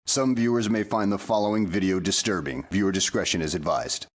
Some viewers may find the following video disturbing. Viewer discretion is advised.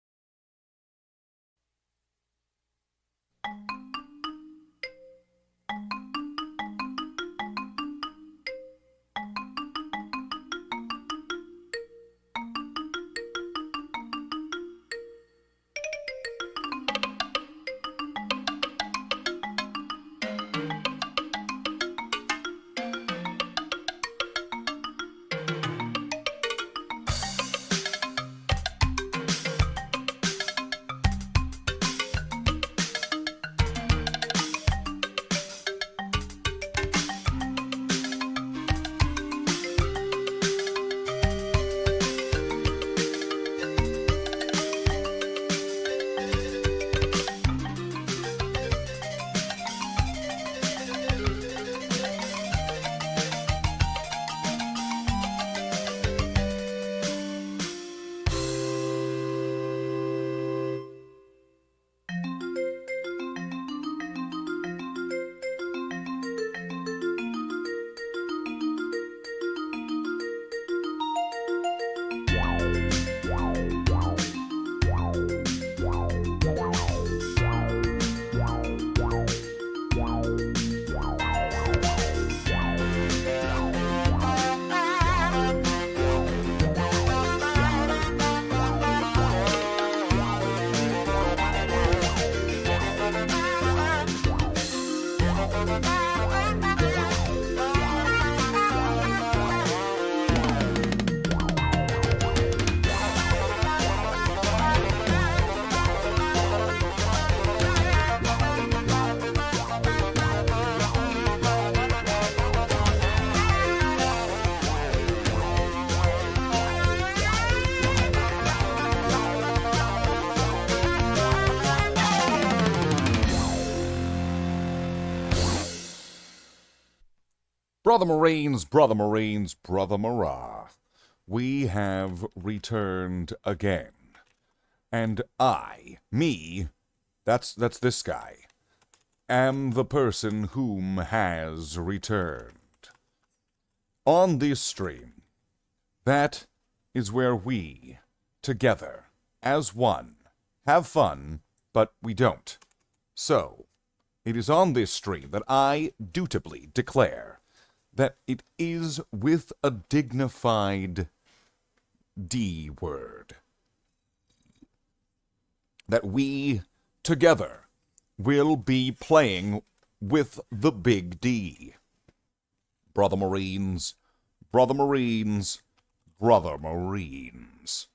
Brother Marines, Brother Marines, Brother Marah, we have returned again. And that's this guy, am the person whom has returned. On this stream, that is where we, together, as one, have fun, but we don't. So, it is on this stream that I dutifully declare that it is with a dignified D word that we, together, will be playing with the big D. Brother Marines, Brother Marines, Brother Marines,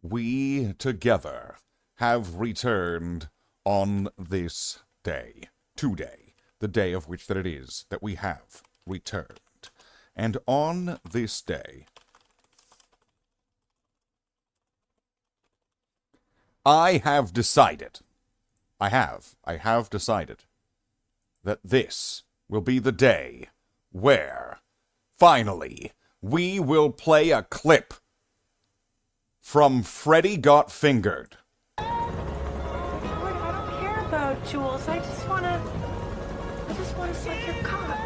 we, together, have returned on this day, today, the day of which that it is that we have returned. And on this day, I have decided that this will be the day where, finally, we will play a clip from Freddy Got Fingered. Lord, I don't care about jewels. I just wanna suck your cock.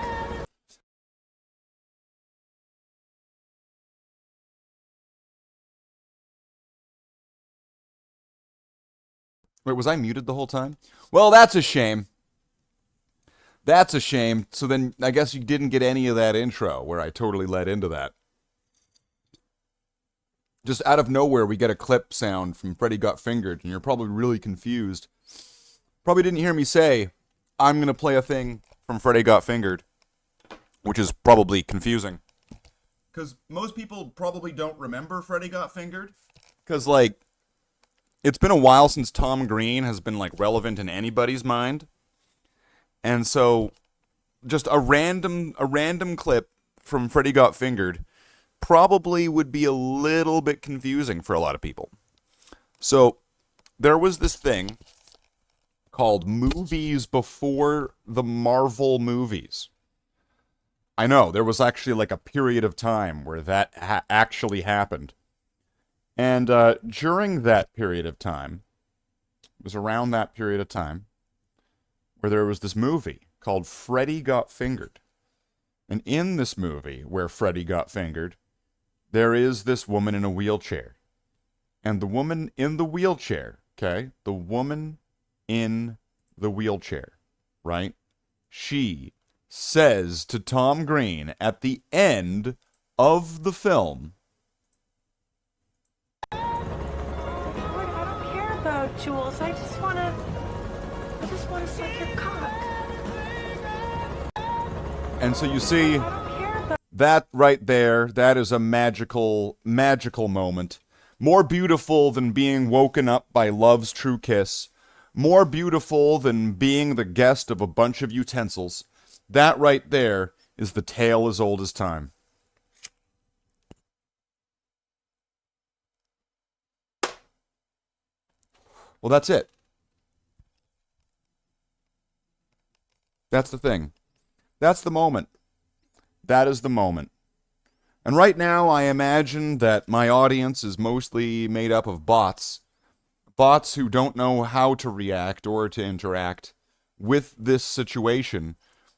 Wait, was I muted the whole time? Well, that's a shame. That's a shame. So then, I guess you didn't get any of that intro, where I totally led into that. Just out of nowhere, we get a clip sound from Freddy Got Fingered, and you're probably really confused. Probably didn't hear me say, I'm going to play a thing from Freddy Got Fingered, which is probably confusing. Because most people probably don't remember Freddy Got Fingered. Because, like, it's been a while since Tom Green has been, like, relevant in anybody's mind. And so, just a random clip from Freddy Got Fingered probably would be a little bit confusing for a lot of people. So, there was this thing called Movies Before the Marvel Movies. I know, there was actually, like, a period of time where that actually happened. And during that period of time, it was around that period of time, where there was this movie called Freddy Got Fingered. And in this movie, where Freddy got fingered, there is this woman in a wheelchair. And the woman in the wheelchair, okay? The woman in the wheelchair, right? She says to Tom Green at the end of the film, Lord, I don't care about jewels. I just wanna suck your cock. and so you see, I don't care about. that right there, that is a magical, magical moment. More beautiful than being woken up by love's true kiss. More beautiful than being the guest of a bunch of utensils. That right there is the tale as old as time. Well, that's it. That's the thing. That's the moment. That is the moment. And right now, I imagine that my audience is mostly made up of bots. Bots who don't know how to react or to interact with this situation,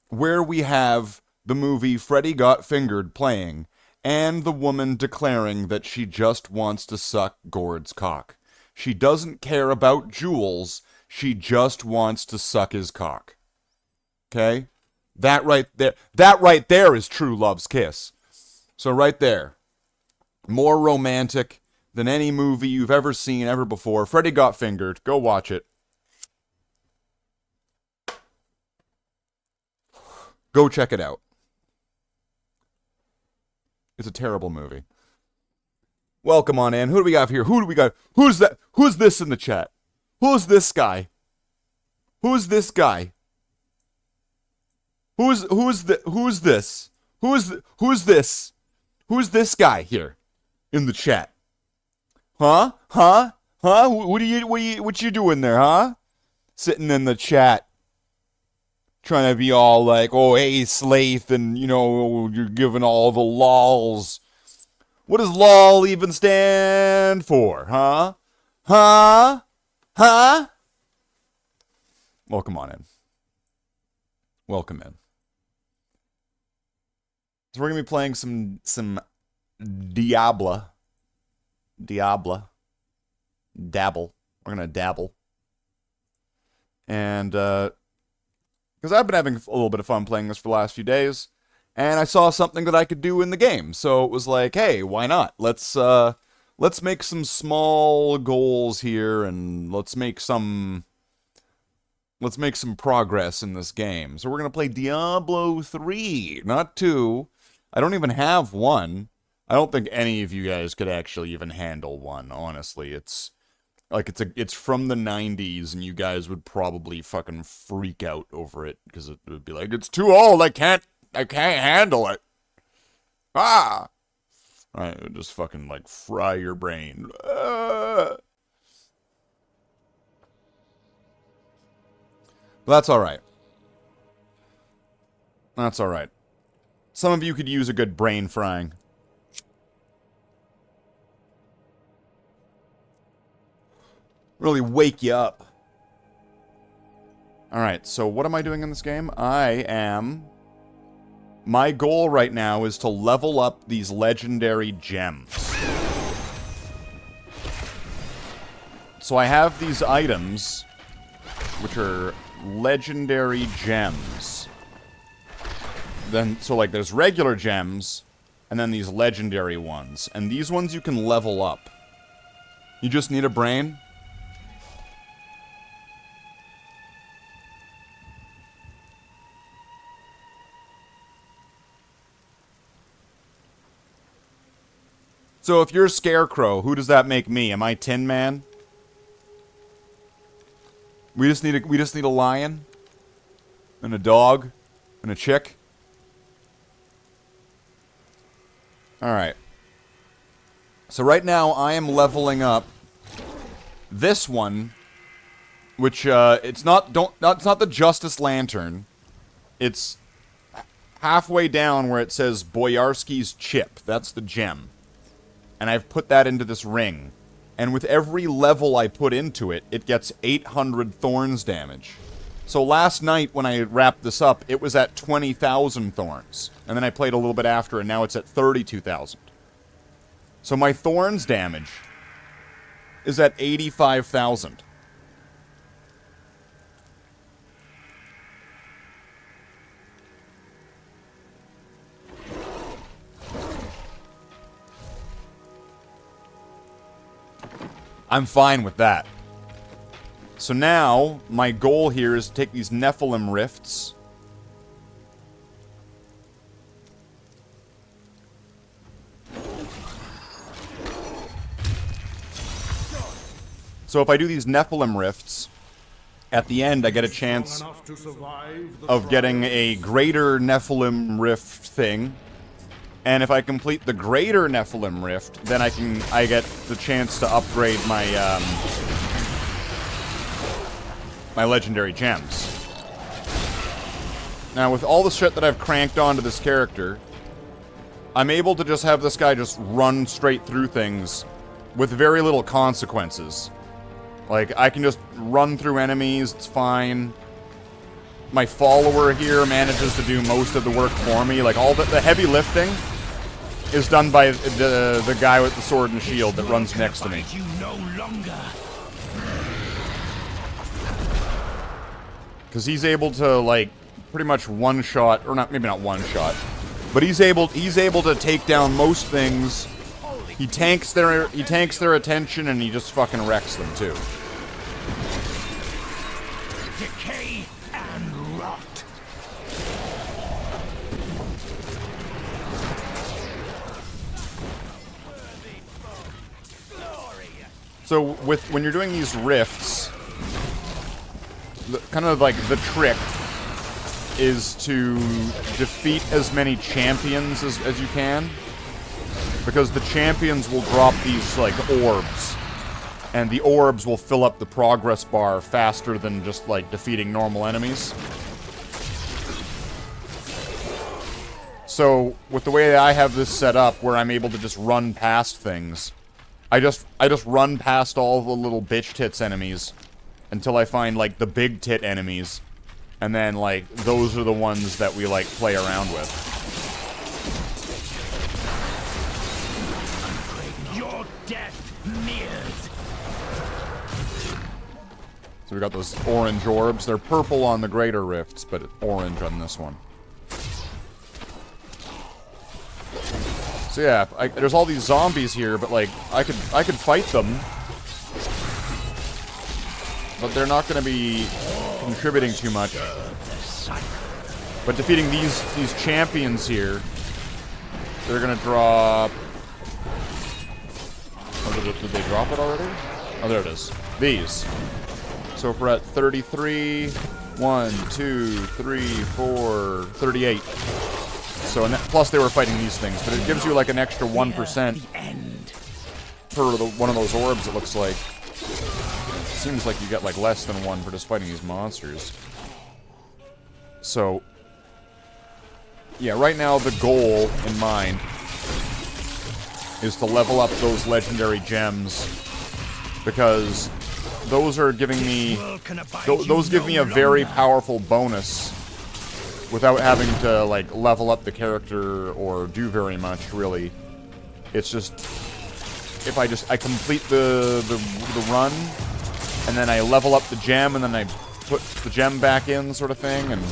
where we have the movie Freddy Got Fingered playing, and the woman declaring that she just wants to suck Gord's cock. She doesn't care about jewels, she just wants to suck his cock. Okay? That right there is true love's kiss. So right there, more romantic than any movie you've ever seen ever before. Freddy Got Fingered. Go watch it. Go check it out. It's a terrible movie. Welcome on in. Who do we got here? Who do we got? Who's that? Who's this in the chat? Who's this guy? Who's this guy? Who's this? Who's this? Who's this guy here in the chat? Huh? What you doing there, huh? Sitting in the chat, trying to be all like, oh, hey, Slathe, and, you know, you're giving all the lols. What does lol even stand for, huh? Welcome on in. Welcome in. So we're going to be playing some Diablo. Dabble. We're going to dabble. And, because I've been having a little bit of fun playing this for the last few days, and I saw something that I could do in the game, so it was like, hey, why not? Let's make some small goals here, and let's make some progress in this game. So we're going to play Diablo 3, not 2. I don't even have 1. I don't think any of you guys could actually even handle 1, honestly. It's from the 90s, and you guys would probably fucking freak out over it, because it would be like, it's too old, I can't handle it. Ah! Right, it would just fucking, like, fry your brain. But that's alright. That's alright. Some of you could use a good brain frying. Really wake you up. Alright, so what am I doing in this game? My goal right now is to level up these legendary gems. So I have these items, which are legendary gems. So like there's regular gems, and then these legendary ones. And these ones you can level up. You just need a brain. So if you're Scarecrow, who does that make me? Am I Tin Man? We just need a lion, and a dog, and a chick. Alright. So right now I am leveling up this one, which it's not the Justice Lantern. It's halfway down where it says Boyarsky's Chip. That's the gem. And I've put that into this ring. And with every level I put into it, it gets 800 thorns damage. So last night when I wrapped this up, it was at 20,000 thorns. And then I played a little bit after, and now it's at 32,000. So my thorns damage is at 85,000. I'm fine with that. So now, my goal here is to take these Nephilim Rifts. So if I do these Nephilim Rifts, at the end I get a chance of getting a greater Nephilim Rift thing. And if I complete the greater Nephilim Rift, then I get the chance to upgrade my my legendary gems. Now, with all the shit that I've cranked onto this character, I'm able to just have this guy just run straight through things with very little consequences. Like, I can just run through enemies, it's fine. My follower here manages to do most of the work for me. Like, all the heavy lifting is done by the guy with the sword and shield that runs next to me. Because he's able to, like, pretty much one-shot, or not, maybe not one-shot, but he's able to take down most things. He tanks their attention, and he just fucking wrecks them, too. Decay and rot. So, when you're doing these rifts, kind of like the trick is to defeat as many champions as you can, because the champions will drop these like orbs, and the orbs will fill up the progress bar faster than just like defeating normal enemies. So with the way that I have this set up, where I'm able to just run past things, I just run past all the little bitch tits enemies until I find, like, the big tit enemies. And then, like, those are the ones that we, like, play around with. Your death nears. So we got those orange orbs. They're purple on the greater rifts, but orange on this one. So yeah, there's all these zombies here, but, like, I could fight them. But they're not going to be contributing too much. But defeating these champions here, they're going to drop... Oh, did they drop it already? Oh, there it is. These. So if we're at 33, 1, 2, 3, 4, 38. So, plus they were fighting these things, but it gives you like an extra 1% per one of those orbs, it looks like. Seems like you get like less than 1 for just fighting these monsters. So, yeah, right now the goal in mind is to level up those legendary gems, because those are giving me, those give me a very powerful bonus without having to like level up the character or do very much, really. It's just, if I complete the run, and then I level up the gem, and then I put the gem back in, sort of thing, and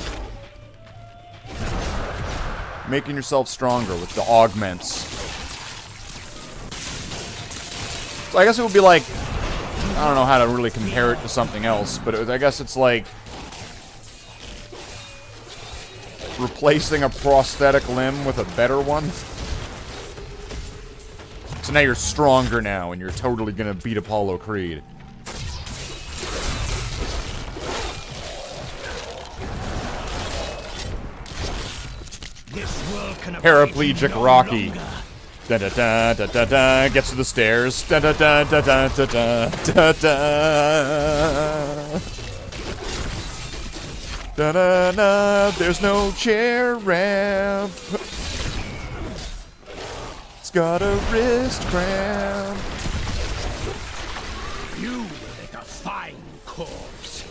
making yourself stronger with the augments. So I guess it would be like, I don't know how to really compare it to something else, but I guess it's like replacing a prosthetic limb with a better one. So now you're stronger now, and you're totally gonna beat Apollo Creed. Paraplegic Rocky. Da da da da da da. Gets to the stairs. Da da da da da da da da da. Da da da. There's no chair ramp. It's got a wrist cramp. You will make a fine corpse.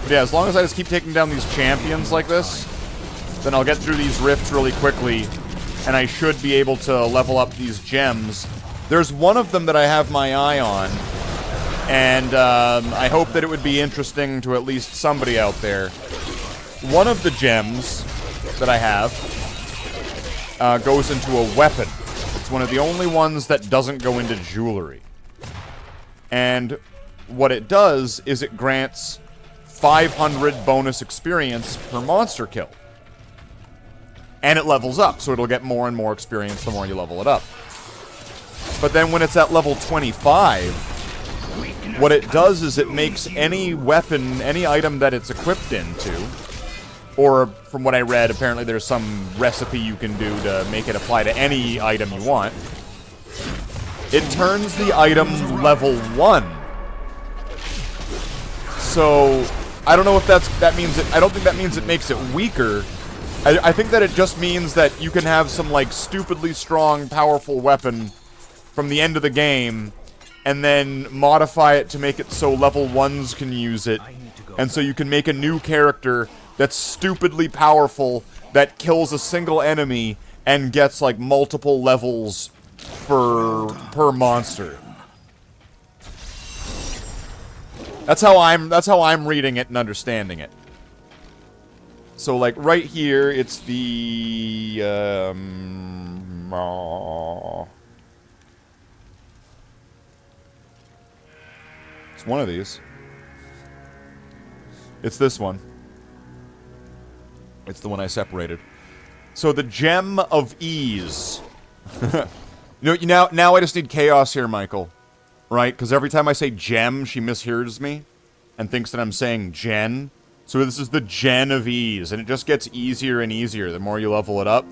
But yeah, as long as I just keep taking down these champions like this, then I'll get through these rifts really quickly, and I should be able to level up these gems. There's one of them that I have my eye on, and I hope that it would be interesting to at least somebody out there. One of the gems that I have goes into a weapon. It's one of the only ones that doesn't go into jewelry. And what it does is it grants 500 bonus experience per monster kill. And it levels up, so it'll get more and more experience the more you level it up. But then when it's at level 25, what it does is it makes any weapon, any item that it's equipped into, or from what I read, apparently there's some recipe you can do to make it apply to any item you want. It turns the item level 1. So, I don't know if that means it, I don't think that means it makes it weaker. I think that it just means that you can have some, like, stupidly strong, powerful weapon from the end of the game, and then modify it to make it so level 1s can use it. And so you can make a new character that's stupidly powerful, that kills a single enemy, and gets, like, multiple levels per monster. That's how I'm reading it and understanding it. So, like, right here, it's the, it's one of these. It's this one. It's the one I separated. So, the Gem of Ease. Now I just need chaos here, Michael. Right? Because every time I say gem, she mishears me and thinks that I'm saying gen. So this is the Gen of Ease, and it just gets easier and easier the more you level it up.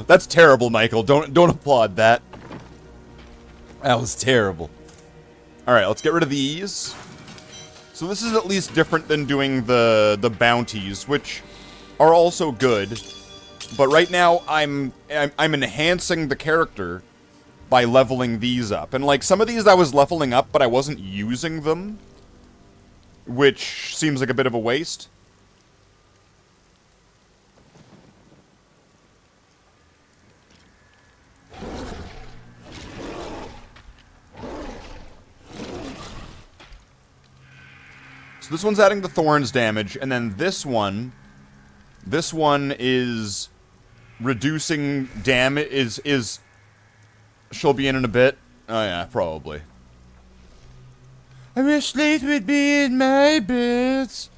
That's terrible, Michael. Don't applaud that. That was terrible. Alright, let's get rid of these. So this is at least different than doing the bounties, which are also good. But right now, I'm enhancing the character by leveling these up. And, like, some of these I was leveling up, but I wasn't using them. Which seems like a bit of a waste. So this one's adding the thorns damage, and then this one is reducing damage, is she'll be in a bit? Oh yeah, probably. I wish Slathe would be in my bits.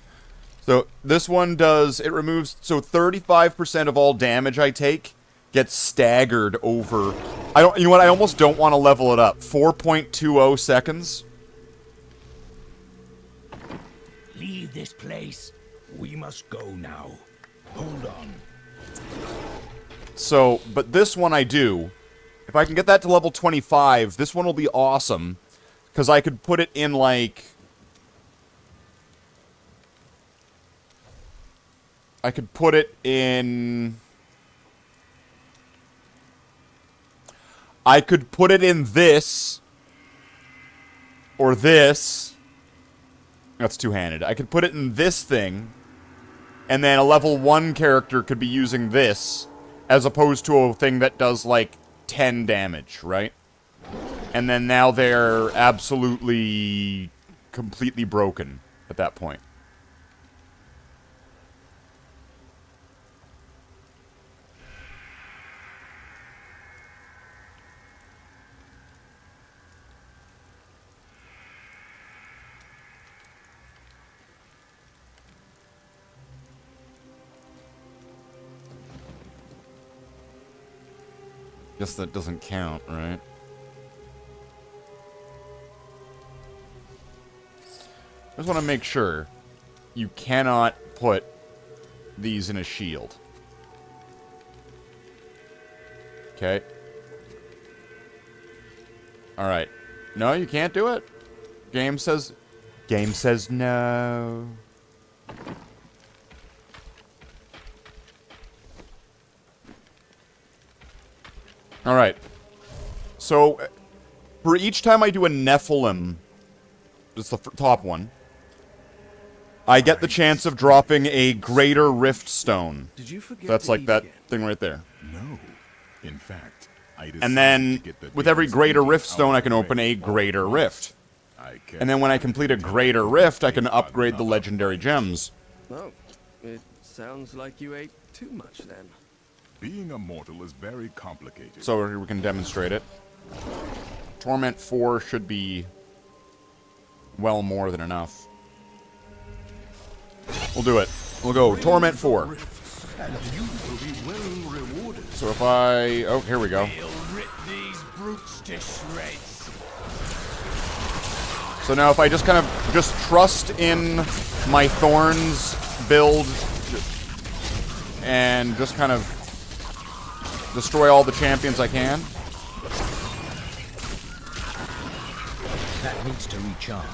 So this one does, it removes, so 35% of all damage I take gets staggered over, you know what, I almost don't want to level it up. 4.20 seconds. Leave this place. We must go now. Hold on. So, but this one I do. If I can get that to level 25, this one will be awesome. Because I could put it in, like... I could put it in... I could put it in this. Or this. That's two-handed. I could put it in this thing, and then a level 1 character could be using this, as opposed to a thing that does, like, 10 damage, right? And then now they're absolutely, completely broken at that point. Guess that doesn't count, right? I just want to make sure you cannot put these in a shield. Okay. Alright. No, you can't do it. Game says no. Alright. So, for each time I do a Nephilim, it's the top one, I get the chance of dropping a Greater Rift Stone. Did you forget That's to like eat that again? thing right there. No. In fact, I And decided then, to get the with every things Greater eating Rift out Stone, of I can the open way a Greater Rift. I And then when I complete a Greater Rift, I can upgrade the Legendary Gems. Oh, it sounds like you ate too much then. Being a mortal is very complicated. So we can demonstrate it. Torment 4 should be well more than enough. We'll do it. We'll go Torment 4. And you will be well rewarded. So if I... Oh, here we go. We'll rip these brutes to shreds. So now if I just kind of just trust in my Thorns build and just kind of destroy all the champions I can. That needs to recharge.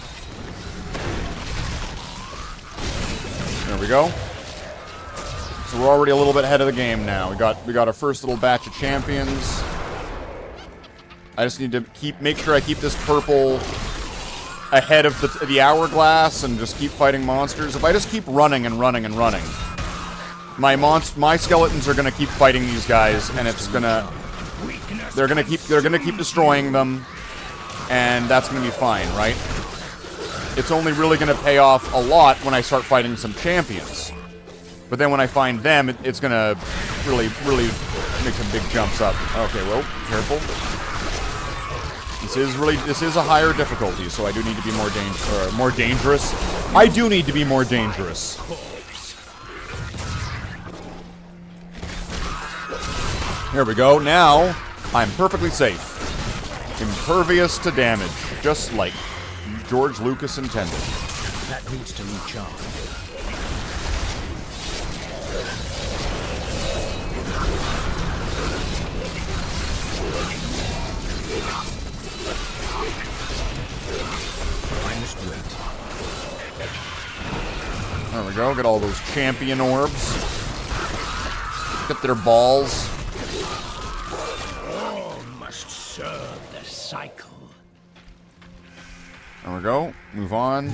There we go. So we're already a little bit ahead of the game now. We got our first little batch of champions. I just need to make sure I keep this purple ahead of the hourglass and just keep fighting monsters. If I just keep running and running and running, my skeletons are gonna keep fighting these guys, and it's gonna they're gonna keep destroying them, and that's gonna be fine, right? It's only really gonna pay off a lot when I start fighting some champions. But then when I find them, it's gonna really make some big jumps up. Okay, well, careful. This is a higher difficulty, so I do need to be more dangerous. I do need to be more dangerous. Here we go. Now, I'm perfectly safe. Impervious to damage, just like George Lucas intended. That needs to recharge. I must wait. There we go. Get all those champion orbs. Get their balls. All must serve the cycle. There we go. Move on.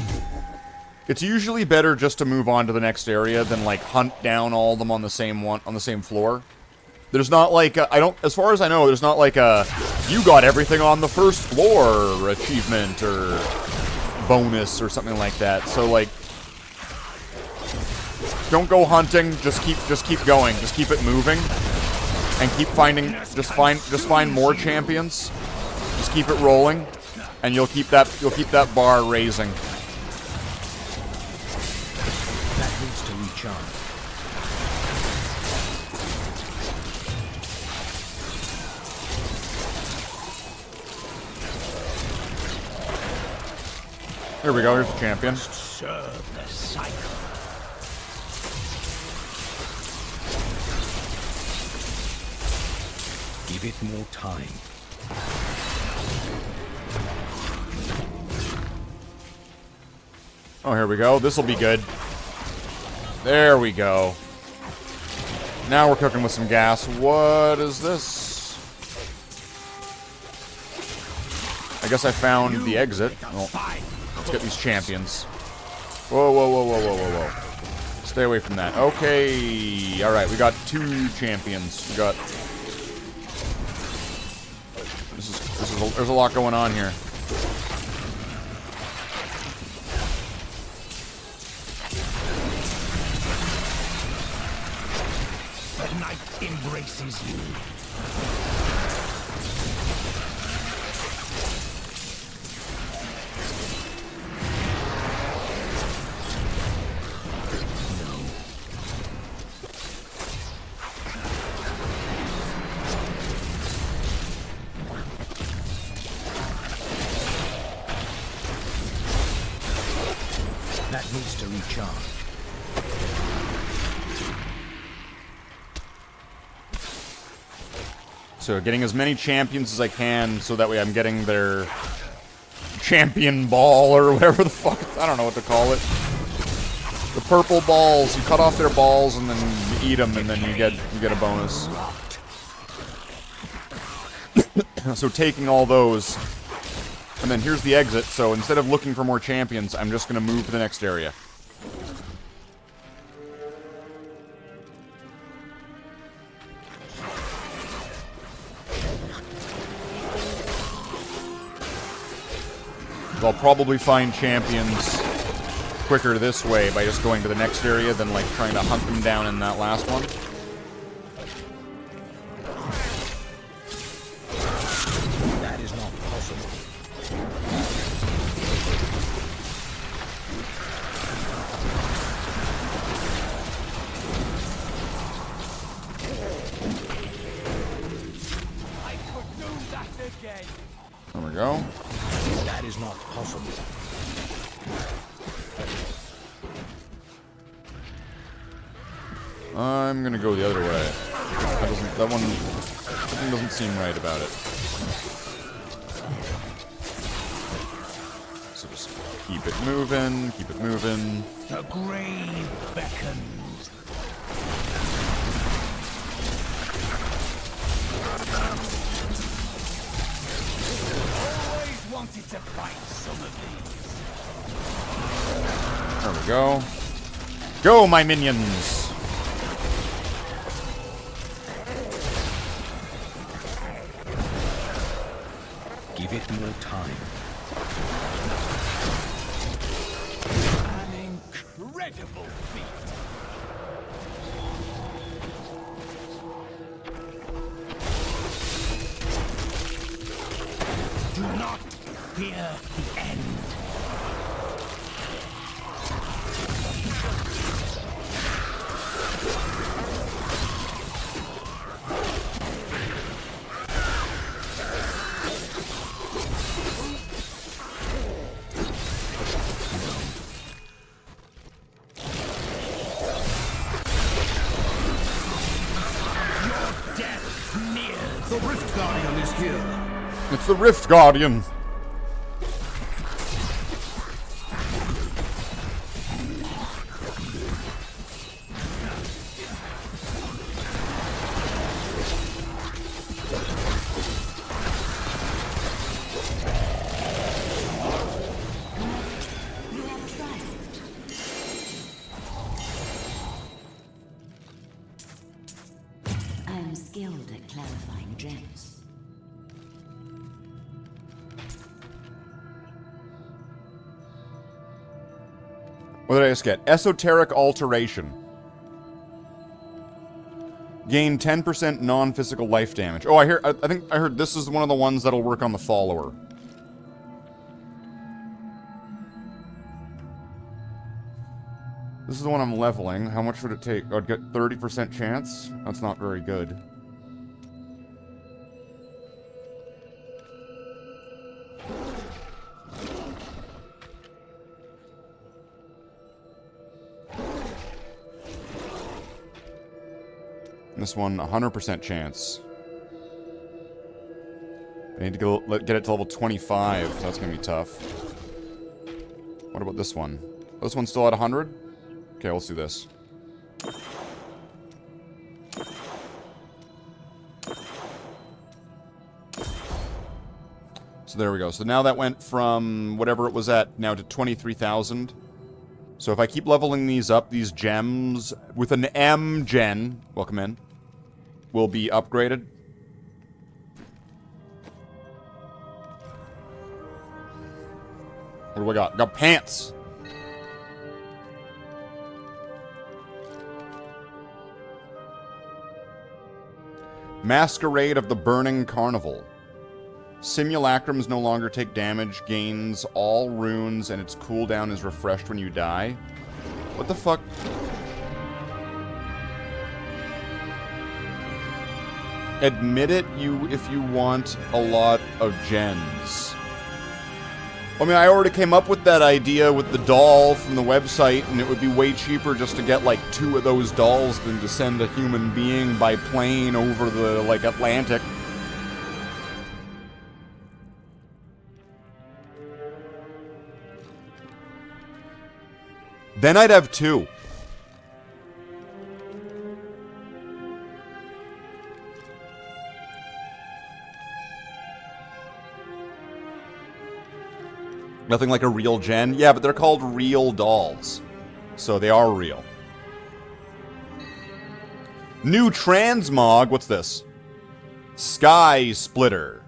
It's usually better just to move on to the next area than like hunt down all of them on the same floor. There's not like as far as I know, there's not like a you got everything on the first floor achievement or bonus or something like that. So like, don't go hunting. Just keep going. Just keep it moving, and keep finding. Just find more champions. Just keep it rolling, and you'll keep that bar raising. That needs to recharge. Here we go. Here's the champion. Serve the cycle. Give it more time. Oh, here we go. This'll be good. There we go. Now we're cooking with some gas. What is this? I guess I found the exit. Well, let's get these champions. Whoa, whoa, whoa, whoa, whoa, whoa, whoa. Stay away from that. Okay. Alright, we got 2 champions. We got... There's a lot going on here. The night embraces you. That needs to recharge. So getting as many champions as I can, so that way I'm getting their champion ball or whatever the fuck. I don't know what to call it. The purple balls. You cut off their balls and then you eat them, and then you get a bonus. So taking all those, and then here's the exit. So instead of looking for more champions, I'm just gonna move to the next area. I'll probably find champions quicker this way by just going to the next area than like trying to hunt them down in that last one. That is not possible. I could do that again. There we go. That is not possible. I'm gonna go the other way. That one something doesn't seem right about it. So just keep it moving, keep it moving. The grave beckons. Always wanted to fight some of these. There we go. Go, my minions! Give it more time. An incredible feat. Do not fear the end. The Rift Guardian is here. It's the Rift Guardian. I am skilled at clarifying gems. What did I just get? Esoteric Alteration. Gain 10% non-physical life damage. Oh, I think I heard this is one of the ones that'll work on the follower. This is the one I'm leveling. How much would it take? I'd get 30% chance? That's not very good. This one, 100% chance. I need to go get it to level 25. So that's gonna be tough. What about this one? Oh, this one's still at 100? Okay, let's do this. So there we go. So now that went from whatever it was at now to 23,000. So if I keep leveling these up, these gems with an M gen, welcome in, will be upgraded. What do we got? Got pants. Masquerade of the Burning Carnival. Simulacrums no longer take damage, gains all runes, and its cooldown is refreshed when you die. What the fuck? Admit it if you want a lot of gens. I mean, I already came up with that idea with the doll from the website, and it would be way cheaper just to get, like, 2 of those dolls than to send a human being by plane over the, like, Atlantic. Then I'd have 2. Nothing like a real gen? Yeah, but they're called real dolls. So they are real. New transmog. What's this? Sky Splitter.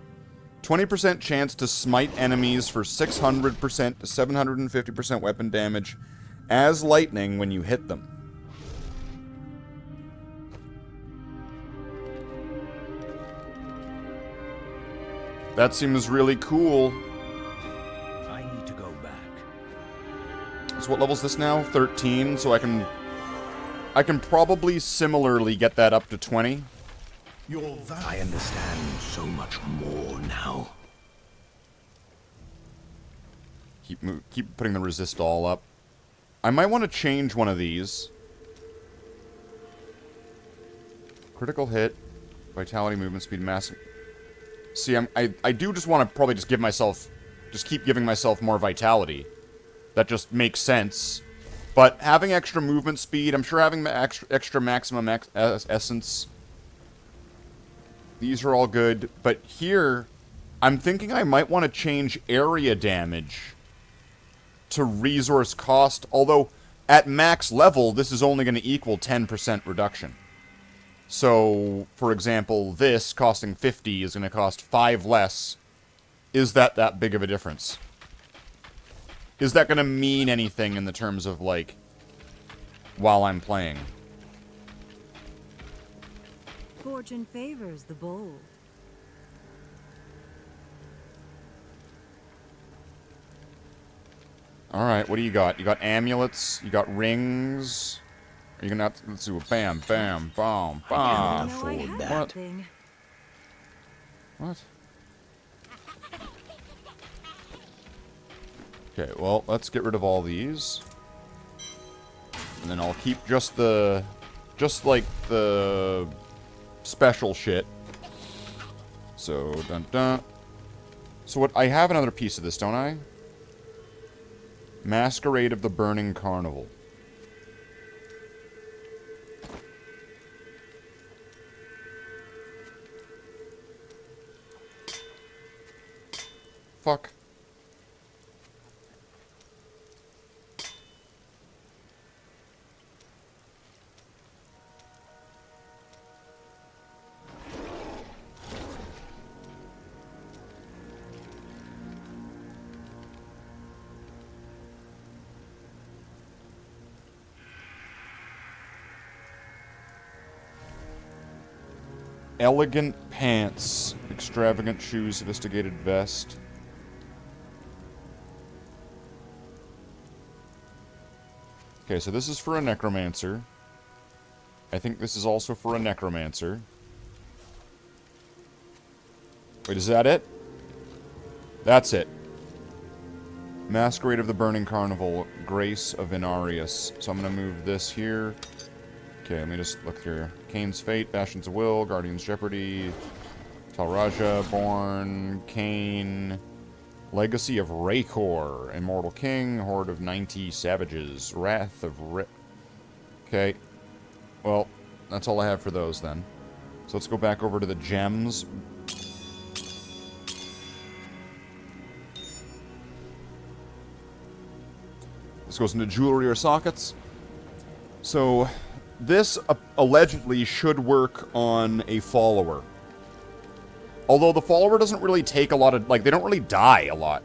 20% chance to smite enemies for 600% to 750% weapon damage as lightning when you hit them. That seems really cool. I need to go back. So what level is this now? 13, so I can probably similarly get that up to 20. I understand so much more now. Keep putting the resist all up. I might want to change one of these. Critical hit, vitality, movement speed, mass. See, I do just want to probably just give myself, just keep giving myself more vitality. That just makes sense. But having extra movement speed, I'm sure having extra maximum essence. These are all good, but here, I'm thinking I might want to change area damage to resource cost, although at max level, this is only going to equal 10% reduction. So, for example, this costing 50 is going to cost 5 less. Is that big of a difference? Is that going to mean anything in the terms of, like, while I'm playing? Fortune favors the bold. Alright, what do you got? You got amulets, you got rings. Are you gonna have to, let's do a bam, bam, bam, bam. What? What? Okay, well, let's get rid of all these. And then I'll keep just like the special shit. So, dun dun. So what, I have another piece of this, don't I? Masquerade of the Burning Carnival. Fuck. Elegant pants, extravagant shoes, sophisticated vest. Okay, so this is for a Necromancer. I think this is also for a Necromancer. Wait, is that it? That's it. Masquerade of the Burning Carnival, Grace of Inarius. So I'm going to move this here. Okay, let me just look here. Kane's Fate, Bastions of Will, Guardian's Jeopardy, Talraja, Born, Kane, Legacy of Raykor, Immortal King, Horde of 90 Savages, Wrath of Okay. Well, that's all I have for those then. So let's go back over to the gems. This goes into jewelry or sockets. So, this allegedly should work on a follower. Although the follower doesn't really take a lot of... Like, they don't really die a lot.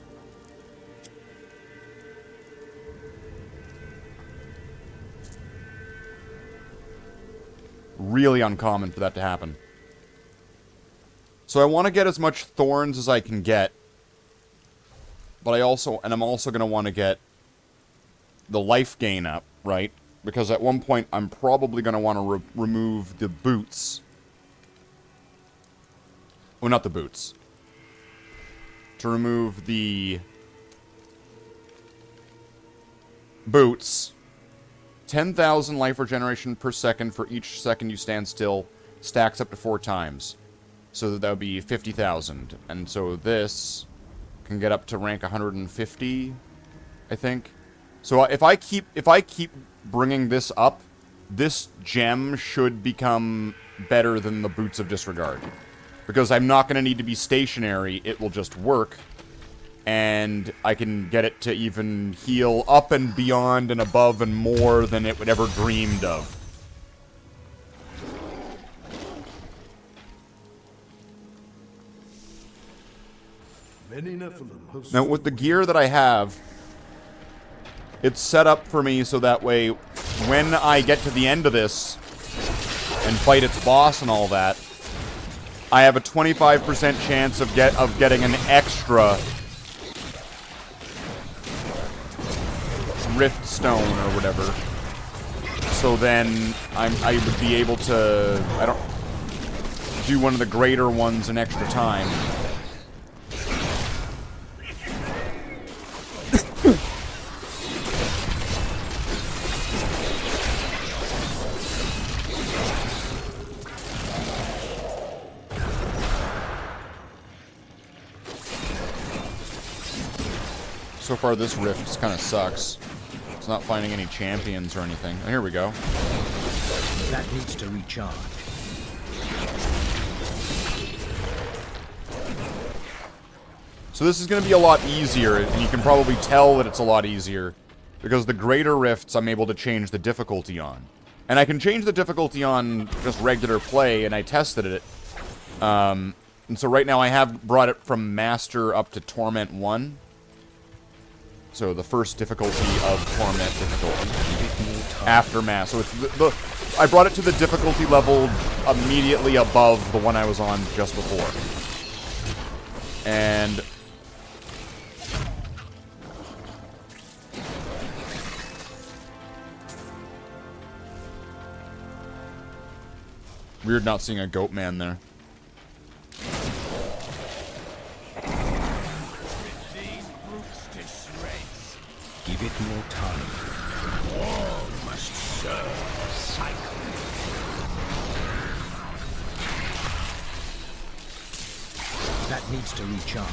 Really uncommon for that to happen. So I want to get as much thorns as I can get. But I'm also going to want to get the life gain up, right? Because at one point, I'm probably going to want to remove the boots. Well, not the boots. To remove the boots. 10,000 life regeneration per second for each second you stand still. Stacks up to 4 times. So that would be 50,000. And so this can get up to rank 150, I think. So if I keep bringing this up, this gem should become better than the Boots of Disregard. Because I'm not going to need to be stationary, it will just work. And I can get it to even heal up and beyond and above and more than it would ever dreamed of. Now, with the gear that I have, it's set up for me so that way, when I get to the end of this and fight its boss and all that, I have a 25% chance of getting an extra Rift Stone or whatever. So then I would be able to do one of the greater ones an extra time. So far, this rift kind of sucks. It's not finding any champions or anything. Oh, here we go. That needs to recharge. So this is going to be a lot easier, and you can probably tell that it's a lot easier, because the greater rifts I'm able to change the difficulty on. And I can change the difficulty on just regular play, and I tested it. And so right now I have brought it from Master up to Torment 1. So the first difficulty of Torment difficulty. After Mass. So it's I brought it to the difficulty level immediately above the one I was on just before. And weird not seeing a goat man there. Give it more time. All must serve a cycle. That needs to recharge.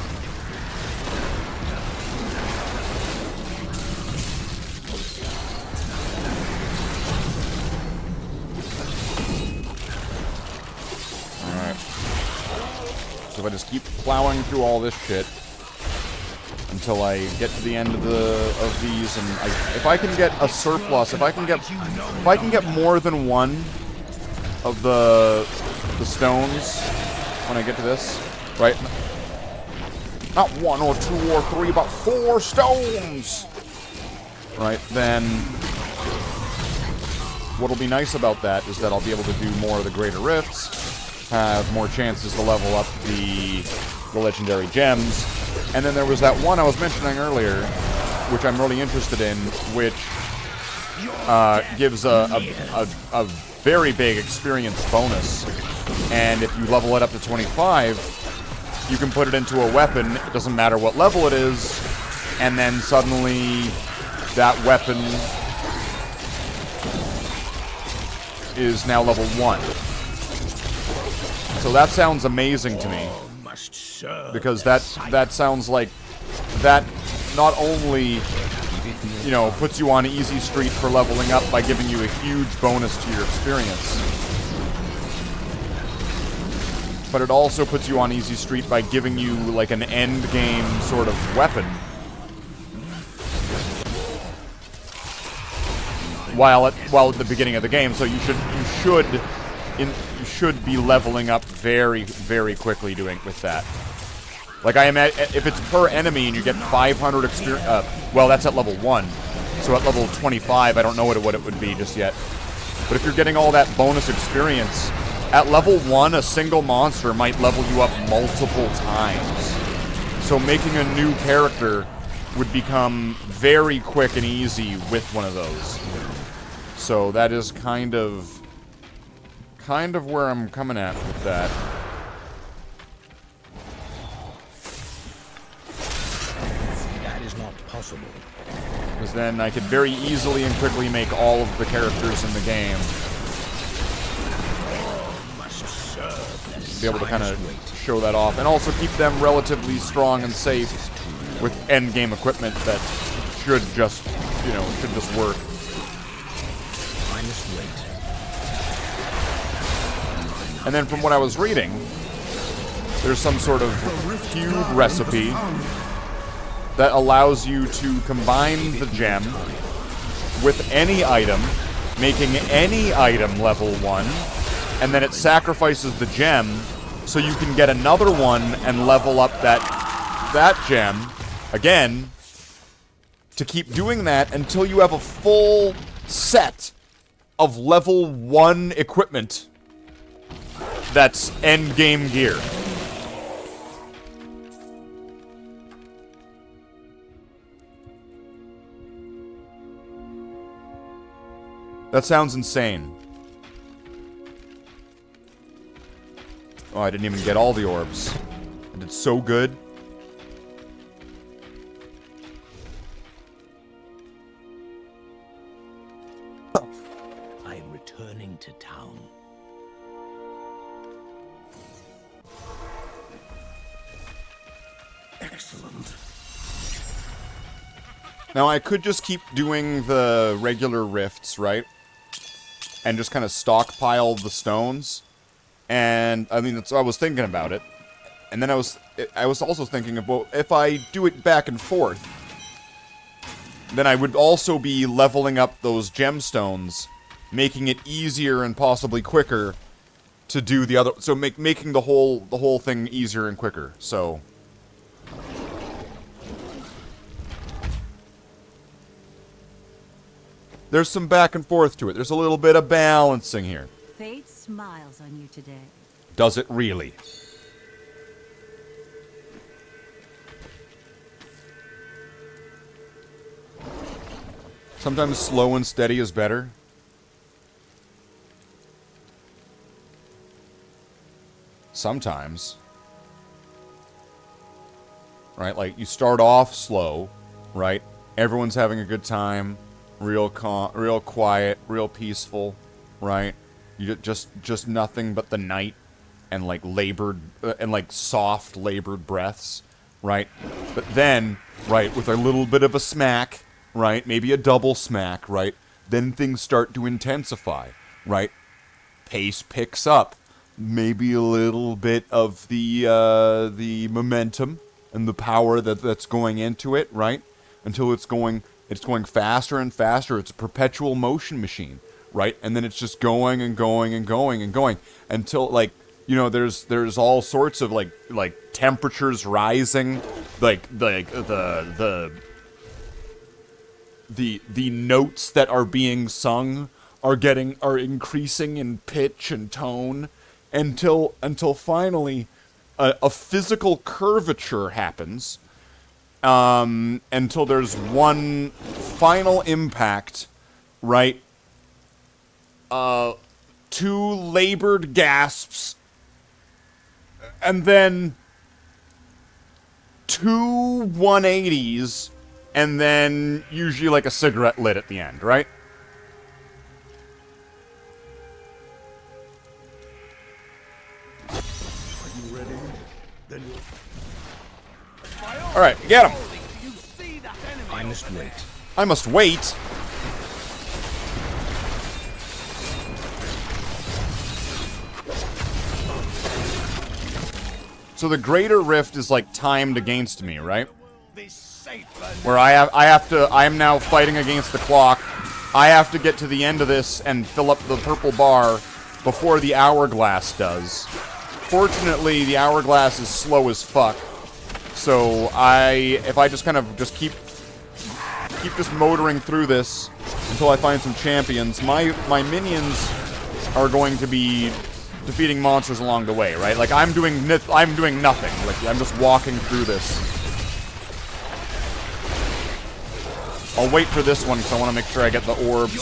Alright. So if I just keep plowing through all this shit until I get to the end of these, and if I can get a surplus, if I can get more than one of the stones when I get to this, right? Not one or two or three, but 4 stones, right? Then what'll be nice about that is that I'll be able to do more of the greater rifts, have more chances to level up the legendary gems. And then there was that one I was mentioning earlier, which I'm really interested in, which gives a very big experience bonus. And if you level it up to 25, you can put it into a weapon, it doesn't matter what level it is, and then suddenly that weapon is now level 1. So that sounds amazing to me. Because that sounds like that not only, you know, puts you on easy street for leveling up by giving you a huge bonus to your experience, but it also puts you on easy street by giving you like an end game sort of weapon, while at the beginning of the game. So you should be leveling up very, very quickly doing with that. Like I imagine, if it's per enemy and you get 500 experience, well, that's at level 1. So at level 25, I don't know what it would be just yet. But if you're getting all that bonus experience, at level 1, a single monster might level you up multiple times. So making a new character would become very quick and easy with one of those. So that is kind of where I'm coming at with that. That is not possible. Because then I could very easily and quickly make all of the characters in the game. Be able to kind of show that off. And also keep them relatively strong and safe with endgame equipment that should just you know, should just work. I must wait. And then from what I was reading, there's some sort of cube recipe that allows you to combine the gem with any item, making any item level 1, and then it sacrifices the gem so you can get another one and level up that gem again to keep doing that until you have a full set of level 1 equipment that's end game gear. That sounds insane. Oh, I didn't even get all the orbs. I did so good. I am returning to town. Excellent. Now, I could just keep doing the regular rifts, right? And just kind of stockpile the stones. And, I mean, I was thinking about it. And then I was also thinking about, if I do it back and forth, then I would also be leveling up those gemstones, making it easier and possibly quicker to do the other, so making the whole thing easier and quicker. So there's some back and forth to it. There's a little bit of balancing here. Fate smiles on you today. Does it really? Sometimes slow and steady is better. Sometimes. Right? Like, you start off slow, right? Everyone's having a good time. Real calm, real quiet, real peaceful, right? You just nothing but the night and like labored and like soft labored breaths, right? But then, right, with a little bit of a smack, right? Maybe a double smack, right? Then things start to intensify, right? Pace picks up. Maybe a little bit of the momentum and the power that's going into it, right? Until it's going faster and faster. It's a perpetual motion machine, right? And then it's just going and going and going and going until, like, you know, there's all sorts of like temperatures rising, like the notes that are being sung are increasing in pitch and tone until finally a physical curvature happens. Until there's one final impact, right? 2 labored gasps, and then 2 180s, and then usually like a cigarette lit at the end, right? Are you ready? Then Alright, get him! I must wait. I must wait? So the greater rift is like timed against me, right? Where I am now fighting against the clock. I have to get to the end of this and fill up the purple bar before the hourglass does. Fortunately, the hourglass is slow as fuck. So if I just kind of keep just motoring through this until I find some champions, my minions are going to be defeating monsters along the way, right? Like, I'm doing nothing. Like, I'm just walking through this. I'll wait for this one because I want to make sure I get the orbs.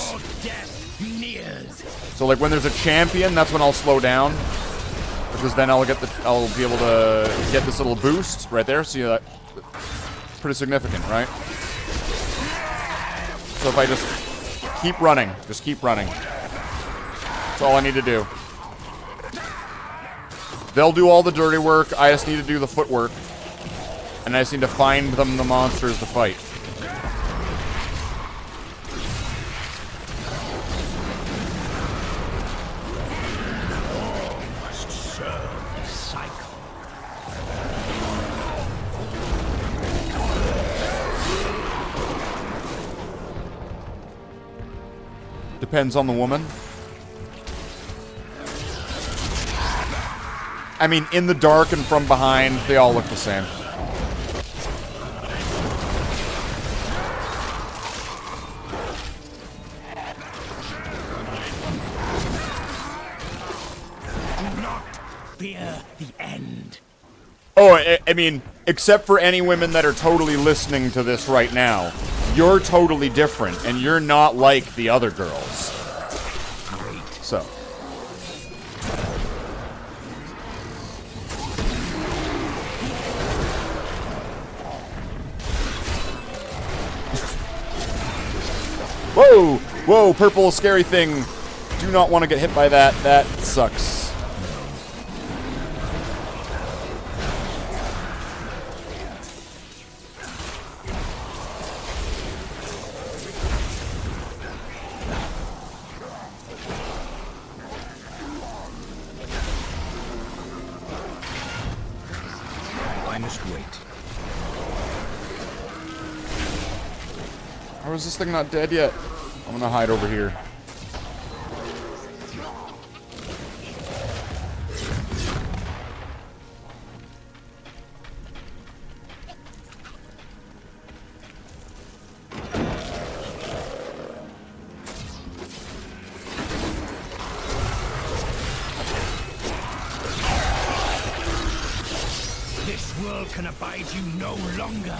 So, like, when there's a champion, that's when I'll slow down, because then I'll be able to get this little boost right there. See that? Pretty significant, right? So if I just keep running, that's all I need to do. They'll do all the dirty work. I just need to do the footwork. And I just need to find them the monsters to fight. Depends on the woman. I mean, in the dark and from behind, they all look the same. Do not fear the end. Oh, I mean, except for any women that are totally listening to this right now. You're totally different, and you're not like the other girls. So. Whoa! Whoa, purple scary thing. Do not want to get hit by that. That sucks. I must wait. How is this thing not dead yet? I'm gonna hide over here. This world can abide you no longer.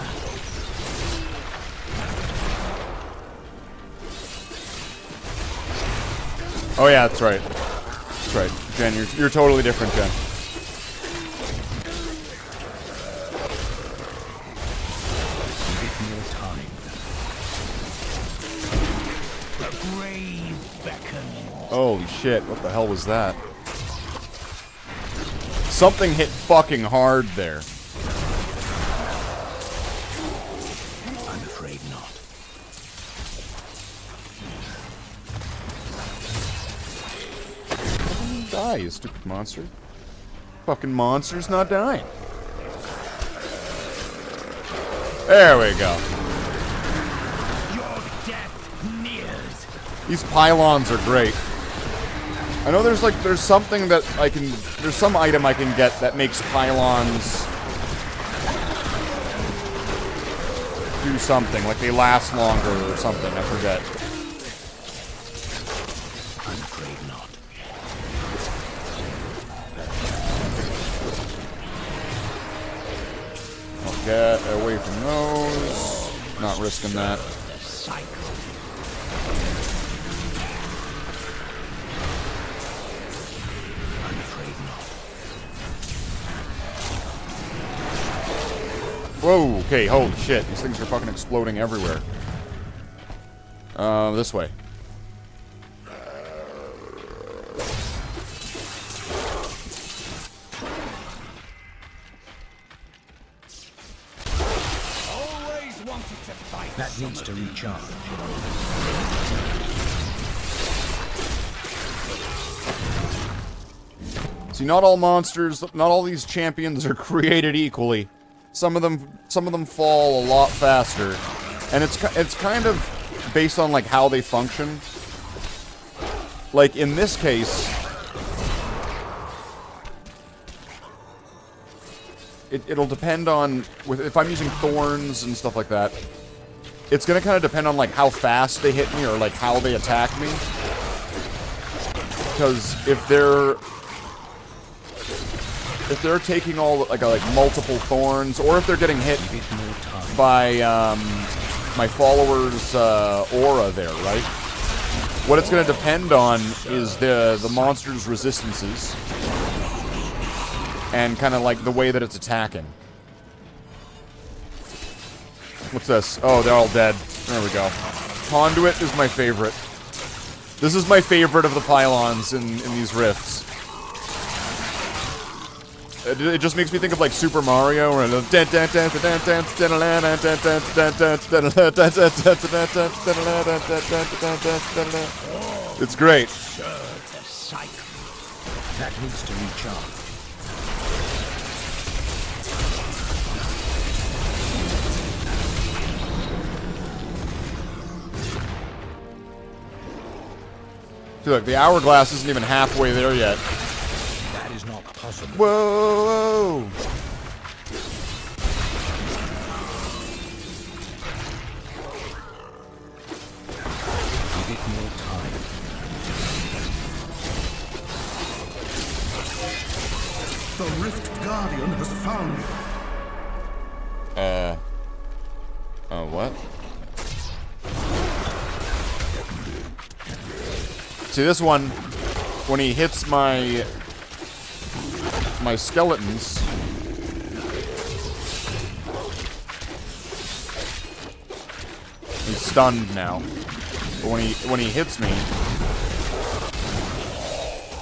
Oh yeah, that's right. That's right. Jen, you're totally different, Jen. Give it more time. The grave beckons. Holy shit, what the hell was that? Something hit fucking hard there. I'm afraid not. Die, you stupid monster. Fucking monster's not dying. There we go. Your death nears. These pylons are great. I know there's something that I can, there's some item I can get that makes pylons do something, like they last longer or something, I forget. I'm afraid not. I'll get away from those. Not risking that. The cycle. I'm afraid not. Whoa, okay, holy shit. These things are fucking exploding everywhere. This way. Always wanted to fight. That needs to recharge. See, not all monsters, not all these champions are created equally. Some of them fall a lot faster, and it's kind of based on like how they function. Like in this case, it'll depend on if I'm using thorns and stuff like that. It's gonna kind of depend on like how fast they hit me or like how they attack me. Because if they're taking all like multiple thorns, or if they're getting hit by my follower's aura there, right? What it's going to depend on is the monster's resistances and kind of like the way that it's attacking. What's this? Oh, they're all dead. There we go. Conduit is my favorite. This is my favorite of the pylons in these rifts. It just makes me think of like Super Mario, where it's great. The cycle. That needs to recharge. See, look, the hourglass isn't even halfway there yet. That is not possible. Whoa! Give it more time. The Rift Guardian has found you. What? See, this one, when he hits my skeletons, he's stunned now. But when he hits me,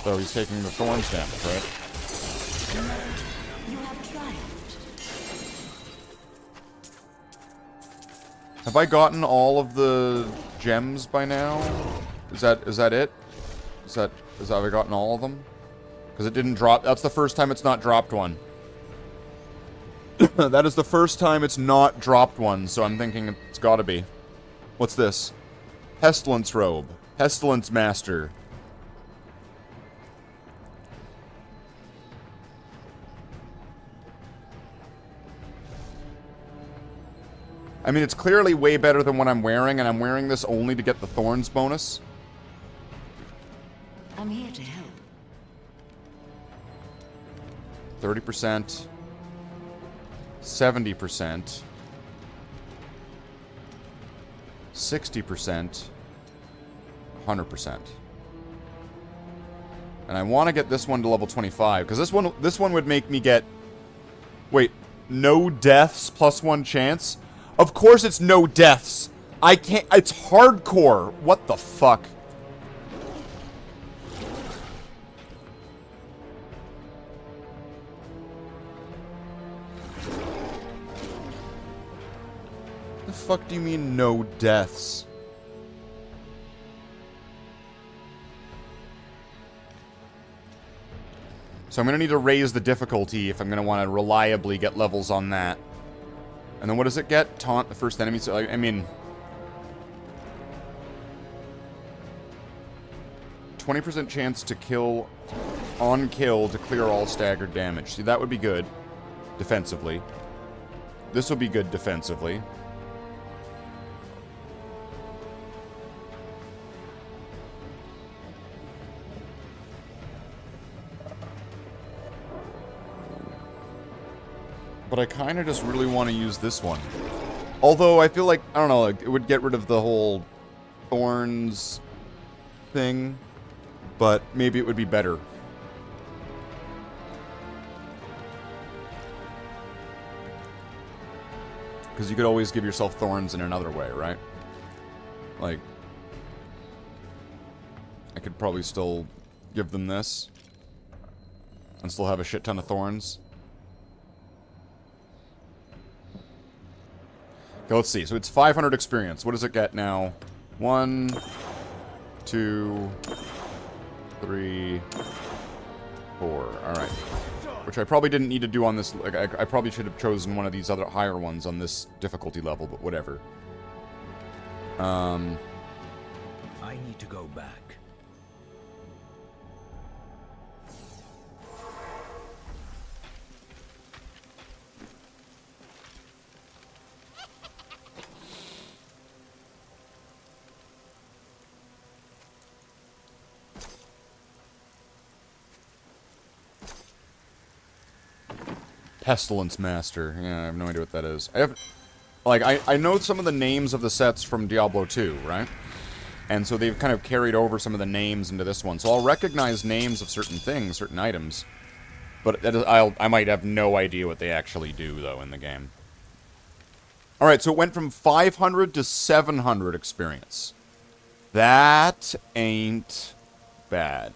so he's taking the thorns damage, right? You have triumphed. Have I gotten all of the gems by now? Is that it? Have I gotten all of them? Because it didn't drop. That's the first time it's not dropped one. That is the first time it's not dropped one, so I'm thinking it's gotta be. What's this? Pestilence Robe. Pestilence Master. I mean, it's clearly way better than what I'm wearing, and I'm wearing this only to get the Thorns bonus. I'm here to help. 30%. 70%. 60%. 100%. And I want to get this one to level 25, because this one would make me get... Wait, no deaths plus 1 chance? Of course it's no deaths. I can't... It's hardcore. What the fuck? The fuck do you mean no deaths? So I'm going to need to raise the difficulty if I'm going to want to reliably get levels on that. And then what does it get? Taunt the first enemy. So, I mean... 20% chance to kill... On kill to clear all staggered damage. See, that would be good. Defensively. This will be good defensively. But I kind of just really want to use this one. Although, I feel like, I don't know, like, it would get rid of the whole thorns thing. But maybe it would be better. Because you could always give yourself thorns in another way, right? Like, I could probably still give them this. And still have a shit ton of thorns. Okay, let's see. So it's 500 experience. What does it get now? 1, 2, 3, 4. Alright. Which I probably didn't need to do on this. Like, I probably should have chosen one of these other higher ones on this difficulty level, but whatever. I need to go back. Pestilence Master. Yeah, I have no idea what that is. I have... Like, I know some of the names of the sets from Diablo 2, right? And so they've kind of carried over some of the names into this one. So I'll recognize names of certain things, certain items. But I might have no idea what they actually do, though, in the game. Alright, so it went from 500 to 700 experience. That ain't bad.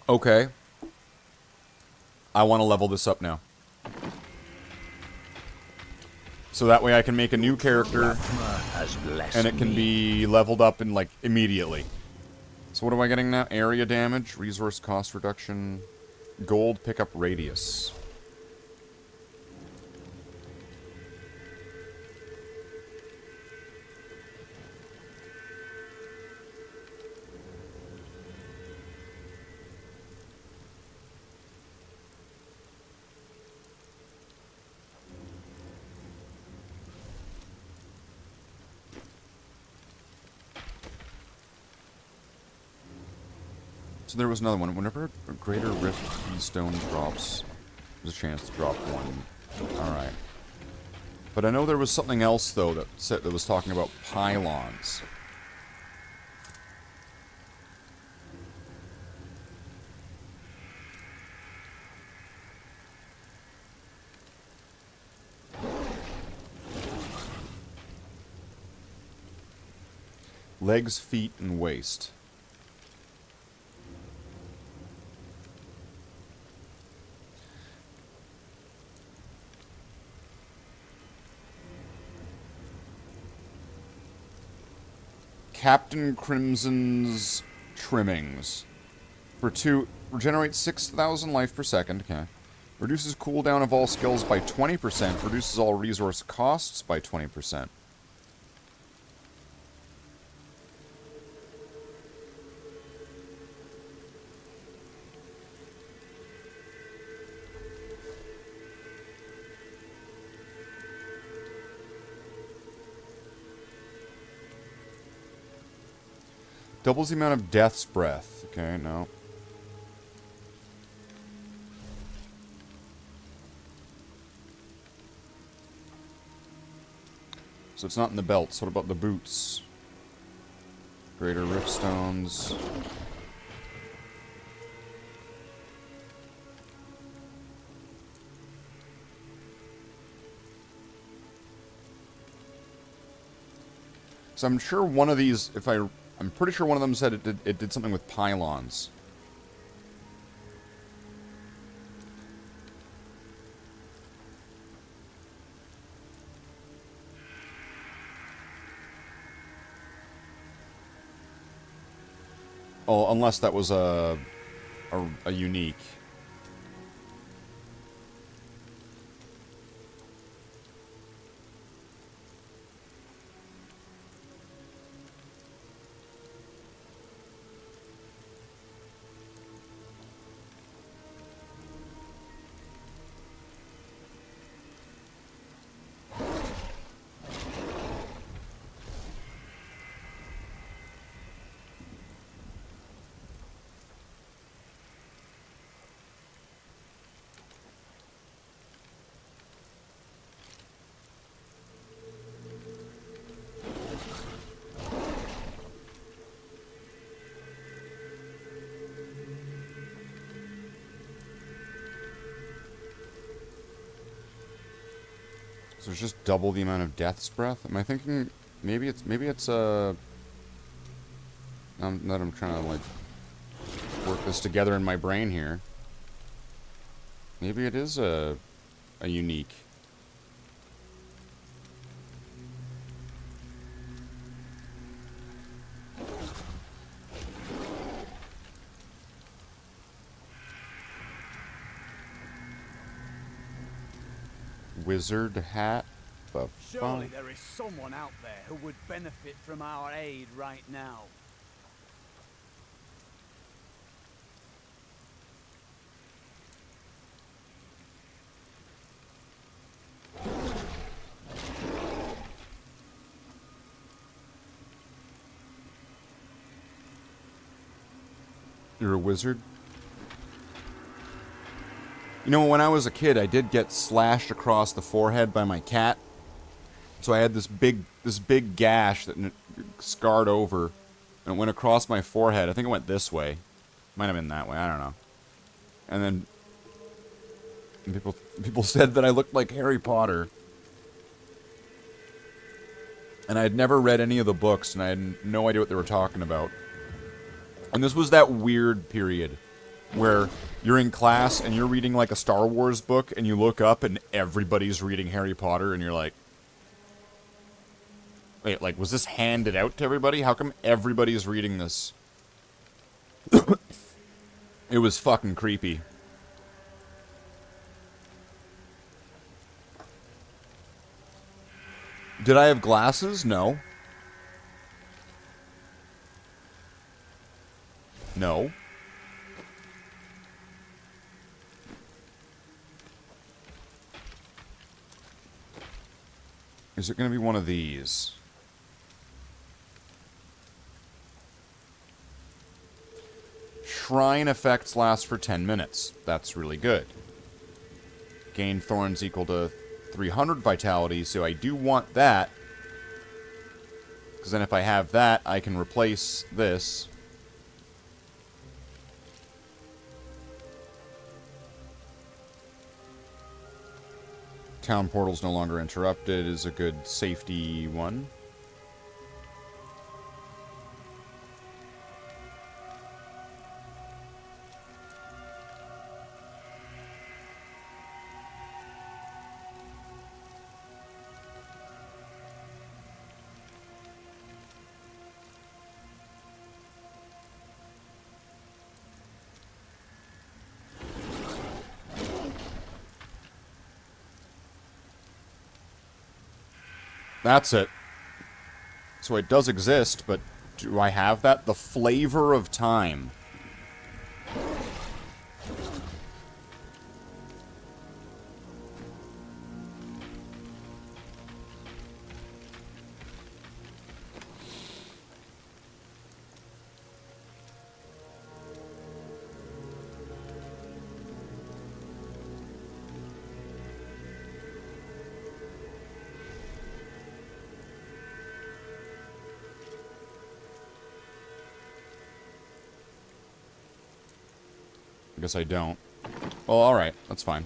Okay. I want to level this up now. So that way I can make a new character, and it can be leveled up in, like, immediately. So what am I getting now? Area damage, resource cost reduction, gold pickup radius. So there was another one. Whenever a greater rift keystone drops, there's a chance to drop one. Alright. But I know there was something else, though, that was talking about pylons. Legs, feet, and waist. Captain Crimson's trimmings. For 2, regenerates 6,000 life per second. Okay. Reduces cooldown of all skills by 20%. Reduces all resource costs by 20%. Doubles the amount of Death's Breath. Okay, no. So it's not in the belts. What about the boots? Greater Riftstones. So I'm sure one of these, I'm pretty sure one of them said it did something with pylons. Oh, unless that was a unique. So it's just double the amount of Death's Breath? Am I thinking maybe it's now that I'm trying to like work this together in my brain here. Maybe it is a unique. Wizard hat? The Surely fuck? there is someone out there who would benefit from our aid right now. You're a wizard? You know, when I was a kid, I did get slashed across the forehead by my cat. So I had this big gash that scarred over, and it went across my forehead. I think it went this way. Might have been that way. I don't know. And then people said that I looked like Harry Potter. And I had never read any of the books, and I had no idea what they were talking about. And this was that weird period where you're in class and you're reading like a Star Wars book and you look up and everybody's reading Harry Potter and you're like, wait, like, was this handed out to everybody? How come everybody's reading this? It was fucking creepy. Did I have glasses? No. No. Is it going to be one of these? shrine effects last for 10 minutes. That's really good. Gain thorns equal to 300 vitality, so I do want that. Because then if I have that, I can replace this. Town portal's no longer interrupted is a good safety one. That's it. So it does exist, but do I have that? The flavor of time. I guess I don't. Well, alright. That's fine.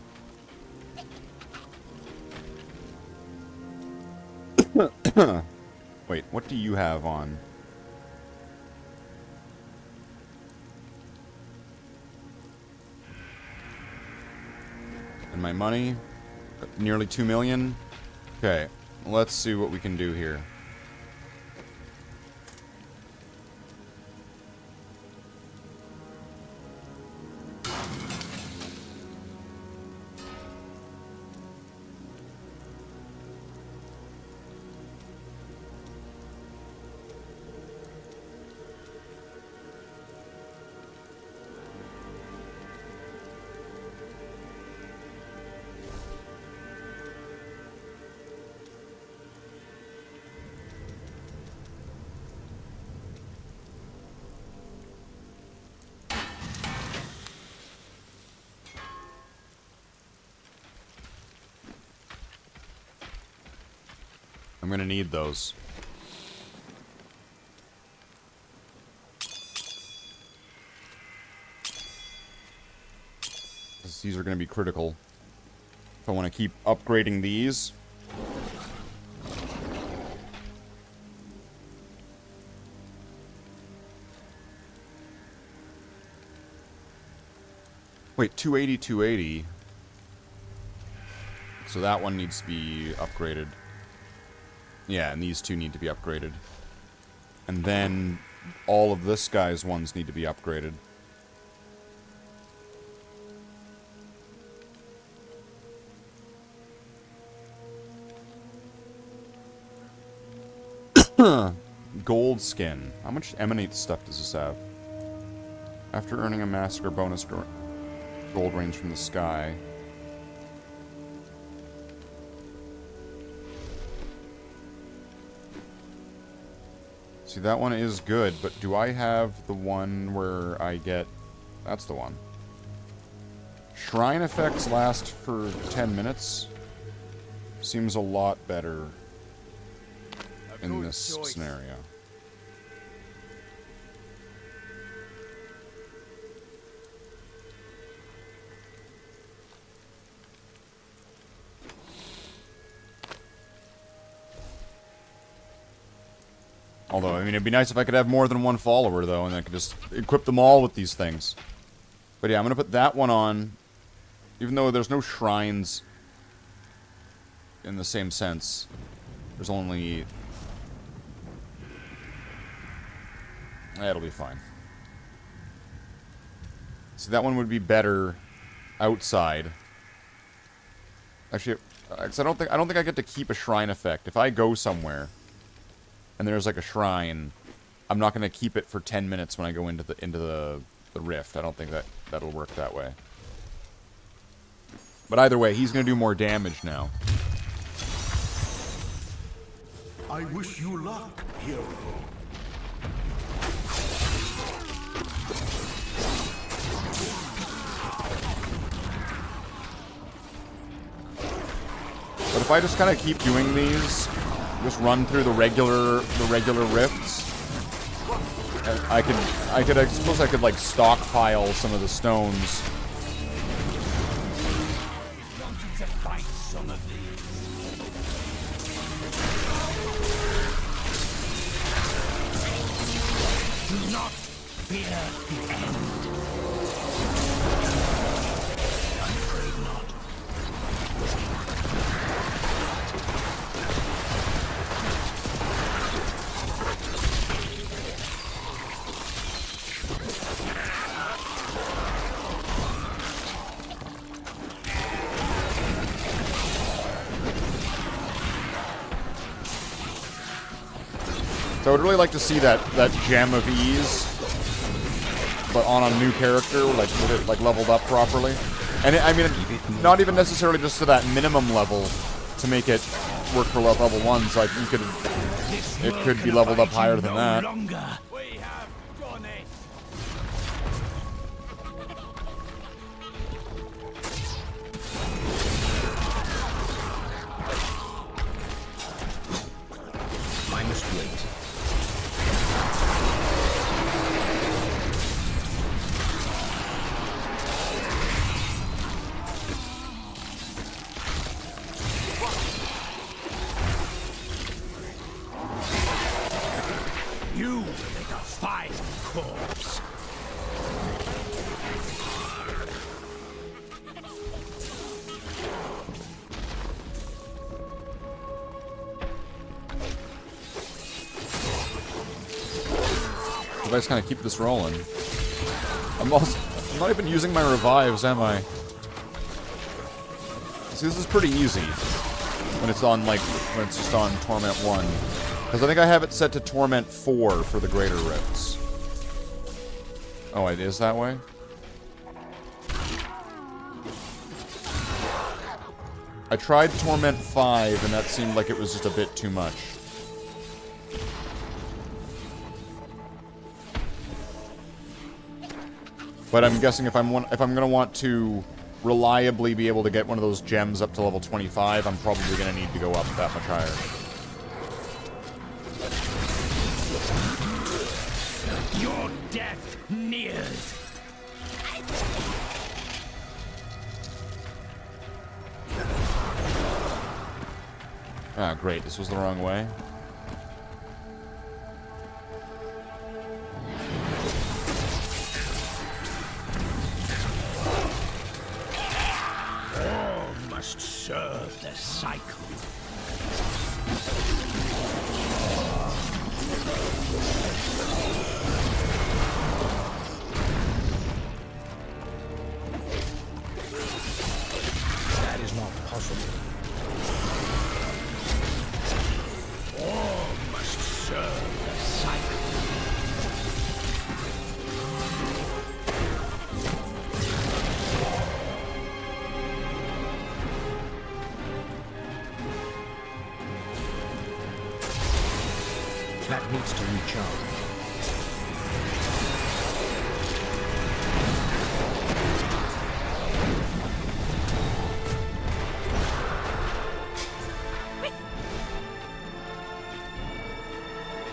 Wait, what do you have on? And my money? Nearly 2 million? Okay. Let's see what we can do here. I'm gonna need those. These are gonna be critical. If I want to keep upgrading these. Wait, 280, 280. So that one needs to be upgraded. Yeah, and these two need to be upgraded. And then all of this guy's ones need to be upgraded. Gold skin. How much emanate stuff does this have? After earning a massacre bonus, gold rains from the sky. See, that one is good, but do I have the one where I get... That's the one. Shrine effects last for 10 minutes. Seems a lot better in this scenario. Although, I mean, it'd be nice if I could have more than one follower, though, and I could just equip them all with these things. But yeah, I'm gonna put that one on, even though there's no shrines in the same sense. There's only... It'll be fine. See, that one would be better outside. Actually, 'cause I don't think I get to keep a shrine effect. If I go somewhere and there's like a shrine, I'm not gonna keep it for 10 minutes when I go into the rift. I don't think that'll work that way. But either way, he's gonna do more damage now. I wish you luck, hero. if I just kind of keep doing these, just run through the regular rifts, I suppose I could like stockpile some of the stones. Do not fear the end. I'm afraid not. So I would really like to see that gem of ease, but on a new character, like with it like leveled up properly. And I mean, not even necessarily just to that minimum level to make it work for level 1s. Like you could, it could be leveled up higher than that. We have done it. I must wait. You will make a fine corpse. If I just kind of keep this rolling. I'm not even using my revives, am I? See, this is pretty easy when it's on when it's just on Torment 1. Because I think I have it set to Torment 4 for the Greater Rifts. Oh, it is that way? I tried Torment 5, and that seemed like it was just a bit too much. But I'm guessing if I'm gonna want to reliably be able to get one of those gems up to level 25, I'm probably gonna need to go up that much higher. Your death nears. Ah, great. This was the wrong way. All must serve the cycle. That is not possible. All must serve the cycle. That needs to recharge.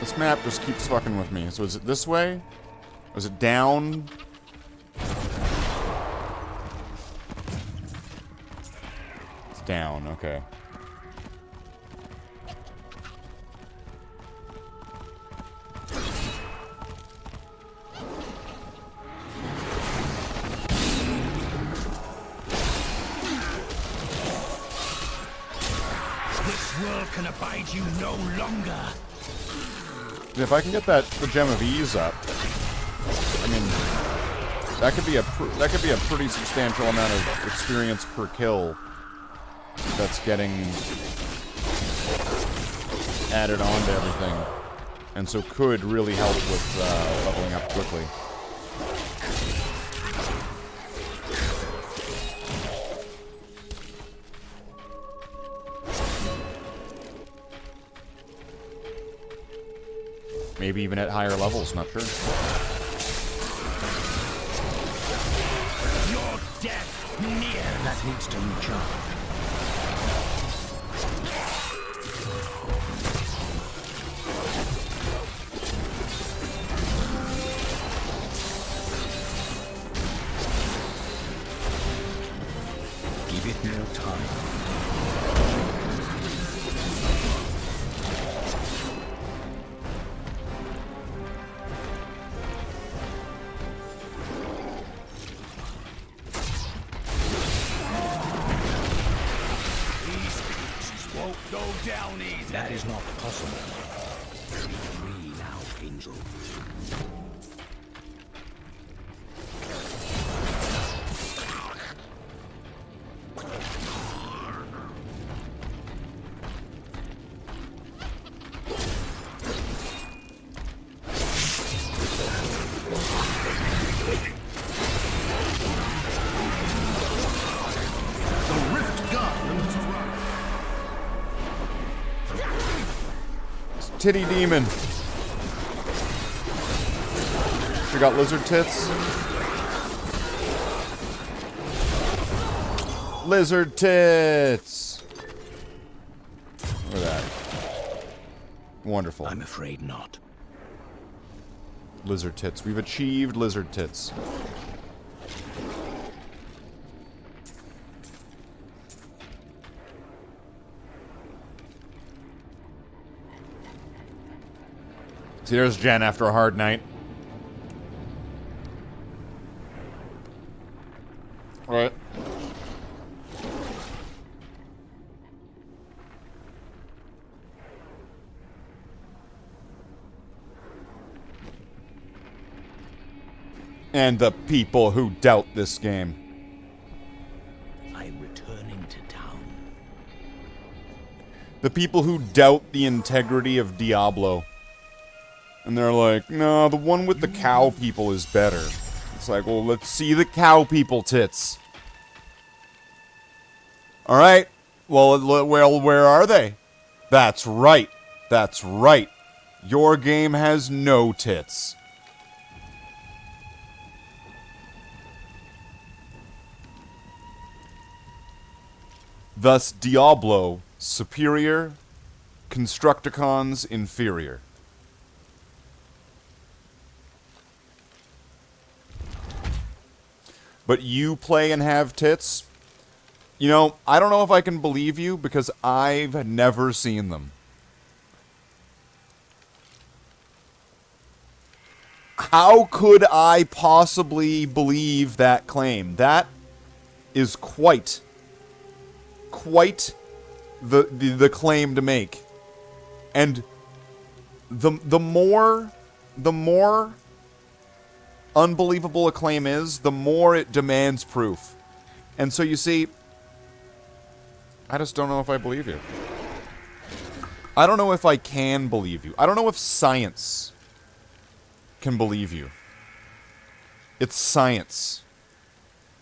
This map just keeps fucking with me. So is it this way? Or is it down? It's down, okay. This world can abide you no longer. If I can get the gem of ease up, I mean, that could be a pretty substantial amount of experience per kill that's getting added on to everything, and so could really help with leveling up quickly. Maybe even at higher levels, not sure. Your death near. That needs to recharge. down easy. That is not possible. Free now, Angel. The Rift Guardian has arrived. Titty demon. She got lizard tits. Lizard tits. Look at that. Wonderful. I'm afraid not. Lizard tits. We've achieved lizard tits. See, there's Jen after a hard night. Alright. And the people who doubt this game. I'm returning to town. The people who doubt the integrity of Diablo. And they're like, no, the one with the cow people is better. It's like, well, let's see the cow people tits. Alright. Well, where are they? That's right. That's right. Your game has no tits. Thus, Diablo, superior, Constructicons, inferior. But you play and have tits? You know, I don't know if I can believe you because I've never seen them. How could I possibly believe that claim? That is quite the claim to make. And the more unbelievable a claim is, the more it demands proof. And so you see, I just don't know if I believe you. I don't know if I can believe you. I don't know if science can believe you. It's science.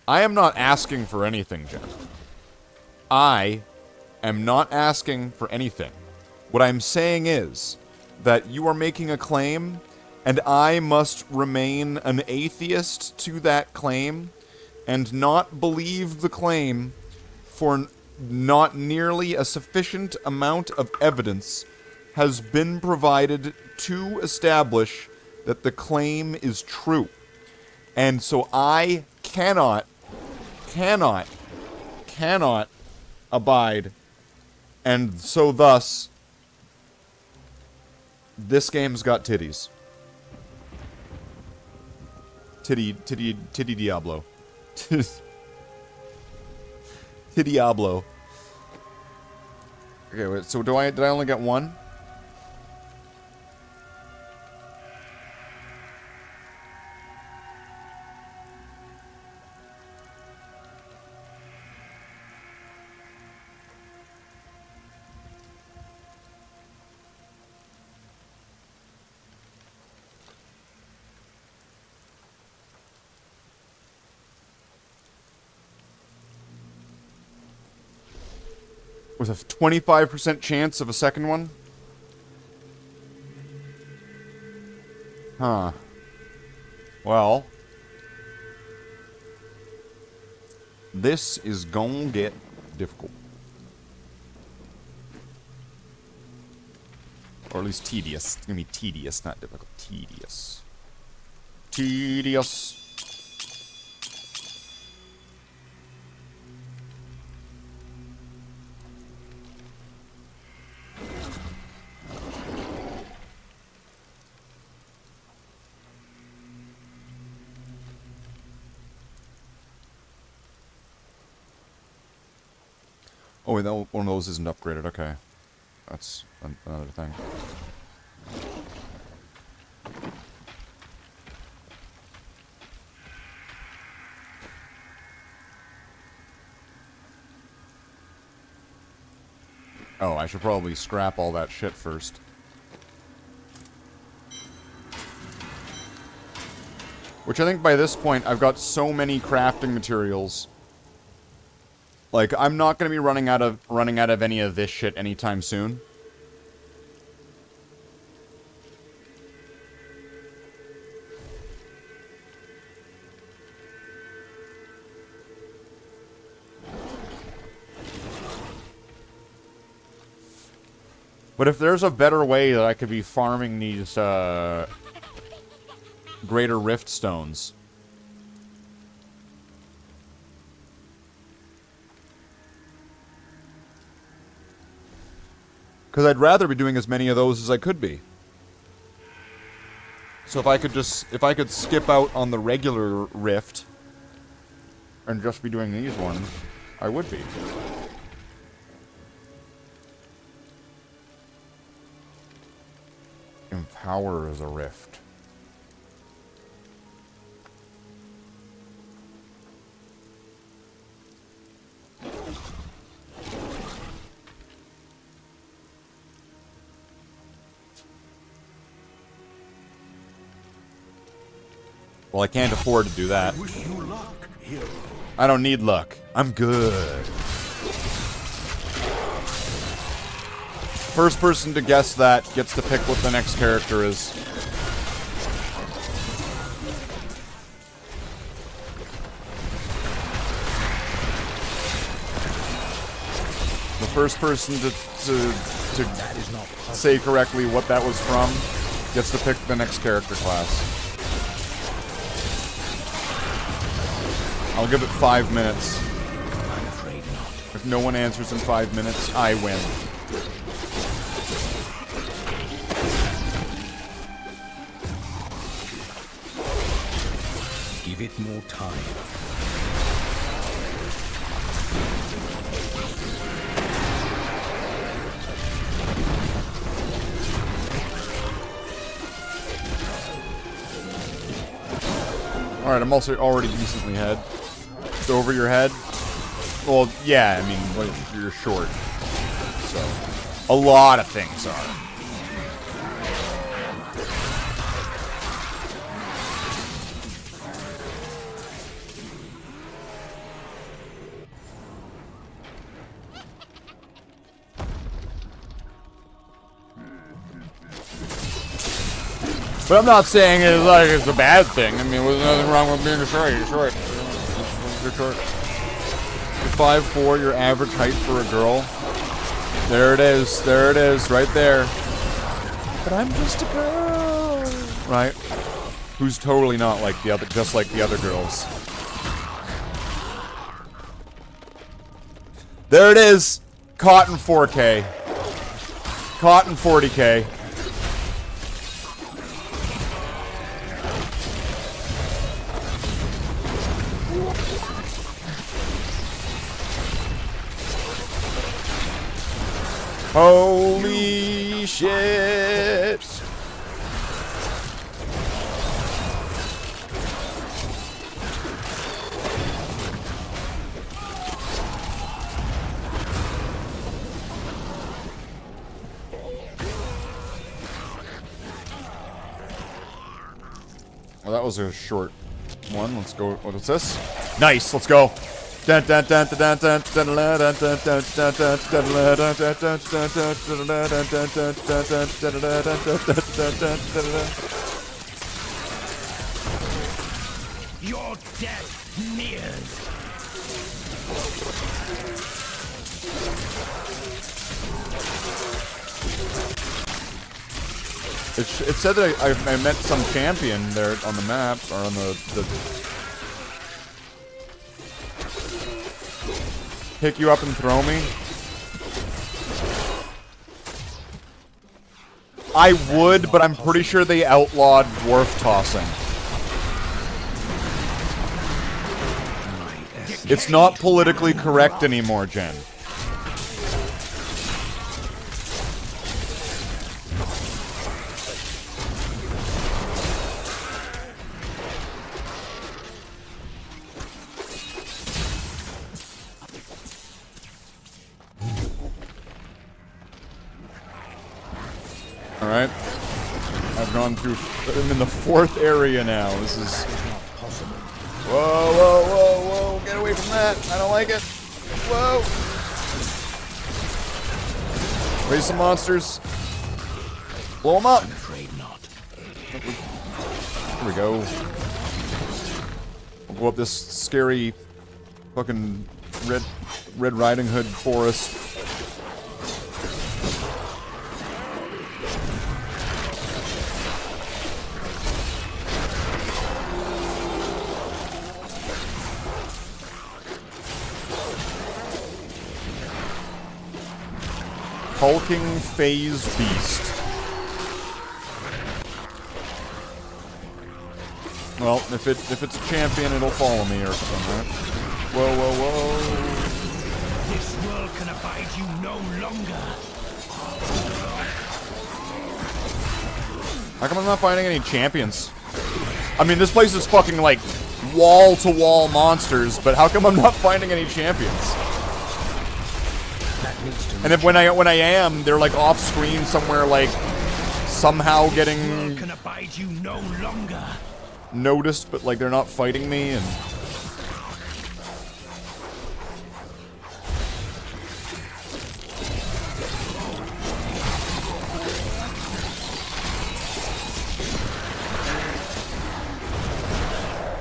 I am not asking for anything, Jen. I am not asking for anything. What I'm saying is that you are making a claim, and I must remain an atheist to that claim and not believe the claim for not nearly a sufficient amount of evidence has been provided to establish that the claim is true. And so I cannot abide, and so thus this game's got titties. Titty Diablo. Titty Diablo. Okay, wait, so did I only get one? With a 25% chance of a second one? Huh. Well. This is gonna get difficult. Or at least tedious. It's gonna be tedious, not difficult. Tedious. Tedious. Oh, wait, one of those isn't upgraded. Okay. that's another thing. Oh, I should probably scrap all that shit first. Which I think by this point, I've got so many crafting materials. Like, I'm not going to be running out of any of this shit anytime soon. But if there's a better way that I could be farming these, greater rift stones. Because I'd rather be doing as many of those as I could be. So if I could skip out on the regular rift and just be doing these ones, I would be. Empower is a rift. Well, I can't afford to do that. Wish you luck, hero. I don't need luck. I'm good. First person to guess that gets to pick what the next character is. The first person to say correctly what that was from gets to pick the next character class. I'll give it 5 minutes. I'm afraid not. If no one answers in 5 minutes, I win. Give it more time. Alright, I'm also already decently ahead. It's over your head? Well, yeah, I mean, like, you're short. So, a lot of things are. But I'm not saying it's like it's a bad thing. I mean, there's nothing wrong with being short. You're short. You're short. You're 5'4", your average height for a girl. There it is. There it is. Right there. But I'm just a girl. Right? Who's totally not like the other, just like the other girls. There it is. Cotton 4K. Cotton 40K. Holy shit! Well, that was a short one. Let's go. What is this? Nice. Let's go. You're dead. Nears. It said that I met some champion there on the map, or on the pick you up and throw me. I would, but I'm pretty sure they outlawed dwarf tossing. It's not politically correct anymore, Jen. Alright. I've gone through... I'm in the 4th area now. This is... Whoa, whoa, whoa, whoa. Get away from that. I don't like it. Whoa. Raise some monsters. Blow them up. I'm afraid not. Here we go. We'll go up this scary fucking Red Riding Hood forest. Hulking Phase Beast. Well, if it's a champion, it'll follow me or something, right? Whoa, whoa, whoa. This world can abide you no longer. How come I'm not finding any champions? I mean, this place is fucking like wall-to-wall monsters, but how come I'm not finding any champions? And if when I am, they're like off screen somewhere, like somehow getting Can abide you no longer. noticed, but like they're not fighting me. And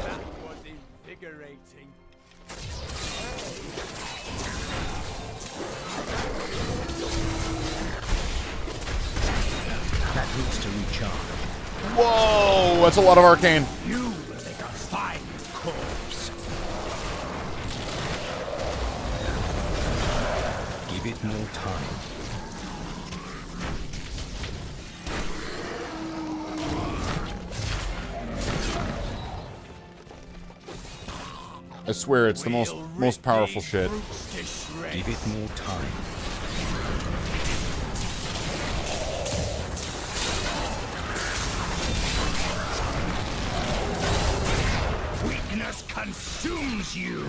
That was invigorating. That needs to recharge. whoa, that's a lot of arcane. You will make a fine corpse. Give it more time. I swear it's the most powerful shit. Give it more time. Weakness consumes you.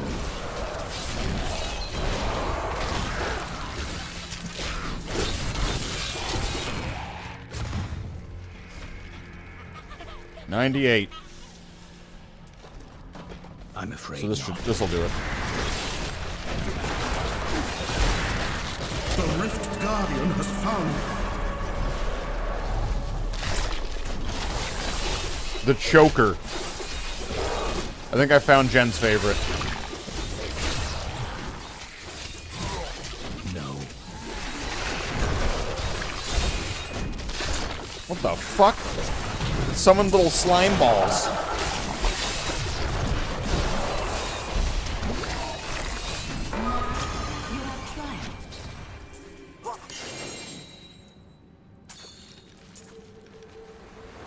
$98. I'm afraid So this'll do it. The Rift Guardian has found The Choker. I think I found Jen's favorite. no. What the fuck? It summoned little slime balls.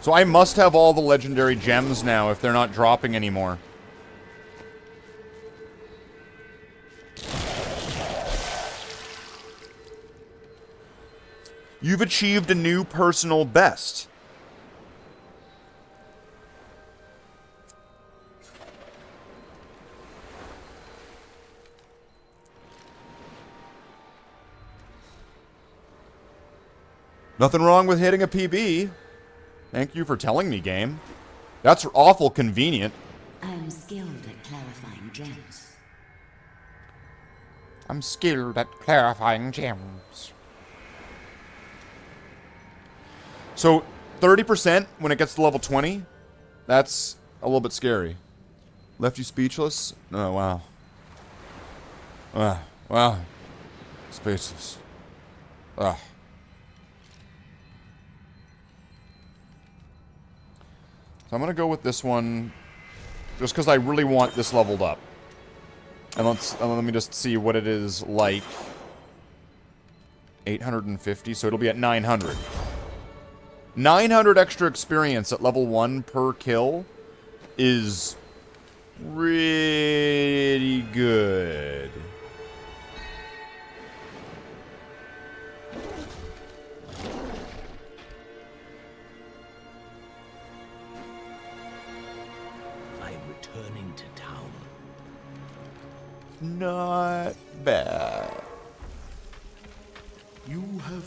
So I must have all the legendary gems now if they're not dropping anymore. You've achieved a new personal best. Nothing wrong with hitting a PB. Thank you for telling me, game. That's awful convenient. I am skilled at clarifying gems. I'm skilled at clarifying gems. So, 30% when it gets to level 20? That's a little bit scary. Left you speechless? Oh, wow. Wow. Speechless. Ugh. So I'm gonna go with this one, just because I really want this leveled up. And let me just see what it is like. 850, so it'll be at 900. 900 extra experience at level 1 per kill is pretty good. Returning to town. Not bad. You have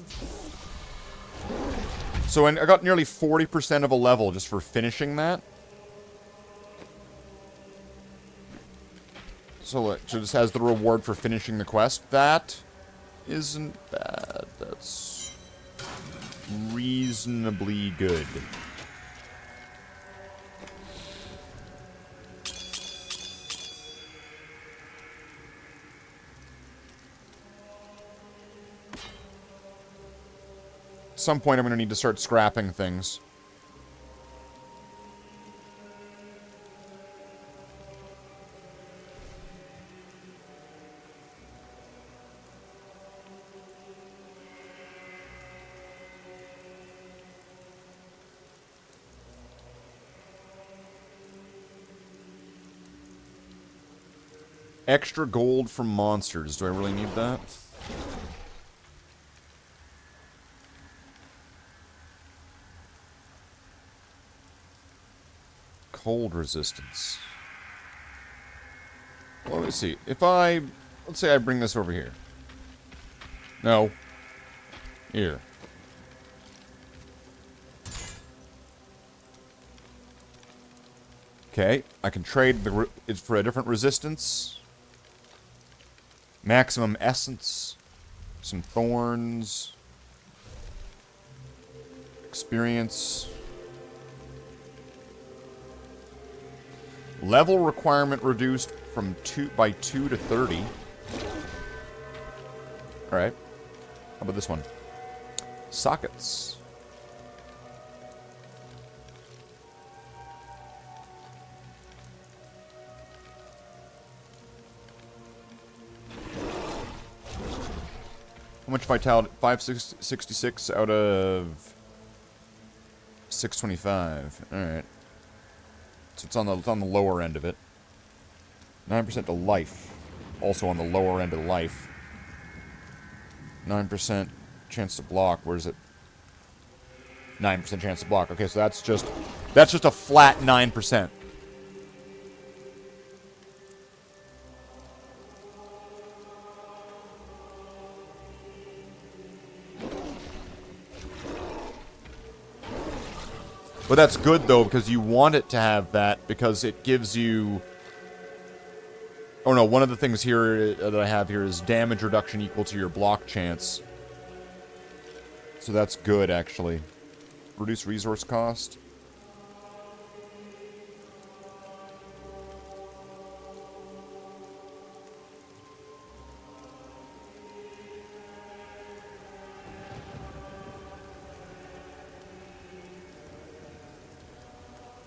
So I got nearly 40% of a level just for finishing that. So it just has the reward for finishing the quest. That isn't bad. That's reasonably good. At some point I'm going to need to start scrapping things. Extra gold from monsters. Do I really need that? Cold resistance. Well, let me see. If I... Let's say I bring this over here. No. Here. Okay. I can trade it for a different resistance. Maximum essence. Some thorns. Experience. Level requirement reduced from 2 to 30. Alright. How about this one? Sockets. How much vitality? 566 out of 625. Alright. So it's on the lower end of it. 9% to life. Also on the lower end of life. 9% chance to block. Where's it? 9% chance to block. Okay, so that's just a flat 9%. But that's good, though, because you want it to have that, because it gives you... Oh, no, one of the things here that I have here is damage reduction equal to your block chance. So that's good, actually. Reduce resource cost.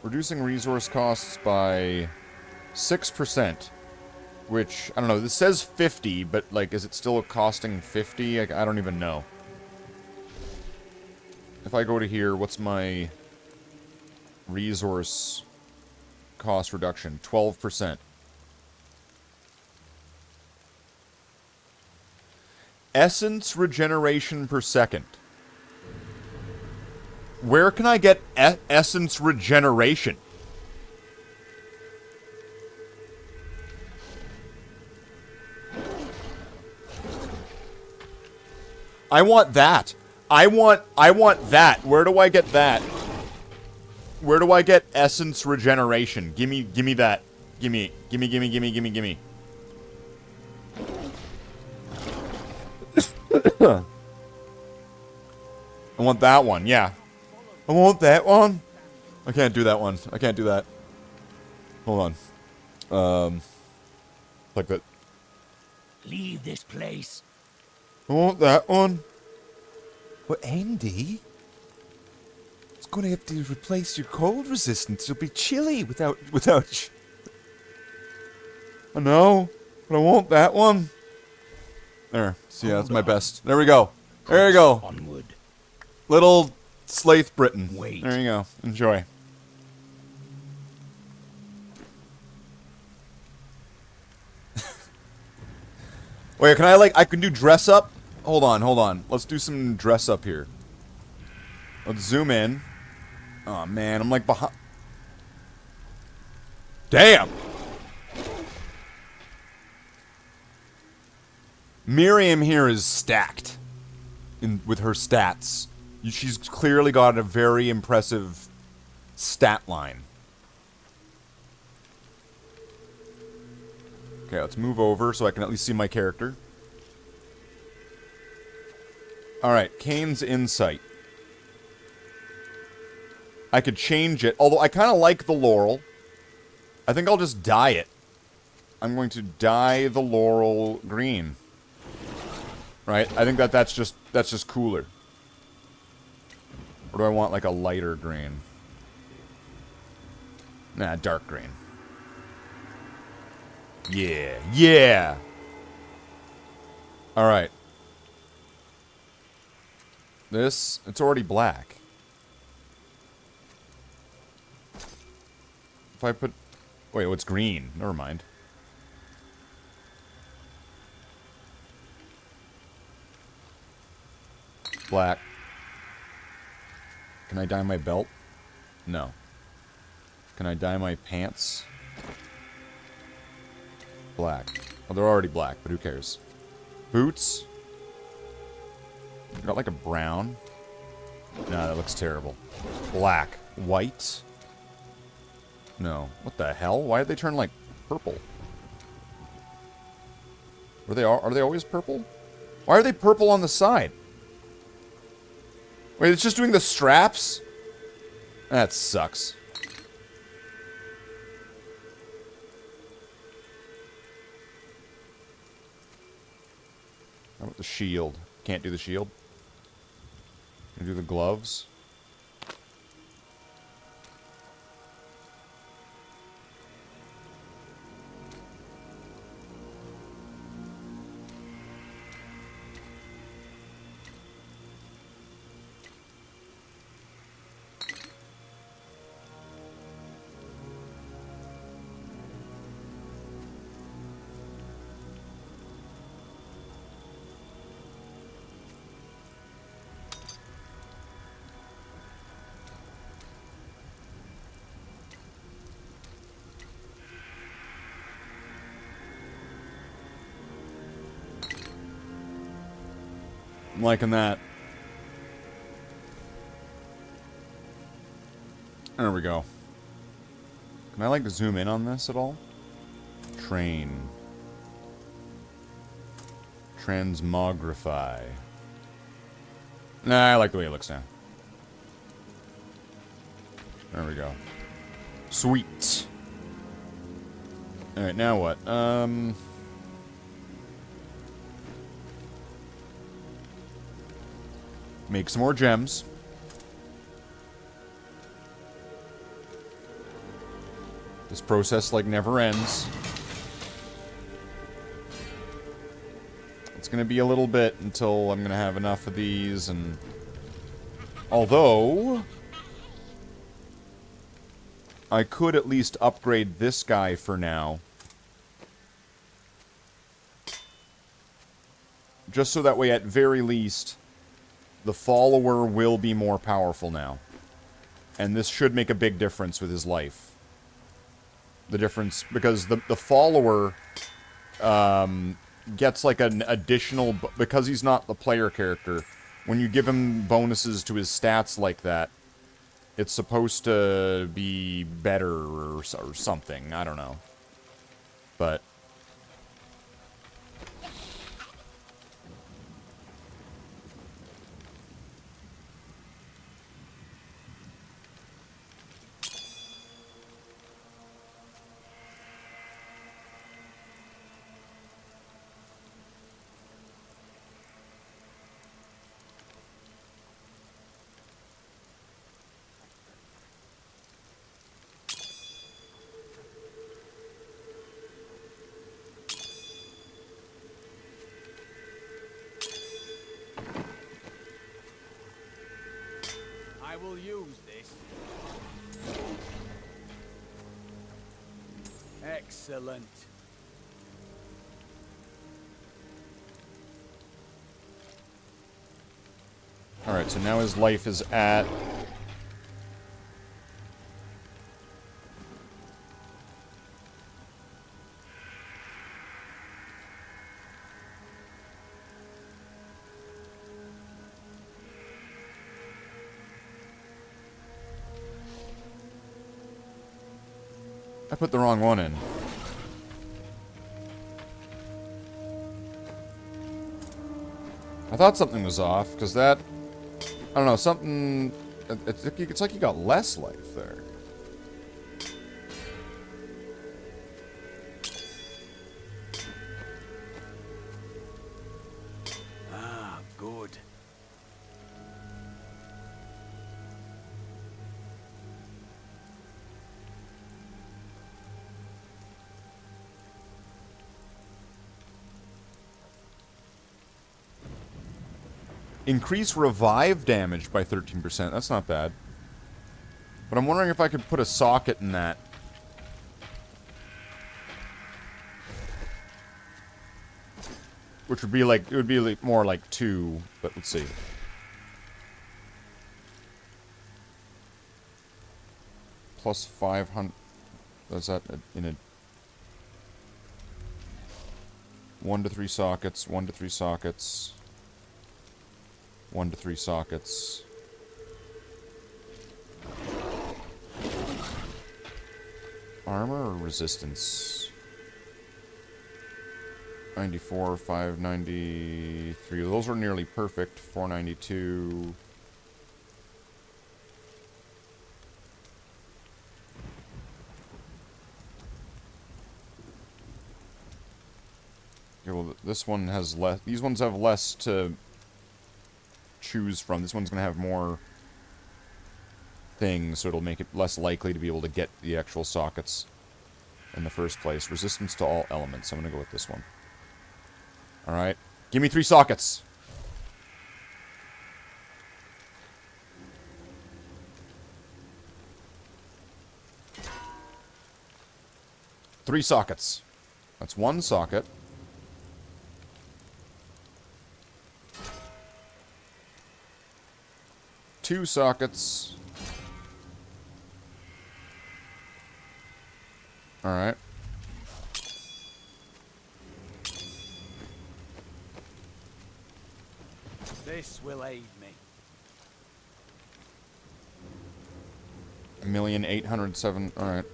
Reducing resource costs by 6%, which, I don't know, this says 50, but, like, is it still costing 50? I don't even know. If I go to here, what's my resource cost reduction? 12%. Essence regeneration per second. Where can I get essence regeneration? I want that. I want that. Where do I get that? Where do I get essence regeneration? Gimme that. Gimme. I want that one, yeah. I want that one. I can't do that one. I can't do that. Hold on. Like that. Leave this place. I want that one. Well, Andy, it's going to have to replace your cold resistance. It'll be chilly without. I know, but I want that one. There. See, that's my best. There we go. There you go. Onward. Little Slathe Britain. Wait. There you go. Enjoy. Wait, can I can do dress up? Hold on. Let's do some dress up here. Let's zoom in. Oh man, I'm like behind. Damn! Miriam here is stacked with her stats. She's clearly got a very impressive stat line. Okay, let's move over so I can at least see my character. Alright, Kane's Insight. I could change it, although I kind of like the laurel. I think I'll just dye it. I'm going to dye the laurel green. Right? I think that's just cooler. Or do I want like a lighter green? Nah, dark green. Yeah. Yeah! Alright. This, it's already black. If I put... Wait, what's green? Never mind. Black. Can I dye my belt? No. Can I dye my pants? Black. Well, they're already black, but who cares? Boots? Got like a brown. No, that looks terrible. Black. White? No. What the hell? Why did they turn like purple? Are they always purple? Why are they purple on the side? Wait, it's just doing the straps? That sucks. How about the shield? Can't do the shield. Can I do the gloves? I'm liking that. There we go. Can I, like, zoom in on this at all? Train. Transmogrify. Nah, I like the way it looks now. There we go. Sweet. Alright, now what? Make some more gems. This process, like, never ends. It's gonna be a little bit until I'm gonna have enough of these, and... Although... I could at least upgrade this guy for now. Just so that way, at very least... the follower will be more powerful now. And this should make a big difference with his life. The difference, because the follower gets like an additional, because he's not the player character, when you give him bonuses to his stats like that, it's supposed to be better or something. I don't know. But... I will use this. Excellent. Alright, so now his life is at... I put the wrong one in. I thought something was off, because that... I don't know, something... It's like you got less life there. Ah, good. Increase revive damage by 13%. That's not bad. But I'm wondering if I could put a socket in that. Which would be like, it would be like more like 2, but let's see. Plus 500. Is that in a 1 to 3 sockets, 1 to 3 sockets. 1 to 3 sockets. Armor or resistance? 94, 593. Those are nearly perfect. 492. Okay, well, this one has less. These ones have less to choose from. This one's going to have more things, so it'll make it less likely to be able to get the actual sockets in the first place. Resistance to all elements. I'm going to go with this one. Alright. Give me 3 sockets. Three sockets. That's 1 socket. Two sockets. Alright. This will aid me. 1,807,000. Alright.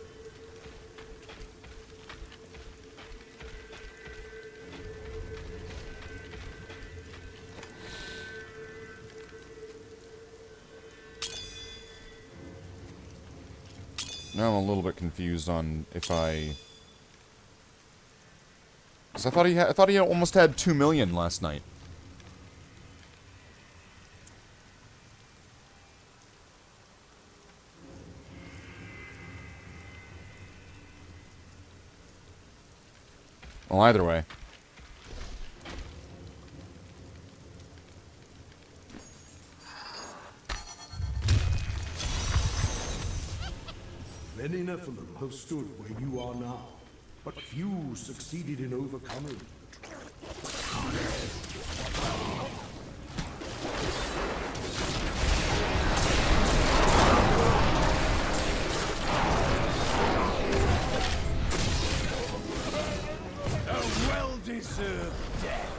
Now I'm a little bit confused on if I... Because I thought he almost had 2 million last night. Well, either way. Many Nephilim have stood where you are now, but few succeeded in overcoming. A well-deserved death.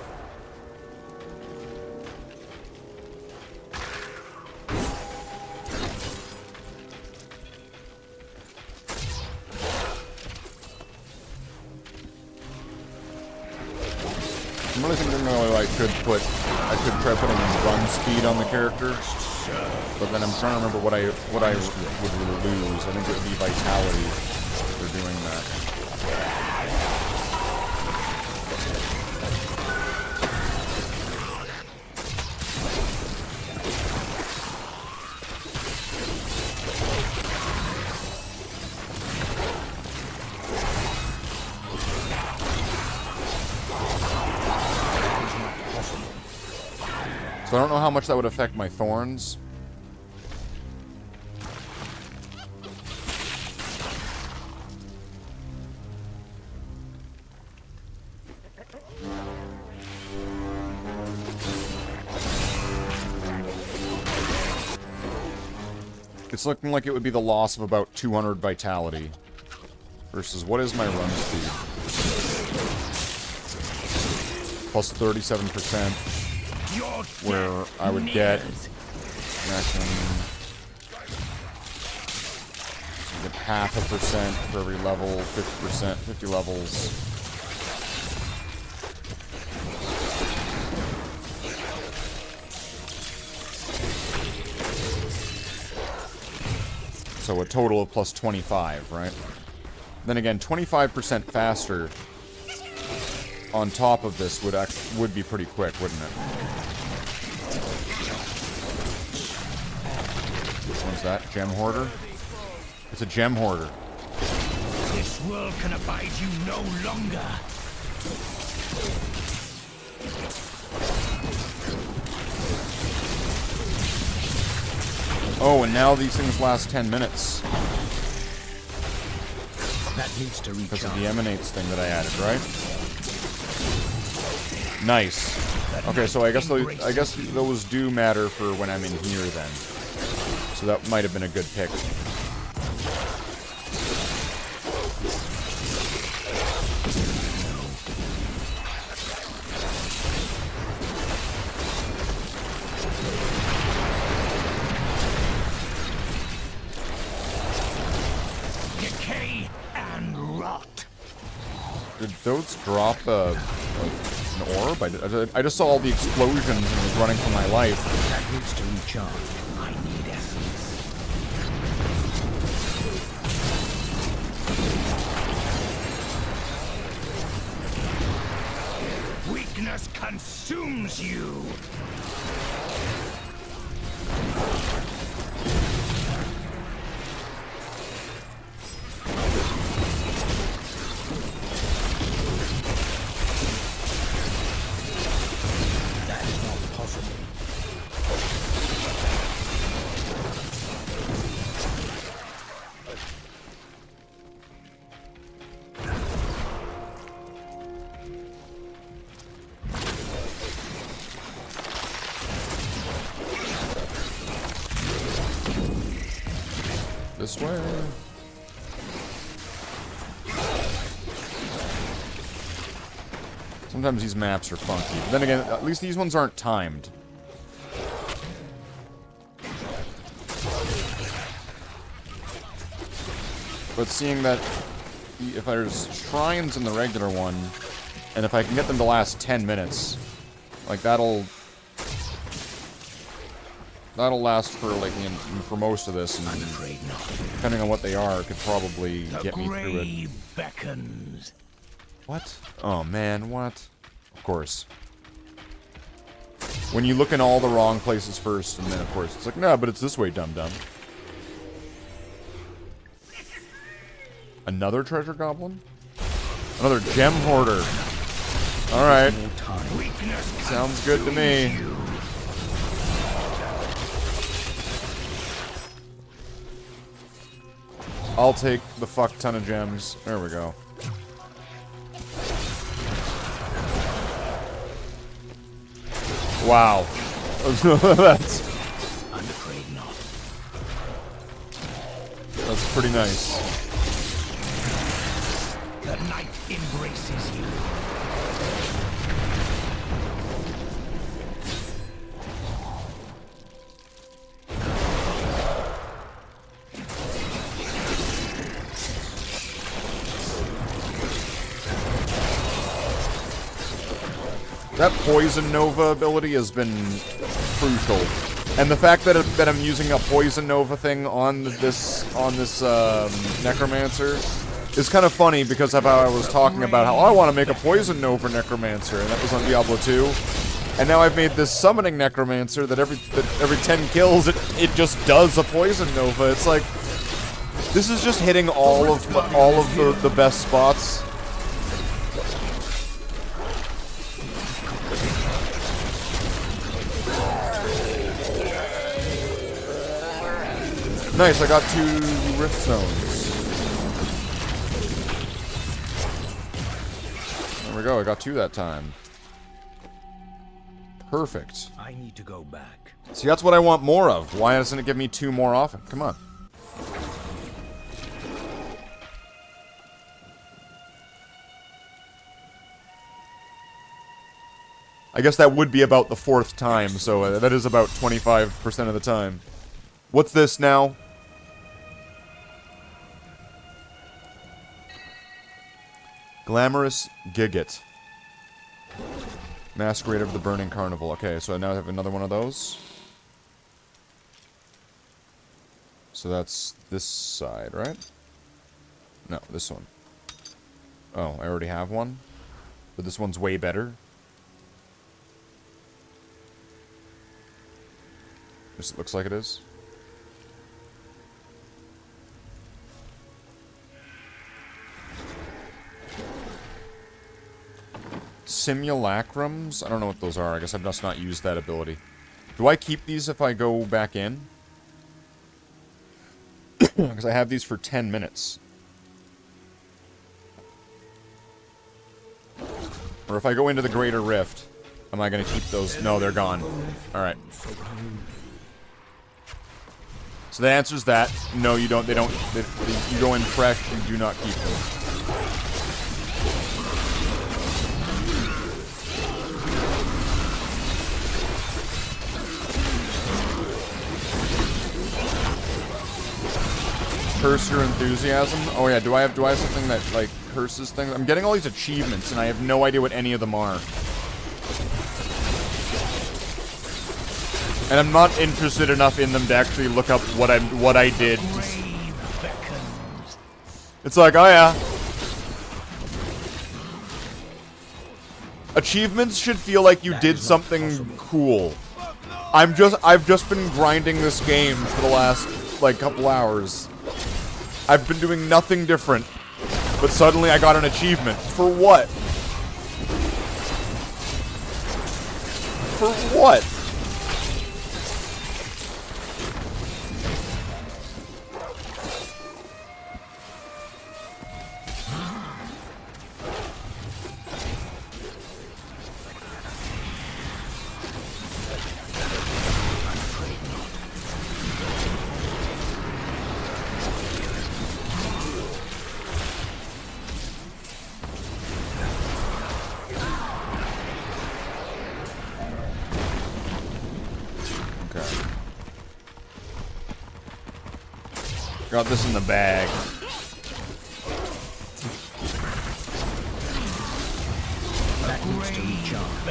I'm really thinking I could try putting run speed on the character, but then I'm trying to remember what I would lose. I think it would be vitality for doing that. So I don't know how much that would affect my thorns. It's looking like it would be the loss of about 200 vitality. Versus, what is my run speed? Plus 37%. Where I would get maximum 0.5% for every level, 50%, 50 levels. So a total of plus 25, right? Then again, 25% faster on top of this would be pretty quick, wouldn't it? Which one's that? Gem hoarder? It's a gem hoarder. This world can abide you no longer. Oh, and now these things last 10 minutes. That needs to recharge. Because of the emanates thing that I added, right? Nice. Okay, so I guess those do matter for when I'm in here then. So that might have been a good pick. Decay and rot. Did those drop an orb? I just saw all the explosions and was running for my life. That needs to recharge. I need essence. Weakness consumes you. This way. Sometimes these maps are funky. But then again, at least these ones aren't timed. But seeing that if there's shrines in the regular one, and if I can get them to last 10 minutes, like that'll last for like for most of this, and depending on what they are, could probably get me through it. Beckons. What? Oh man, what? Of course. When you look in all the wrong places first, and then of course it's like, no, but it's this way, dum-dum. Another treasure goblin? Another gem hoarder. Alright. Sounds good to me. I'll take the fuck ton of gems. There we go. Wow. That's pretty nice. The night embraces you. That Poison Nova ability has been crucial, and the fact that I'm using a Poison Nova thing on this Necromancer is kind of funny because of how I was talking about how I want to make a Poison Nova Necromancer, and that was on Diablo 2. And now I've made this summoning Necromancer that every 10 kills it just does a Poison Nova. It's like this is just hitting all of the best spots. Nice, I got 2 rift zones. There we go, I got 2 that time. Perfect. I need to go back. See, that's what I want more of. Why doesn't it give me 2 more often? Come on. I guess that would be about the 4th time, so that is about 25% of the time. What's this now? Glamorous Gigot. Masquerade of the Burning Carnival. Okay, so now I have another one of those. So that's this side, right? No, this one. Oh, I already have one? But this one's way better. It looks like it is. Simulacrums? I don't know what those are. I guess I've just not used that ability. Do I keep these if I go back in? Because I have these for 10 minutes. Or if I go into the Greater Rift, am I going to keep those? No, they're gone. Alright. So the answer is that. No, you don't. You go in fresh, you do not keep them. Curse your enthusiasm. Oh yeah, do I have something that like curses things? I'm getting all these achievements and I have no idea what any of them are. And I'm not interested enough in them to actually look up what I did. It's like, oh yeah. Achievements should feel like you did something cool. I've just been grinding this game for the last like couple hours. I've been doing nothing different. But suddenly I got an achievement. For what? For what? Got this in the bag. That needs to recharge.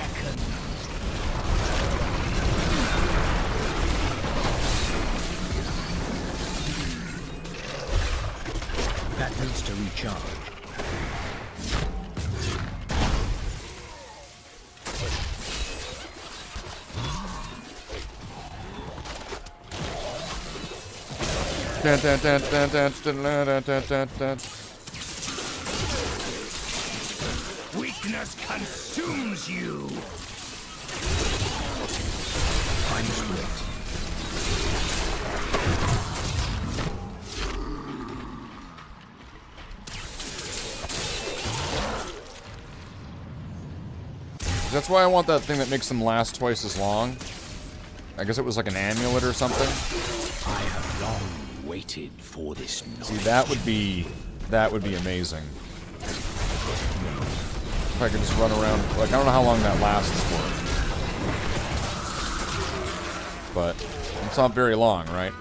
That needs to recharge. Weakness consumes you. I'm split. That's why I want that thing that makes them last twice as long. I guess it was like an amulet or something. I have long waited for this night. See, that would be amazing. If I could just run around, like, I don't know how long that lasts for. But it's not very long, right?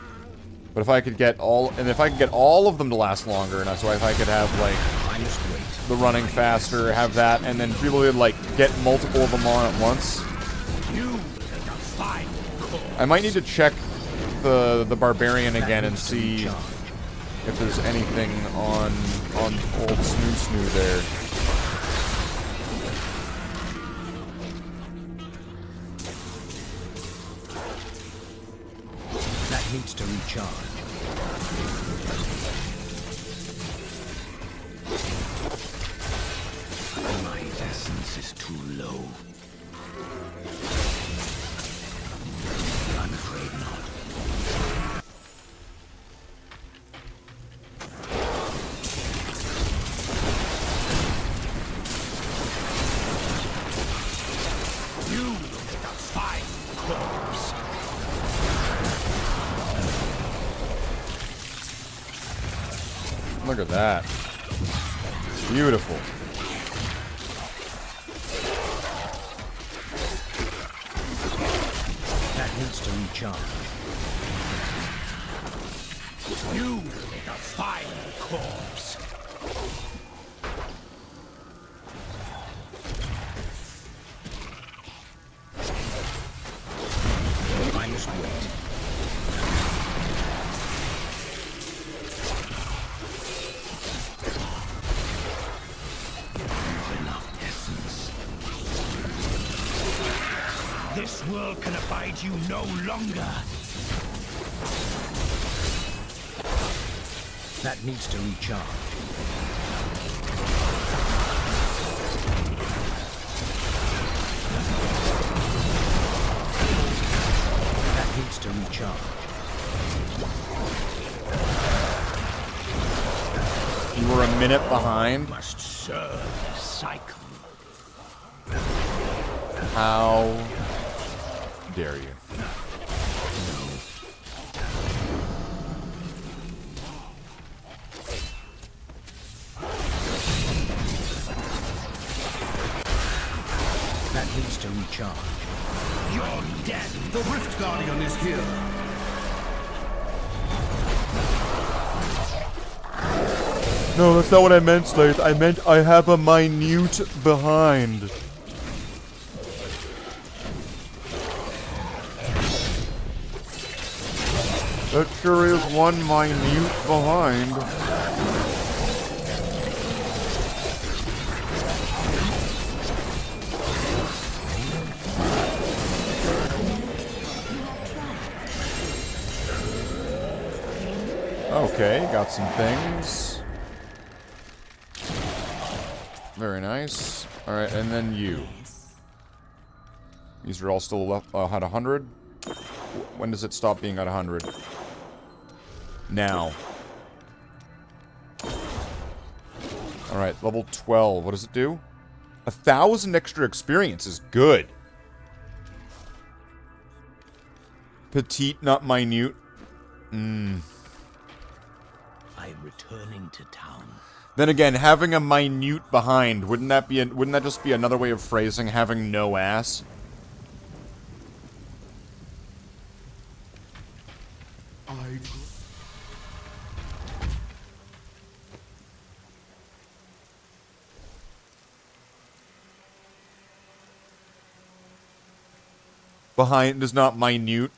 But if I could get all of them to last longer, and so if I could have, like, the running faster, have that, and then people would, like, get multiple of them on at once. I might need to check the barbarian again and see if there's anything on old Snoo there. That needs to recharge. My essence is too low. I'm afraid not. You look a fine corpse. Look at that. Beautiful. That needs to recharge. You make a fine corpse. world can abide you no longer. That needs to recharge. That needs to recharge. You were a minute behind. Must serve the cycle. How dare you? That needs to recharge. You're dead. The Rift Guardian is here. No, that's not what I meant, Slathe. I meant I have a minute behind. That sure is one minute behind. Okay, got some things. Very nice. Alright, and then you. These are all still at 100. When does it stop being at 100? Now. Alright, level 12. What does it do? 1,000 extra experience is good. Petite, not minute. I'm returning to town. Then again, having a minute behind, wouldn't that just be another way of phrasing having no ass? Behind is not minute.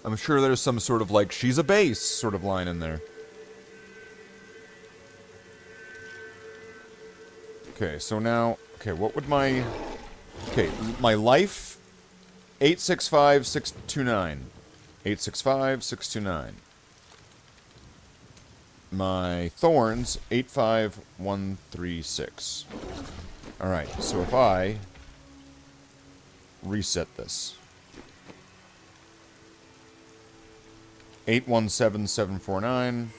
I'm sure there's some sort of, like, she's a base sort of line in there. Okay, so now... Okay, what would my... Okay, my life... 865-629. 865-629. My thorns... 85136. Alright, so if I... reset this... 817749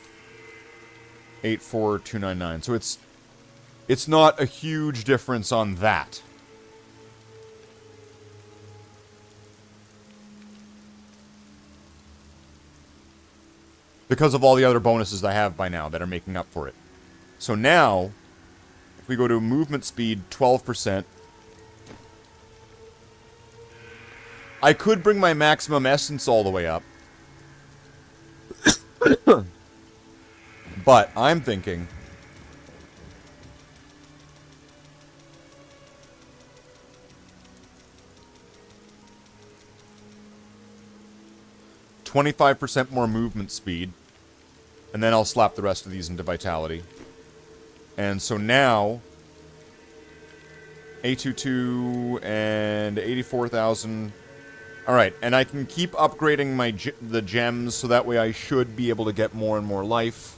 84299. So it's not a huge difference on that. Because of all the other bonuses I have by now that are making up for it. So now, if we go to movement speed 12%, I could bring my maximum essence all the way up. But I'm thinking 25% more movement speed, and then I'll slap the rest of these into vitality. And so now A22 and 84,000. Alright, and I can keep upgrading the gems, so that way I should be able to get more and more life.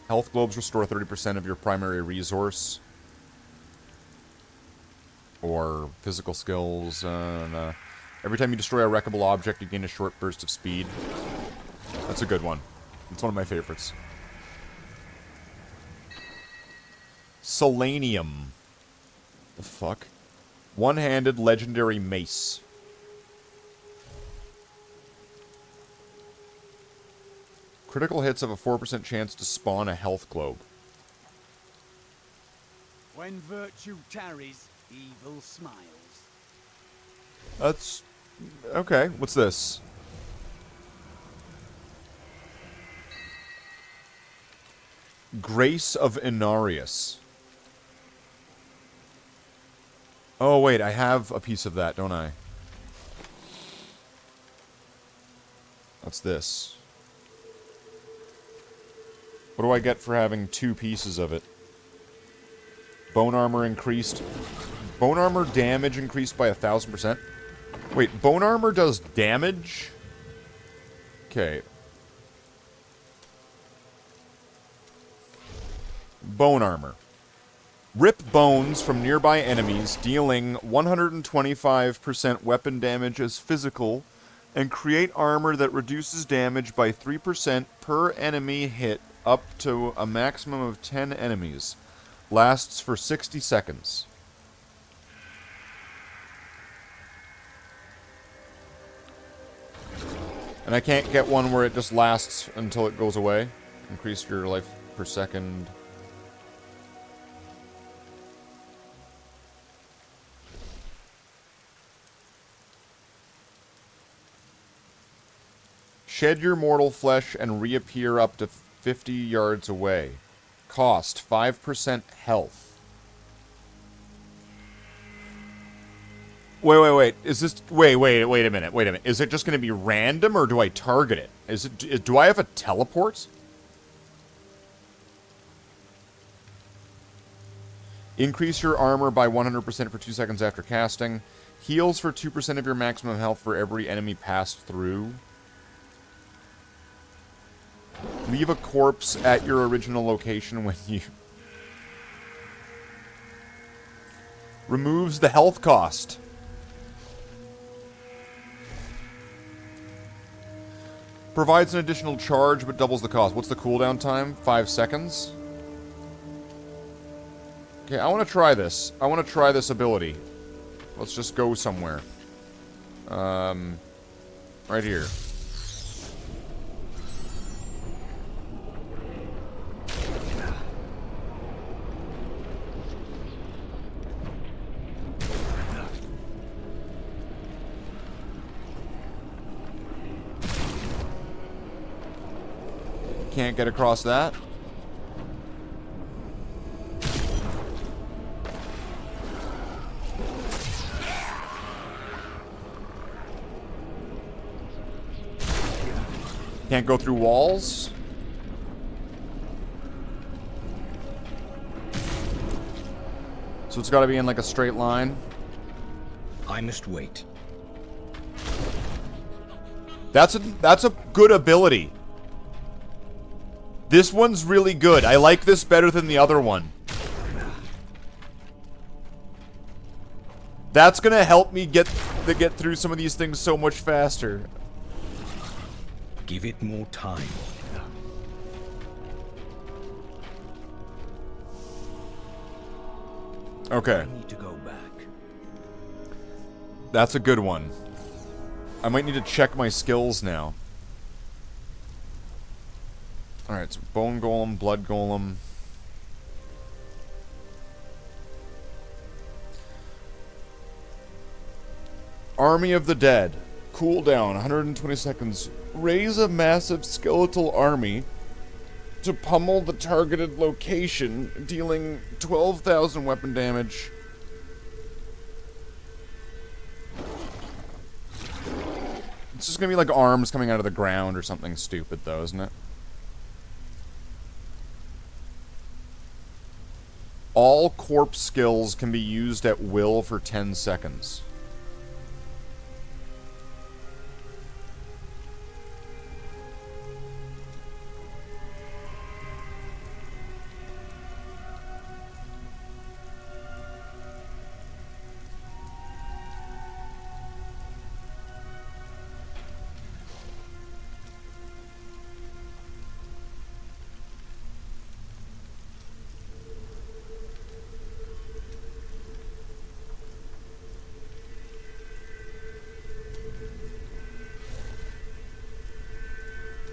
Health globes restore 30% of your primary resource. Or physical skills. Every time you destroy a wreckable object, you gain a short burst of speed. That's a good one. It's one of my favorites. Selenium. The fuck? One-handed legendary mace. Critical hits have a 4% chance to spawn a health globe. When virtue tarries, evil smiles. That's Okay, what's this? Grace of Inarius. Oh, wait, I have a piece of that, don't I? What's this? What do I get for having 2 pieces of it? Bone armor increased. Bone armor damage increased by 1,000%. Wait, bone armor does damage? Okay. Bone armor. Rip bones from nearby enemies, dealing 125% weapon damage as physical, and create armor that reduces damage by 3% per enemy hit up to a maximum of 10 enemies. Lasts for 60 seconds. And I can't get one where it just lasts until it goes away. Increase your life per second. Shed your mortal flesh and reappear up to 50 yards away. Cost 5% health. Wait. Is this... Wait a minute. Is it just going to be random, or do I target it? Do I have a teleport? Increase your armor by 100% for 2 seconds after casting. Heals for 2% of your maximum health for every enemy passed through. Leave a corpse at your original location when you... Removes the health cost. Provides an additional charge, but doubles the cost. What's the cooldown time? 5 seconds? Okay, I want to try this. I want to try this ability. Let's just go somewhere. Right here. Can't get across that. Can't go through walls. So it's got to be in like a straight line. I must wait. That's a good ability. This one's really good. I like this better than the other one. That's gonna help me get through some of these things so much faster. Give it more time. Okay. I need to go back. That's a good one. I might need to check my skills now. Alright, so Bone Golem, Blood Golem. Army of the Dead. Cooldown, 120 seconds. Raise a massive skeletal army to pummel the targeted location, dealing 12,000 weapon damage. It's just gonna be like arms coming out of the ground or something stupid, though, isn't it? All corpse skills can be used at will for 10 seconds.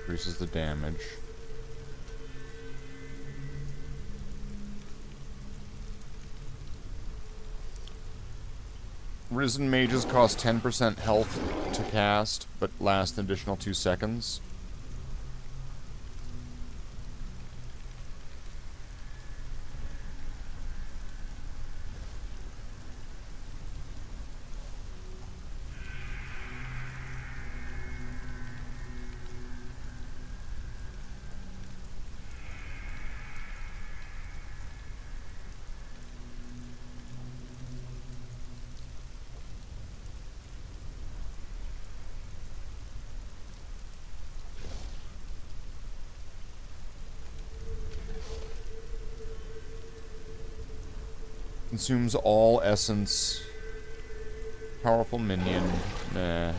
Increases the damage. Risen mages cost 10% health to cast, but last an additional 2 seconds. Consumes all essence. Powerful minion. Nah.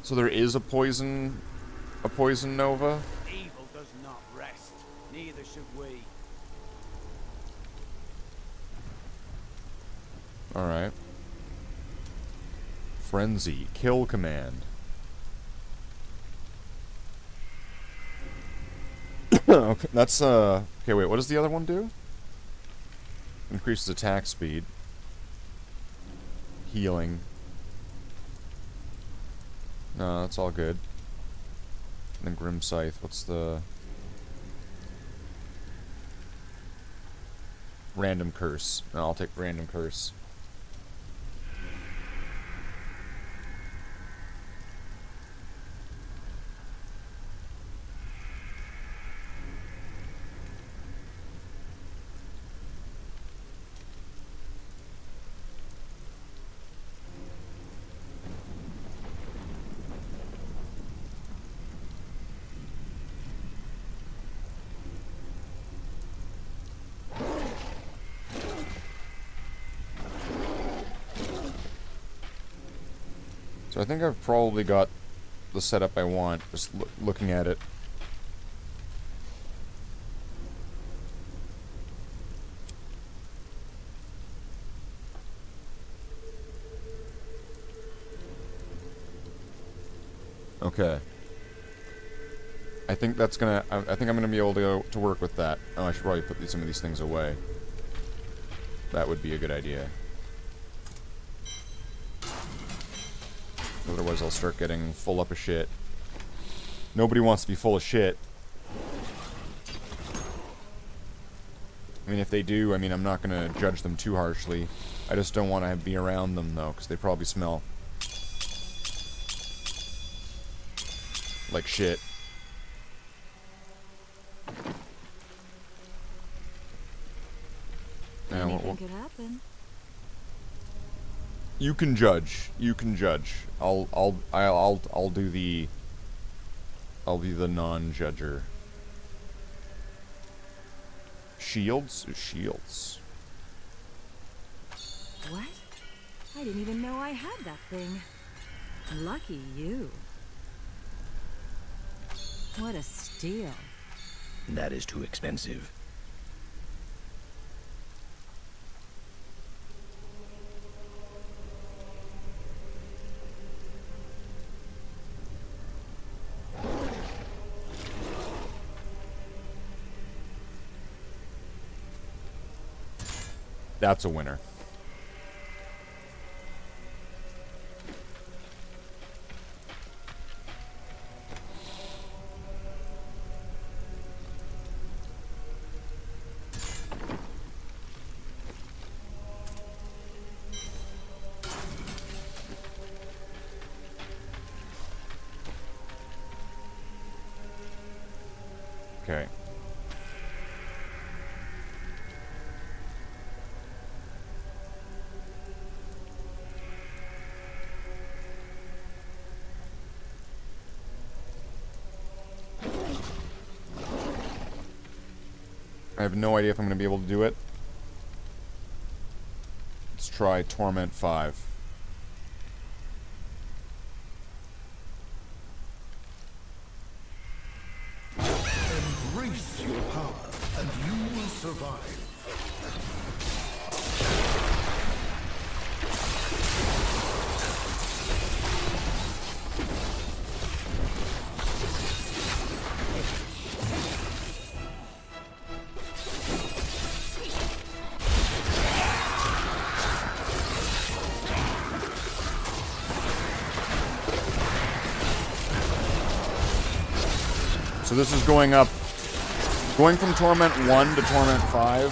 So there is a poison nova? Evil does not rest. Neither should we. Alright. Frenzy. Kill command. Okay, that's, okay, wait, what does the other one do? Increases attack speed. Healing. No, that's all good. And then Grim Scythe, what's the... Random Curse. No, I'll take Random Curse. So I think I've probably got the setup I want, just looking at it. Okay. I think that's gonna... I think I'm gonna be able to work with that. Oh, I should probably put some of these things away. That would be a good idea. Otherwise I'll start getting full up of shit. Nobody wants to be full of shit. I mean, if they do, I mean, I'm not gonna judge them too harshly. I just don't want to be around them, though, because they probably smell like shit. Anything could happen. You can judge. You can judge. I'll do the... I'll be the non-judger. Shields? Shields. What? I didn't even know I had that thing. Lucky you. What a steal. That is too expensive. That's a winner. Okay. I have no idea if I'm going to be able to do it. Let's try Torment 5. Embrace your power, and you will survive. So this is going up, going from Torment 1 to Torment 5.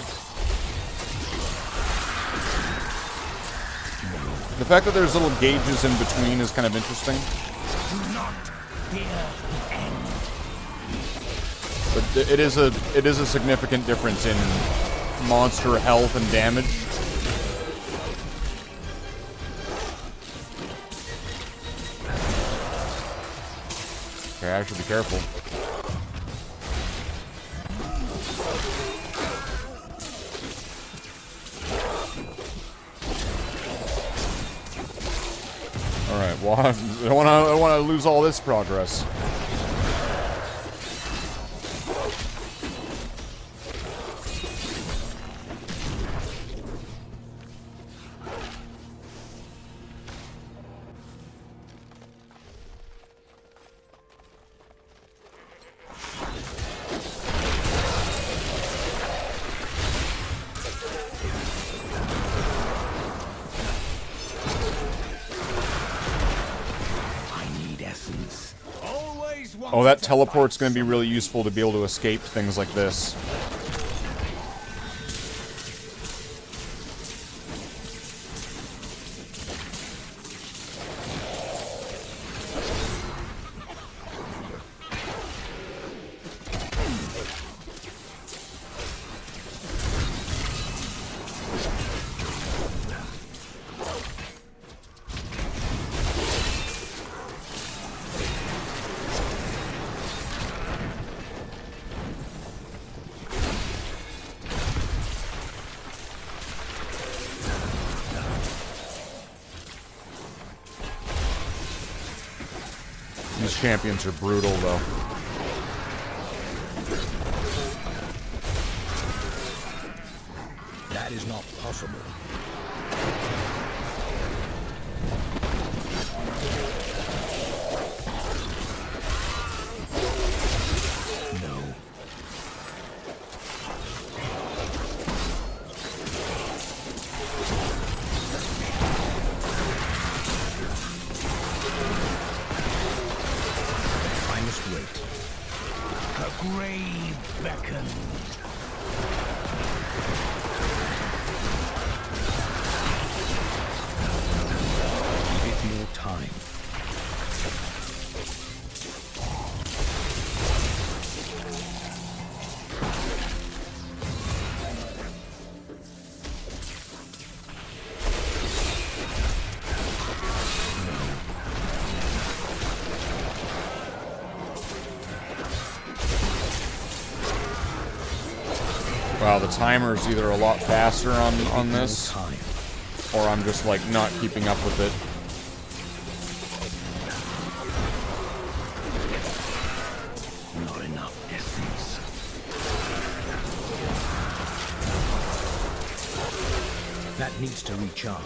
The fact that there's little gauges in between is kind of interesting. But it is a significant difference in monster health and damage. Okay, I should be careful. Alright, well, I don't want to lose all this progress. Oh, that teleport's going to be really useful to be able to escape things like this. These champions are brutal, though. That is not possible. No. grave beckons. Give it more time. Wow, the timer's either a lot faster on this, or I'm just, like, not keeping up with it. Not enough essence. That needs to recharge.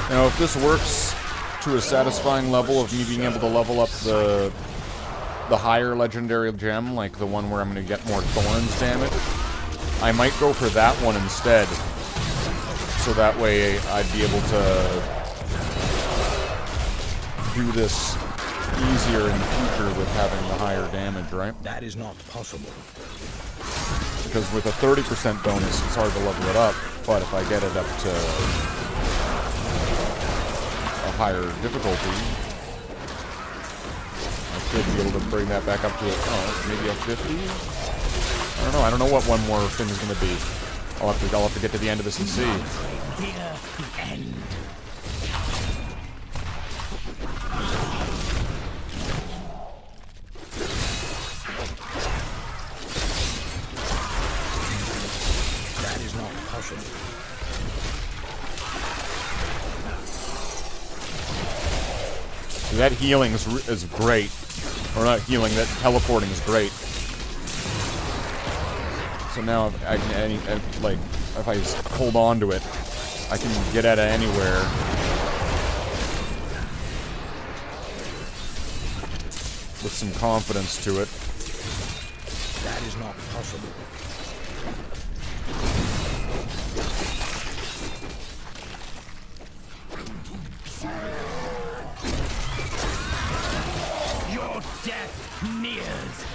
Now, if this works to a satisfying level of me being able to level up the higher legendary gem, like the one where I'm going to get more thorns damage, I might go for that one instead. So that way I'd be able to do this easier in the future with having the higher damage, right? That is not possible. Because with a 30% bonus, it's hard to level it up, but if I get it up to a higher difficulty, I should be able to bring that back up to, maybe a 50? I don't know what one more thing is going to be. I'll have to get to the end of this and see. Fear the end. That is not possible. That healing is great. Or not healing, that teleporting is great. So now if I just hold on to it, I can get at it anywhere. With some confidence to it. That is not possible. Your death nears.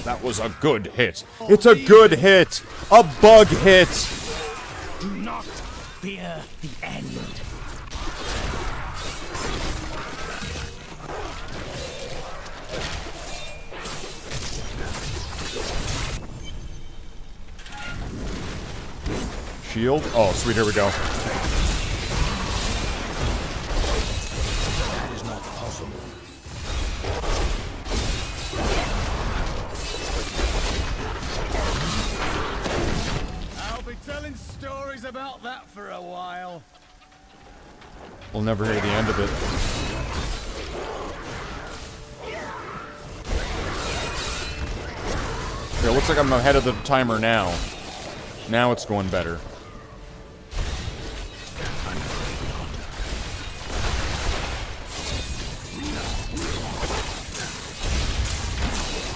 That was a good hit. It's a good hit. A bug hit. Do not fear the end. Shield? Oh, sweet, here we go. That is not possible. I'll be telling stories about that for a while. We'll never hear the end of it. Okay, it looks like I'm ahead of the timer now. Now it's going better.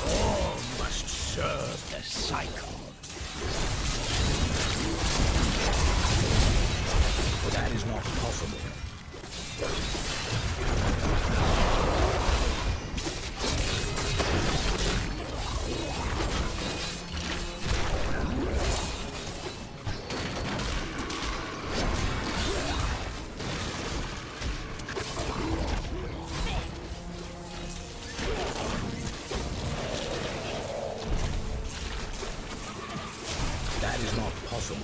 All must serve the cycle. That is not possible. That is not possible.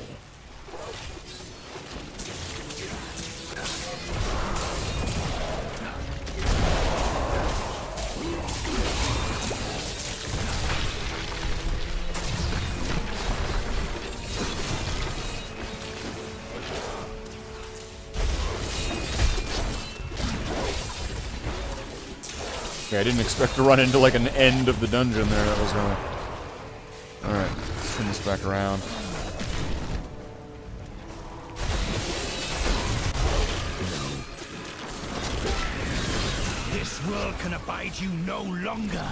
Okay, I didn't expect to run into like an end of the dungeon there. That was gonna... Alright, let's turn this back around. This world can abide you no longer.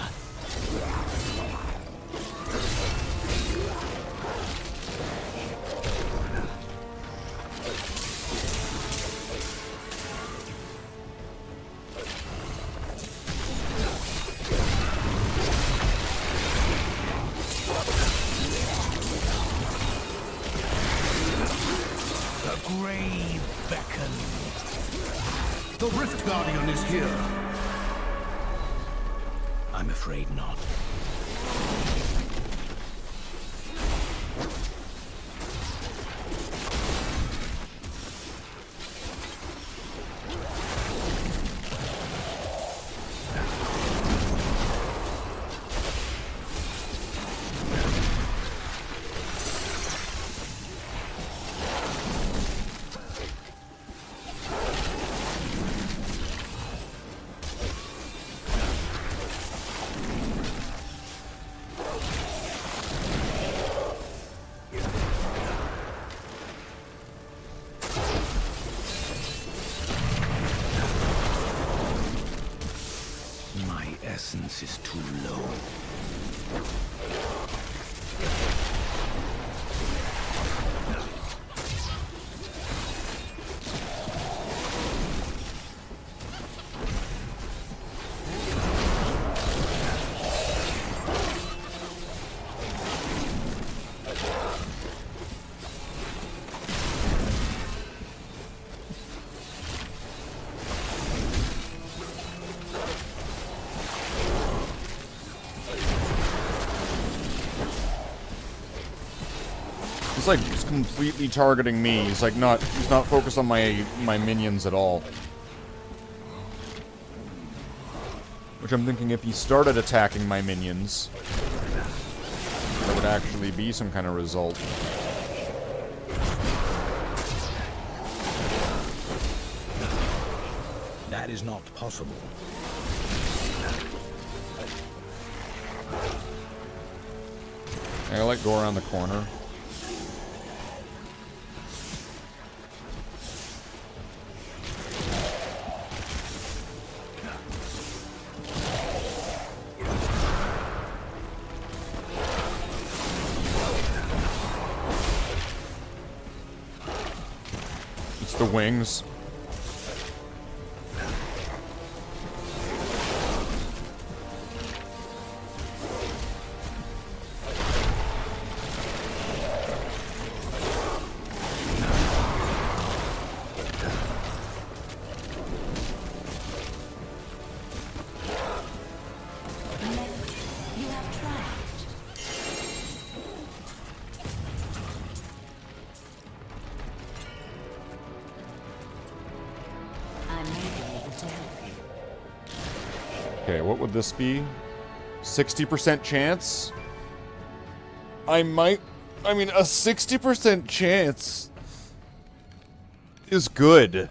The grave beckons. The Rift Guardian is here. I'm afraid not. defense is too low. He's like just completely targeting me. He's like he's not focused on my minions at all. Which I'm thinking if he started attacking my minions, there would actually be some kind of result. That is not possible. I like go around the corner. It's the wings. Okay, what would this be? 60% chance? I mean, a 60% chance is good.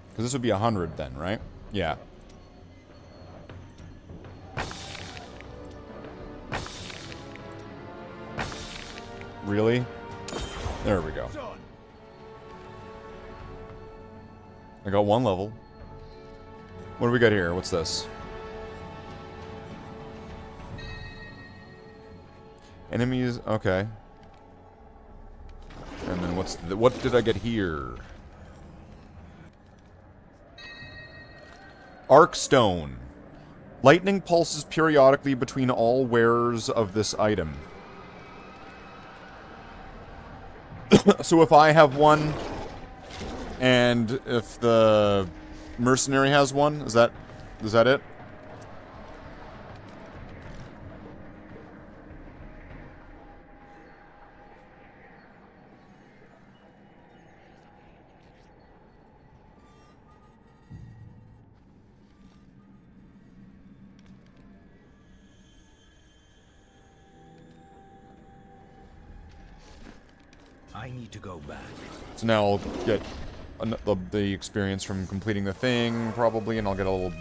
Because this would be 100 then, right? Yeah. Really? There we go. I got one level. What do we got here? What's this? Enemies, okay. And then what did I get here? Arc Stone. Lightning pulses periodically between all wearers of this item. So if I have one, and if the mercenary has one, is that it? I need to go back. So now I'll get the experience from completing the thing, probably, and I'll get a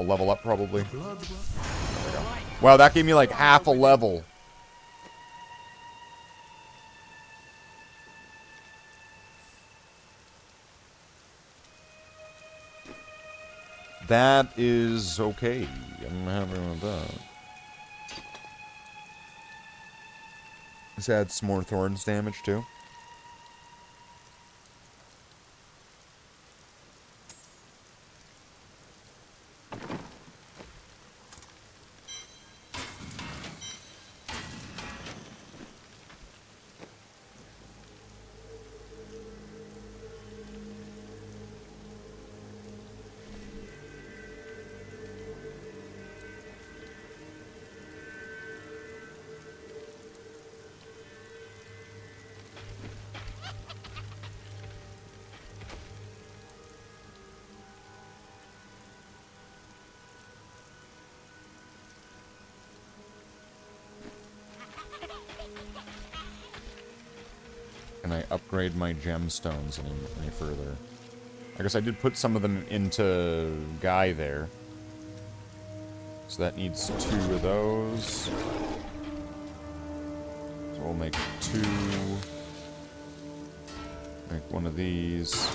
level up, probably. There we go. Wow, that gave me like half a level. That is okay. I'm happy with that. This adds some more thorns damage, too. Can I upgrade my gemstones any further? I guess I did put some of them into Guy there. So that needs 2 of those. So we'll make 2. Make one of these.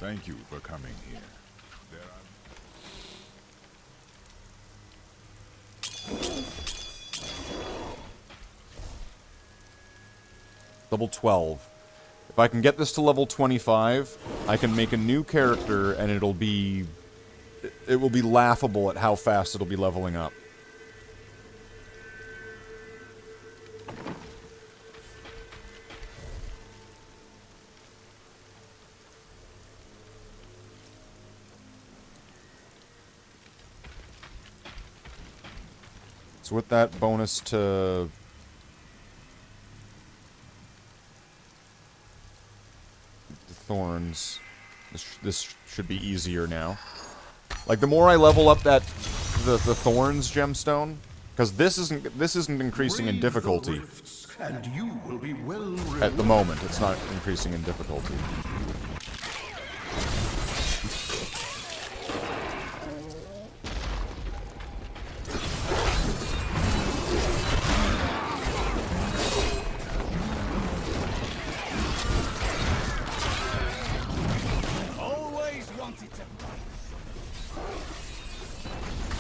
Thank you for coming here. Level 12. If I can get this to level 25, I can make a new character, and it will be laughable at how fast it'll be leveling up. So with that bonus to the thorns, this should be easier now. Like, the more I level up the thorns gemstone, because this isn't increasing in difficulty. And you will be well At the moment, it's not increasing in difficulty.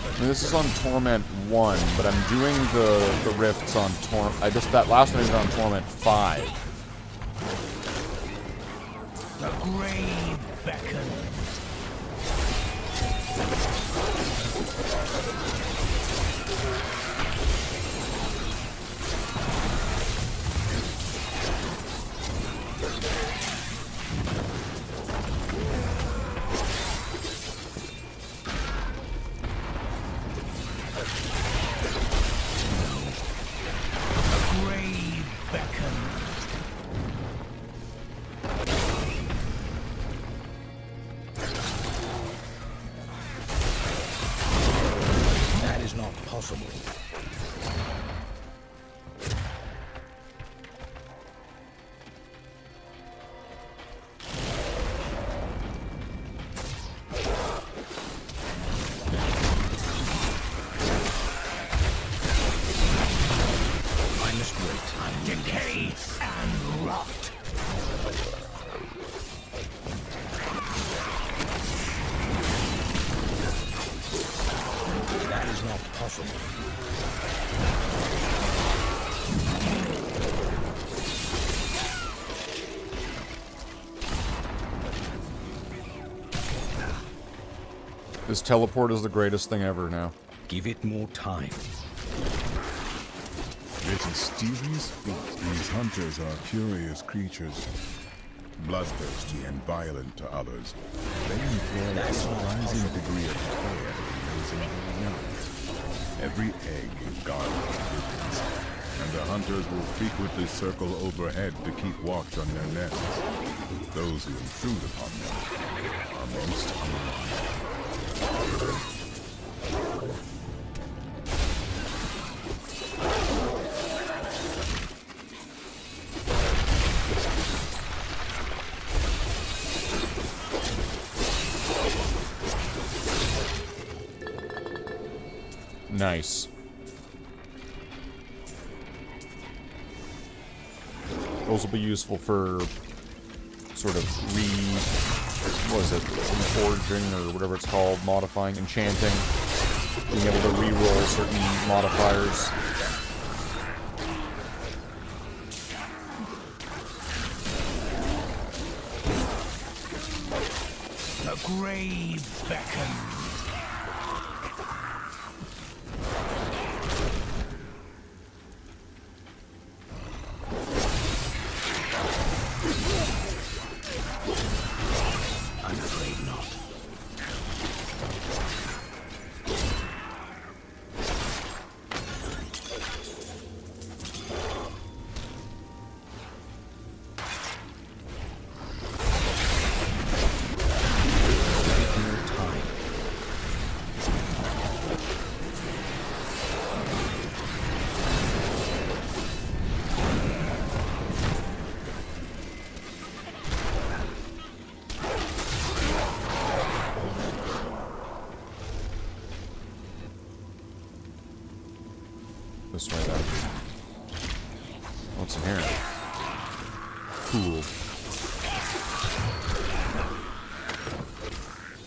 I mean, this is on Torment 1, but I'm doing the rifts on Torment. That last one is on Torment 5. The grave beckons. Decay and rot. That is not possible. This teleport is the greatest thing ever now. Give it more time. It is Stevie speak. These hunters are curious creatures, bloodthirsty and violent to others. They employ a surprising degree of care in raising their young. Every egg is guarded with ribbons, and the hunters will frequently circle overhead to keep watch on their nests. Those who intrude upon them are most unwanted. Nice. Those will be useful for sort of reforging or whatever it's called, modifying, enchanting, being able to re-roll certain modifiers. The grave beckons. This way, then. What's in here? Cool.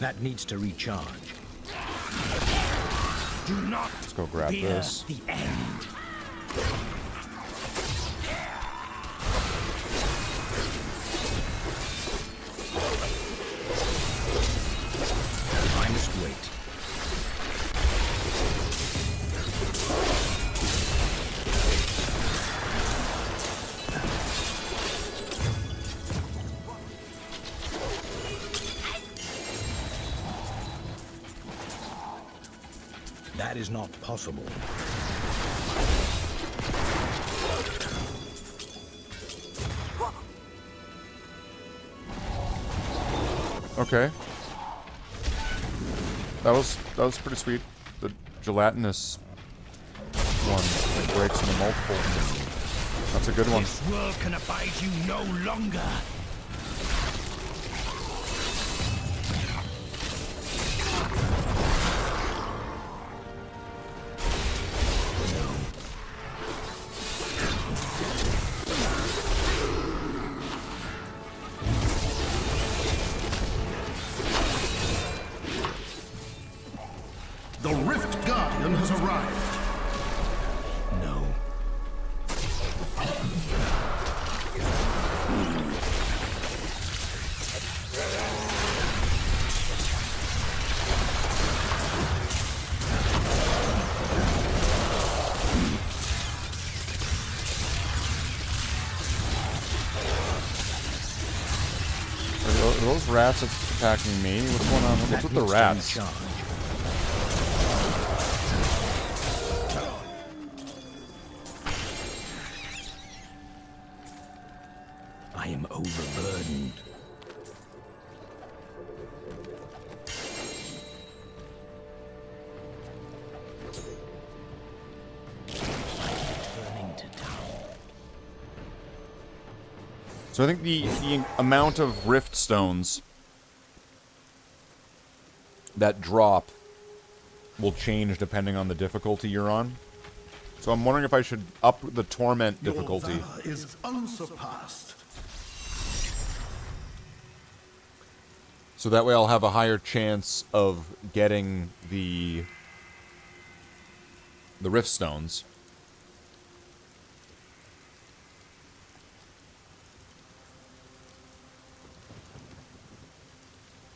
That needs to recharge. Do not Let's go grab fear this. the end. I must wait. That is not possible. Okay. That was pretty sweet. The gelatinous one that breaks into multiple. That's a good one. This world can abide you no longer. The Rift Guardian has arrived. No. Are those rats attacking me? What's going on? What's with the rats? I am overburdened. Turning to town. So I think the amount of rift stones that drop will change depending on the difficulty you're on. So I'm wondering if I should up the torment difficulty. Your valor is unsurpassed. So that way I'll have a higher chance of getting the rift stones.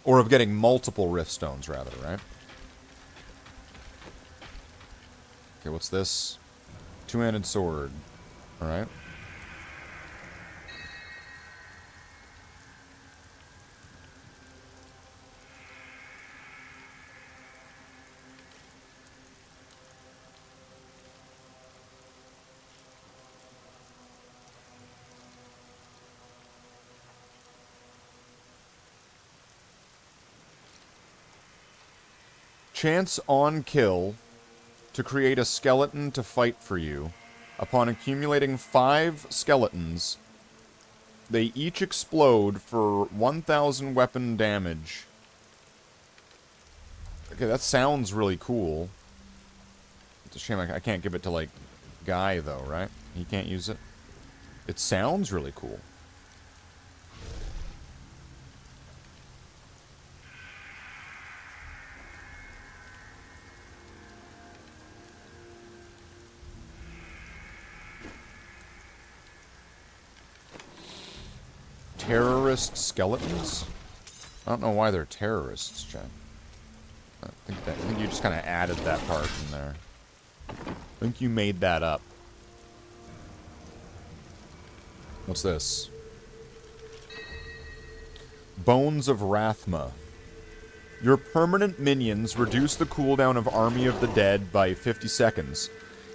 Or of getting multiple rift stones, rather, right? Okay, what's this? Two-handed sword. Alright. Chance on kill to create a skeleton to fight for you. Upon accumulating 5 skeletons, they each explode for 1,000 weapon damage. Okay, that sounds really cool. It's a shame I can't give it to, like, Guy, though, right? He can't use it. It sounds really cool. Terrorist skeletons? I don't know why they're terrorists, Jen. I think you just kind of added that part in there. I think you made that up. What's this? Bones of Rathma. Your permanent minions reduce the cooldown of Army of the Dead by 50 seconds.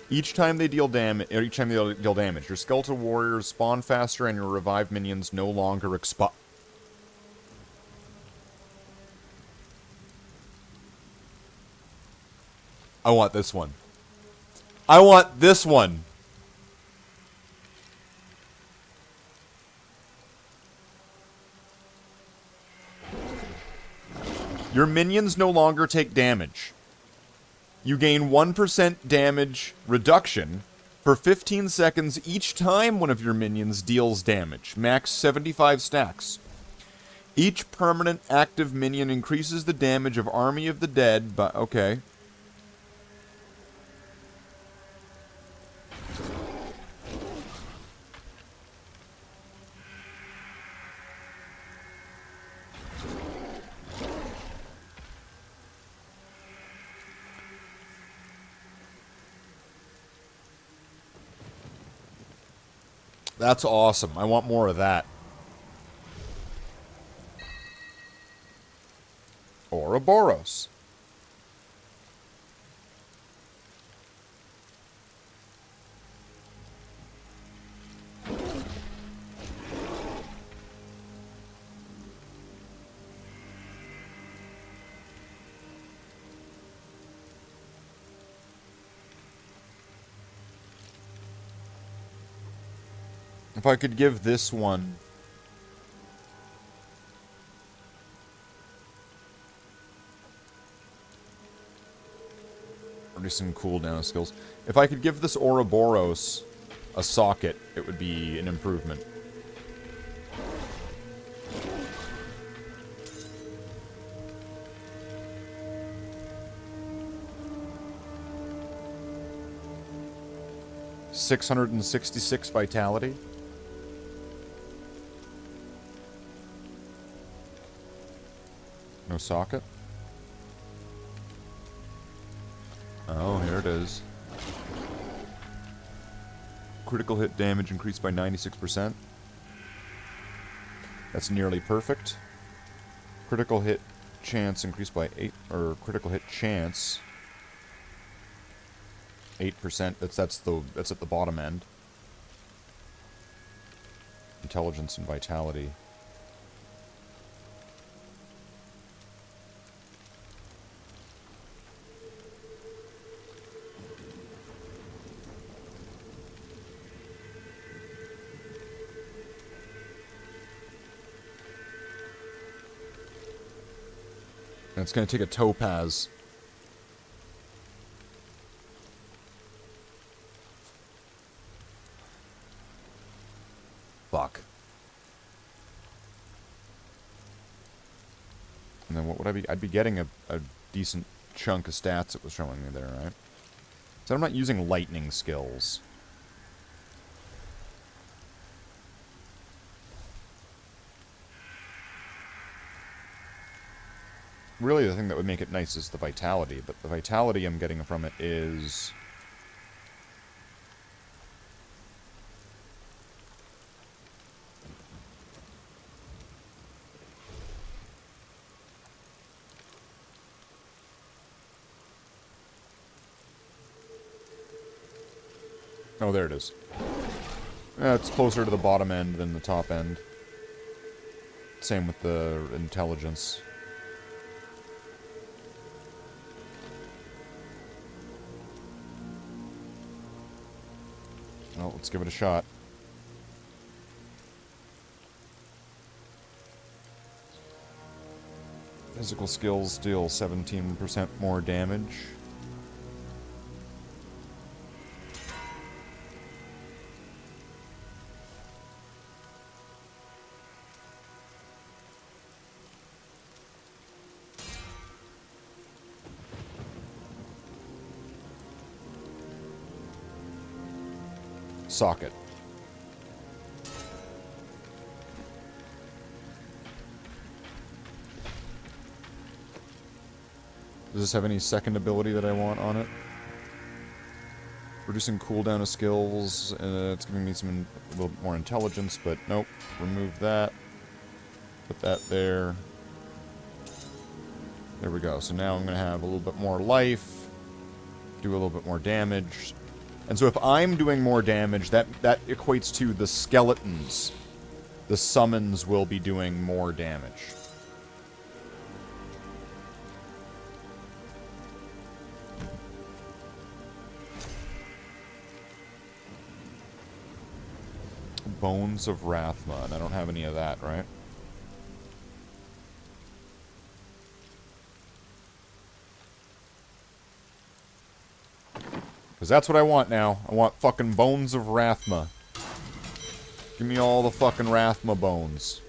Each time they deal damage, your skeletal warriors spawn faster and your revived minions no longer expi- I want this one. I want this one. Your minions no longer take damage. You gain 1% damage reduction for 15 seconds each time one of your minions deals damage. Max 75 stacks. Each permanent active minion increases the damage of Army of the Dead, but okay. That's awesome. I want more of that. Ouroboros. If I could give this one... Reducing cooldown skills. If I could give this Ouroboros a socket, it would be an improvement. $666 vitality. No socket? Oh, here it is. Critical hit damage increased by 96%. That's nearly perfect. Critical hit chance increased by 8, or critical hit chance 8%. That's at the bottom end. Intelligence and vitality. And it's going to take a topaz. Fuck. And then what would I be? I'd be getting a decent chunk of stats it was showing me there, right? So I'm not using lightning skills. Really, the thing that would make it nice is the vitality, but the vitality I'm getting from it is... Oh, there it is. It's closer to the bottom end than the top end. Same with the intelligence. Well, let's give it a shot. Physical skills deal 17% more damage. Socket. Does this have any second ability that I want on it? Reducing cooldown of skills. It's giving me a little bit more intelligence, but nope. Remove that. Put that there. There we go. So now I'm going to have a little bit more life. Do a little bit more damage. And so if I'm doing more damage, that equates to the skeletons. The summons will be doing more damage. Bones of Rathma, and I don't have any of that, right? Because that's what I want now. I want fucking Bones of Rathma. Give me all the fucking Rathma bones.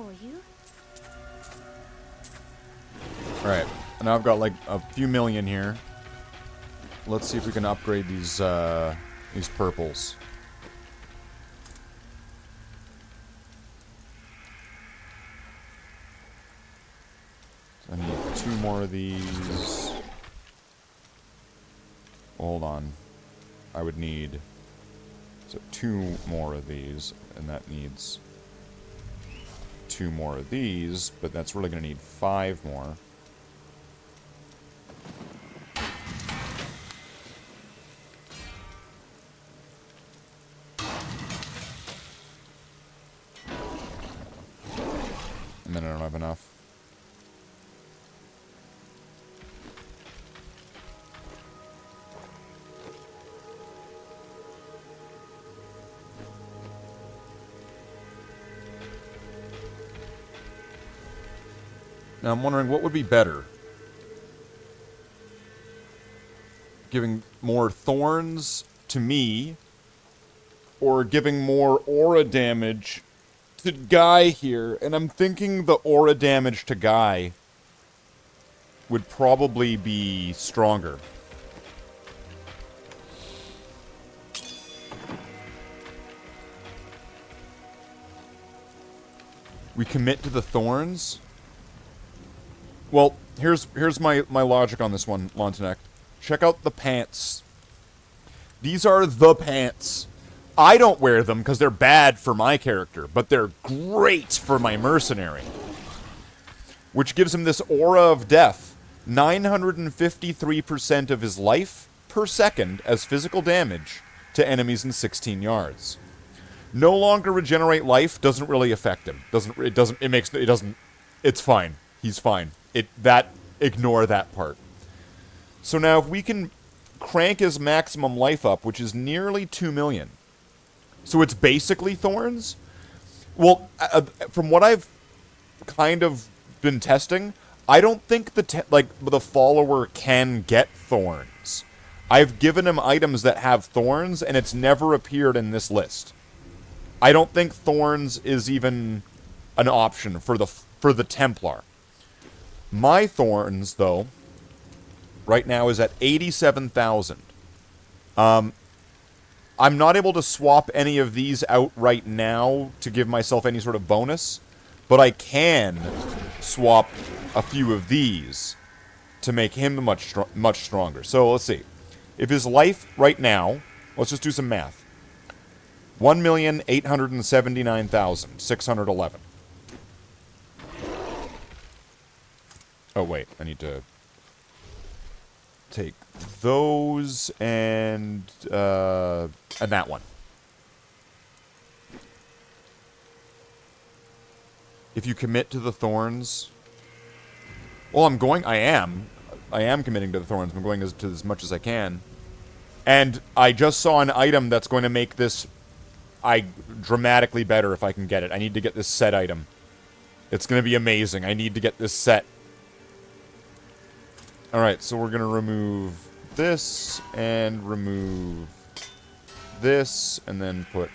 for you. Alright, now I've got like a few million here. Let's see if we can upgrade these purples. I need 2 more of these. Hold on. I would need... So 2 more of these, and that needs 2 more of these, but that's really going to need 5 more. And then I don't have enough. Now I'm wondering what would be better. Giving more thorns to me, or giving more aura damage to Guy here. And I'm thinking the aura damage to Guy would probably be stronger. We commit to the thorns? Well, here's my logic on this one, Lontanek. Check out the pants. These are the pants. I don't wear them because they're bad for my character, but they're great for my mercenary. Which gives him this aura of death. 953% of his life per second as physical damage to enemies in 16 yards. No longer regenerate life doesn't really affect him. It's fine. He's fine. Ignore that part. So now if we can crank his maximum life up, which is nearly 2 million. So it's basically thorns? Well, from what I've kind of been testing, I don't think the follower can get thorns. I've given him items that have thorns, and it's never appeared in this list. I don't think thorns is even an option for the Templar. My thorns, though, right now is at 87,000. I'm not able to swap any of these out right now to give myself any sort of bonus, but I can swap a few of these to make him much stronger. So let's see. If his life right now, let's just do some math. 1,879,611. Oh, wait. I need to take those and that one. If you commit to the thorns... Well, I am committing to the thorns. I'm going to as much as I can. And I just saw an item that's going to make this dramatically better if I can get it. I need to get this set item. It's going to be amazing. I need to get this set. Alright, so we're going to remove this, and remove this, and then put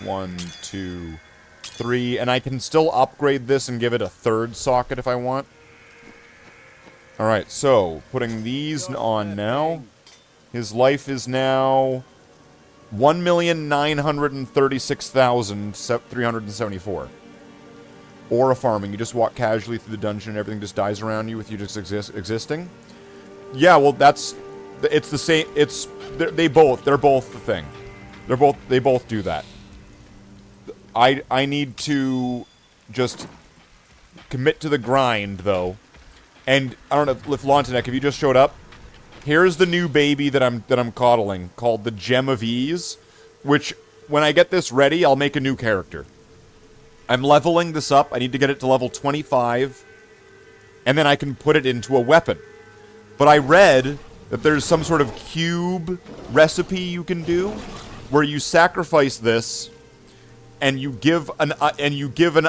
1, 2, 3, and I can still upgrade this and give it a 3rd socket if I want. Alright, so, putting these on now. His life is now 1,936,374. Aura farming, you just walk casually through the dungeon and everything just dies around you with you just existing. Yeah, well, it's the same, they're both the thing. They both do that. I need to just commit to the grind, though. And, I don't know, if Lontanek, if you just showed up, here's the new baby that I'm coddling, called the Gem of Ease, which, when I get this ready, I'll make a new character. I'm leveling this up, I need to get it to level 25, and then I can put it into a weapon. But I read that there's some sort of cube recipe you can do where you sacrifice this and you give an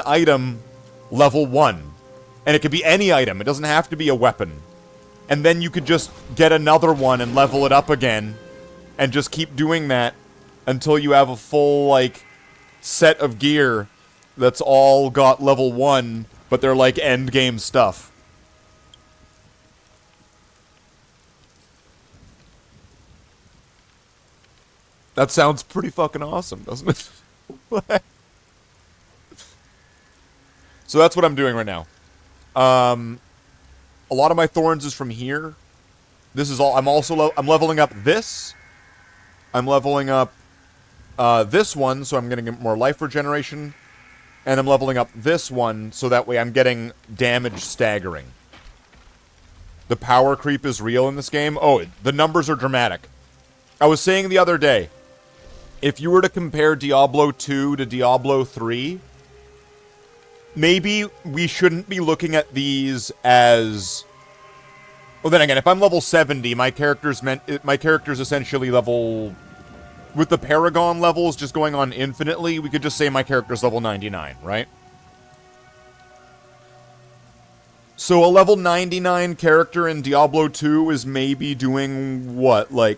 item level 1. And it could be any item. It doesn't have to be a weapon. And then you could just get another one and level it up again and just keep doing that until you have a full set of gear. that's all got level 1, but they're like end game stuff. That sounds pretty fucking awesome, doesn't it? So that's what I'm doing right now. A lot of my thorns is from here. This is all. I'm leveling up this. I'm leveling up this one, so I'm getting more life regeneration. And I'm leveling up this one, so that way I'm getting damage staggering. The power creep is real in this game. Oh, the numbers are dramatic. I was saying the other day, if you were to compare Diablo 2 to Diablo 3, maybe we shouldn't be looking at these as... Well, then again, if I'm level 70, my character's essentially level... With the Paragon levels just going on infinitely, we could just say my character's level 99, right? So a level 99 character in Diablo 2 is maybe doing what? Like,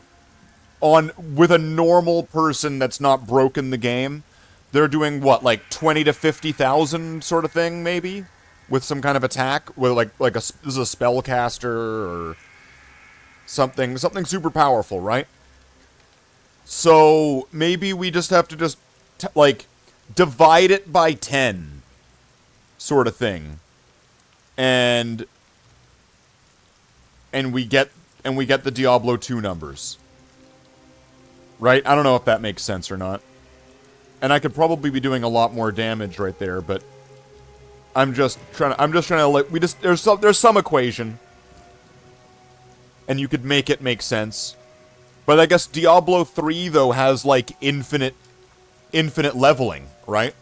with a normal person that's not broken the game, they're doing what? Like 20 to 50,000 sort of thing, maybe? With some kind of attack? With this is a spellcaster or something super powerful, right? So maybe we just have to divide it by 10 sort of thing. And we get the Diablo 2 numbers. Right? I don't know if that makes sense or not. And I could probably be doing a lot more damage right there, but I'm just trying to there's some equation. And you could make it make sense. But I guess Diablo 3 though has like infinite leveling, right?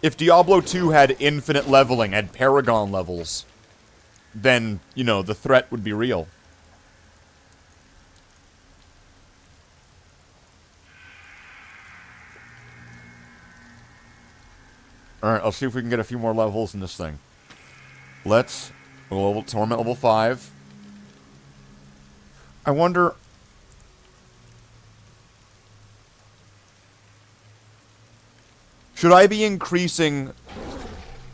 If Diablo 2 had infinite leveling, had Paragon levels, then, you know, the threat would be real. Alright, I'll see if we can get a few more levels in this thing. Torment level 5. I wonder... Should I be increasing...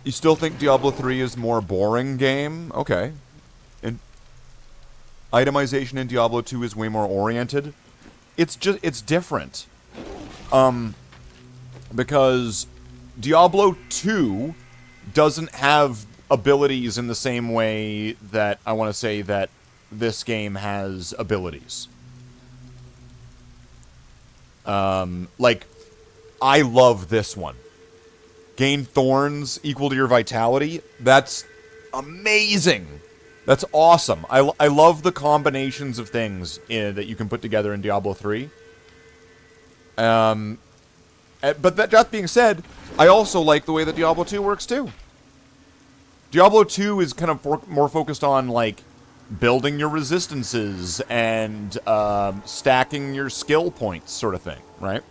You still think Diablo 3 is more boring game? Okay. And itemization in Diablo 2 is way more oriented. It's different. Because Diablo 2 doesn't have abilities in the same way that I want to say that this game has abilities. Like, I love this one. Gain thorns equal to your vitality. That's amazing. That's awesome. I love the combinations of things that you can put together in Diablo 3. But that being said, I also like the way that Diablo 2 works too. Diablo 2 is kind of more focused on, like, building your resistances and stacking your skill points sort of thing, right?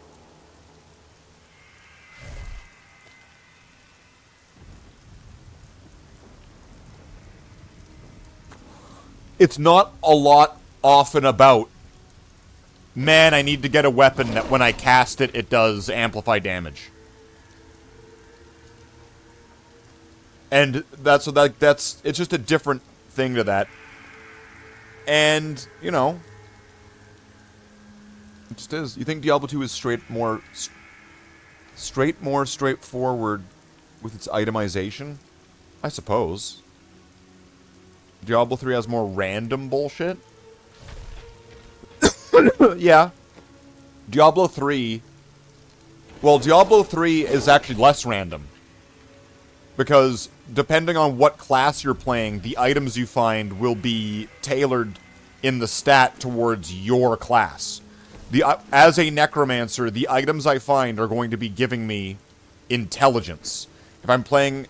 It's not a lot often about, man, I need to get a weapon that when I cast it, it does amplify damage. And it's just a different thing to that. And, you know, it just is. You think Diablo 2 is more straightforward with its itemization? I suppose. Diablo 3 has more random bullshit? Yeah. Diablo 3... Well, Diablo 3 is actually less random. Because, depending on what class you're playing, the items you find will be tailored in the stat towards your class. As a Necromancer, the items I find are going to be giving me intelligence. If I'm playing...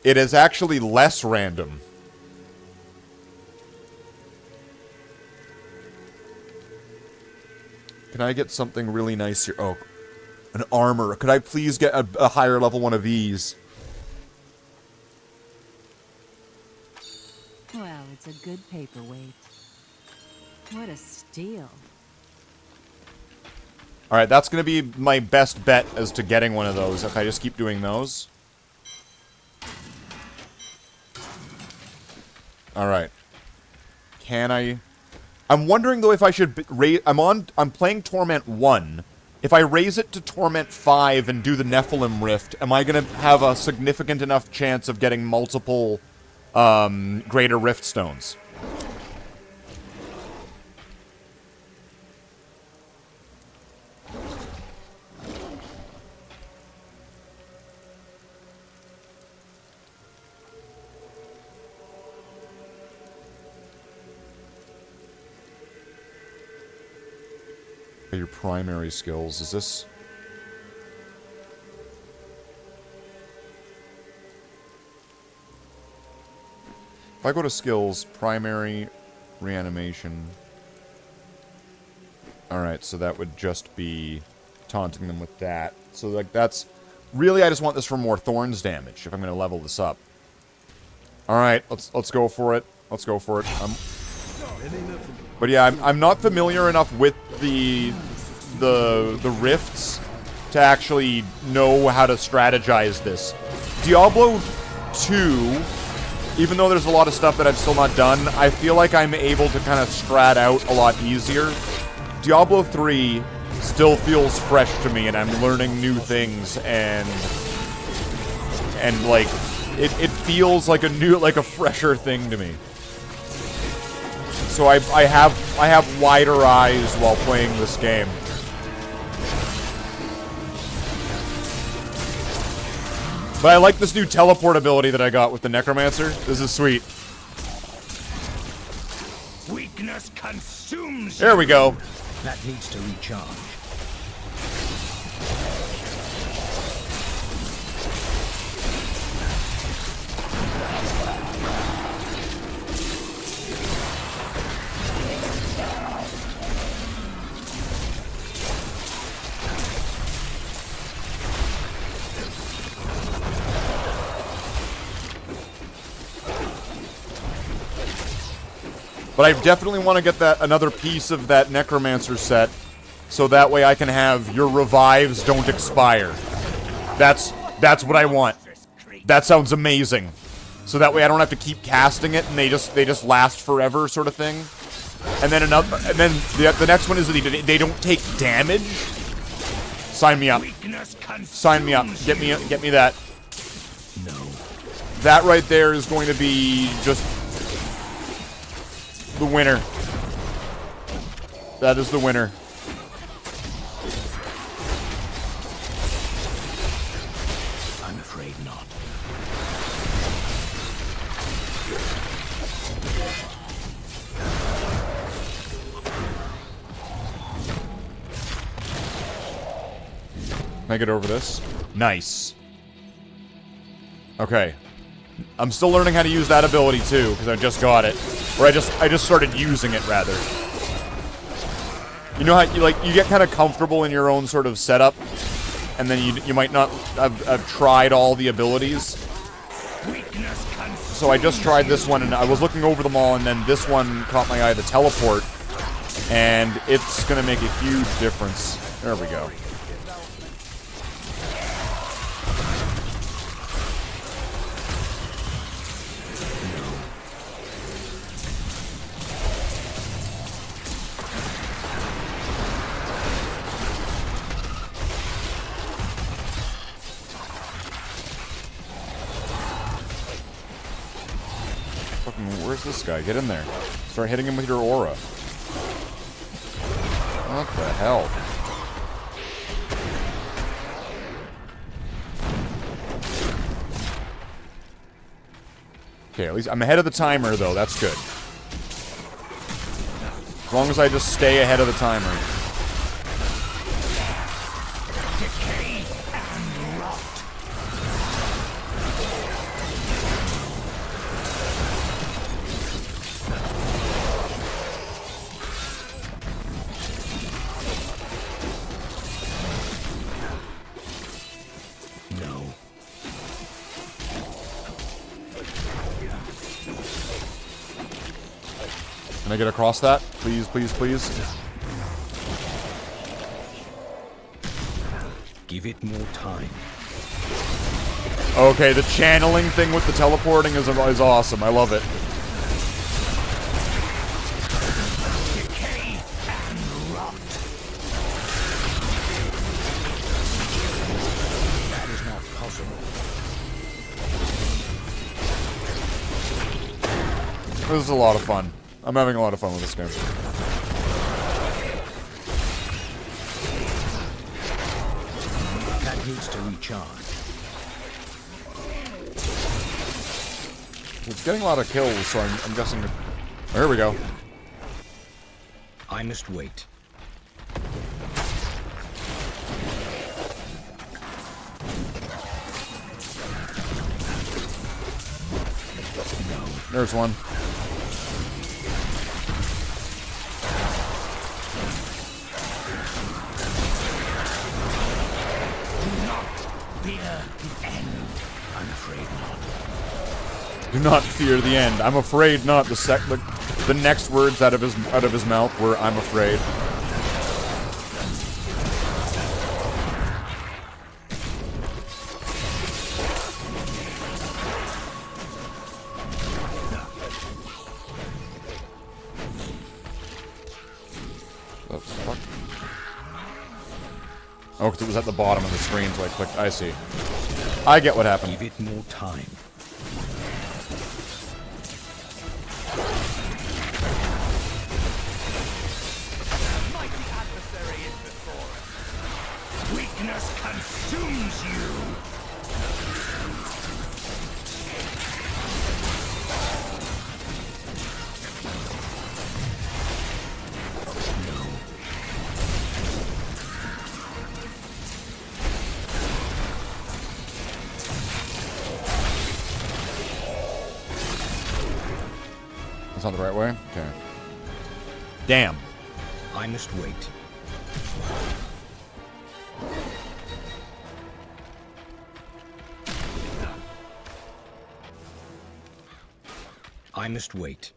it is actually less random. Can I get something really nice here? Oh, an armor. Could I please get a higher level one of these? Well, it's a good paperweight. What a steal. Alright, that's going to be my best bet as to getting one of those if I just keep doing those. Alright. Can I... I'm wondering, though, if I should raise... I'm playing Torment 1. If I raise it to Torment 5 and do the Nephilim Rift, am I going to have a significant enough chance of getting multiple, Greater Rift Stones? Your primary skills. Is this... If I go to skills, primary, reanimation... Alright, so that would just be taunting them with that. So, like, that's... Really, I just want this for more thorns damage, if I'm going to level this up. Alright, let's go for it. Let's go for it. But yeah, I'm not familiar enough with the rifts to actually know how to strategize this. Diablo 2, even though there's a lot of stuff that I've still not done, I feel like I'm able to kind of strat out a lot easier. Diablo 3 still feels fresh to me, and I'm learning new things, and like it feels like a fresher thing to me. So I have wider eyes while playing this game. But I like this new teleport ability that I got with the Necromancer. This is sweet. Weakness consumes. There we go. That needs to recharge. But I definitely want to get that another piece of that Necromancer set, so that way I can have your revives don't expire. That's what I want. That sounds amazing. So that way I don't have to keep casting it and they just last forever, sort of thing. And then the next one is that they don't take damage. Sign me up. Sign me up. Get me that. No. That right there is going to be just the winner. That is the winner. I'm afraid not. Can I get over this? Nice. Okay. I'm still learning how to use that ability too, because I just got it. Or I just started using it, rather. You know how you get kind of comfortable in your own sort of setup, and then you might not have tried all the abilities. So I just tried this one, and I was looking over them all, and then this one caught my eye, the teleport, and it's gonna make a huge difference. There we go. Where's this guy? Get in there. Start hitting him with your aura. What the hell? Okay, at least I'm ahead of the timer, though. That's good. As long as I just stay ahead of the timer. Can I get across that? Please, please, please. Give it more time. Okay, the channeling thing with the teleporting is awesome. I love it. Decay and rot. That is not possible. This is a lot of fun. I'm having a lot of fun with this game. That needs to recharge. It's getting a lot of kills, so I'm guessing... There we go. I must wait. There's one. Fear the end. I'm afraid not. Do not fear the end. I'm afraid not. The next words out of his mouth were "I'm afraid." What the fuck? Oh, because it was at the bottom of the screen, so I clicked. I see. I get what happened. Give it more time. Weakness consumes you. That's not the right way? Okay. Damn. I must wait. I must wait.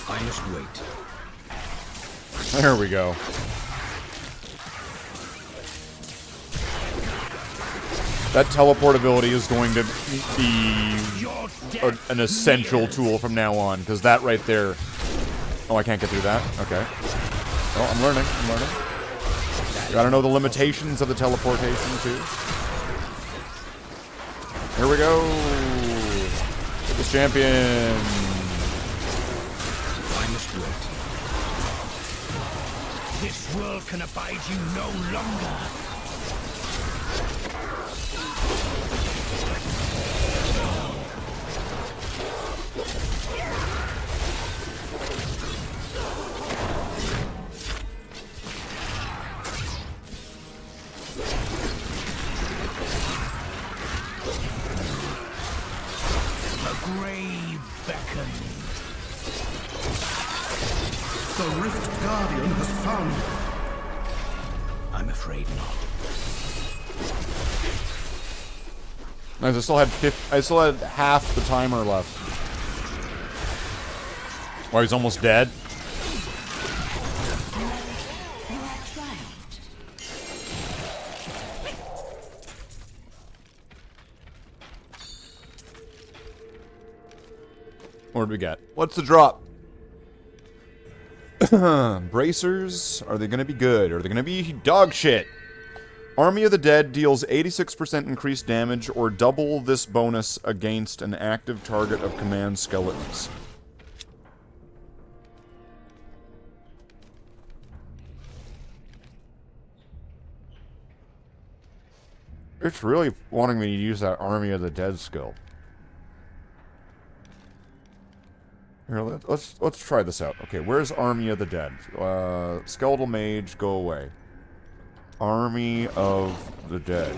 I must wait. There we go. That teleportability is going to be an essential tool from now on, because that right there... Oh, I can't get through that? Okay. Oh, I'm learning. Gotta know the limitations of the teleportation, too. Here we go. This champion. I must wait. This world can abide you no longer. The Rift Guardian has found you. I'm afraid not. Nice, I still had half the timer left. Why, he's almost dead? What do we got? What's the drop? Bracers, are they going to be good? Are they going to be dog shit? Army of the Dead deals 86% increased damage or double this bonus against an active target of command skeletons. It's really wanting me to use that Army of the Dead skill. Here, let's try this out. Okay, where's Army of the Dead? Skeletal Mage, go away. Army of the Dead.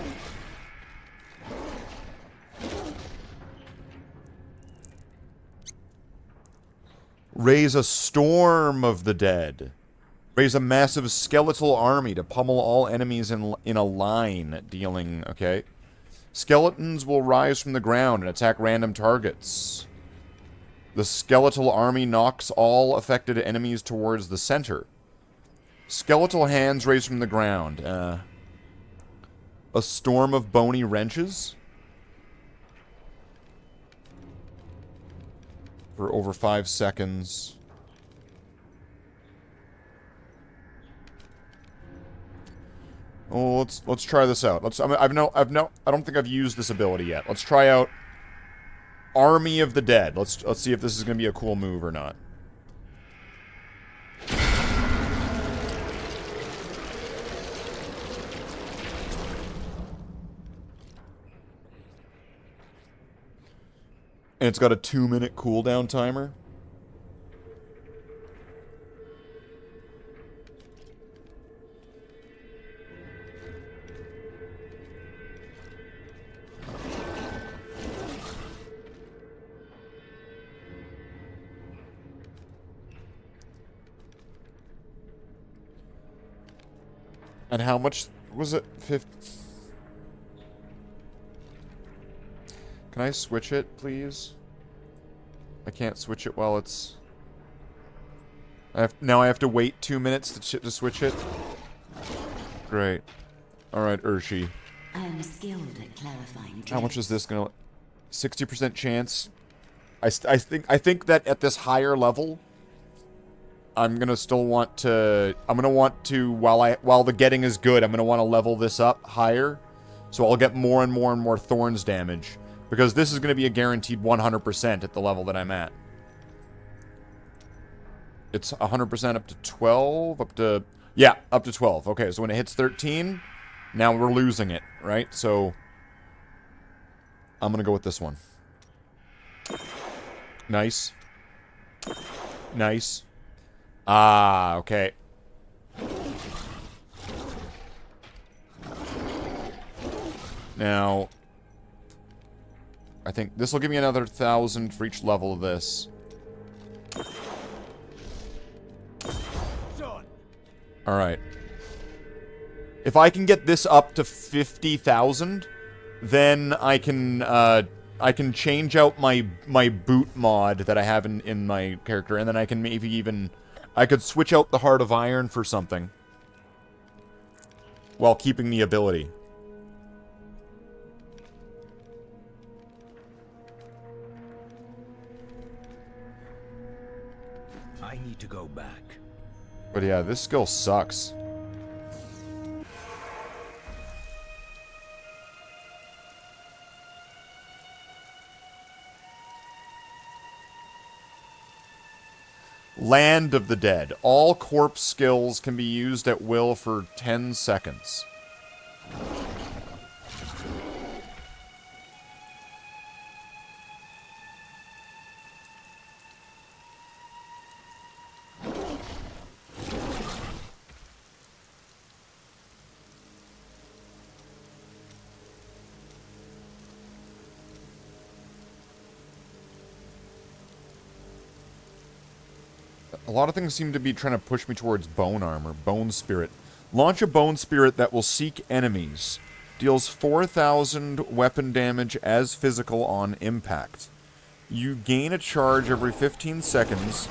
Raise a storm of the dead. Raise a massive skeletal army to pummel all enemies in a line, dealing... Okay. Skeletons will rise from the ground and attack random targets. The skeletal army knocks all affected enemies towards the center. Skeletal hands raise from the ground. A storm of bony wrenches? For over 5 seconds. Oh, let's try this out. I don't think I've used this ability yet. Let's try out Army of the Dead. Let's see if this is gonna be a cool move or not. And it's got a 2-minute cooldown timer. And how much was it? 50. Can I switch it, please? I can't switch it while it's... Now I have to wait 2 minutes to switch it? Great. Alright, Urshi. I am skilled at clarifying. How much is this gonna... 60% chance? I think that at this higher level, I'm gonna still want to... while the getting is good, I'm gonna want to level this up higher. So I'll get more and more and more Thorns damage. Because this is going to be a guaranteed 100% at the level that I'm at. It's 100% up to 12, yeah, up to 12. Okay, so when it hits 13, now we're losing it, right? So, I'm going to go with this one. Nice. Nice. Ah, okay. Now... I think this will give me another 1,000 for each level of this. Alright. If I can get this up to 50,000, then I can change out my boot mod that I have in my character, and then I can maybe even... I could switch out the Heart of Iron for something. While keeping the ability. I need to go back. But yeah, this skill sucks. Land of the Dead. All corpse skills can be used at will for 10 seconds. A lot of things seem to be trying to push me towards bone armor. Bone spirit. Launch a bone spirit that will seek enemies. Deals 4,000 weapon damage as physical on impact. You gain a charge every 15 seconds.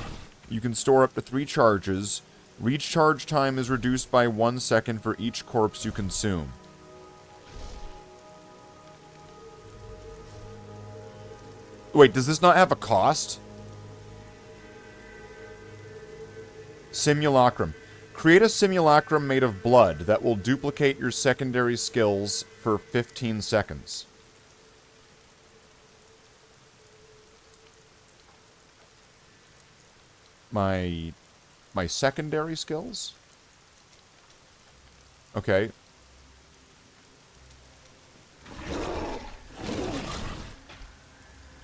You can store up to 3 charges. Recharge time is reduced by 1 second for each corpse you consume. Wait, does this not have a cost? Simulacrum. Create a simulacrum made of blood that will duplicate your secondary skills for 15 seconds. My secondary skills? Okay.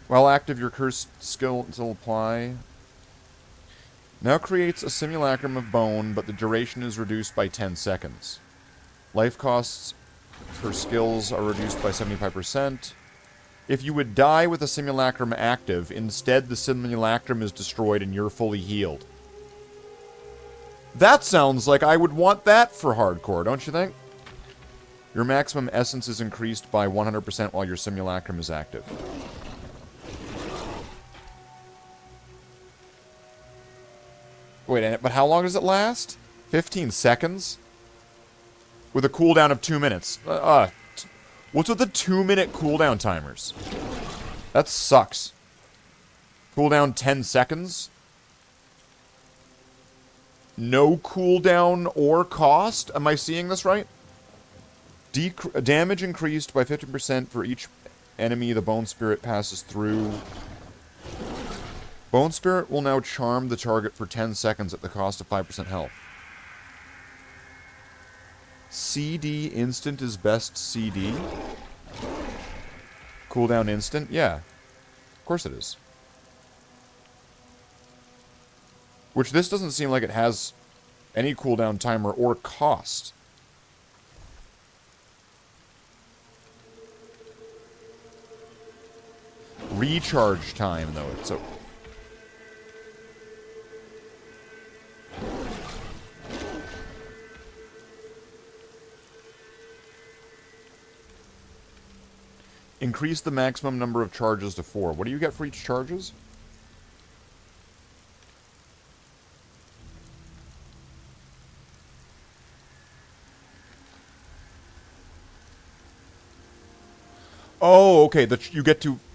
While active, your cursed skill will apply. Now creates a simulacrum of bone, but the duration is reduced by 10 seconds. Life costs for skills are reduced by 75%. If you would die with a simulacrum active, instead the simulacrum is destroyed and you're fully healed. That sounds like I would want that for hardcore, don't you think? Your maximum essence is increased by 100% while your simulacrum is active. Wait, but how long does it last? 15 seconds? With a cooldown of 2 minutes. What's with the 2-minute cooldown timers? That sucks. Cooldown 10 seconds? No cooldown or cost? Am I seeing this right? Damage increased by 50% for each enemy the Bone Spirit passes through. Bone Spirit will now charm the target for 10 seconds at the cost of 5% health. CD instant is best CD. Cooldown instant? Yeah. Of course it is. Which this doesn't seem like it has any cooldown timer or cost. Recharge time, though. It's so... Increase the maximum number of charges to 4. What do you get for each charges? Oh, okay.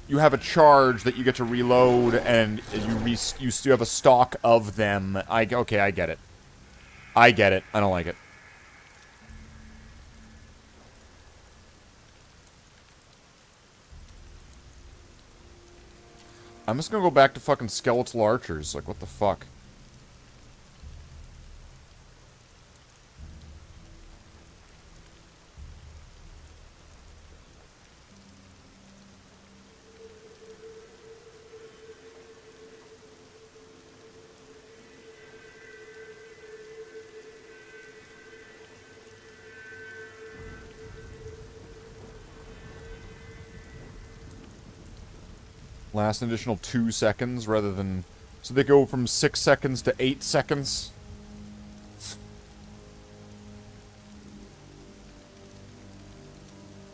You have a charge that you get to reload, and you still have a stock of them. Okay, I get it. I get it. I don't like it. I'm just gonna go back to fucking skeletal archers. Like, what the fuck? Last an additional 2 seconds rather than... So they go from 6 seconds to 8 seconds?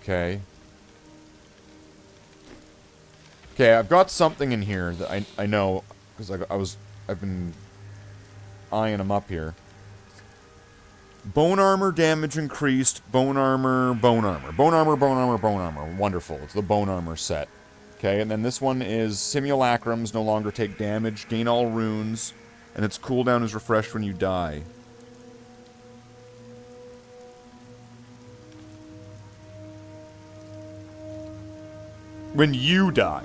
Okay. Okay, I've got something in here that I know, because I've been eyeing them up here. Bone armor damage increased, bone armor, bone armor. Bone armor, bone armor, bone armor. Wonderful. It's the bone armor set. Okay, and then this one is simulacrums no longer take damage, gain all runes, and its cooldown is refreshed when you die. When you die.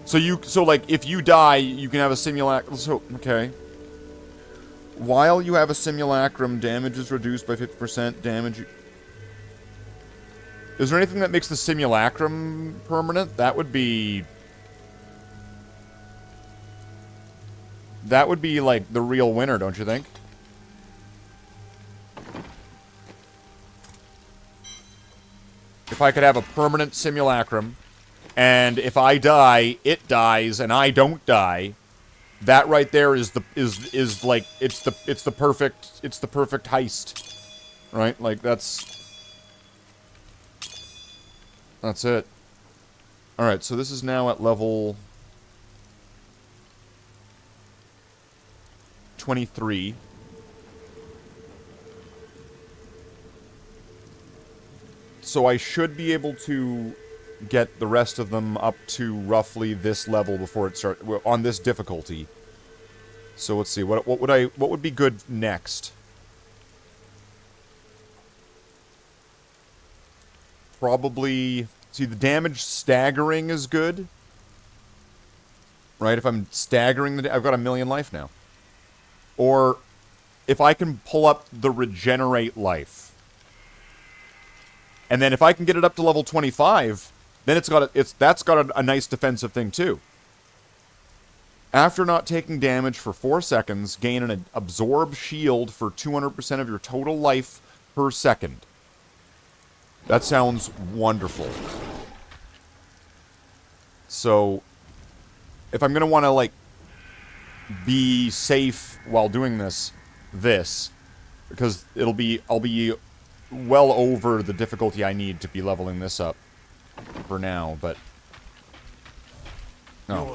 So like, if you die, you can have a simulacrum. So, okay. While you have a simulacrum, damage is reduced by 50%. Damage... Is there anything that makes the simulacrum permanent? That would be... That would be, like, the real winner, don't you think? If I could have a permanent simulacrum, and if I die, it dies, and I don't die, that right there is like, it's the perfect heist. Right? Like, that's it. Alright, so this is now at level 23. So I should be able to get the rest of them up to roughly this level before it starts, on this difficulty. So let's see, what would be good next? Probably, see, the damage staggering is good. Right, if I'm staggering I've got 1,000,000 life now. Or, if I can pull up the regenerate life. And then if I can get it up to level 25, then that's got a nice defensive thing too. After not taking damage for 4 seconds, gain an absorb shield for 200% of your total life per second. That sounds wonderful. So, if I'm gonna want to, like, be safe while doing this, because I'll be well over the difficulty I need to be leveling this up for now, but... Oh.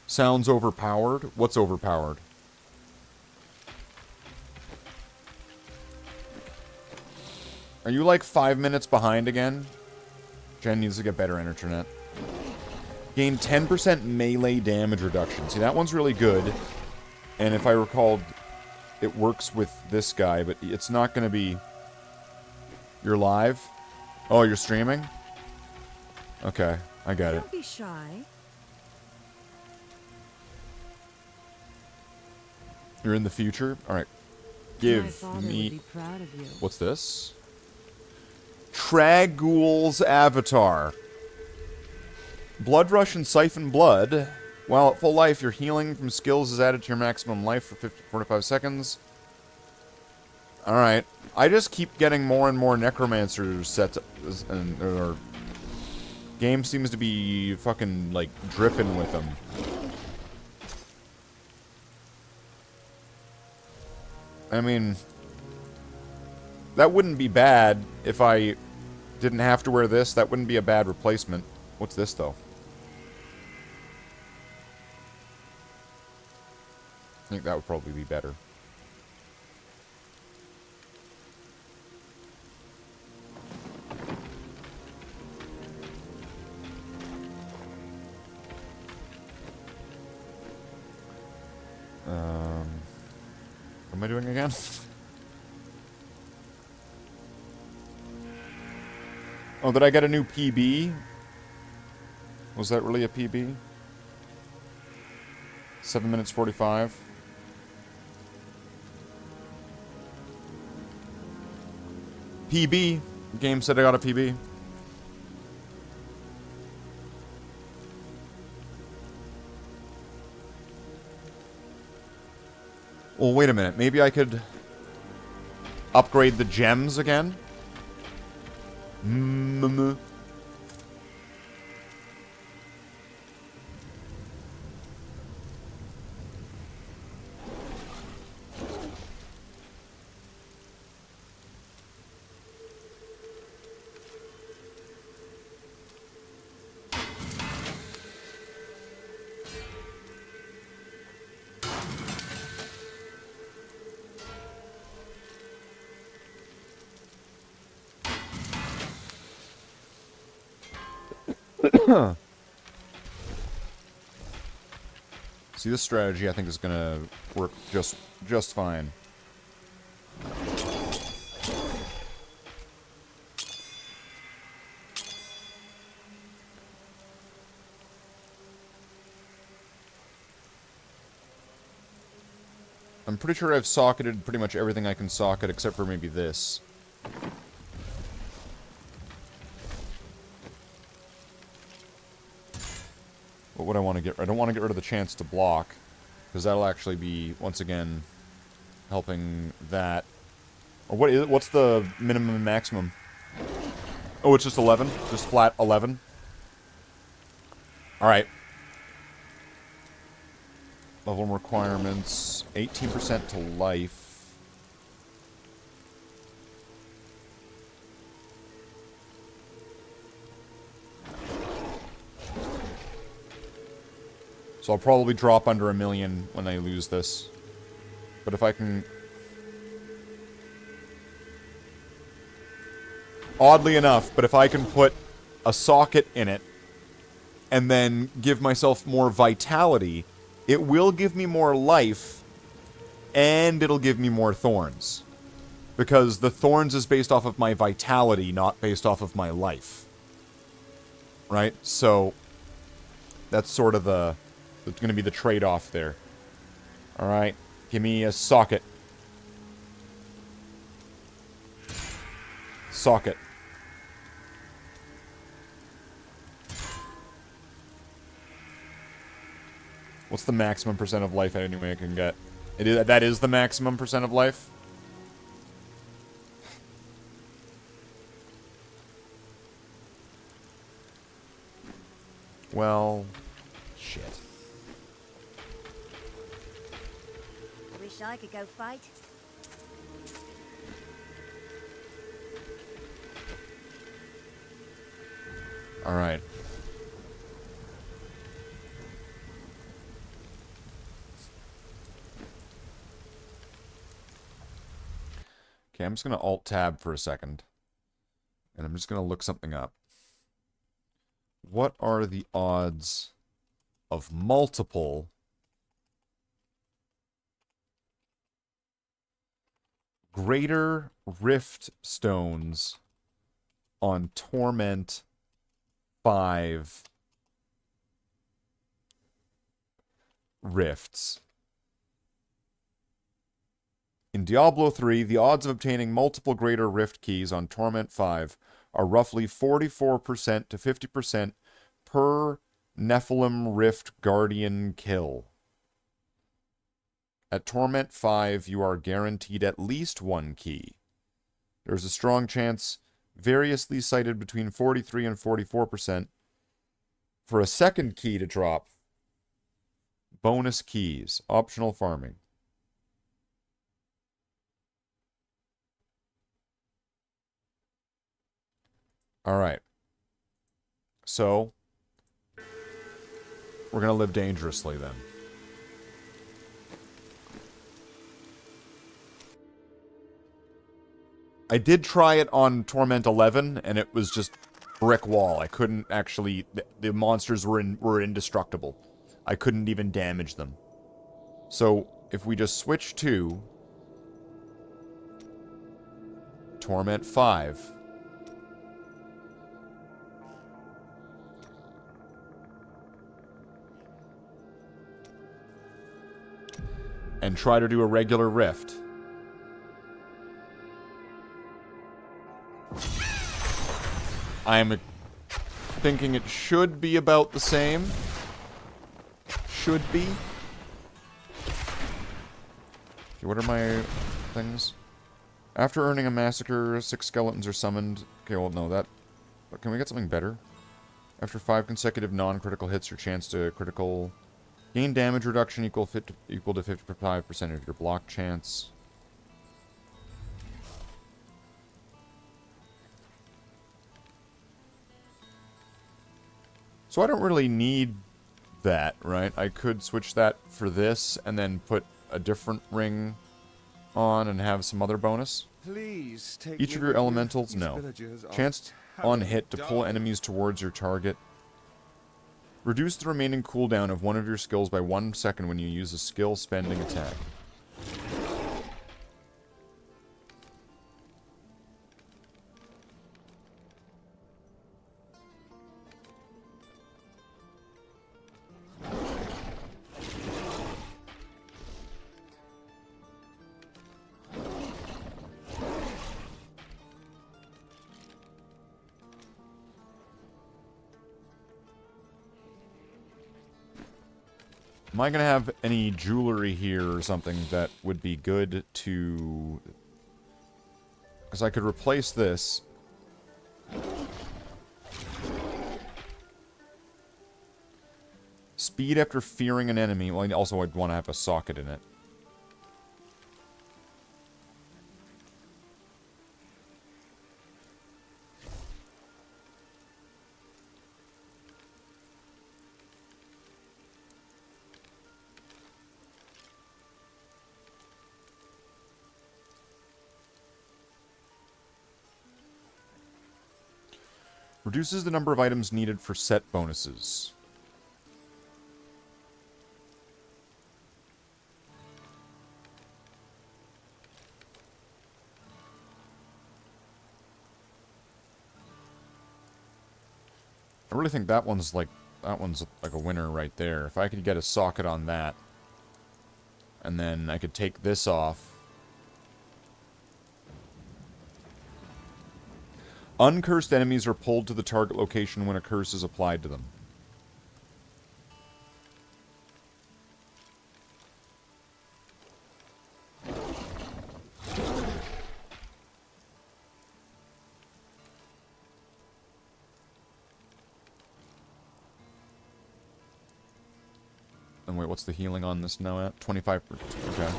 Sounds overpowered? What's overpowered? Are you like 5 minutes behind again? Jen needs to get better internet. Gain 10% melee damage reduction. See, that one's really good. And if I recall, it works with this guy, but it's not going to be... You're live? Oh, you're streaming? Okay, I got it. Don't be shy. You're in the future? Alright. Give My father me... would be proud of you. What's this? Tragul's Avatar. Blood Rush and Siphon Blood. While at full life, your healing from skills is added to your maximum life for 45 seconds. Alright. I just keep getting more and more Necromancer sets, and or game seems to be fucking, like, dripping with them. I mean, that wouldn't be bad if I didn't have to wear this. That wouldn't be a bad replacement. What's this, though? I think that would probably be better. What am I doing again? Oh, did I get a new PB? Was that really a PB? 7 minutes 45. PB. Game said I got a PB. Well, wait a minute. Maybe I could upgrade the gems again? See, this strategy I think is gonna work just fine. I'm pretty sure I've socketed pretty much everything I can socket except for maybe this. What would I want to get? I don't want to get rid of the chance to block, because that'll actually be, once again, helping that. Or what's the minimum and maximum? Oh, it's just 11? Just flat 11? Alright. Level requirements, 18% to life. So I'll probably drop under 1 million when I lose this. But if I can... Oddly enough, but if I can put a socket in it and then give myself more vitality, it will give me more life and it'll give me more thorns. Because the thorns is based off of my vitality, not based off of my life. Right? So that's sort of the... It's going to be the trade-off there. Alright. Give me a socket. Socket. What's the maximum percent of life anyway I can get? That is the maximum percent of life? Well... Shit. Wish I could go fight. Alright. Okay, I'm just going to Alt-Tab for a second. And I'm just going to look something up. What are the odds of multiple greater rift stones on Torment 5 rifts? In Diablo 3, the odds of obtaining multiple greater rift keys on Torment 5 are roughly 44% to 50% per Nephilim Rift Guardian kill. At Torment 5, you are guaranteed at least one key. There's a strong chance, variously cited between 43 and 44%, for a second key to drop. Bonus keys, optional farming. Alright. So, we're going to live dangerously then. I did try it on Torment 11, and it was just brick wall. I couldn't actually... The monsters were indestructible. I couldn't even damage them. So, if we just switch to Torment 5... and try to do a regular rift. I'm thinking it should be about the same. Should be. Okay, what are my things? After earning a massacre, 6 skeletons are summoned. Okay, well, no, that... Can we get something better? After 5 consecutive non-critical hits, your chance to critical... Gain damage reduction equal to 55% of your block chance. So I don't really need that, right? I could switch that for this and then put a different ring on and have some other bonus. Please take Each of your elementals, no. Chance on hit to pull enemies towards your target. Reduce the remaining cooldown of one of your skills by 1 second when you use a skill spending attack. Am I going to have any jewelry here or something that would be good to... Because I could replace this. Speed after fearing an enemy. Well, also I'd want to have a socket in it. Reduces the number of items needed for set bonuses. I really think that one's like a winner right there. If I could get a socket on that, and then I could take this off. Uncursed enemies are pulled to the target location when a curse is applied to them. And wait, what's the healing on this now at? 25%. Okay.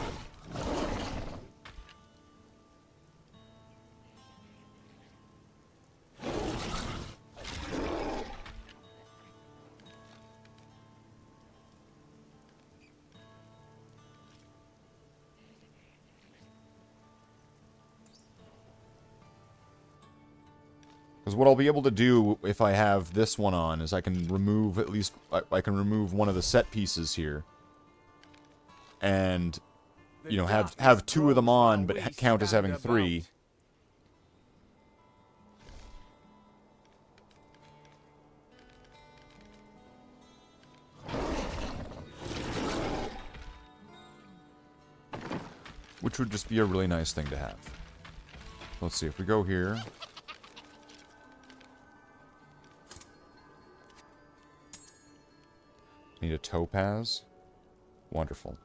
Because what I'll be able to do if I have this one on is I can remove at least... I can remove one of the set pieces here. And, you know, have 2 of them on, but count as having 3. Which would just be a really nice thing to have. Let's see, if we go here... Need a topaz. Wonderful.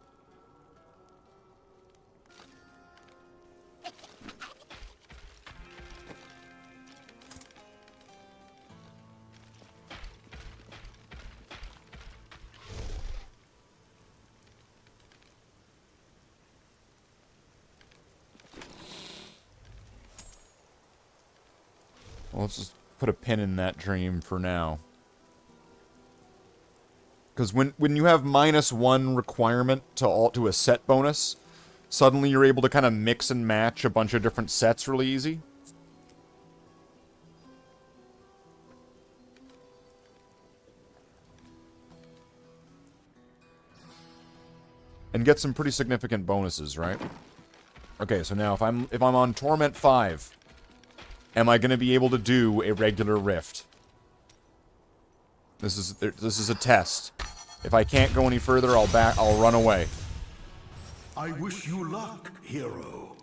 Well, let's just put a pin in that dream for now. Because when you have -1 requirement to a set bonus, suddenly you're able to kind of mix and match a bunch of different sets really easy. And get some pretty significant bonuses, right? Okay, so now if I'm on Torment 5, am I going to be able to do a regular rift? This is a test. If I can't go any further, I'll run away. I wish you luck, hero.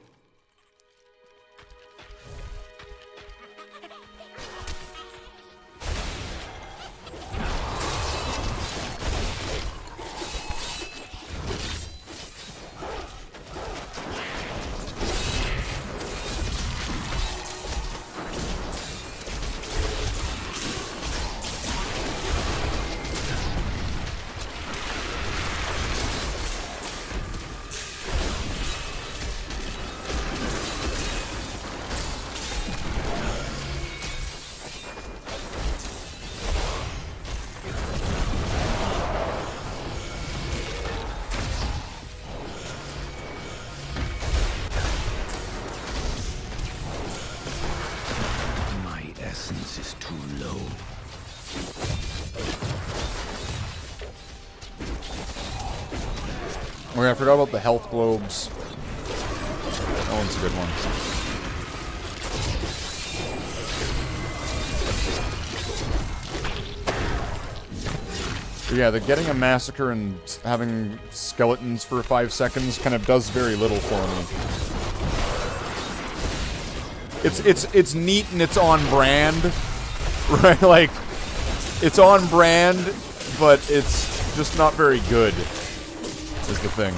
Oh yeah, I forgot about the health globes. That one's a good one. But yeah, the getting a massacre and having skeletons for 5 seconds kind of does very little for me. It's neat and it's on brand, right? Like, it's on brand, but it's just not very good. Is the thing.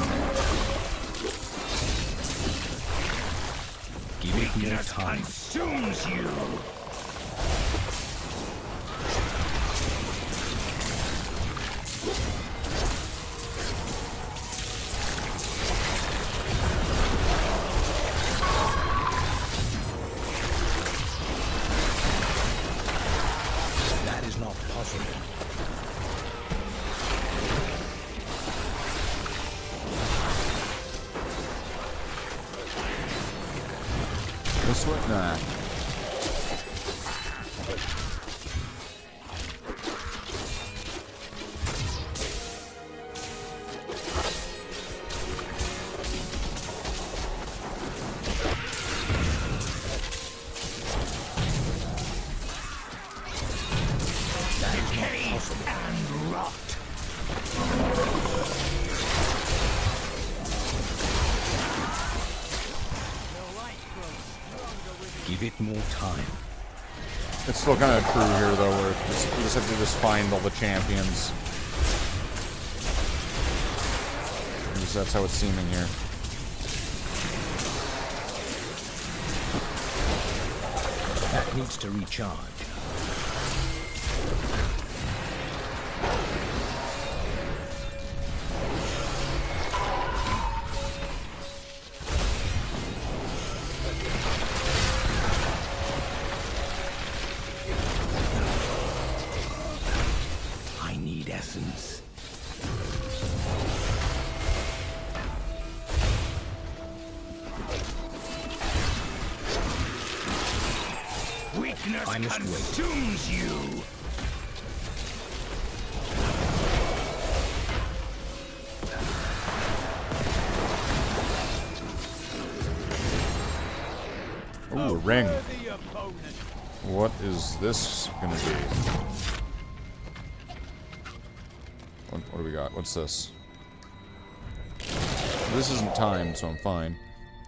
Weakness consumes you. That is not possible. This one? Nah. Decay and rot. Give it more time. It's still kind of true here, though, where we just have to just find all the champions. At least that's how it's seeming here. That needs to recharge. I need essence. Weakness consumes you. Ooh, a ring. What is this gonna be? What do we got? What's this? This isn't timed, so I'm fine.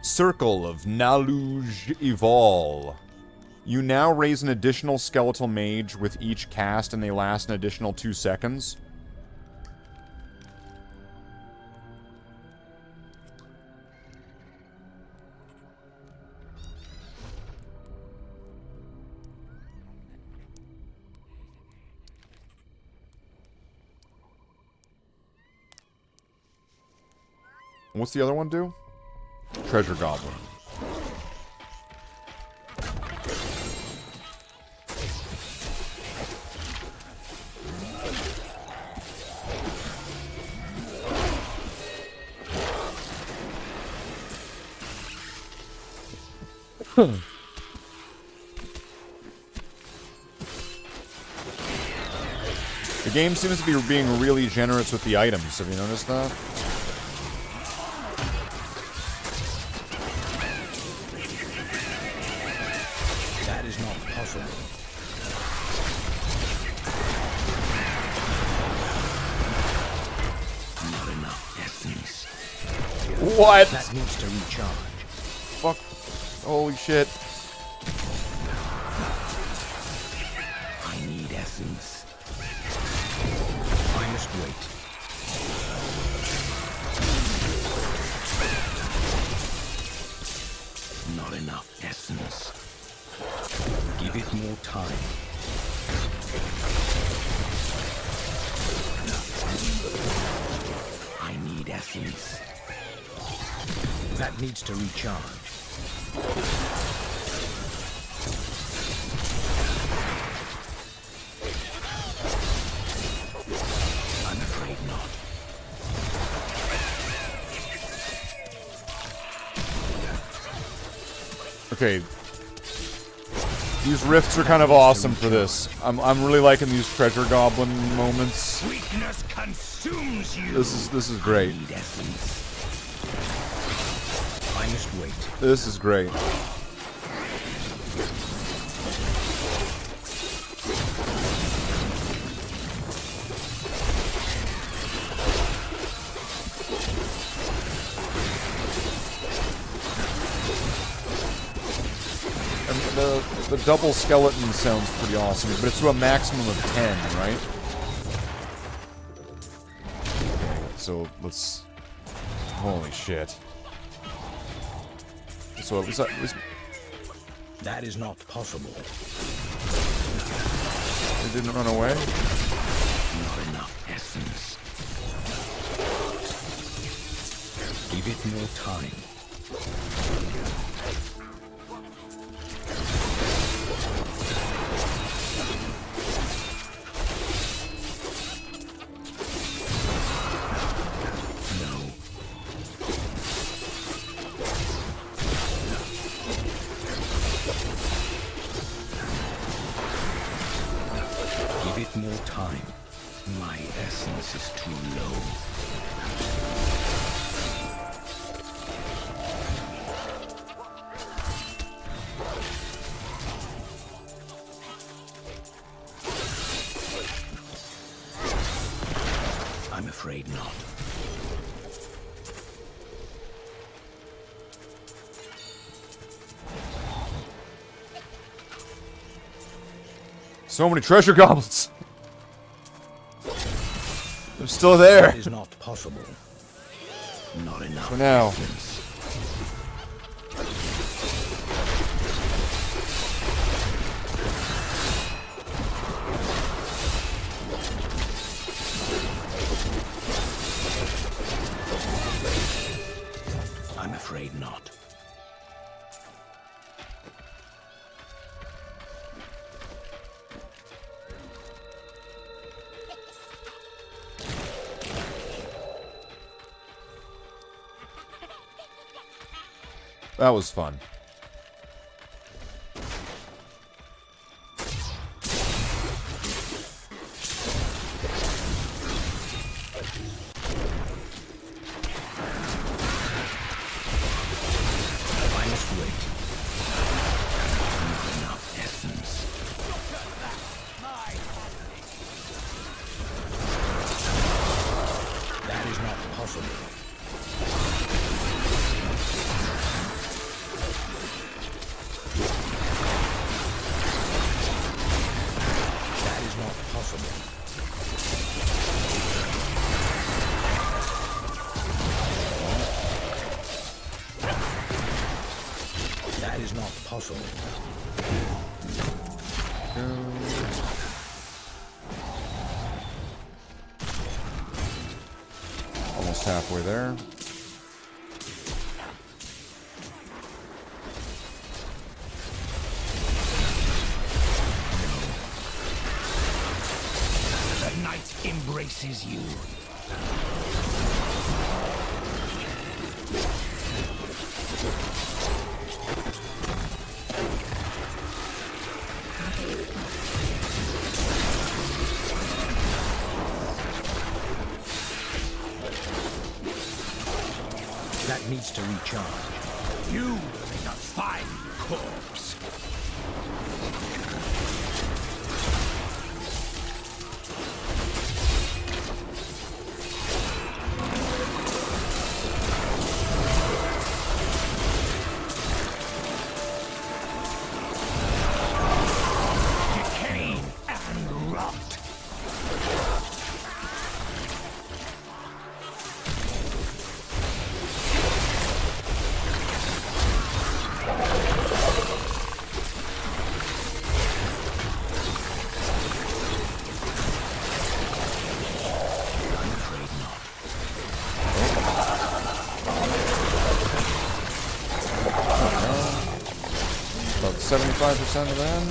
Circle of Naluj Evol. You now raise an additional skeletal mage with each cast, and they last an additional 2 seconds. What's the other one do? Treasure Goblin. The game seems to be being really generous with the items. Have you noticed that? That is not possible. Not enough essence. What? That needs to recharge. Fuck. Holy shit. I need essence. I must wait. Not enough essence. Give it more time. I need essence. That needs to recharge. I'm afraid not. Okay. These rifts are kind of awesome for this. I'm really liking these treasure goblin moments. Weakness consumes you. This is great. I need essence. I must wait. This is great. The double skeleton sounds pretty awesome, but it's to a maximum of 10, right? Okay, so let's... Holy shit. So it was... That is not possible. It didn't run away? Not enough essence. Give it more time. More time. My essence is too low. I'm afraid not. So many treasure goblins! They're still there! That is not possible. Not enough. For now. Essence. I'm afraid not. That was fun. possible. That is not possible. That is not possible. Almost halfway there. The night embraces you. That needs to recharge. You will make a fine corpse. Decay and rot. About 75% of them.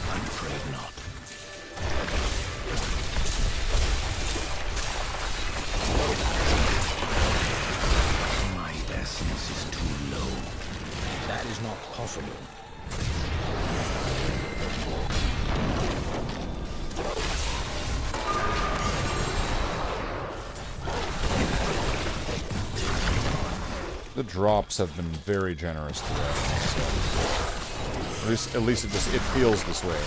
I'm afraid not. My essence is too low. That is not possible. The drops have been very generous today. So. At least it feels this way.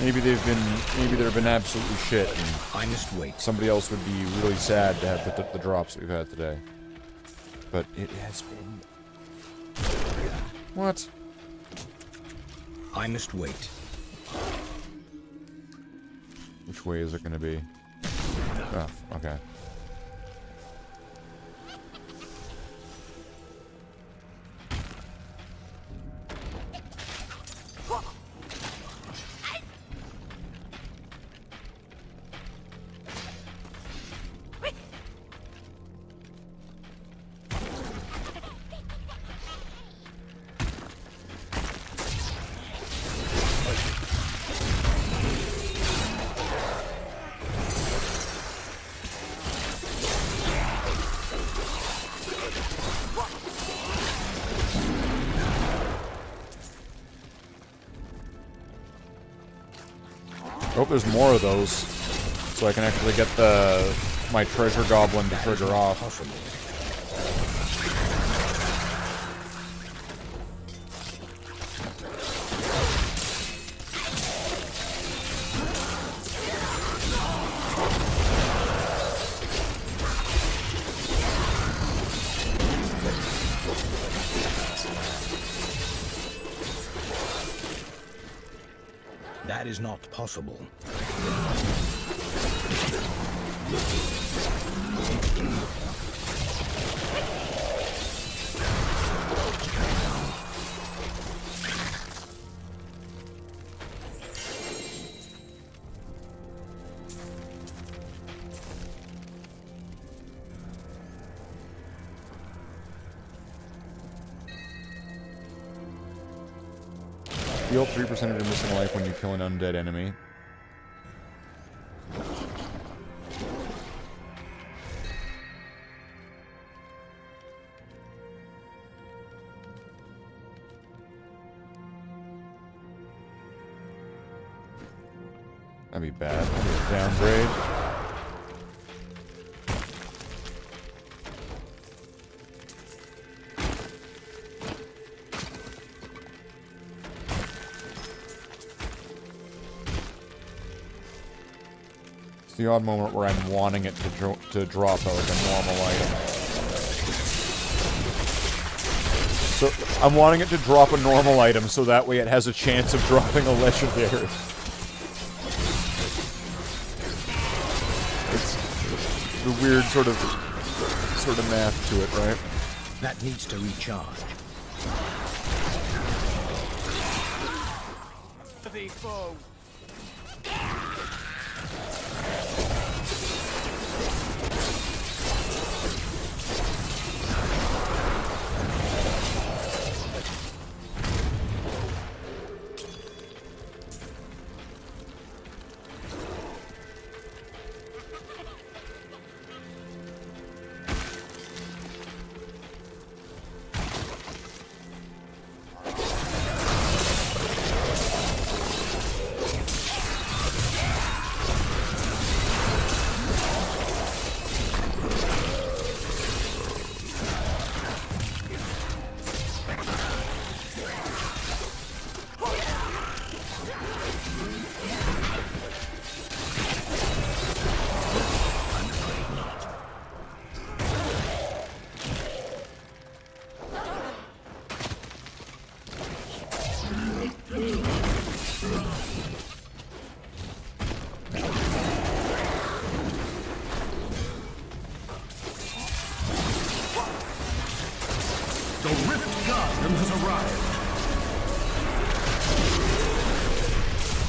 Maybe there have been absolutely shit, and I must wait. somebody else would be really sad to have the drops we've had today. But it has been. What? I must wait. Which way is it going to be? Oh, okay. I hope there's more of those, so I can actually get my treasure goblin to trigger off. That is not possible. Deal 3% of your missing life when you kill an undead enemy. That'd be bad. That'd be a downgrade. the odd moment where I'm wanting it to drop like a normal item. So I'm wanting it to drop a normal item so that way it has a chance of dropping a legendary. It's the weird sort of math to it, right? That needs to recharge. The foe.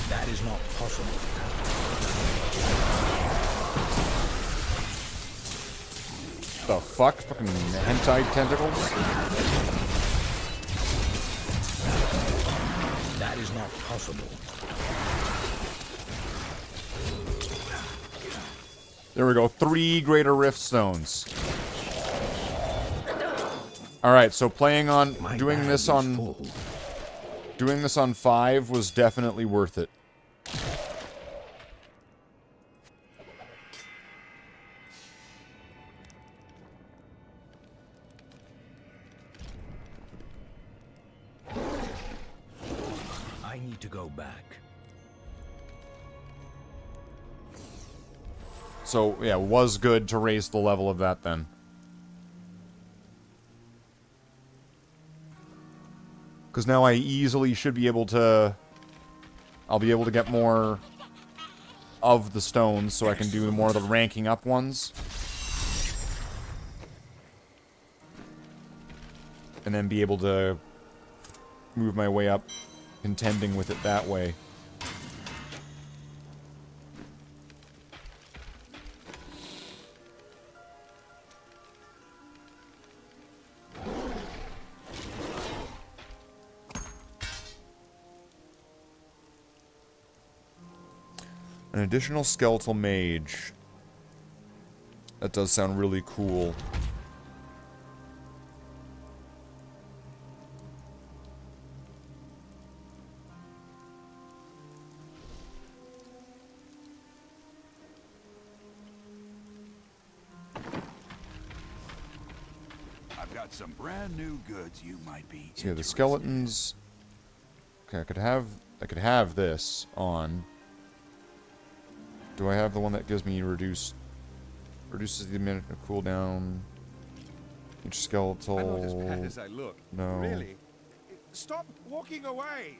That is not possible. The fuck? Fucking hentai tentacles? That is not possible. There we go. 3 greater rift stones. Alright, so doing this on 5 was definitely worth it. I need to go back. So, yeah, it was good to raise the level of that then. Because now I easily should be able to... I'll be able to get more of the stones, so I can do more of the ranking up ones. And then be able to move my way up, contending with it that way. An additional skeletal mage. That does sound really cool. I've got some brand new goods you might be. So yeah, the skeletons. Okay, I could have this on. Do I have the one that gives me reduces the minute of cooldown? Each skeletal. I'm not as bad as I look. No. Really? Stop walking away.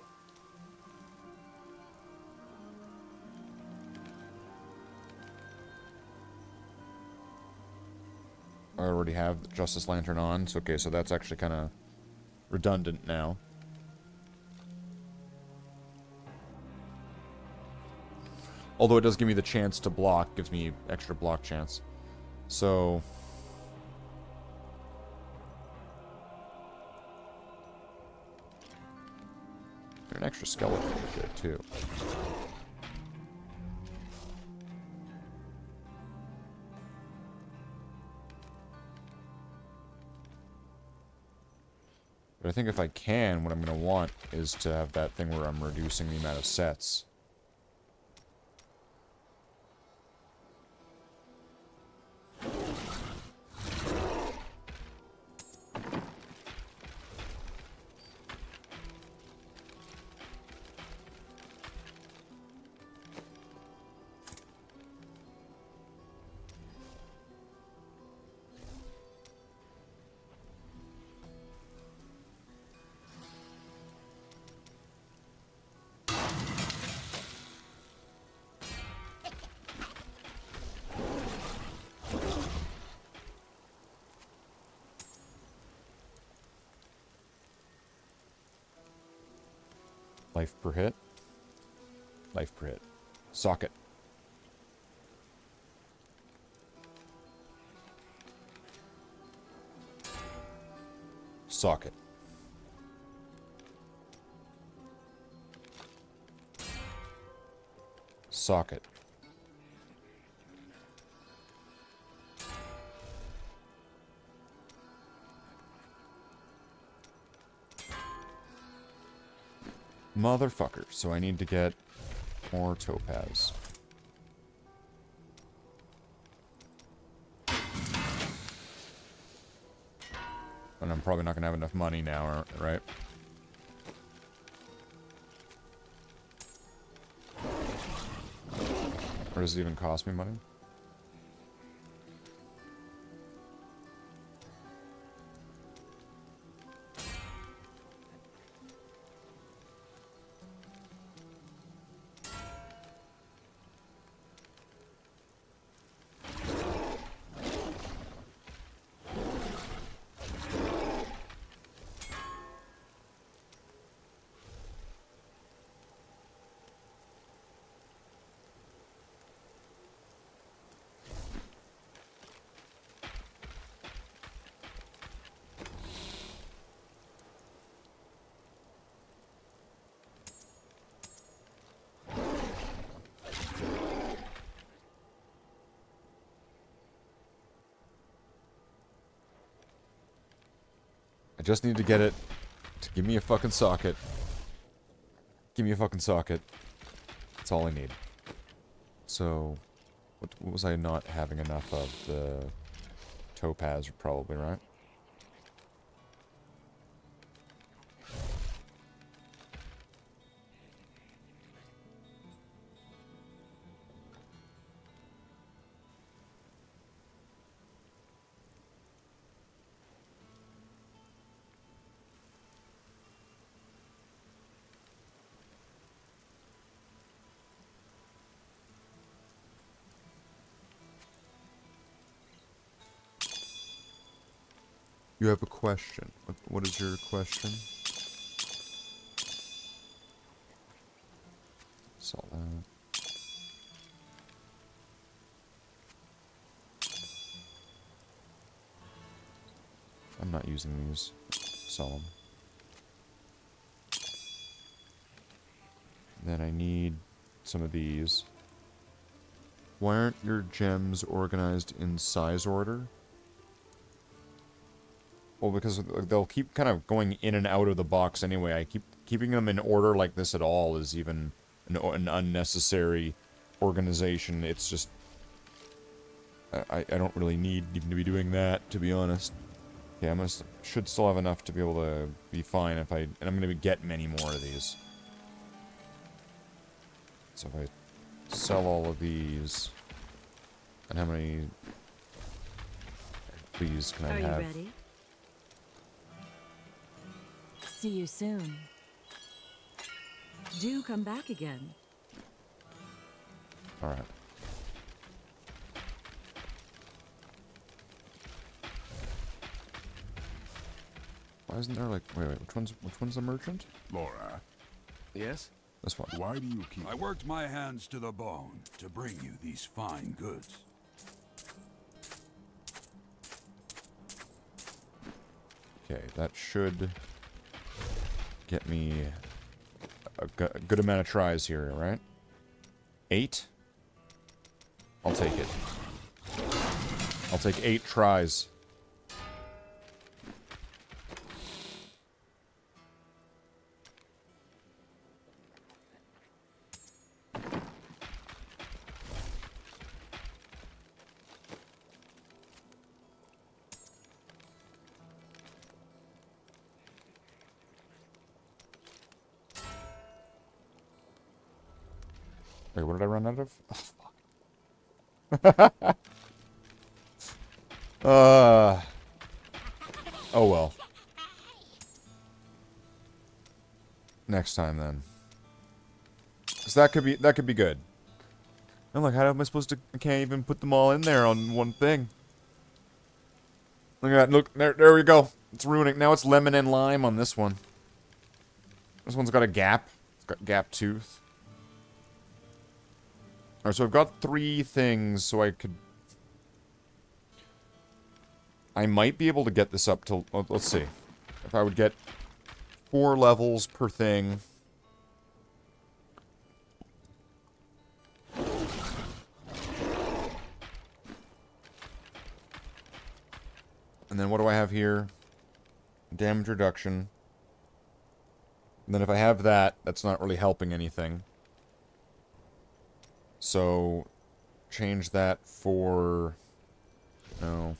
I already have the Justice Lantern on, so okay, so that's actually kind of redundant now. Although it does give me the chance to block, gives me extra block chance. So... an extra skeleton would be good, too. But I think if I can, what I'm going to want is to have that thing where I'm reducing the amount of sets. Life per hit. Life per hit. Socket. Socket. Socket. Motherfucker. So I need to get more topaz. And I'm probably not going to have enough money now, right? Or does it even cost me money? I just need to get it to give me a fucking socket. Give me a fucking socket. That's all I need. So, what was I not having enough of? The topaz, probably, right? You have a question. What is your question? Saw that. I'm not using these. Sell them. Then I need some of these. Why aren't your gems organized in size order? Well, because they'll keep kind of going in and out of the box anyway. I keeping them in order like this at all is even an unnecessary organization. It's just I don't really need even to be doing that, to be honest. Yeah, should still have enough to be able to be fine if and I'm gonna get many more of these. So if I sell all of these, and how many of these can I have? Are you ready? See you soon. Do come back again. All right. Why isn't there like wait, which one's the merchant? Laura, Yes? This one. why do you keep... I worked my hands to the bone to bring you these fine goods. Okay, that should get me a good amount of tries here, right? 8? I'll take it. I'll take 8 tries. Wait, what did I run out of? Oh, fuck. Oh well. Next time then. So that could be good. I'm like, how am I supposed to? I can't even put them all in there on one thing. Look at that. Look, there we go. It's ruining. Now it's lemon and lime on this one. This one's got a gap. Gap Tooth. Alright, so I've got 3 things, so I could... I might be able to get this up to... Let's see. If I would get 4 levels per thing... And then what do I have here? Damage reduction. And then if I have that, that's not really helping anything. So, change that for... No.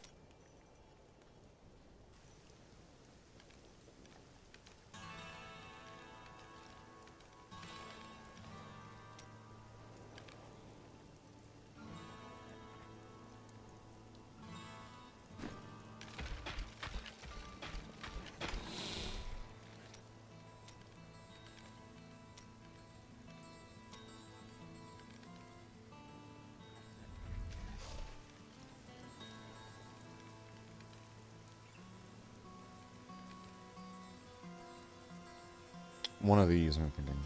One of these, I'm thinking.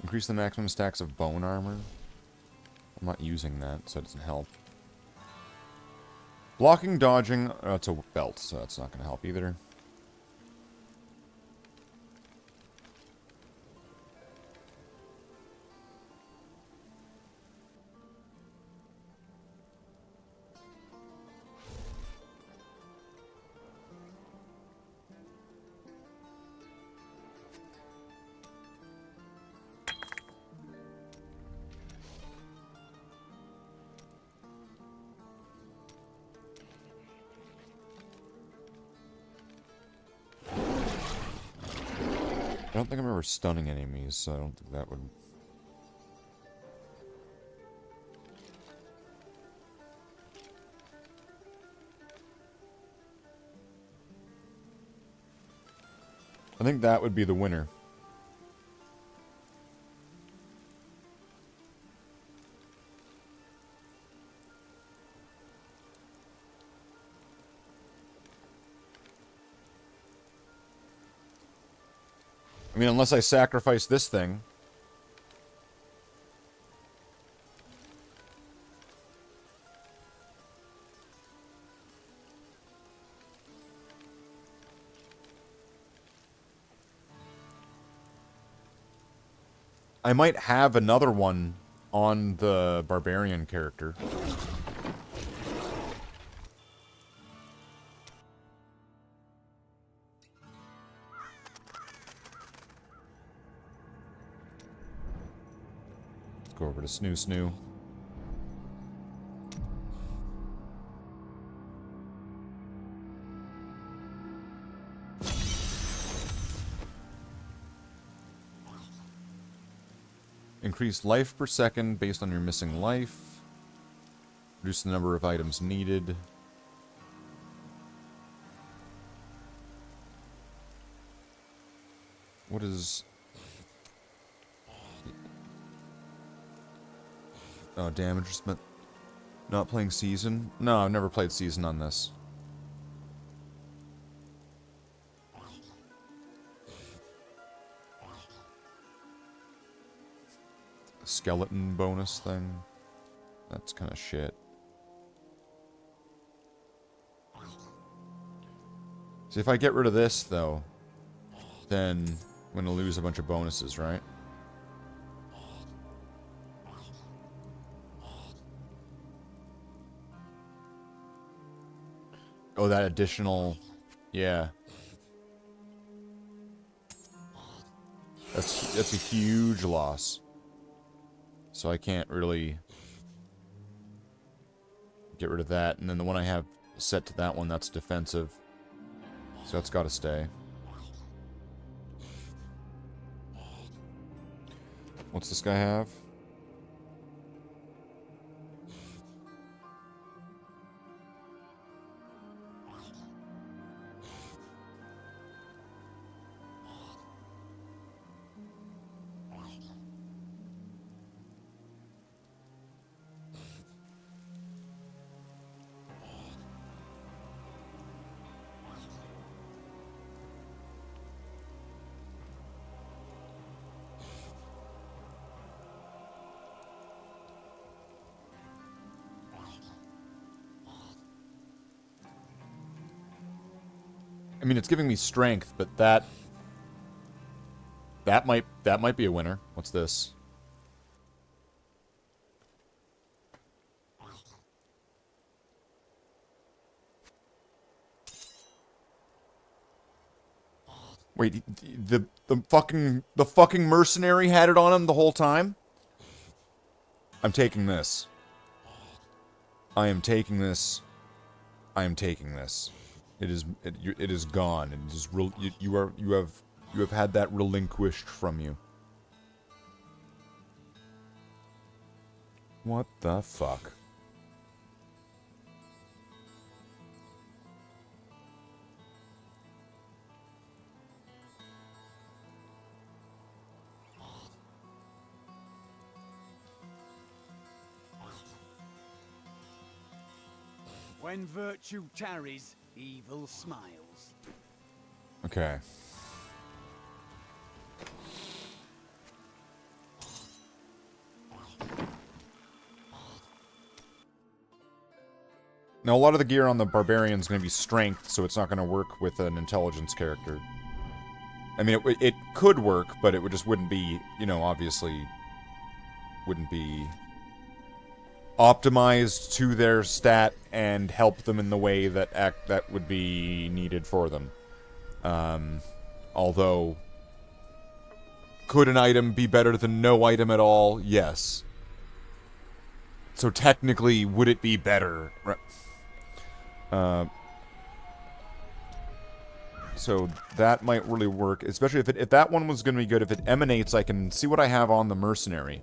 Increase the maximum stacks of bone armor. I'm not using that, so it doesn't help. Blocking, dodging, it's a belt, so that's not going to help either. I don't think I'm ever stunning enemies, so I don't think that would... I think that would be the winner. I mean, unless I sacrifice this thing. I might have another one on the barbarian character. Go over to Snoo. Increase life per second based on your missing life. Reduce the number of items needed. What is... Oh, damage spent. Not playing Season? No, I've never played Season on this. Skeleton bonus thing. That's kind of shit. See, if I get rid of this, though, then I'm going to lose a bunch of bonuses, right? Oh, that additional... Yeah. That's a huge loss. So I can't really get rid of that. And then the one I have set to that one, that's defensive. So that's got to stay. What's this guy have? I mean, it's giving me strength, but that might be a winner. What's this? Wait, the fucking mercenary had it on him the whole time? I'm taking this. I am taking this. I am taking this. It is gone. It is you have had that relinquished from you. What the fuck? When virtue tarries, evil smiles. Okay. Now, a lot of the gear on the barbarian is going to be strength, so it's not going to work with an intelligence character. I mean, it could work, but it just wouldn't be, you know, obviously, wouldn't be optimized to their stat and help them in the way that would be needed for them. Although, could an item be better than no item at all? Yes. So technically, would it be better? So that might really work, especially if that one was going to be good. If it emanates, I can see what I have on the mercenary.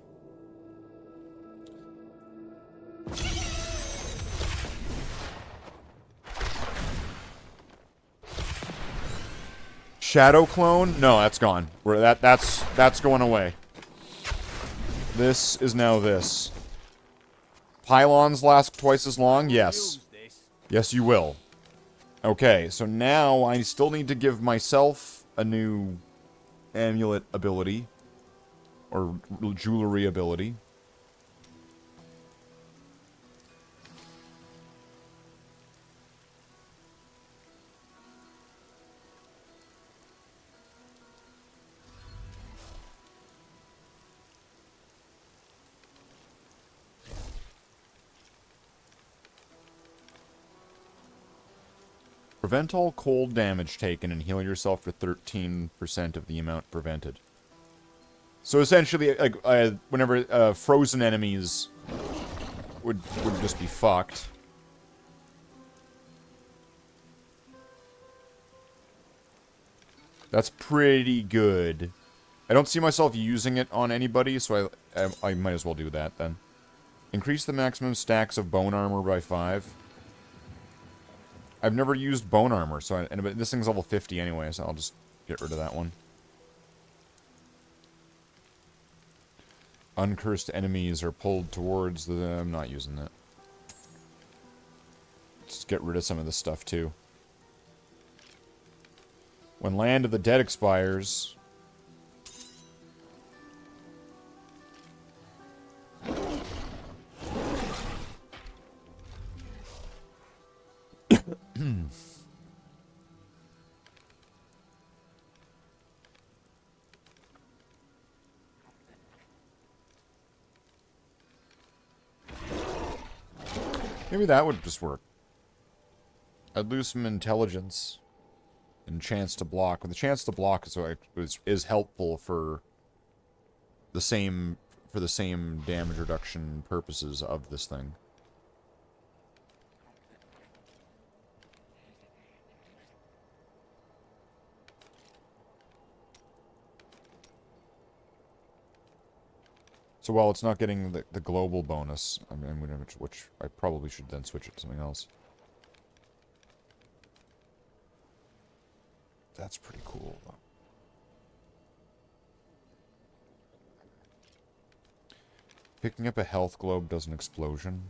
Shadow clone? No, that's gone. That's going away. This is now this. Pylons last twice as long? Yes. Yes, you will. Okay, so now I still need to give myself a new amulet ability. Or jewelry ability. Prevent all cold damage taken and heal yourself for 13% of the amount prevented. So essentially, like, whenever frozen enemies would just be fucked. That's pretty good. I don't see myself using it on anybody, so I might as well do that then. Increase the maximum stacks of bone armor by 5. I've never used bone armor, so but this thing's level 50 anyway, so I'll just get rid of that one. Uncursed enemies are pulled towards the... I'm not using that. Just get rid of some of this stuff, too. When Land of the Dead expires... Maybe that would just work. I'd lose some intelligence and chance to block. But the chance to block is helpful for the same damage reduction purposes of this thing. So while it's not getting the global bonus, I mean, which I probably should then switch it to something else. That's pretty cool, though. Picking up a health globe does an explosion.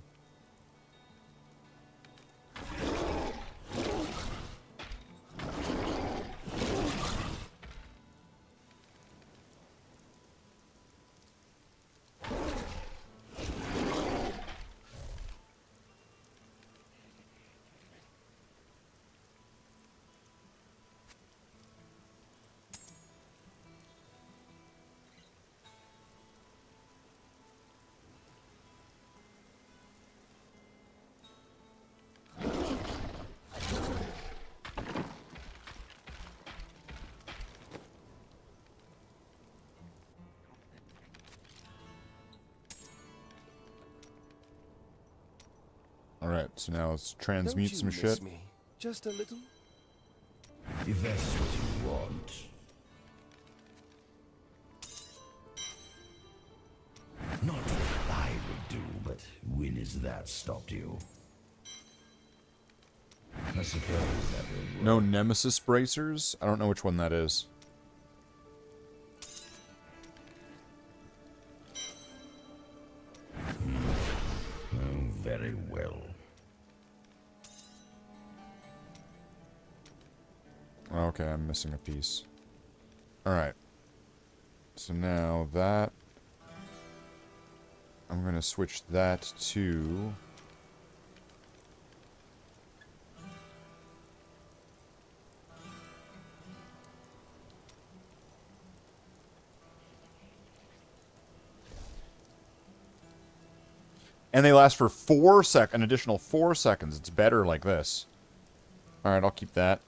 Alright, so now let's transmute Don't some you miss shit. me? Just a little? If that's what you want. Not what I would do, but when has that stopped you? I suppose that will work. No Nemesis bracers? I don't know which one that is. Oh, very well. Okay, I'm missing a piece. Alright. So now that... I'm gonna switch that to... And they last for an additional 4 seconds. It's better like this. Alright, I'll keep that.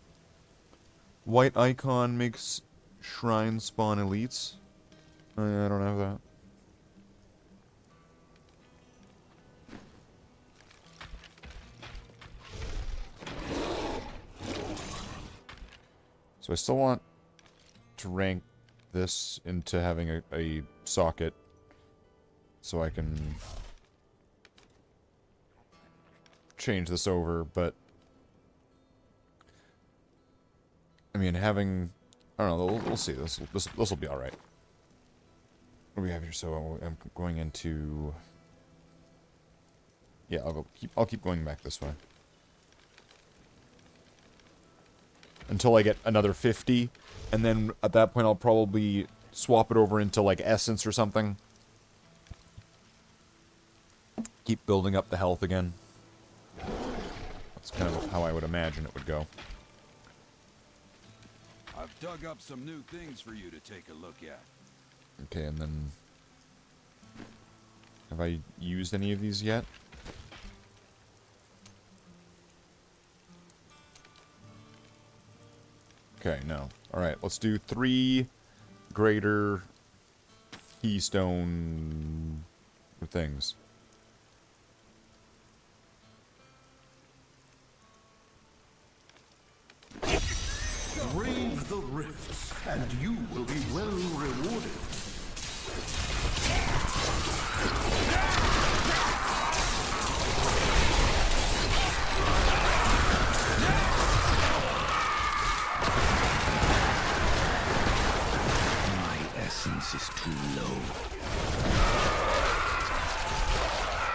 White icon makes shrine spawn elites. Oh, yeah, I don't have that. So I still want to rank this into having a socket so I can change this over, but I mean, having, I don't know, we'll see. This will be all right. What do we have here? So I'm going into, yeah, I'll keep going back this way until I get another 50, and then at that point I'll probably swap it over into like essence or something. Keep building up the health again. That's kind of how I would imagine it would go. I've dug up some new things for you to take a look at. Okay, and then... Have I used any of these yet? Okay, no. Alright, let's do 3 greater keystone things. Brave the rifts, and you will be well rewarded. My essence is too low.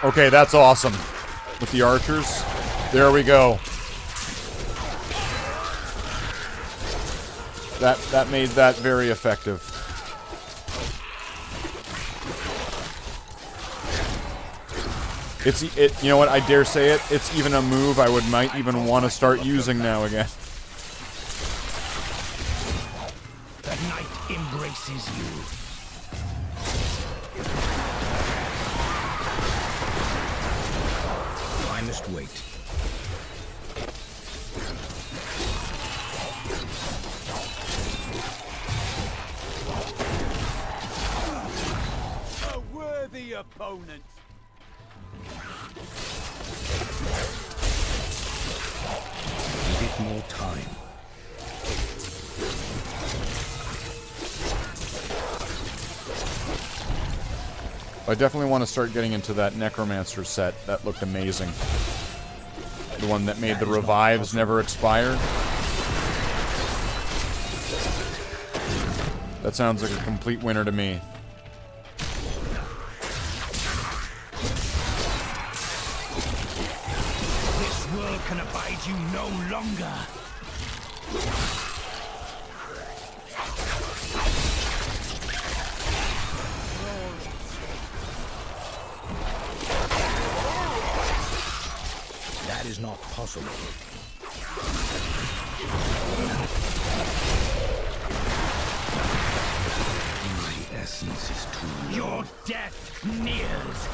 Okay, that's awesome. With the archers. There we go. That made that very effective. You know what, I dare say it, it's even a move I might even want to start using now again. The night embraces you. I must wait. A worthy opponent. Give it more time. I definitely want to start getting into that Necromancer set. That looked amazing. The one that made the revives never expire. That sounds like a complete winner to me. This world can abide you no longer. That is not possible. My essence is too low. Your death nears.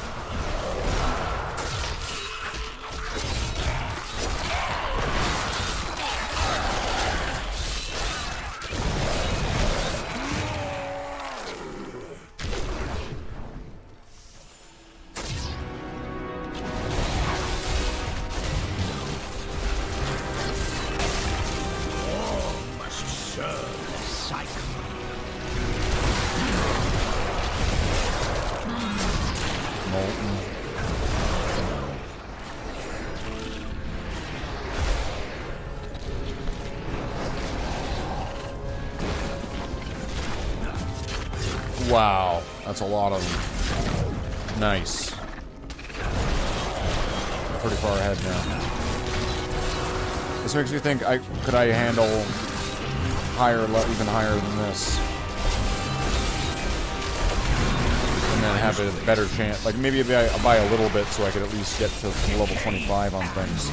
molten. Wow, that's a lot of them. Nice. Pretty far ahead now. This makes me think, could I handle even higher than this? And then have a better chance. Like, maybe if I buy a little bit so I could at least get to level 25 on things.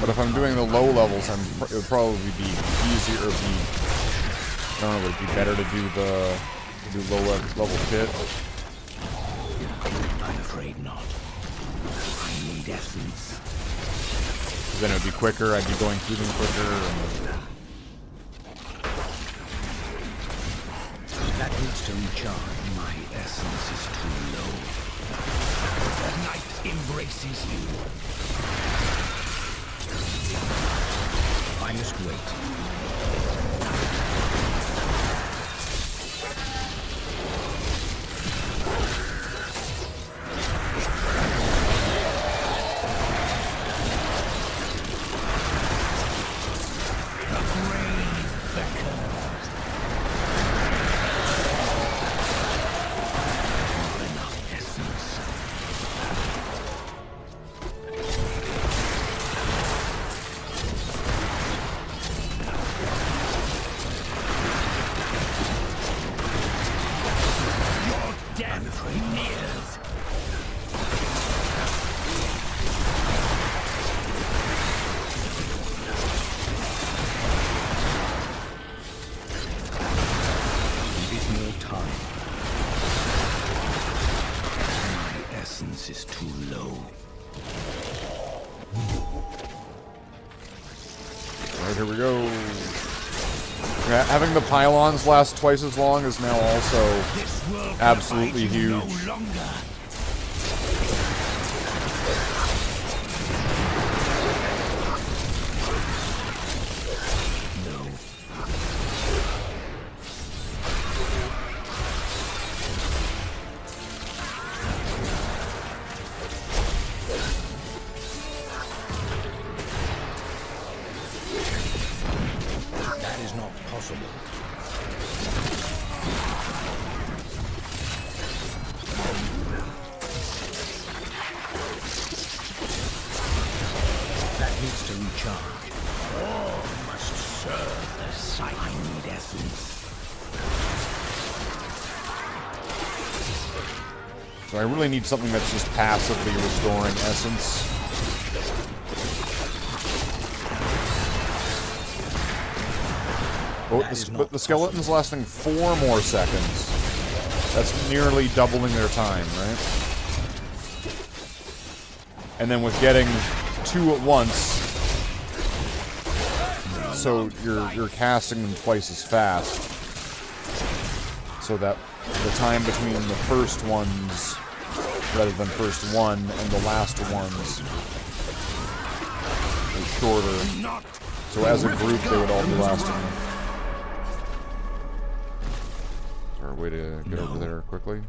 But if I'm doing the low levels, it would probably be easier, or be, I don't know, would it be better to do low level shit? I'm afraid not. I need essence. Because then it would be quicker, I'd be going through them quicker. That needs to recharge. My essence is too low. The night embraces you. I must wait. Is too low. Alright, here we go. Yeah, having the pylons last twice as long is now also absolutely huge. So I really need something that's just passively restoring essence. Oh, but the skeleton's lasting 4 more seconds. That's nearly doubling their time, right? And then with getting 2 at once, so you're casting them twice as fast. So that the time between the first ones, rather than first one, and the last ones is shorter. So as a group, they would all be lasting. Is there a way to get over there quickly?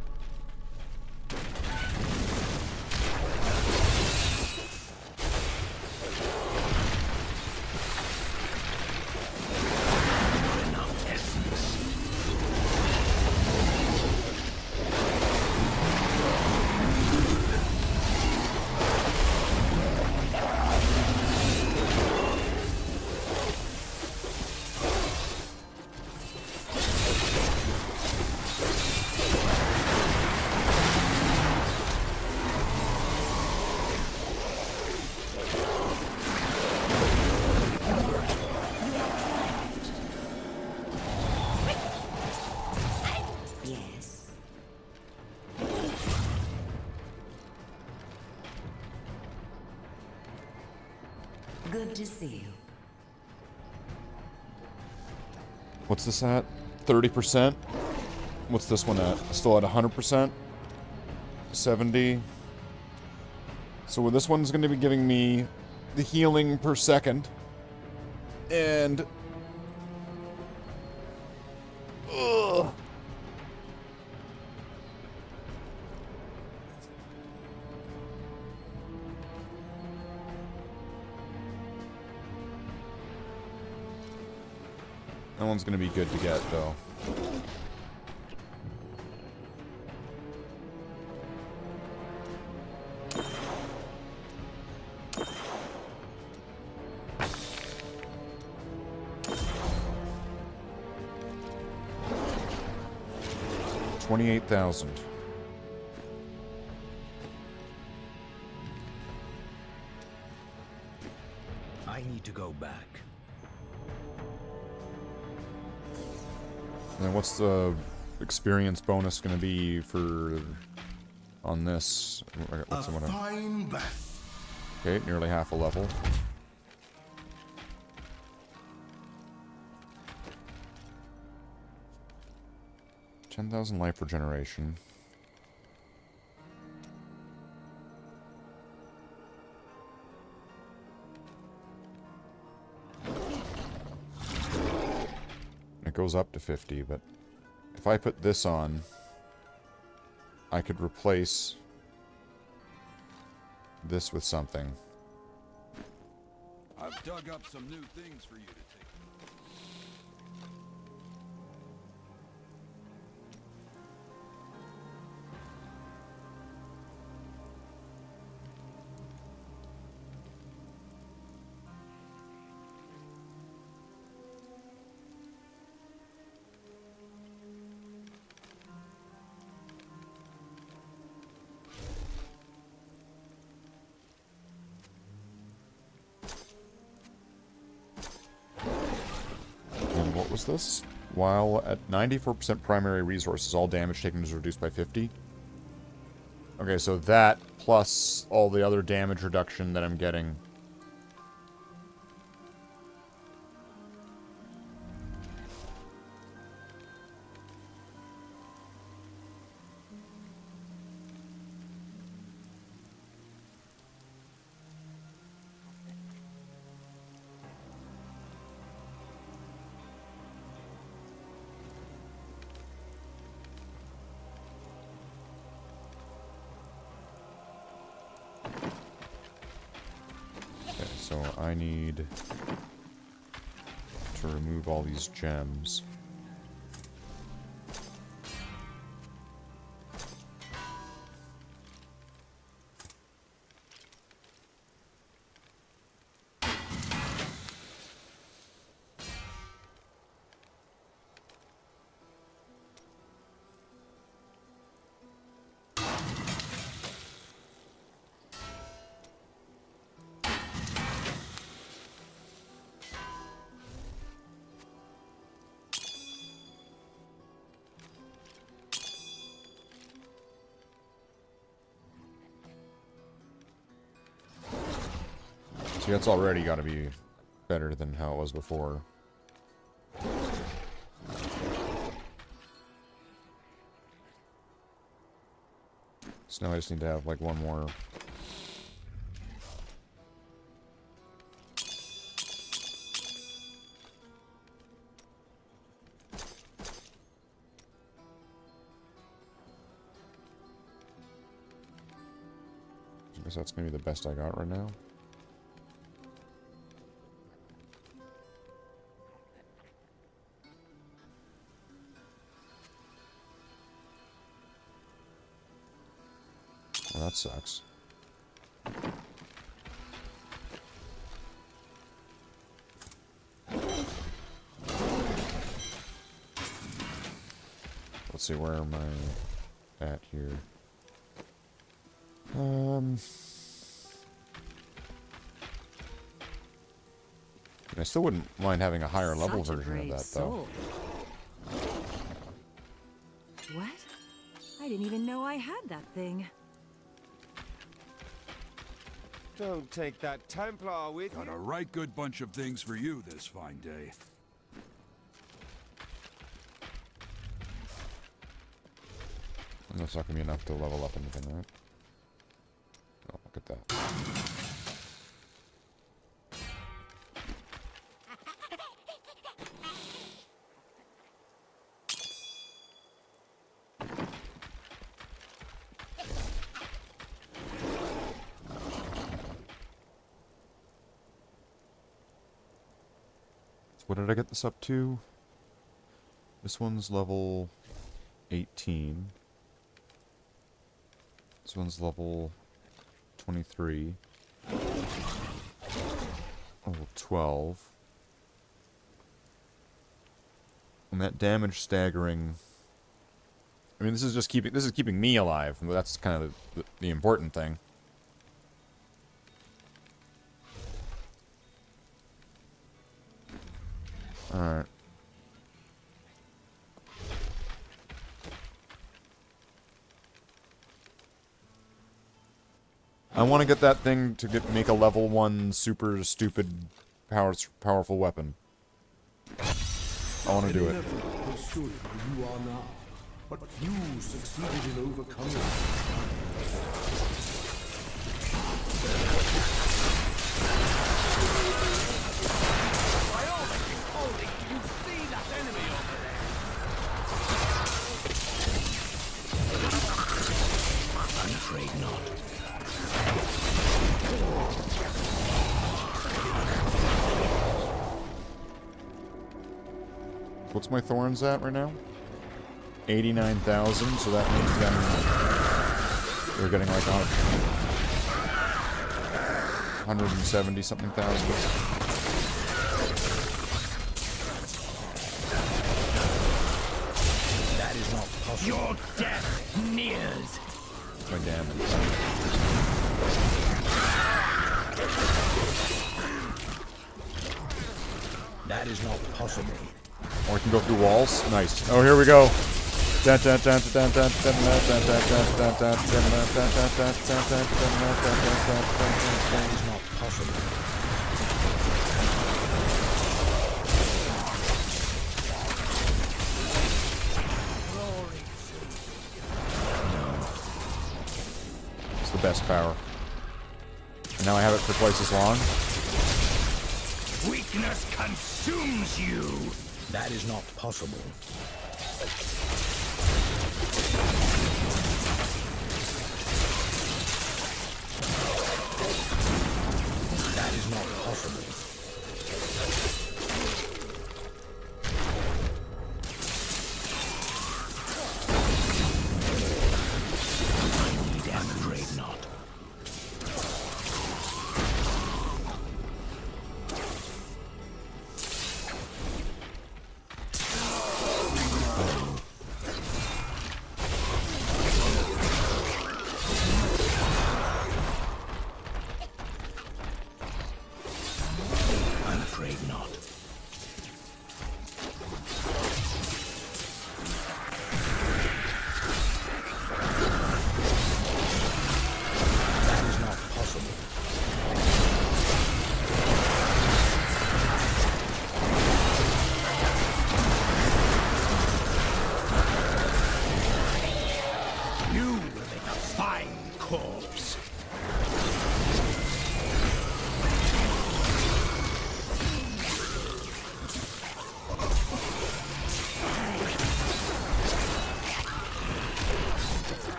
Good to see you. What's this at? 30%? What's this one at? Still at 100%? 70? So this one's going to be giving me the healing per second. And... ugh. That one's gonna be good to get, though. $28,000. I need to go back. And then what's the experience bonus going to be for on this? What's the Fine bat. Okay, nearly half a level. $10,000 life regeneration. It goes up to 50, but if I put this on, I could replace this with something. I've dug up some new things for you to take. What was this? While at 94% primary resources, all damage taken is reduced by 50. Okay, so that plus all the other damage reduction that I'm getting. So I need to remove all these gems. See, that's already got to be better than how it was before. So now I just need to have, like, one more. I guess that's going to be the best I got right now. Well, that sucks. Let's see, where am I at here? I still wouldn't mind having a higher level Such a version of brave that, soul. though. What? I didn't even know I had that thing. Don't take that Templar with Got you. a right good bunch of things for you this fine day. And that's not going to be enough to level up anything, right? Oh, look at that. What did I get this up to? This one's level 18. This one's level 23. Level 12. And that damage staggering... I mean, this is keeping me alive. That's kind of the important thing. Alright. I want to get that thing to make a level 1 super stupid powerful weapon. I want to do it. Has stood where you are now, but few succeeded in overcoming. By all that is holy, you see that enemy over there? I'm afraid not. What's my thorns at right now? 89,000, so that means then we're getting like 170 something thousand. That is not possible. Your death nears. My damage. That is not possible. Or I can go through walls. Nice. Oh, here we go. That is not possible. It's the best power. And now I have it for twice as long. Weakness consumes you. That is not possible. That is not possible. I'm afraid not.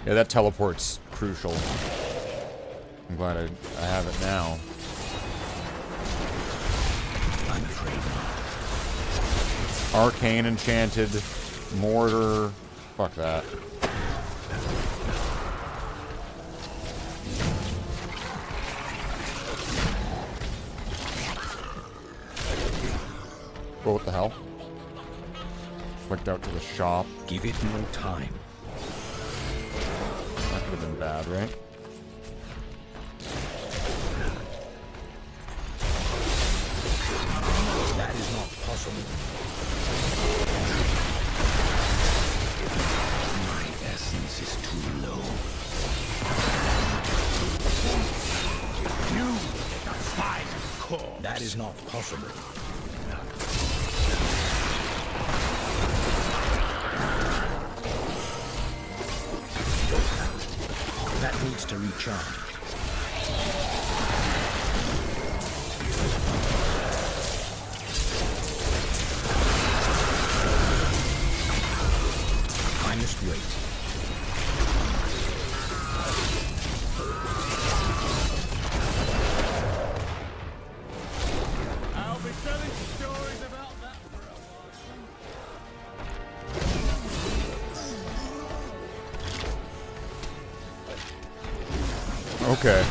Yeah, that teleport's crucial. I'm glad I have it now. I'm afraid not. Arcane Enchanted, Mortar, fuck that. Oh, what the hell? Flicked out to the shop. Give it no time. That could have been bad, right? That is not possible. My essence is too low. You make a fine corpse. That is not possible. That needs to recharge. Okay.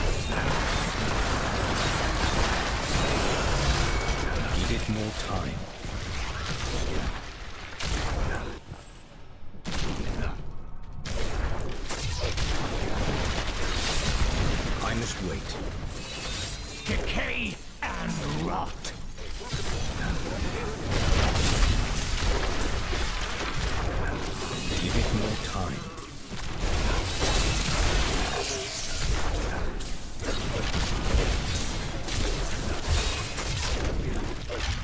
Give it more time. I must wait. Decay and rot. Give it more time.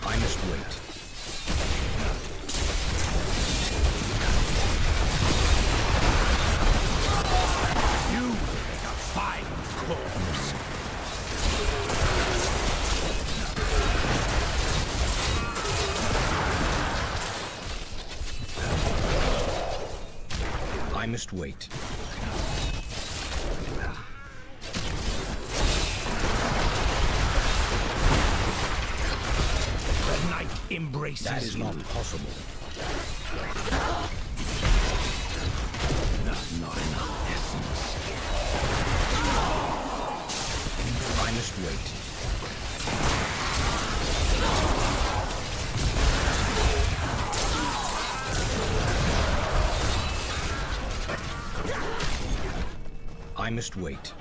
I must wait. You make a fine corpse. I must wait. The night embraces you. That is not possible. Not enough essence. I must wait. I must wait.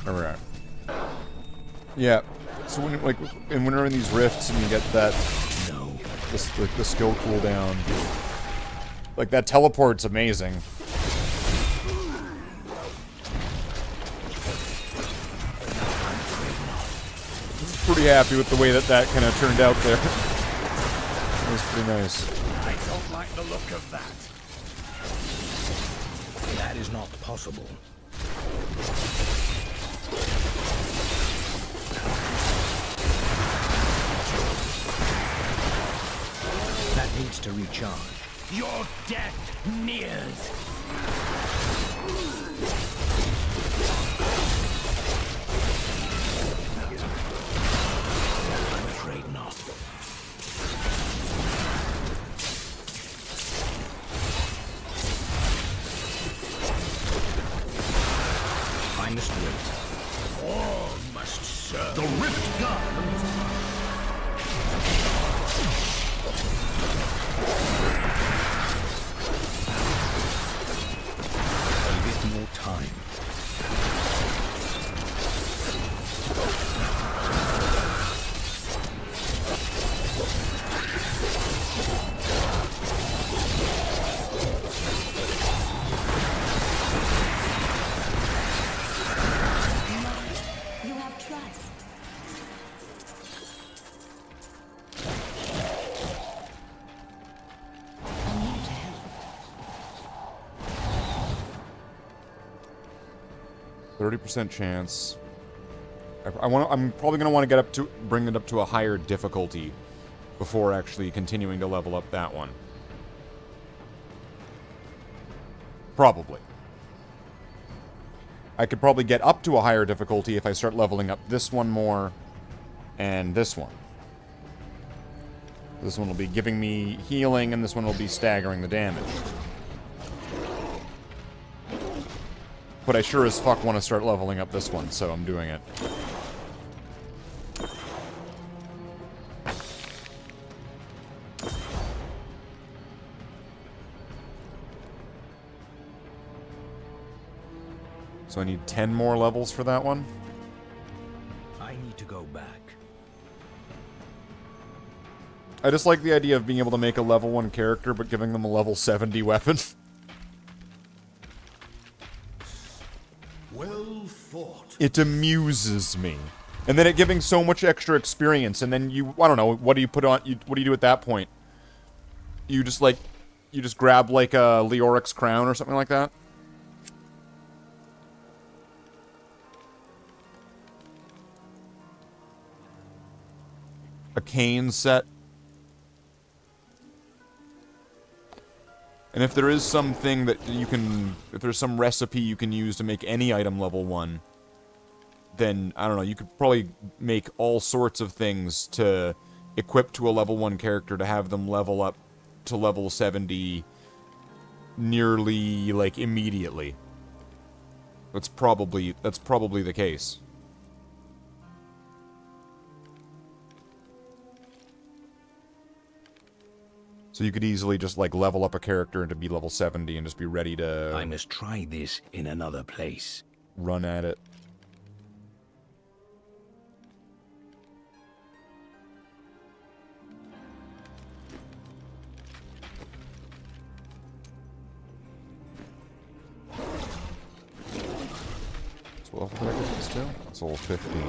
Where we're at. Yeah. So when when we're in these rifts and you get that the skill cooldown, like that teleport's amazing. Pretty happy with the way that kind of turned out there. That was pretty nice. I don't like the look of that. That is not possible. That needs to recharge. Your death nears. I'm afraid not. I must wait. All must serve. The Rift Guardians. Give it more time. You have trust. I'm here to help. 30% chance. I'm probably gonna want to bring it up to a higher difficulty before actually continuing to level up that one. Probably. I could probably get up to a higher difficulty if I start leveling up this one more and this one. This one will be giving me healing and this one will be staggering the damage. But I sure as fuck want to start leveling up this one, so I'm doing it. So I need 10 more levels for that one. I need to go back. I just like the idea of being able to make a level 1 character, but giving them a level 70 weapon. Well fought. It amuses me. And then it giving so much extra experience, and then you, I don't know, what do you put on, what do you do at that point? You just grab like a Leoric's crown or something like that? A cane set. And if there is something that you can, if there's some recipe you can use to make any item level 1, then, I don't know, you could probably make all sorts of things to equipped to a level 1 character to have them level up to level 70 nearly, like, immediately. That's probably the case. So you could easily just, like, level up a character and to be level 70 and just be ready to... I must try this in another place. Run at it. So what level did I get this to? It's level 15.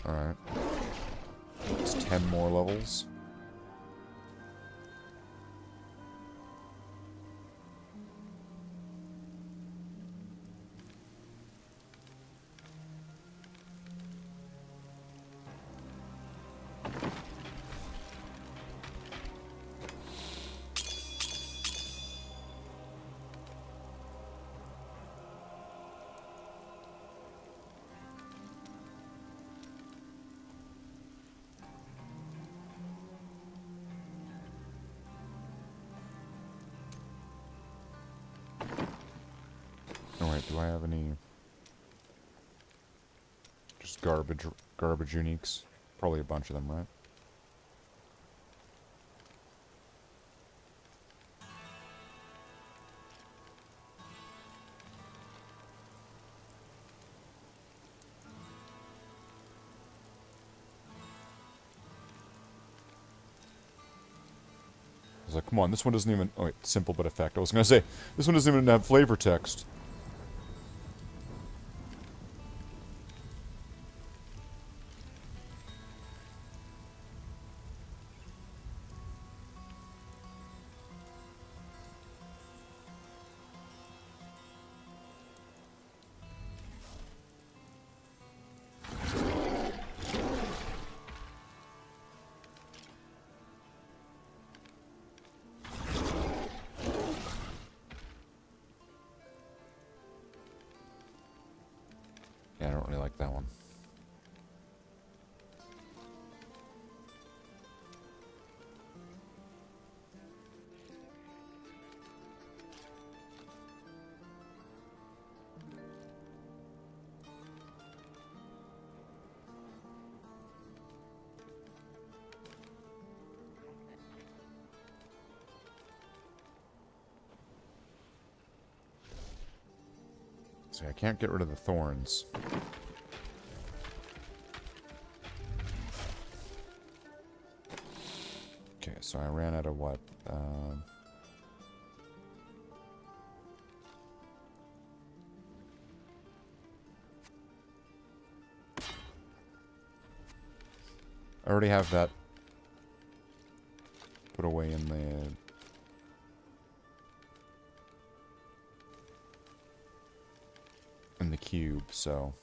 Alright. It's 10 more levels. Do I have any just garbage uniques? Probably a bunch of them, right? I was like, come on, this one doesn't even... Oh, wait, simple but effect. I was gonna say, this one doesn't even have flavor text. Yeah, I don't really like that one. See, I can't get rid of the thorns. Okay, so I ran out of what? I already have that put away in the cube, so...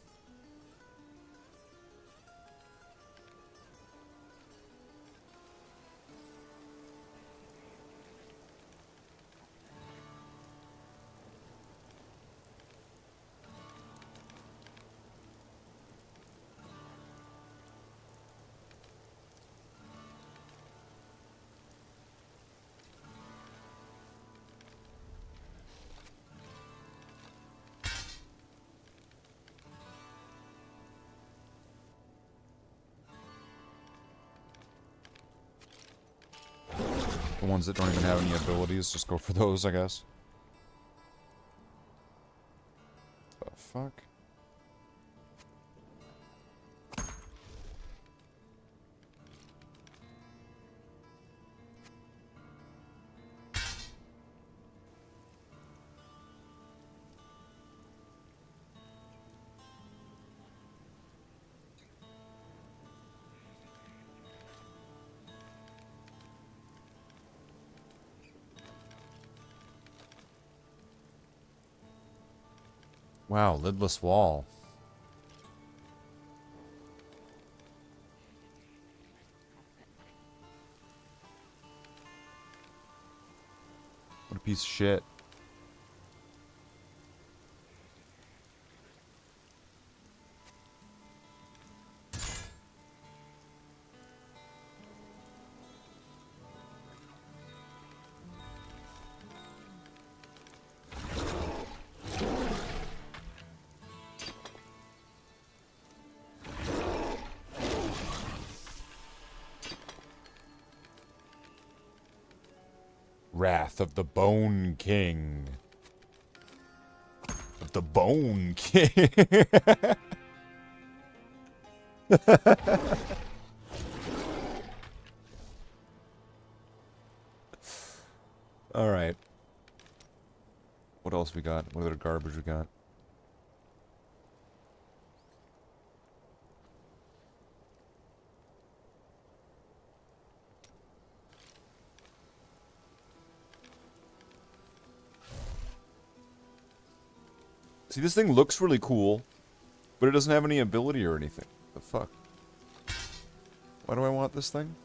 The ones that don't even have any abilities, just go for those, I guess. The fuck? Wow, lidless wall. What a piece of shit. wrath of the Bone King. Of the Bone King. Alright. What else we got? What other garbage we got? See, this thing looks really cool, but it doesn't have any ability or anything. The fuck? Why do I want this thing?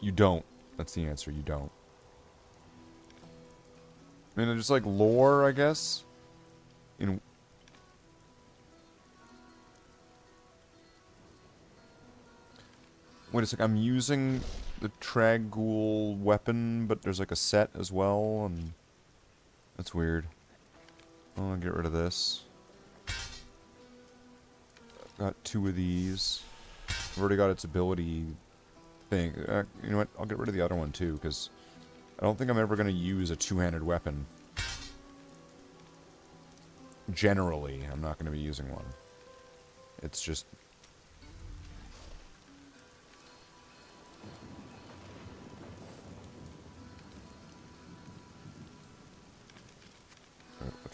You don't. That's the answer, you don't. I mean, just like lore, I guess? In... Wait a sec, I'm using the Trag'Oul weapon, but there's like a set as well, and... That's weird. I'll get rid of this. Got 2 of these. I've already got its ability thing. You know what? I'll get rid of the other one too, because I don't think I'm ever going to use a two-handed weapon. Generally, I'm not going to be using one. It's just...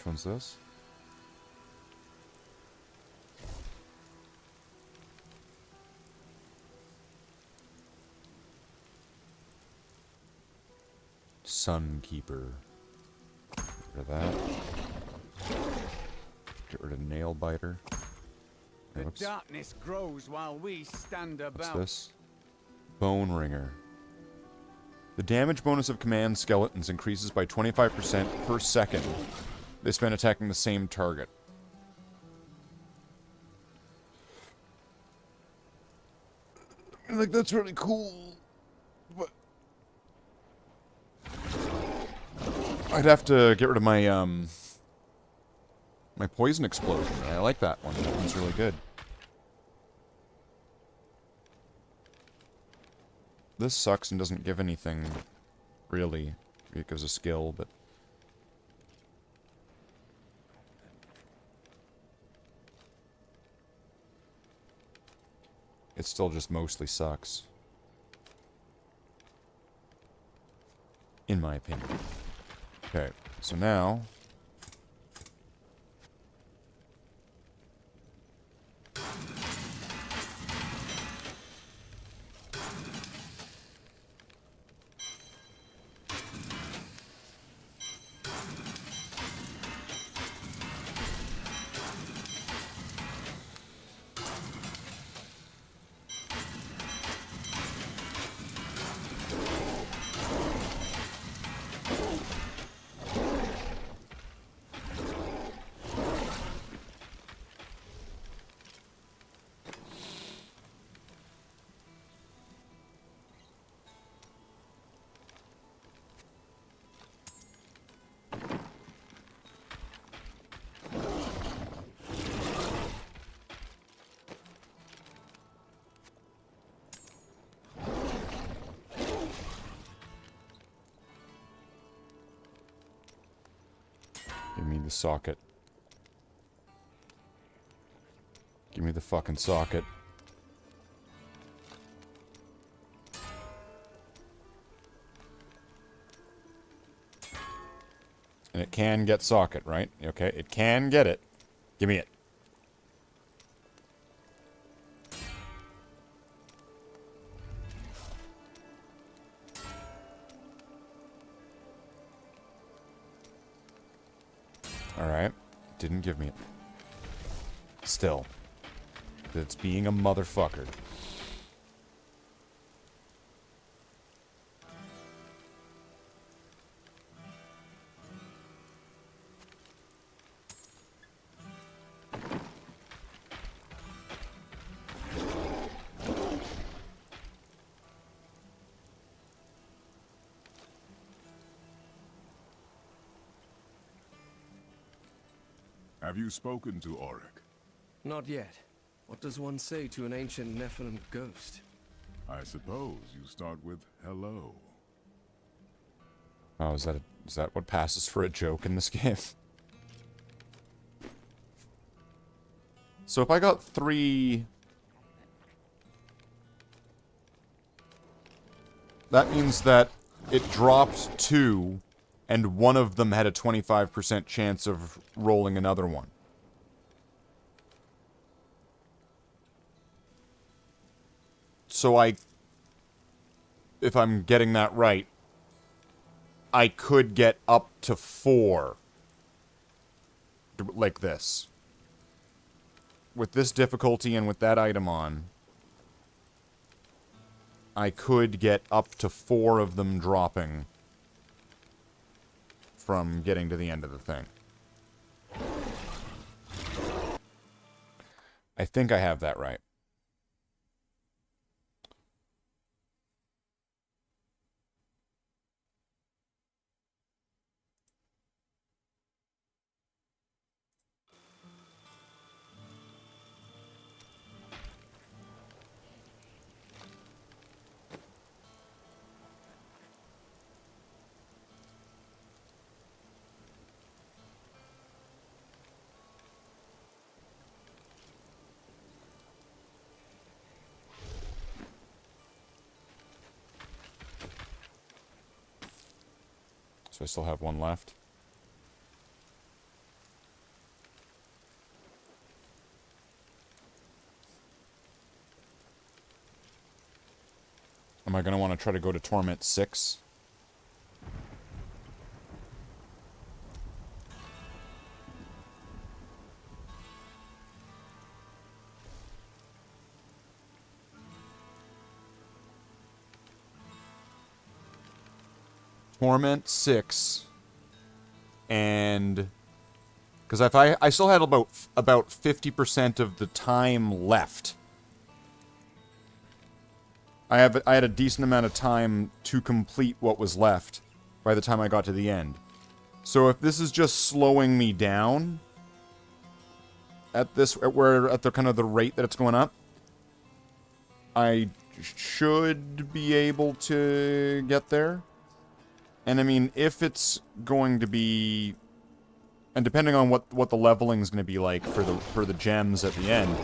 Which one's this? Sunkeeper. Get rid of that. Get rid of Nail Biter. The Whoops. darkness grows while we stand about. What's this? Bone Ringer. The damage bonus of command skeletons increases by 25% per second they spend attacking the same target. I think that's really cool, but I'd have to get rid of my my poison explosion. I like that one. That one's really good. This sucks and doesn't give anything, really. It gives a skill, but... It still just mostly sucks. In my opinion. Okay, so now... Give me the socket. Give me the fucking socket. And it can get socket, right? Okay, it can get it. Give me it. Alright. Didn't give me it. Still. It's being a motherfucker. Have you spoken to Auric? Not yet. What does one say to an ancient Nephilim ghost? I suppose you start with hello. Oh, is that what passes for a joke in this game? So if I got 3... That means that it dropped 2, and one of them had a 25% chance of rolling another one. So if I'm getting that right, I could get up to 4 like this. With this difficulty and with that item on, I could get up to 4 of them dropping from getting to the end of the thing. I think I have that right. So I still have 1 left. Am I going to want to try to go to Torment 6? Torment 6, and because if I still had about 50% of the time left. I had a decent amount of time to complete what was left by the time I got to the end. So if this is just slowing me down at the kind of the rate that it's going up, I should be able to get there. And I mean, if it's going to be, and depending on what the leveling is going to be like for the gems at the end,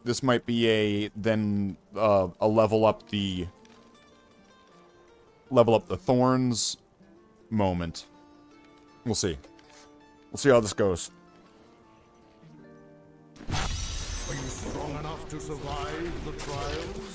this might be a level up the thorns moment. We'll see. We'll see how this goes. Are you strong enough to survive the trials?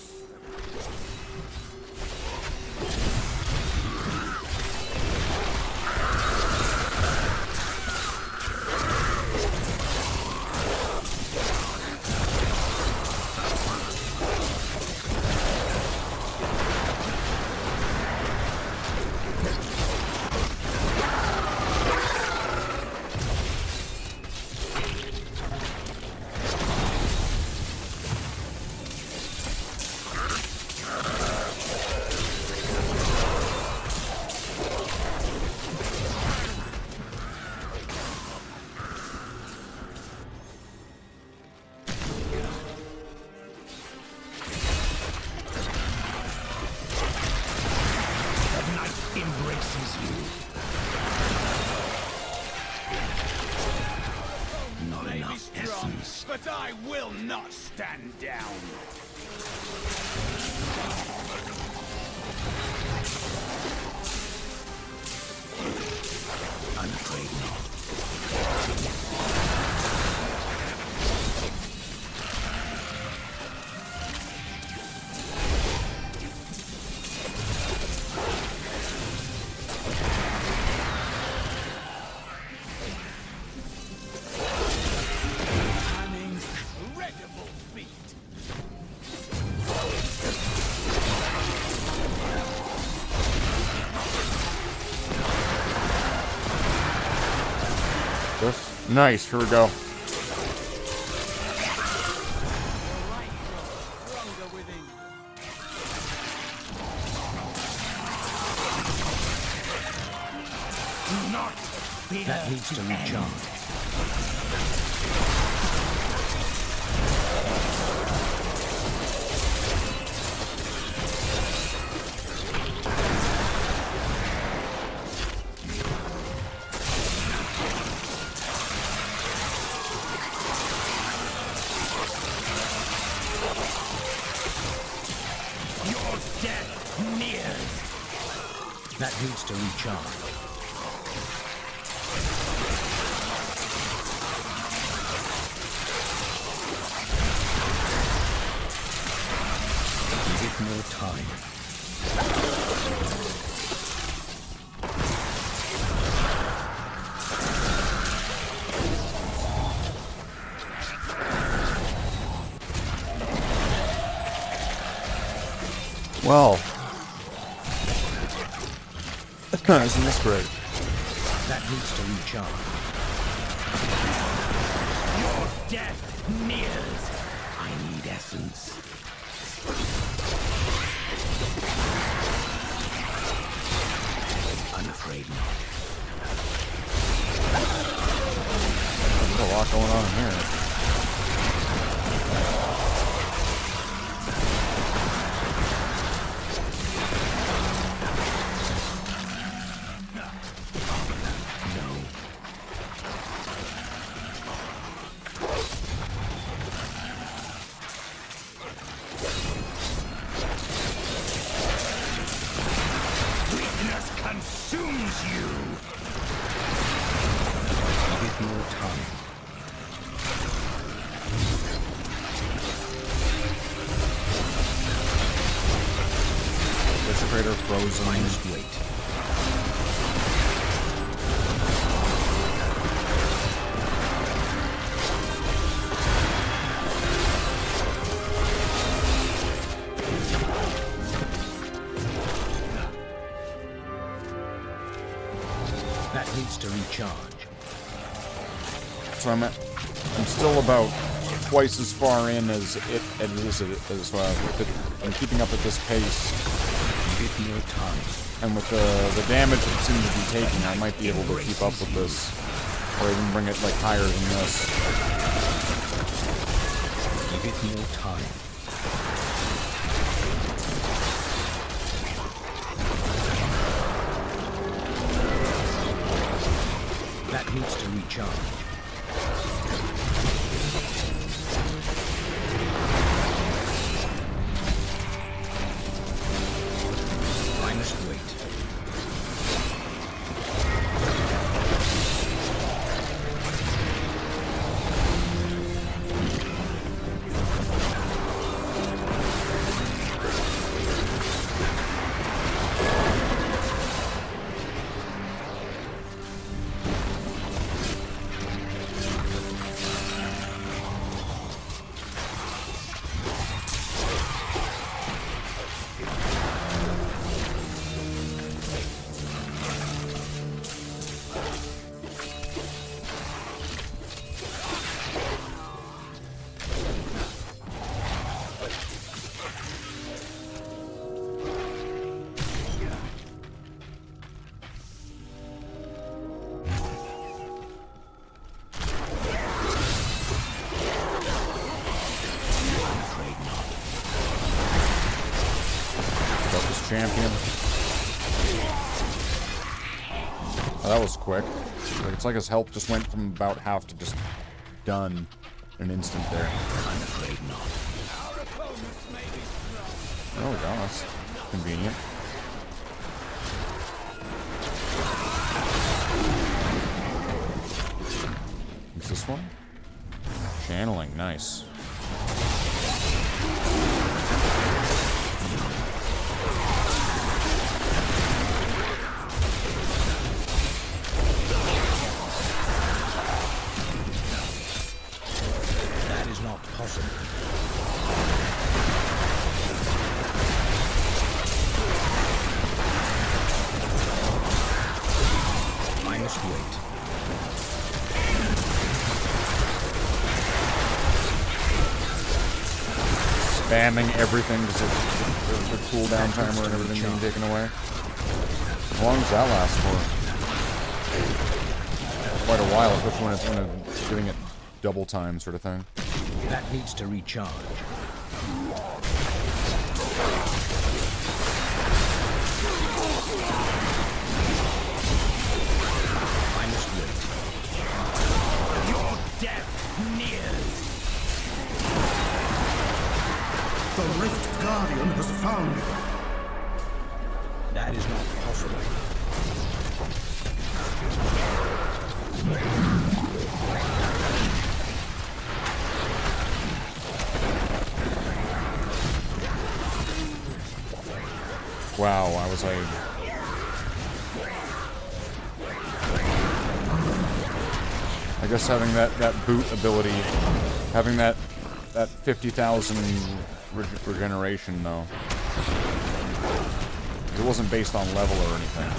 But I will not stand down. I'm afraid not. Nice, here we go. That needs to recharge. That needs to recharge. Give it more time. Well, isn't this great? That needs to recharge. Your death nears. I need essence. I'm afraid not. There's a lot going on here. Consumes you. Give it more time. Desecrator frozen. I must wait. That needs to recharge. So I'm still about twice as far in as I'm keeping up at this pace. Give more time. And with the damage it seems to be taking, I might be able to keep up with this, or even bring it like higher than this. Give it more time. That needs to recharge. I must wait. Champion. Oh, that was quick. It's like his health just went from about half to just done in an instant there. I'm afraid not. There we go, that's convenient. What's this one? Channeling, nice. Possible. I must wait. Spamming everything because the cooldown timer and everything being taken away. How long does that last for? Quite a while, especially when it's doing it double time sort of thing. That needs to recharge. I must wait. Your death nears. The Rift Guardian has found it. That is not possible. possible. Wow, I was like... I guess having that boot ability, having that 50,000 regeneration though. It wasn't based on level or anything.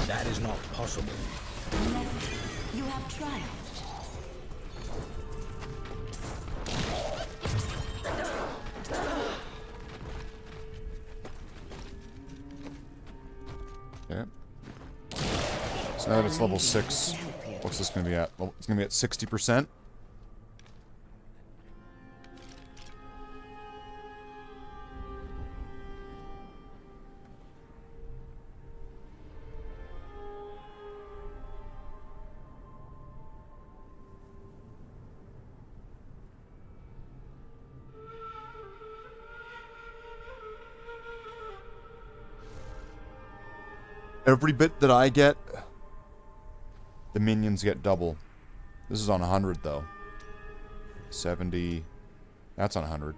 That is not possible. Never. You have triumphed. Okay. So now that it's level 6, what's this going to be at? Well, it's going to be at 60%. Every bit that I get, the minions get double. This is on 100 though. 70. That's on 100.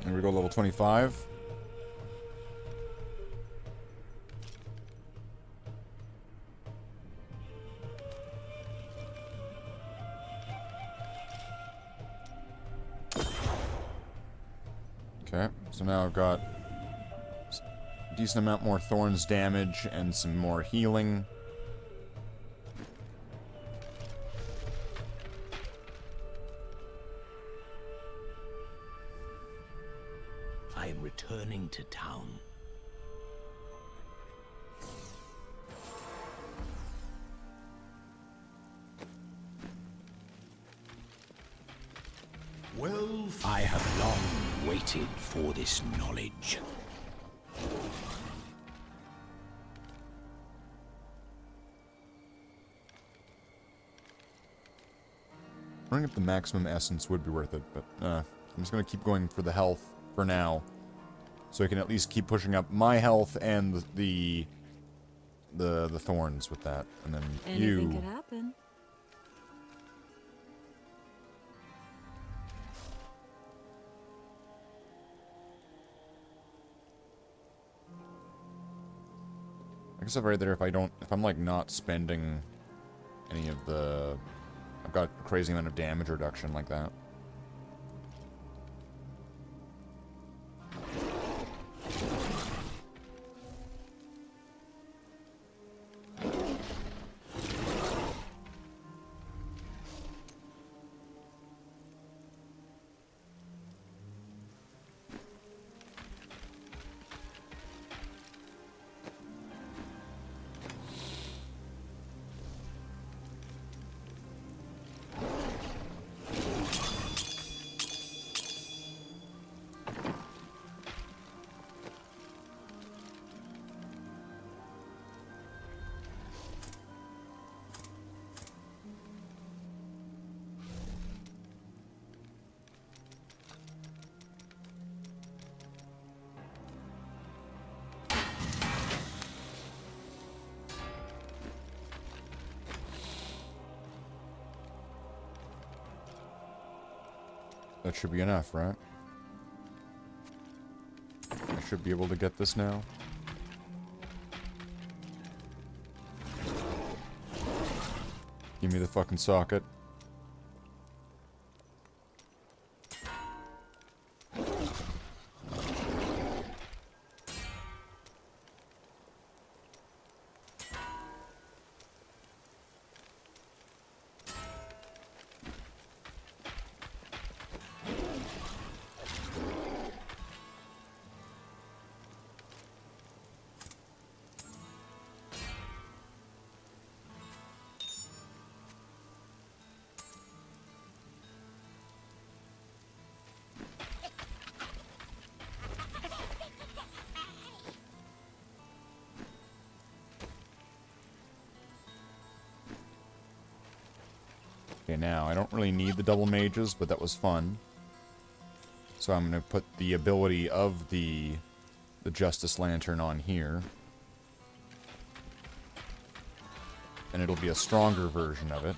Here we go, level 25. Okay, so now I've got a decent amount more thorns damage and some more healing. I am returning to town. Well, I have long waited for this knowledge. Running up the maximum essence would be worth it, but I'm just going to keep going for the health for now. So I can at least keep pushing up my health and the thorns with that. And then Anything could happen. I guess right there, if I'm like not spending any of the... I've got a crazy amount of damage reduction like that. That should be enough, right? I should be able to get this now. Give me the fucking socket. Okay, now, I don't really need the double mages, but that was fun. So I'm going to put the ability of the Justice Lantern on here. And it'll be a stronger version of it.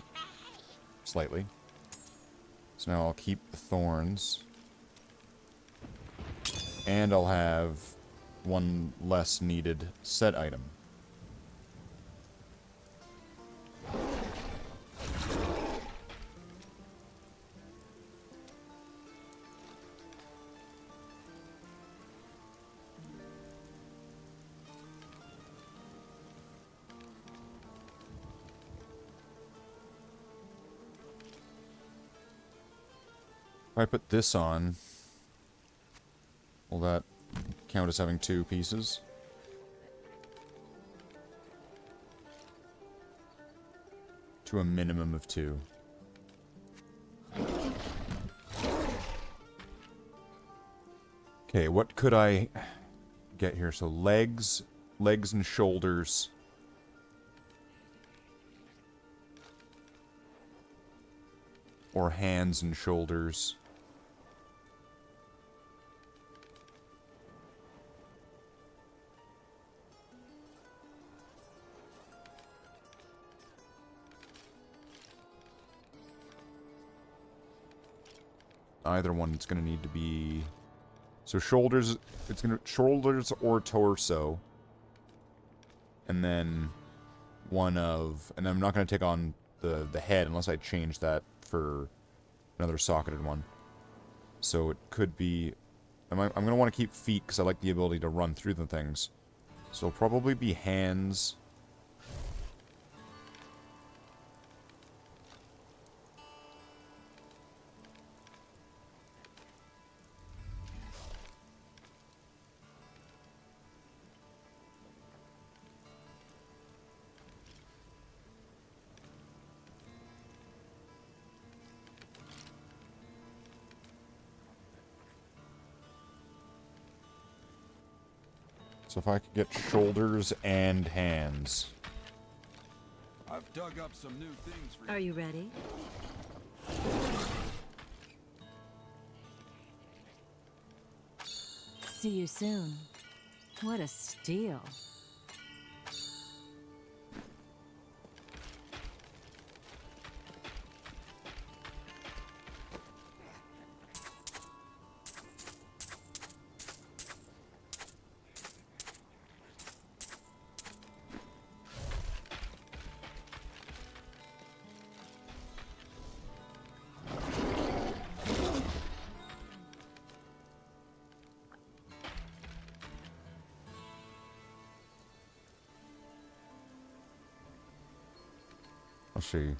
Slightly. So now I'll keep the thorns. And I'll have one less needed set item. If I put this on, will that count as having 2 pieces? To a minimum of 2. Okay, what could I get here? So legs and shoulders. Or hands and shoulders. Either one, it's going to need to be... So shoulders, it's going to... Shoulders or torso. And then one of... And I'm not going to take on the head unless I change that for another socketed one. So it could be... I'm going to want to keep feet because I like the ability to run through the things. So it'll probably be hands... So if I could get shoulders and hands. I've dug up some new things for you. Are you ready? See you soon. What a steal. Let's see.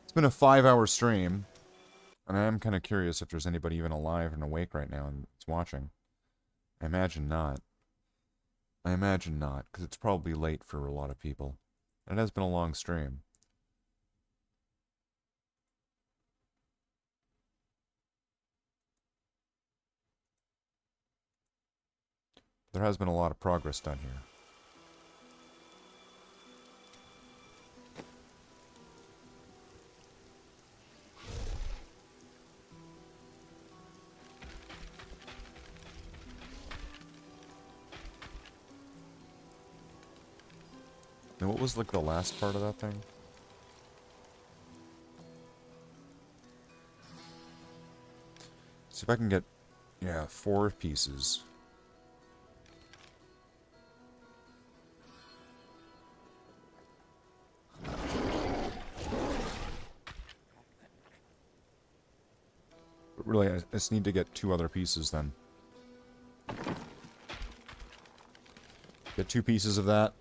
It's been a 5-hour stream, and I am kind of curious if there's anybody even alive and awake right now and it's watching. I imagine not. I imagine not, because it's probably late for a lot of people. And it has been a long stream. There has been a lot of progress done here. And what was, like, the last part of that thing? if I can get, yeah, 4 pieces. But really, I just need to get 2 other pieces then. Get 2 pieces of that.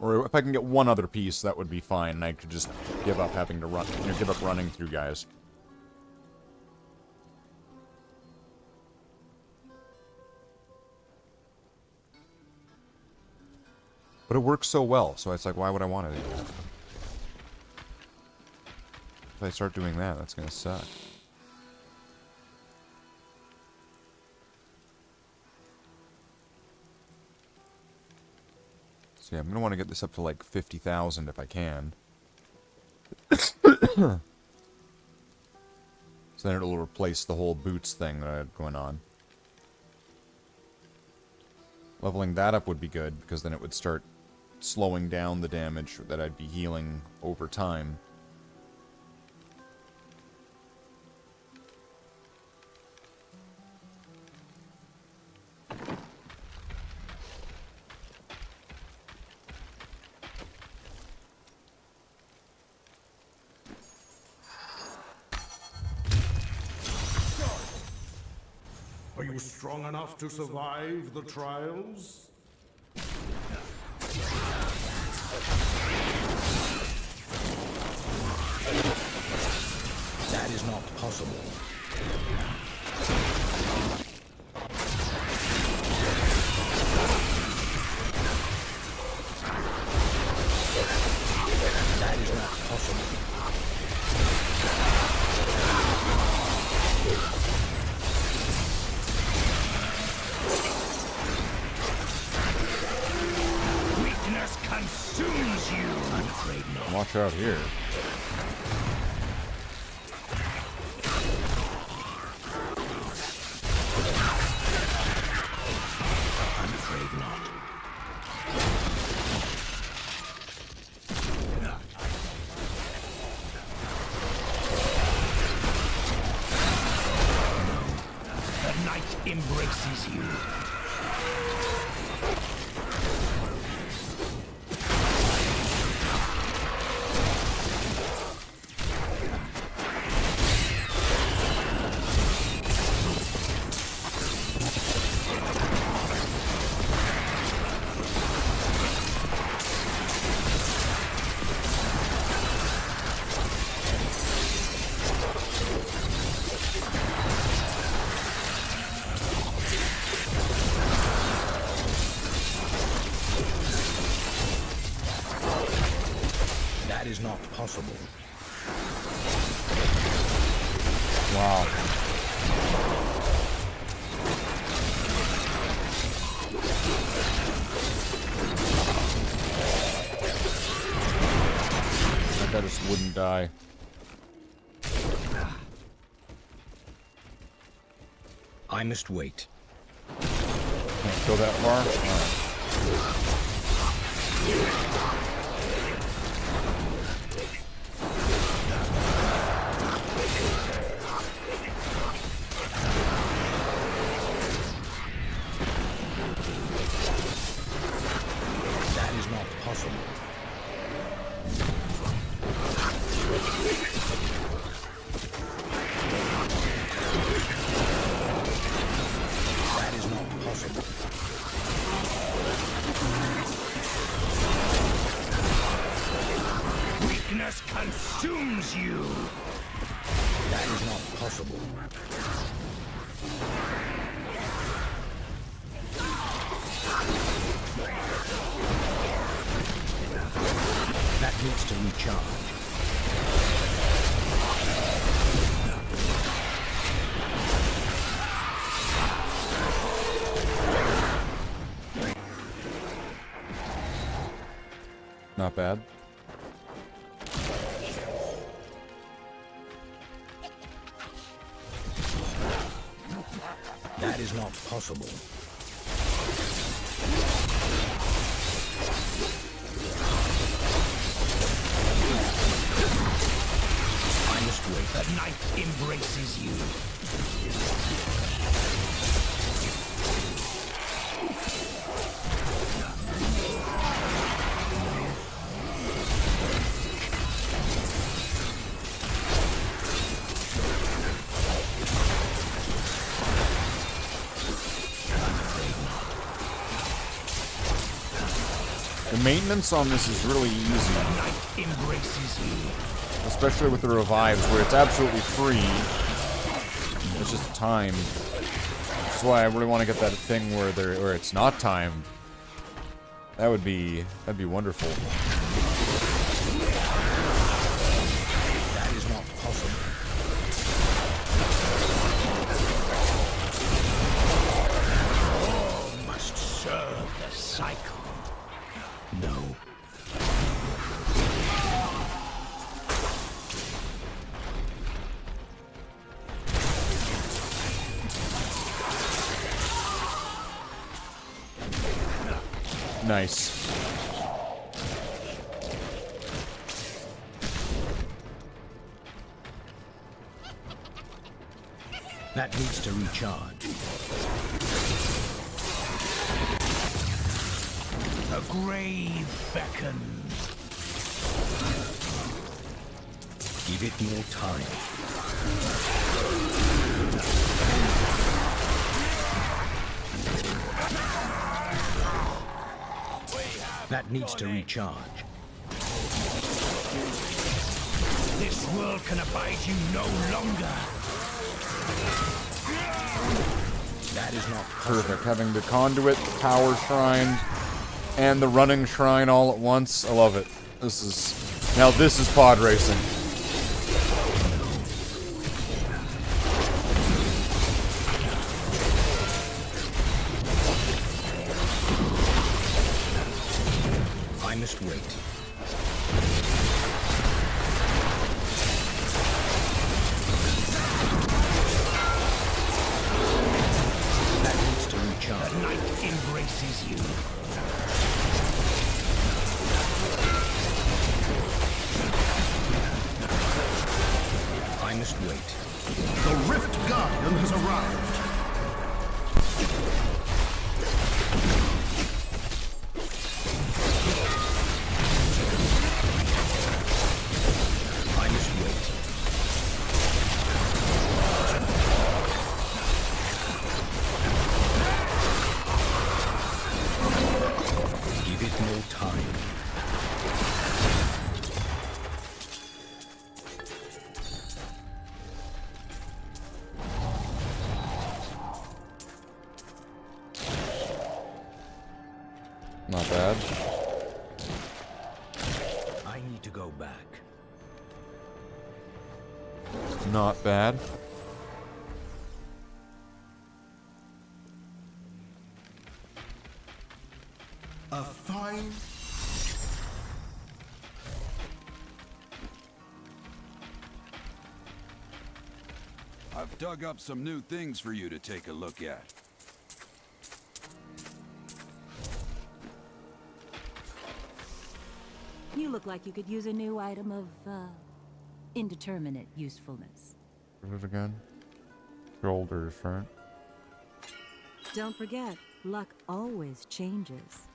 Or if I can get 1 other piece, that would be fine, and I could just give up having to run, give up running through guys. But it works so well, so it's like, why would I want to do that? If I start doing that, that's gonna suck. So yeah, I'm gonna want to get this up to like 50,000 if I can. So then it'll replace the whole boots thing that I had going on. Leveling that up would be good, because then it would start slowing down the damage that I'd be healing over time. Are you strong enough to survive the trials? That is not possible. That is not possible. Weakness consumes you. I'm afraid not. Watch out here. I'm afraid not. The night embraces you. That is not possible. Wow. That guy just wouldn't die. I must wait. Can't go that far? Alright. That is not possible. That is not possible. Weakness consumes you. That is not possible. That needs to recharge. Not bad. That is not possible. I must wait. The night embraces you. The maintenance on this is really easy. The night embraces you. Especially with the revives, where it's absolutely free. It's just timed. Which is why I really want to get that thing where it's not timed. That'd be wonderful. That is not possible. All must serve the cycle. No. Nice. That needs to recharge. A grave beckons. Give it more time. That needs to recharge. This world can abide you no longer. That is not Perfect. Having the conduit, the power shrine, and the running shrine all at once. I love it. This is pod racing. I must wait. That needs to recharge. The night embraces you. I must wait. The Rift Guardian has arrived. I must wait. Give it more time. Not bad. I need to go back. Not bad. A fine... I've dug up some new things for you to take a look at. You look like you could use a new item of, indeterminate usefulness. What is it again? Shoulders, right? Don't forget, luck always changes.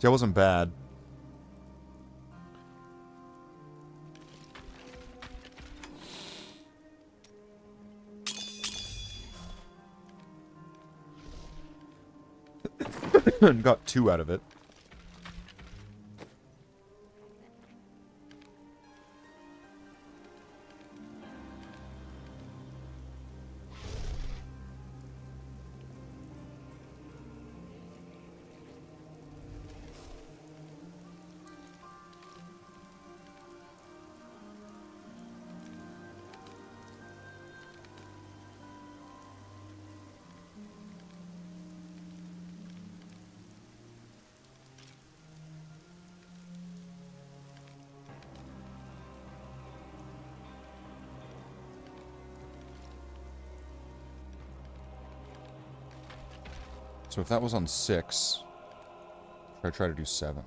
That wasn't bad. Got 2 out of it. So if that was on 6, should I try to do 7?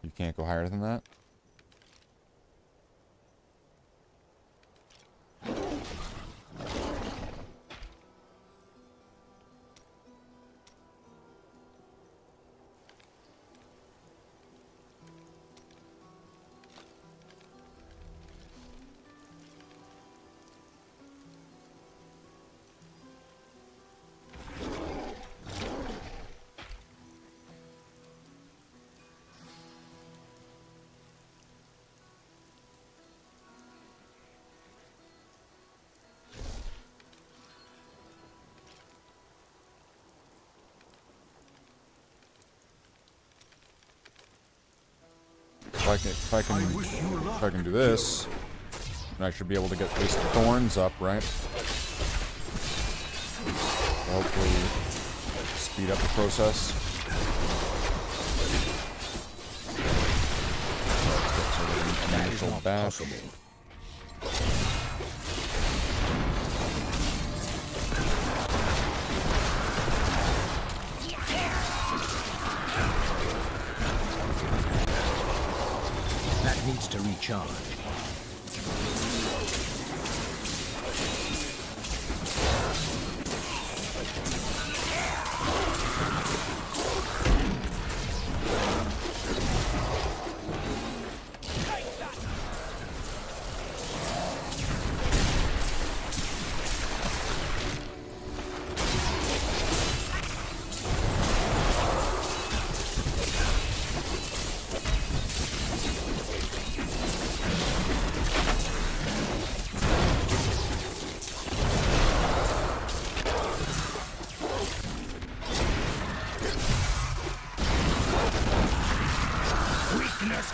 You can't go higher than that? If I can do this, then I should be able to get at least the thorns up, right? Hopefully speed up the process. Let's get sort of an initial bash. Needs to recharge.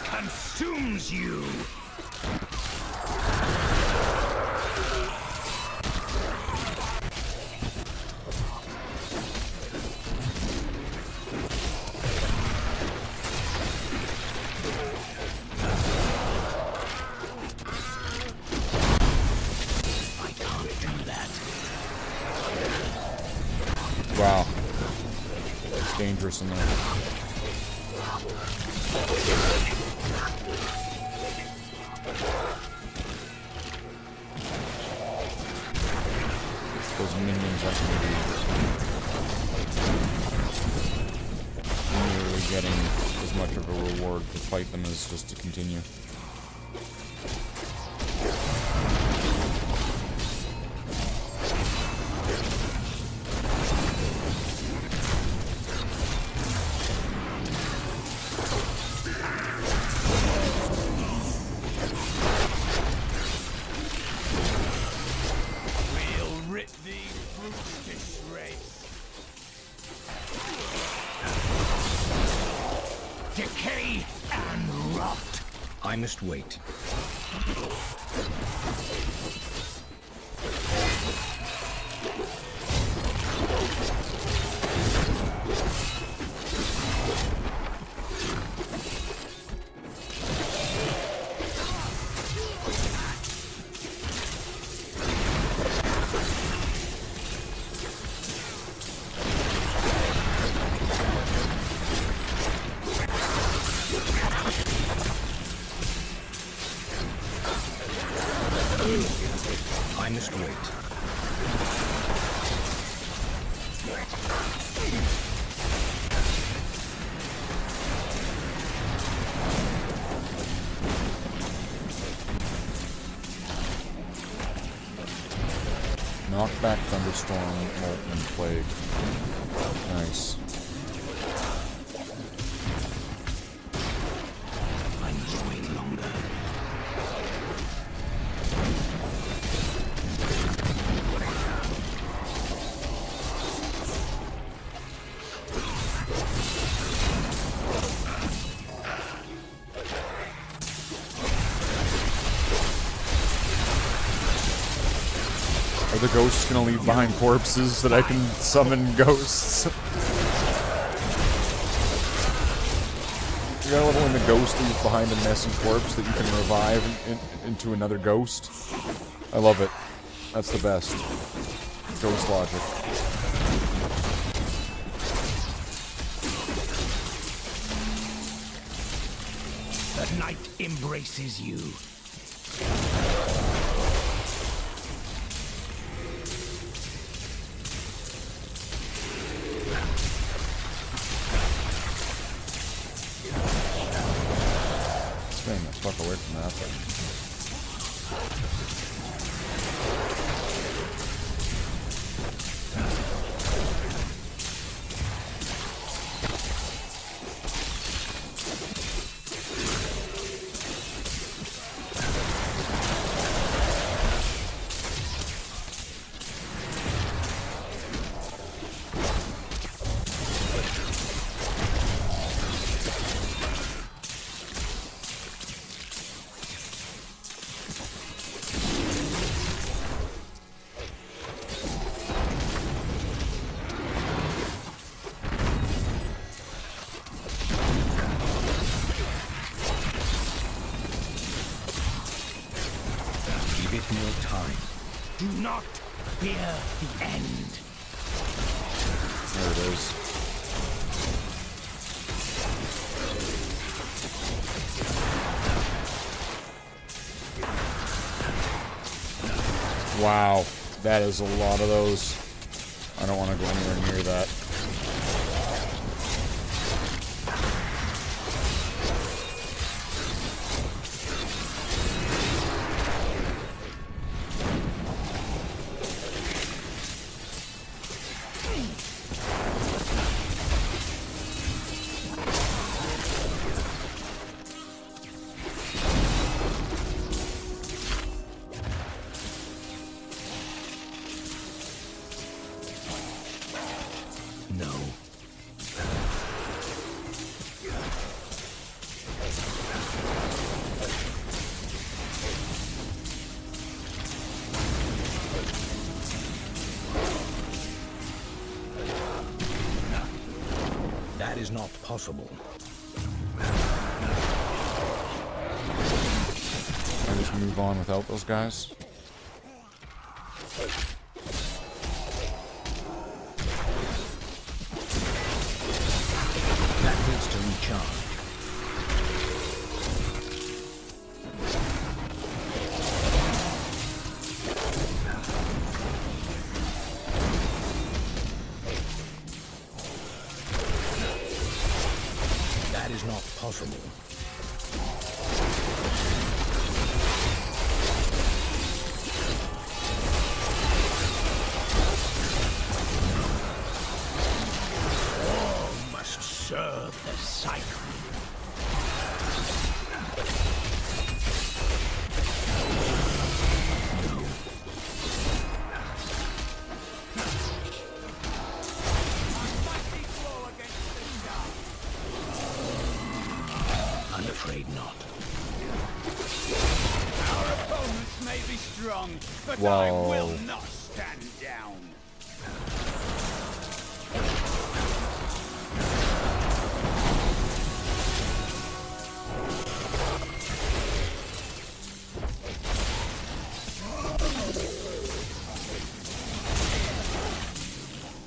Consumes you! I can't do that. Wow. It's dangerous in there. Those minions are going to be nearly getting as much of a reward to fight them as just to continue. Decay and rot. I must wait. I must wait. Knockback, Thunderstorm, Molten Plague. Nice. I must wait longer. Are the ghosts gonna leave behind corpses that I can summon ghosts? You got a level in the ghost leaves behind a messy corpse that you can revive into another ghost. I love it. That's the best. Ghost logic. The night embraces you. Staying the fuck away from that thing. Give it more time. Do not fear the end. There it is. Wow, that is a lot of those. I don't want to go anywhere near that. No. That is not possible. I just move on without those guys. That needs to recharge. That is not possible. All must serve the cycle. I'm afraid not. Our opponents may be strong, but Whoa. I will not stand down.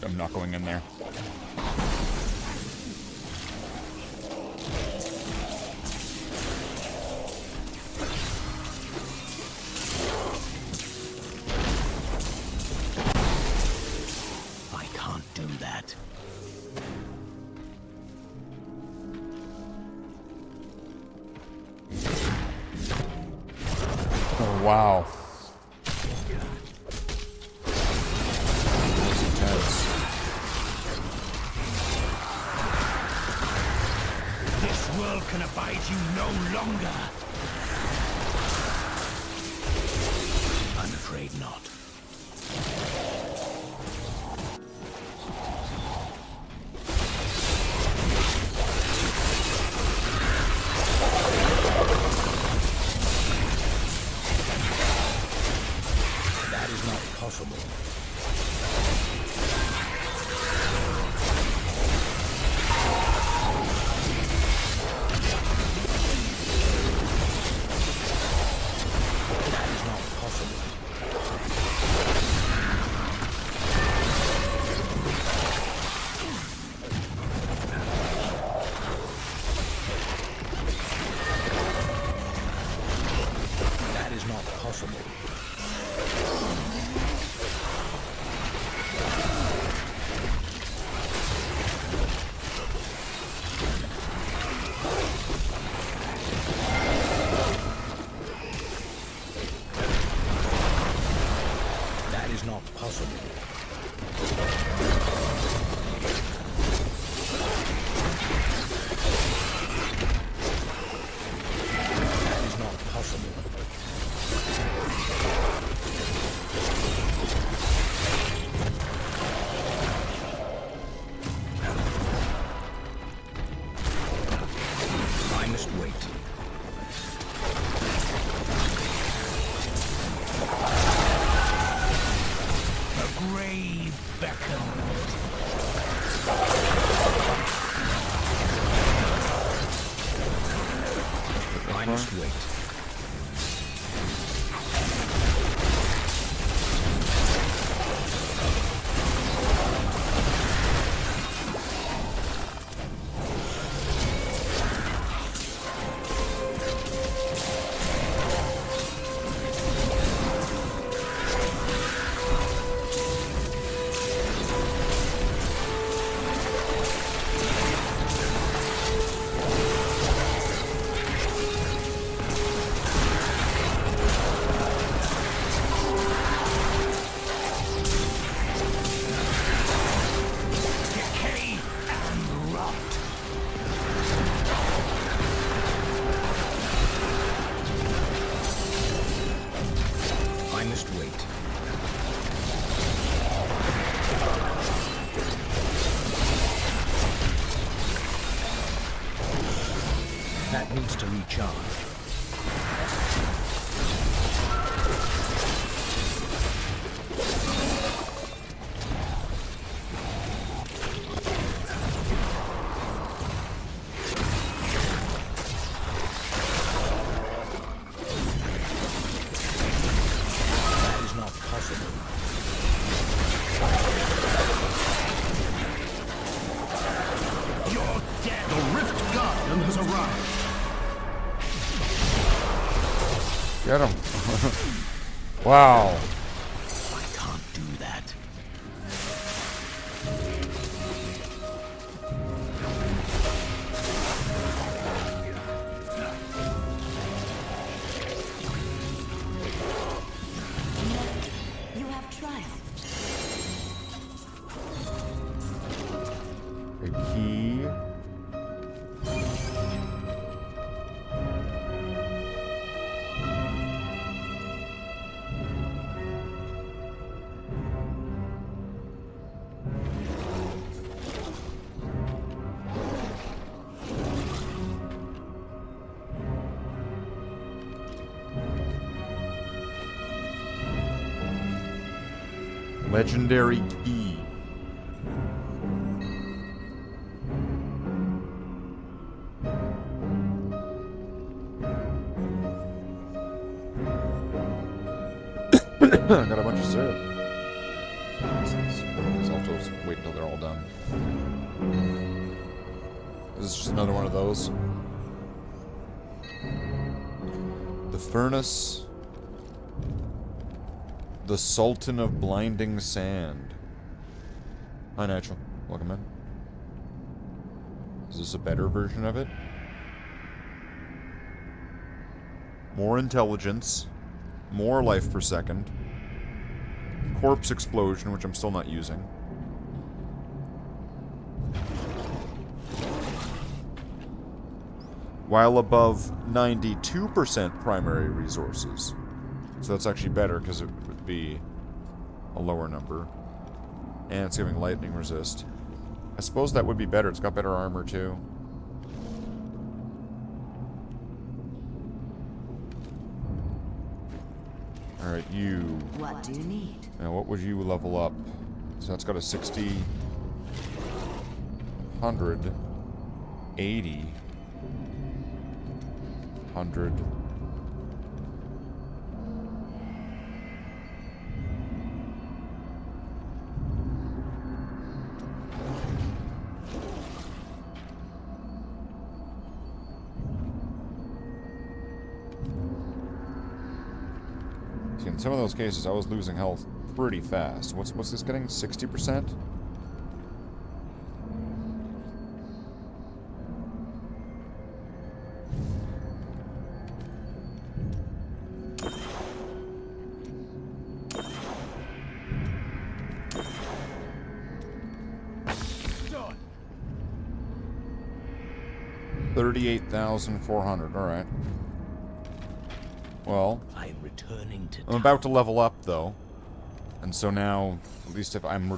I'm not going in there. I can't do that. Oh, wow. That was intense. This world can abide you no longer. I'm afraid not. That is not possible. beckon. I must wait. I must wait. That needs to recharge. That is not possible. You're dead. The Rift Guardian has arrived. Get him. Wow. I can't do that. You have triumphed. A key. Legendary key. Got a bunch of syrup. So I'll just wait until they're all done. This is just another one of those. The furnace. The Sultan of Blinding Sand. Hi, Natural. Welcome in. Is this a better version of it? More intelligence. More life per second. Corpse explosion, which I'm still not using. While above 92% primary resources. So that's actually better because it would be a lower number. And it's giving lightning resist. I suppose that would be better. It's got better armor too. Alright, you. What do you need? Now, what would you level up? So that's got a 60, 100, 80, 100. See, in some of those cases, I was losing health pretty fast. What's this getting? 60%? Done. 38,400. All right. Well, I'm returning to I'm about to level up though, and so now, at least if I'm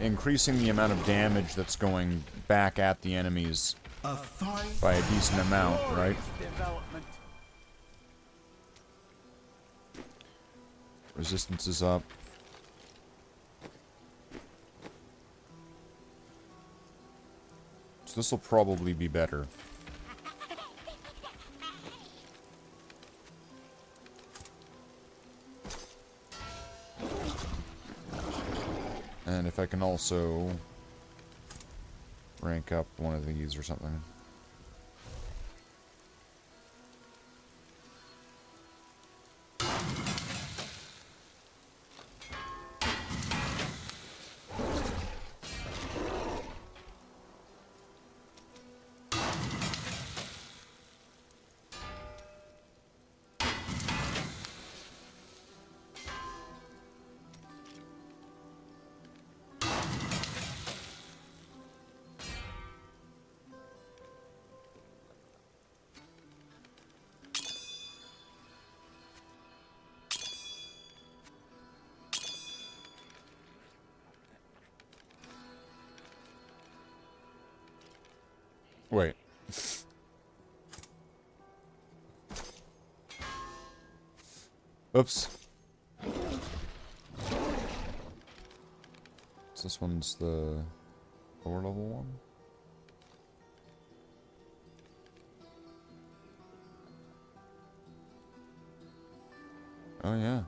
increasing the amount of damage that's going back at the enemies by a decent amount, right? Development. Resistance is up. This will probably be better. And if I can also rank up one of these or something. Wait. Oops. So this one's the lower level one? Oh yeah.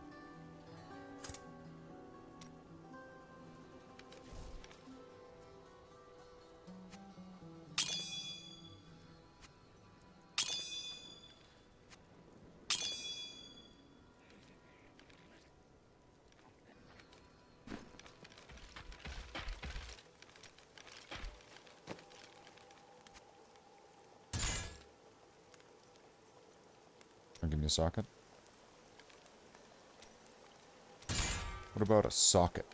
Give me a socket. What about a socket?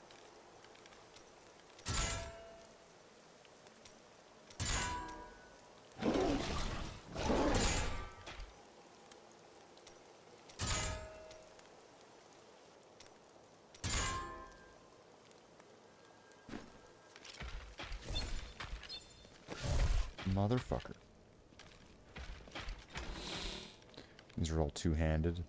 Motherfucker. These are all two-handed.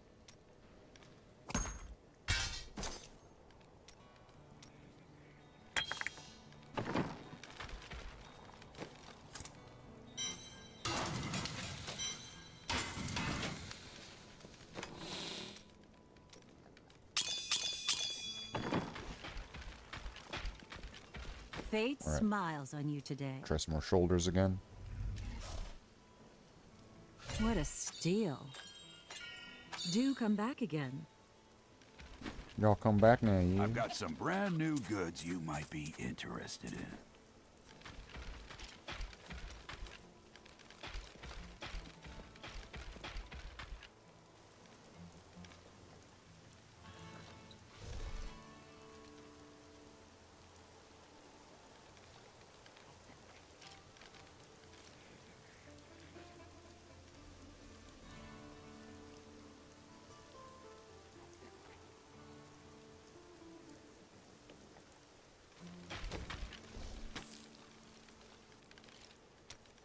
Fate All right. smiles on you today. Try some more shoulders again. What a steal. Do come back again. Y'all come back now, you. I've got some brand new goods you might be interested in.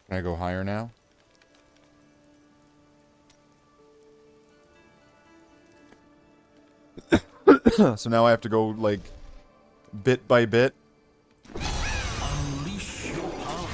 Can I go higher now? So now I have to go, like, bit by bit? Unleash your power.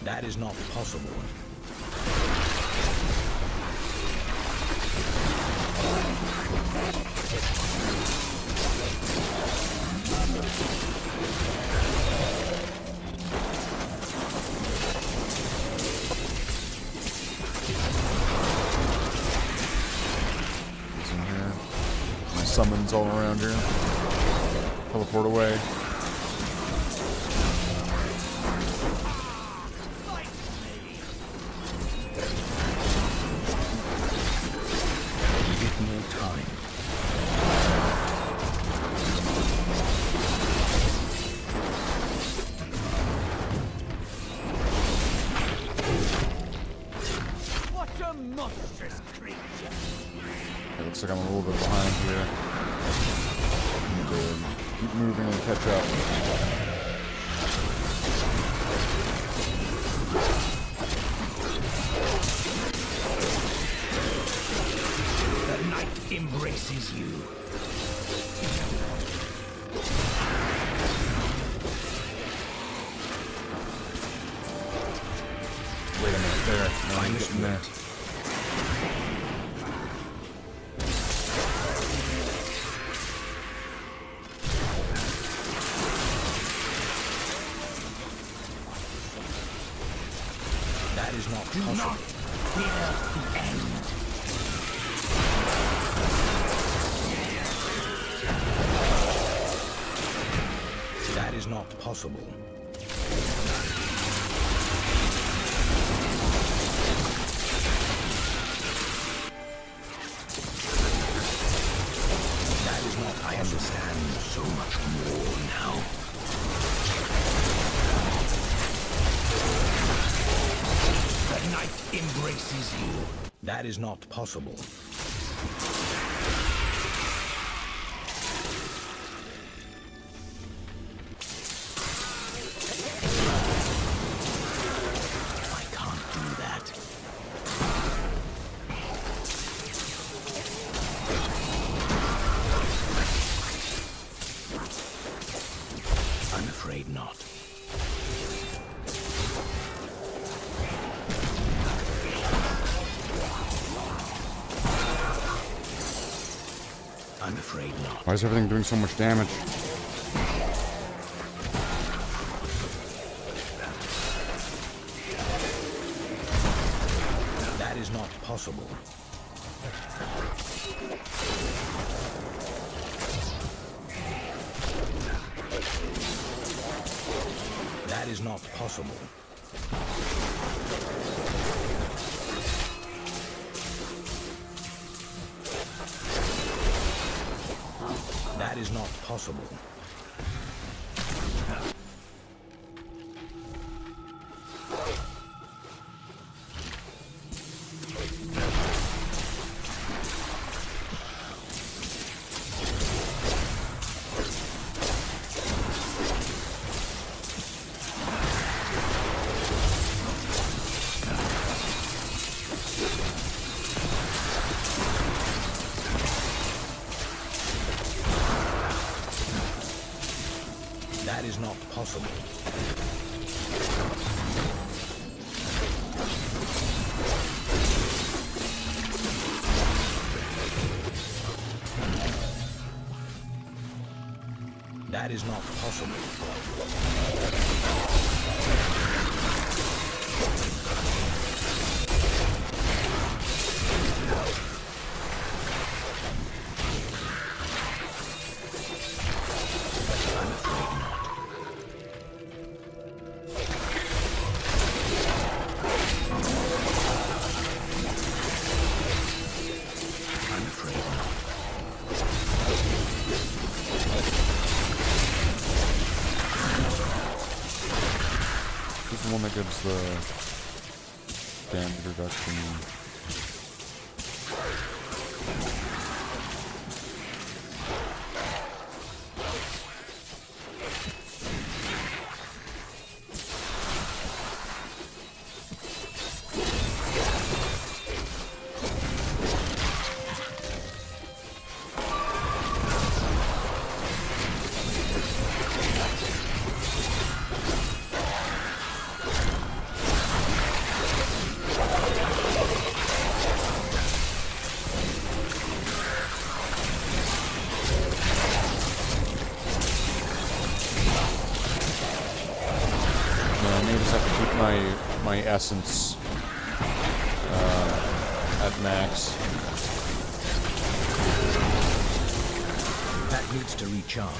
That is not possible. What's in here? My summons all around here. Teleport away. Give it more time. Looks like I'm a little bit behind here. Need to keep moving and catch up. The night embraces you. Wait a minute, there. No, I'm getting there. That is not possible. Do not fear the end. That is not possible. That is not. I understand so much more now. The night embraces you. That is not possible. I can't do that. I'm afraid not. I'm afraid not. Why is everything doing so much damage? That is not possible. That is not possible. That is not possible. That is not possible. That is not possible. This is the one that gives the damage reduction. My essence at max. That needs to recharge.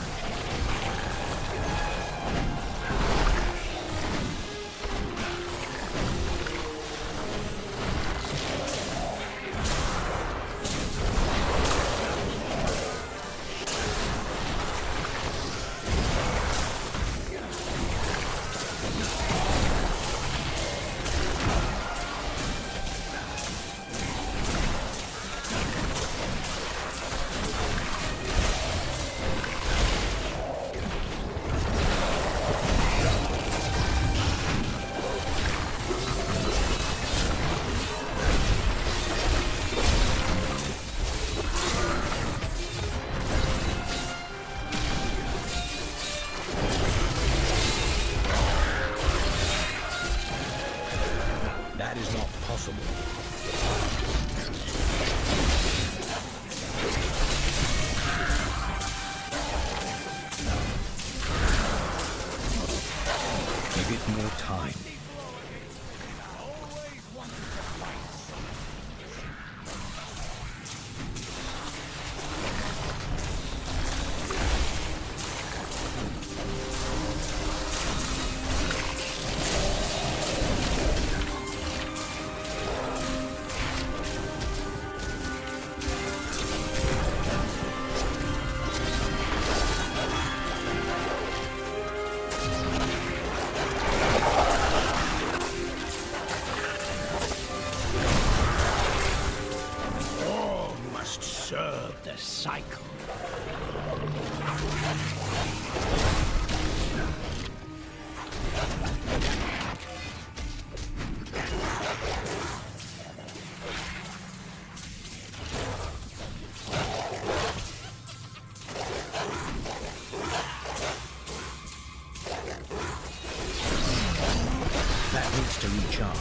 Observe the cycle. That needs to recharge.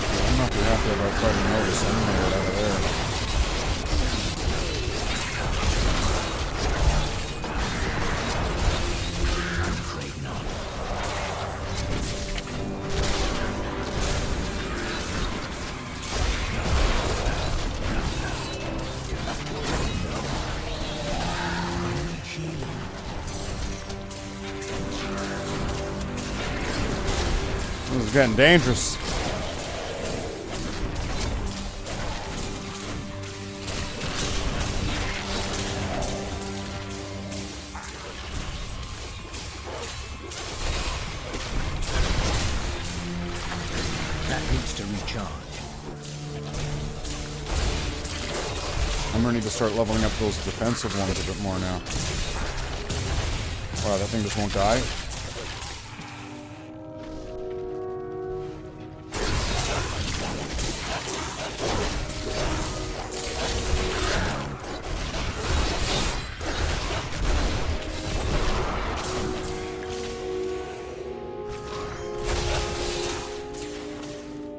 I'm not too happy about fighting Notice anyway out of there. I'm afraid not. This is getting dangerous. That needs to recharge. I'm gonna need to start leveling up those defensive ones a bit more now. Wow, that thing just won't die.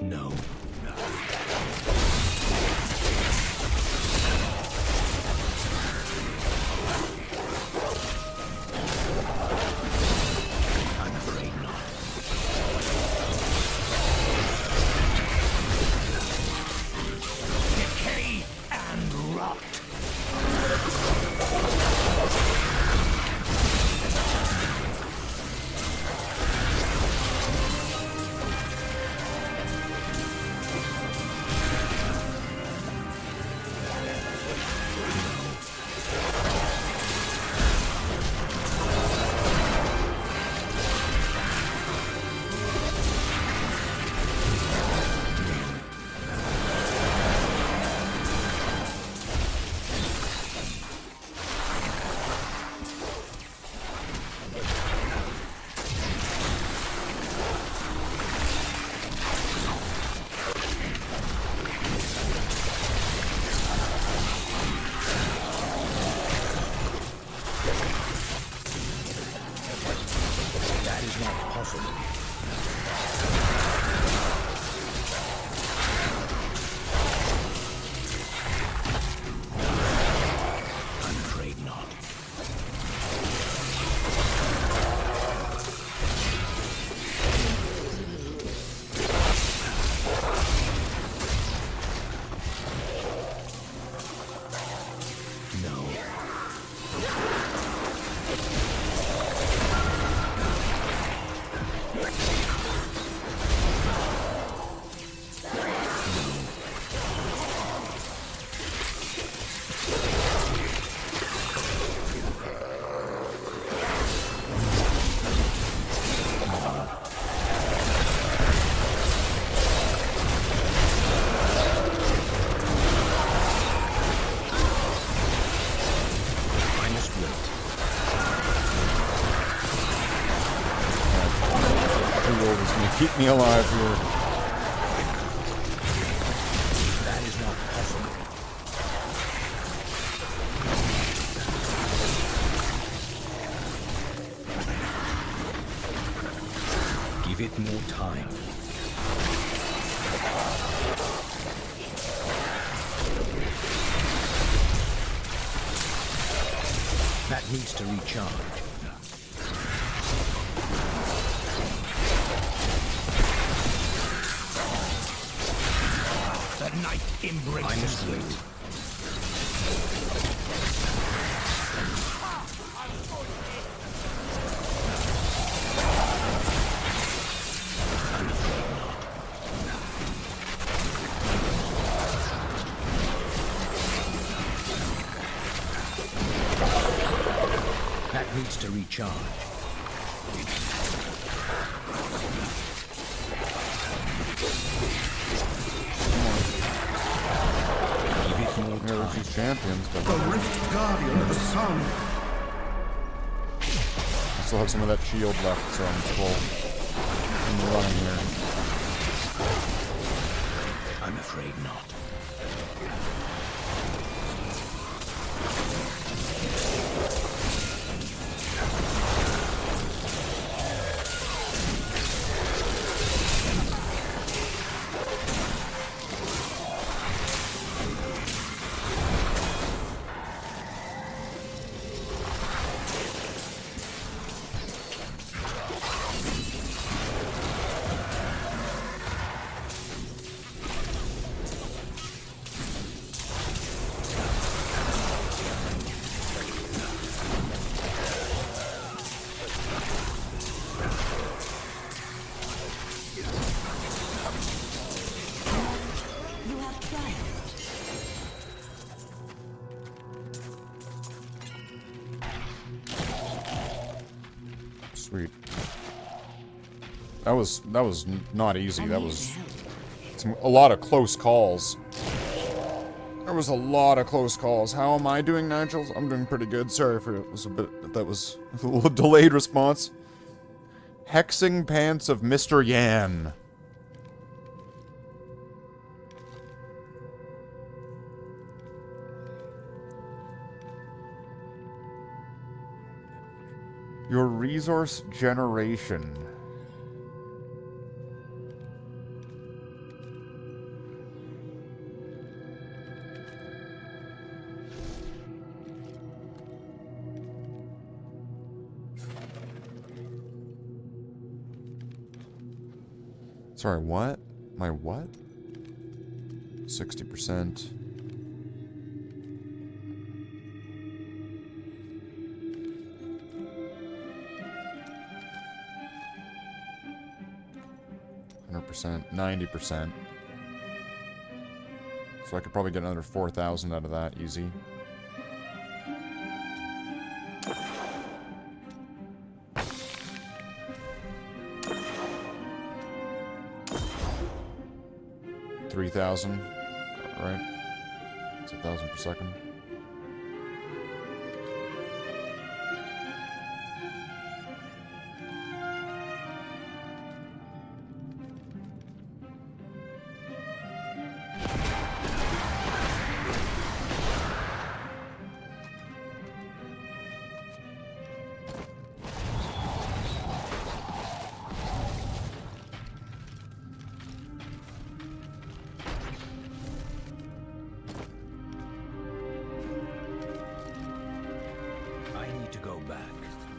No. I'm afraid not. Decay and rot. That is not possible. I'm afraid not. No. I must wait. Reroll is gonna keep me alive here. That is not possible. Give it more time. That needs to recharge. The night embraces I must wait. That needs to recharge. Give it Yeah, there's these champions, but The Rift Guardian of the Sun. I still have some of that shield left, so I'm full. I'm running here. I'm afraid not. Sweet. That was not easy. That was a lot of close calls. There was a lot of close calls. How am I doing, Nigel? I'm doing pretty good. Sorry for it was a bit. That was a little delayed response. Hexing Pants of Mr. Yan. Your resource generation. Sorry, what? My what? 60%. %, 90%. So I could probably get another 4,000 out of that, easy. $3,000, right? It's 1,000 per second.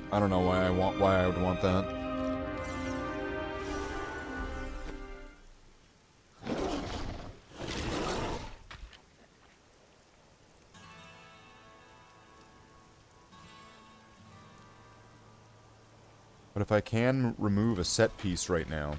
I don't know why I would want that. But if I can remove a set piece right now.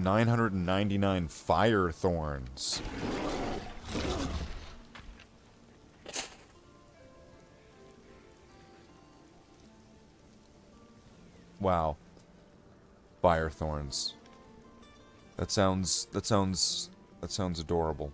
$999 fire thorns. Wow. Fire thorns. That sounds adorable.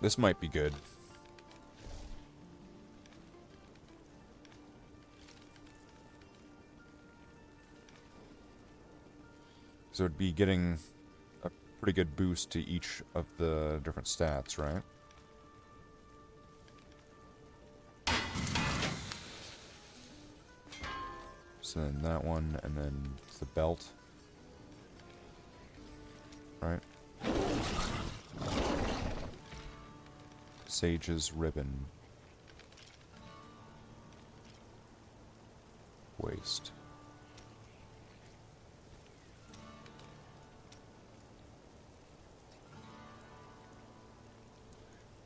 This might be good. So it'd be getting pretty good boost to each of the different stats, right? So then that one, and then the belt. Right? Sage's ribbon. Waste.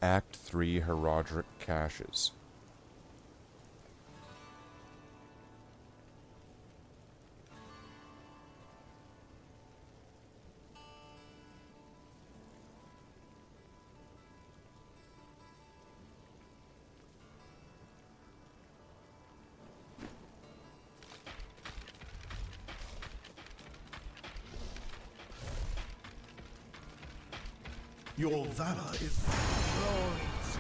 Act 3 Heraldric Caches. Your valor is glorious.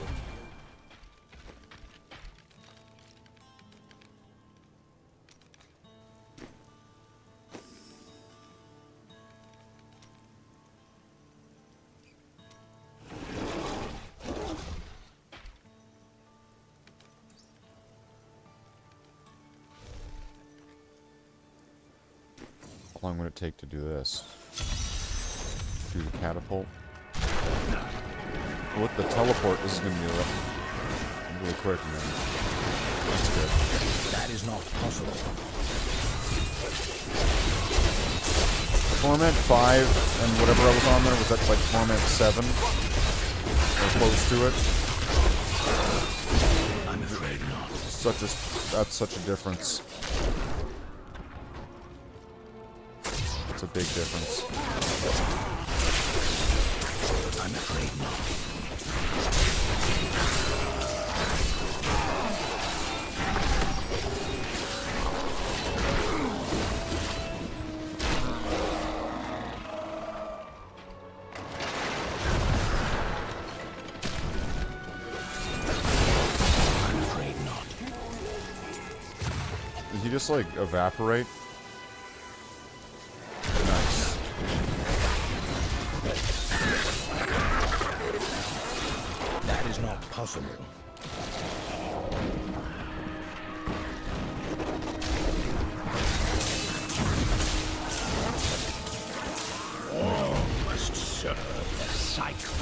How long would it take to do this? Do the catapult. With the teleport, this is going to be really quick, man. That's good. That is not possible. Torment 5 and whatever I was on there, was that like Torment 7? Or close to it? I'm afraid not. That's such a difference. It's a big difference. I'm afraid not. I'm afraid not. Did he just like evaporate? Nice. That is not possible. All must serve the cycle.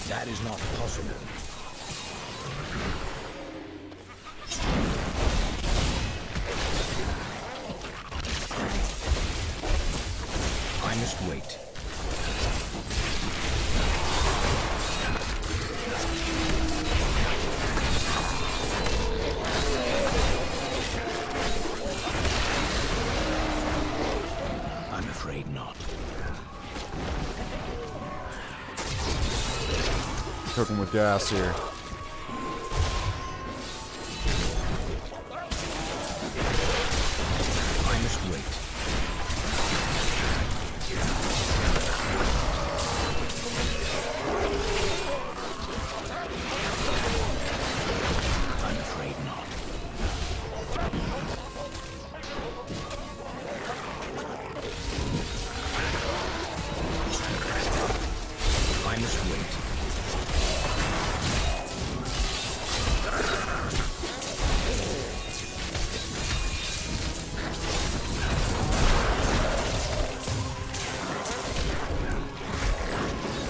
That is not possible. I must wait. I'm afraid not. Cooking with gas here. I must wait. I'm afraid not. I must wait.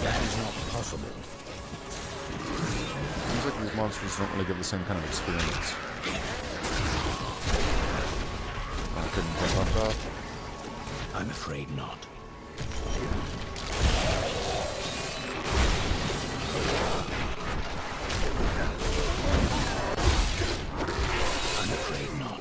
That is not possible. Seems like these monsters don't really give the same kind of experience. I couldn't think on that. I'm afraid not. I'm afraid not.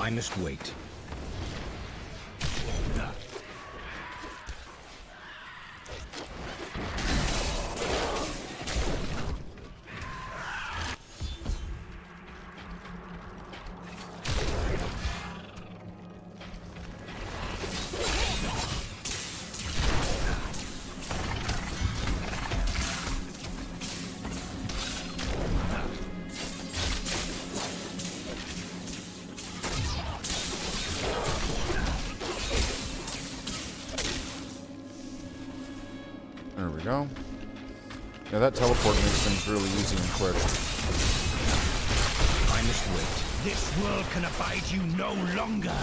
I must wait. There we go. Yeah, that teleport makes things really easy and quick. I must wait. This world can abide you no longer.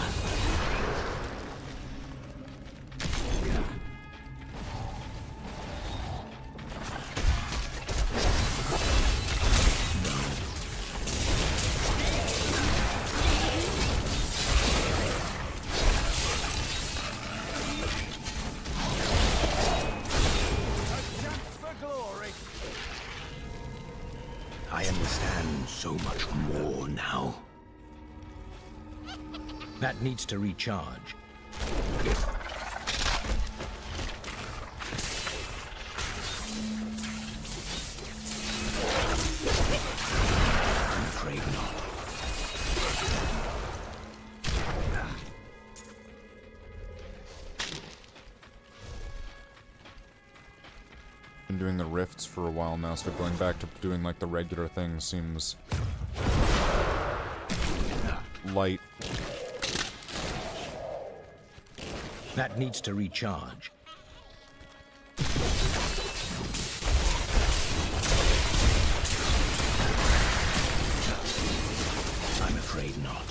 I understand so much more now. That needs to recharge. I'm afraid not. Been doing the rifts for a while now, so going back to doing like the regular things seems light. That needs to recharge. I'm afraid not.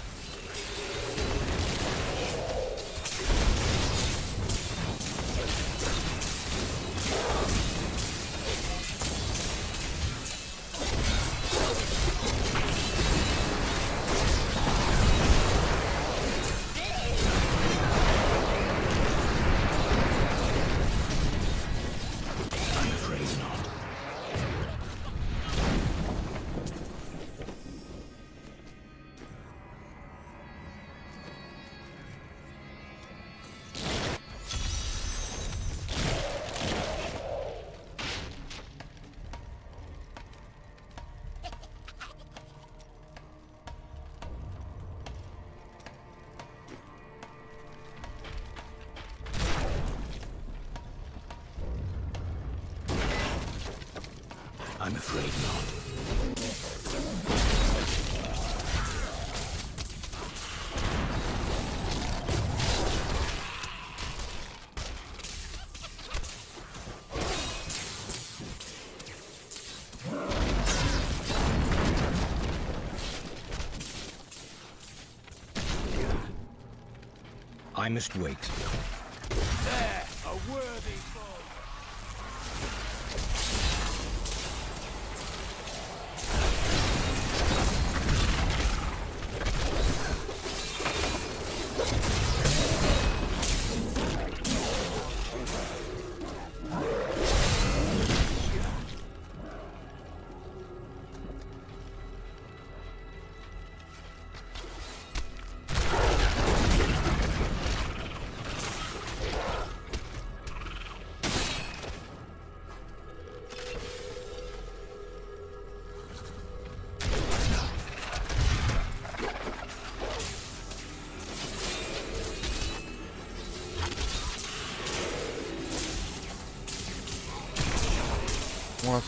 I'm afraid not. I must wait. There, a worthy foe. What?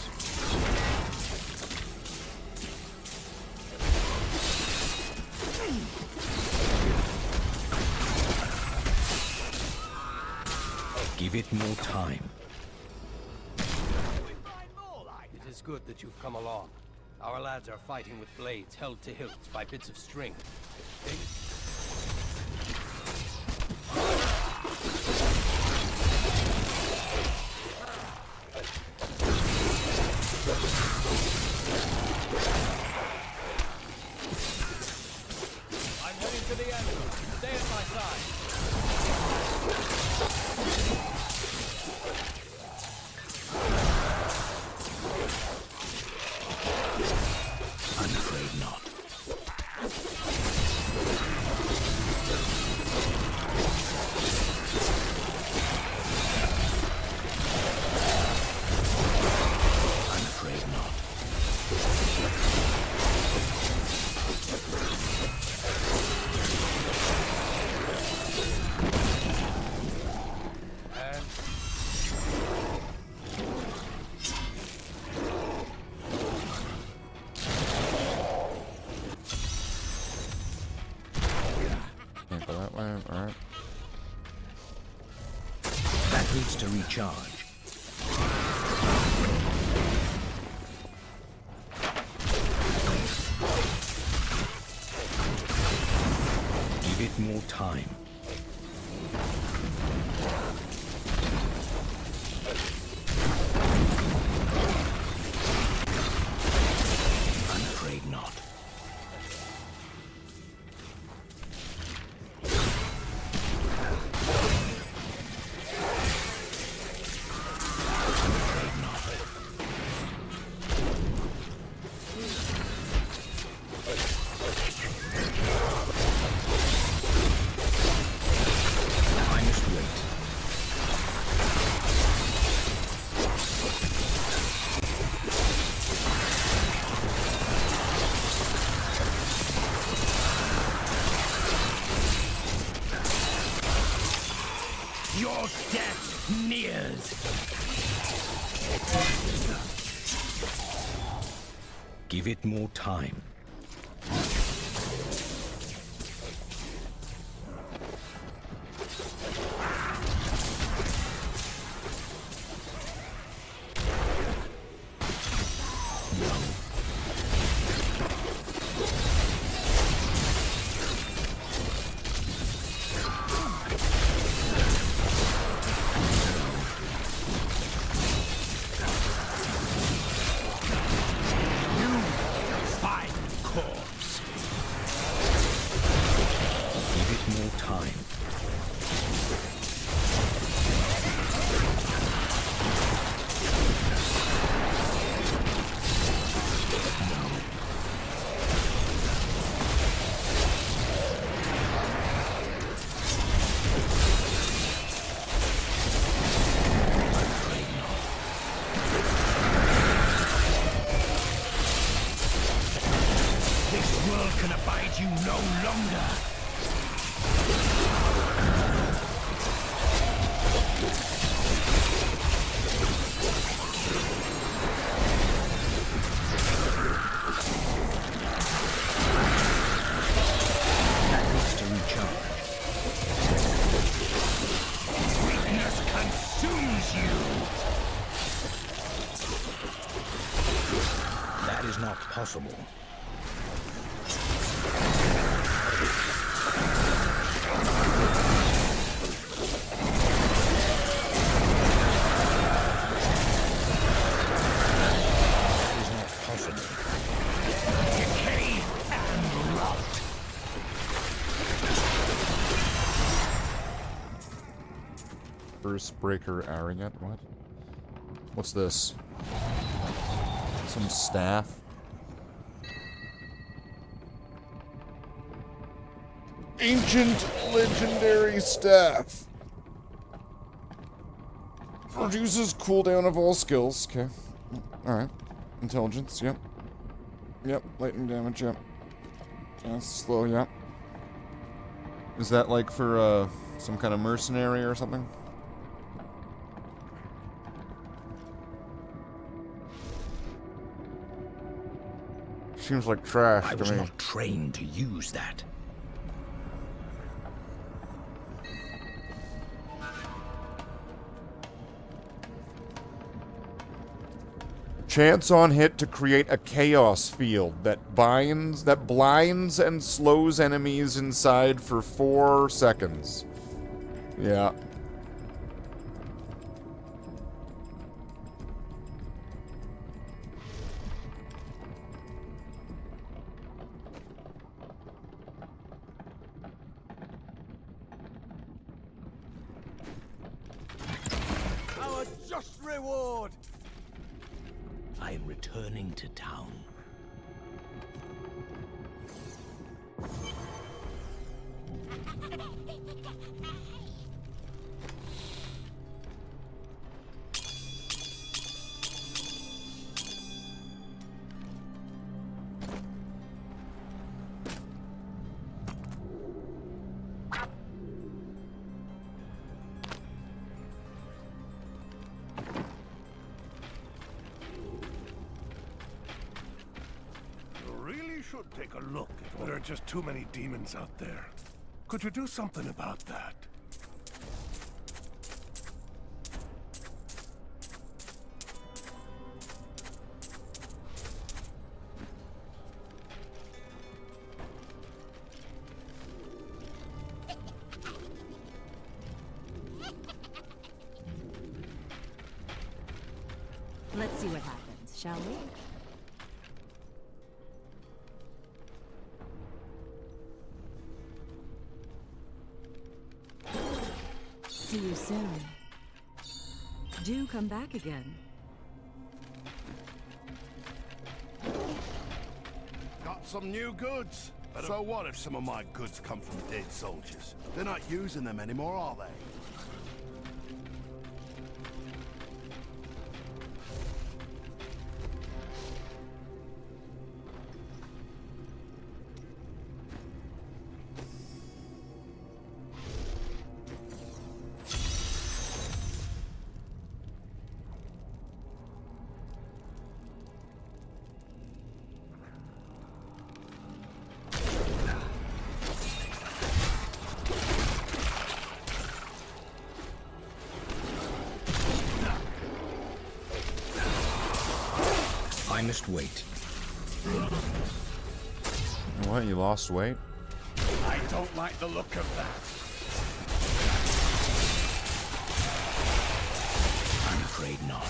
Give it more time. It is good that you've come along. Our lads are fighting with blades held to hilts by bits of string. I'm heading to the end. Stay at my side. I'm afraid not. Can't go that way. Alright. Batteries to recharge. Give it more time. I'm afraid not. Your death nears. Give it more time. Possible. That is not possible. Decay and rot. First breaker arrogant. What? What's this? Some staff. Ancient legendary staff. Reduces cooldown of all skills. Okay. Alright. Intelligence, yep. Yep. Lightning damage, yep. That's slow, yep. Is that like for some kind of mercenary or something? Seems like trash to me. I was not trained to use that. Chance on hit to create a chaos field that blinds and slows enemies inside for 4 seconds. Yeah. Our just reward. I am returning to town. Should take a look if there are just too many demons out there. Could you do something about that? Let's see what happens, shall we? See you soon. Do come back again. Got some new goods. So what if some of my goods come from dead soldiers? They're not using them anymore, are they? I must wait. What, you lost weight? I don't like the look of that. I'm afraid not.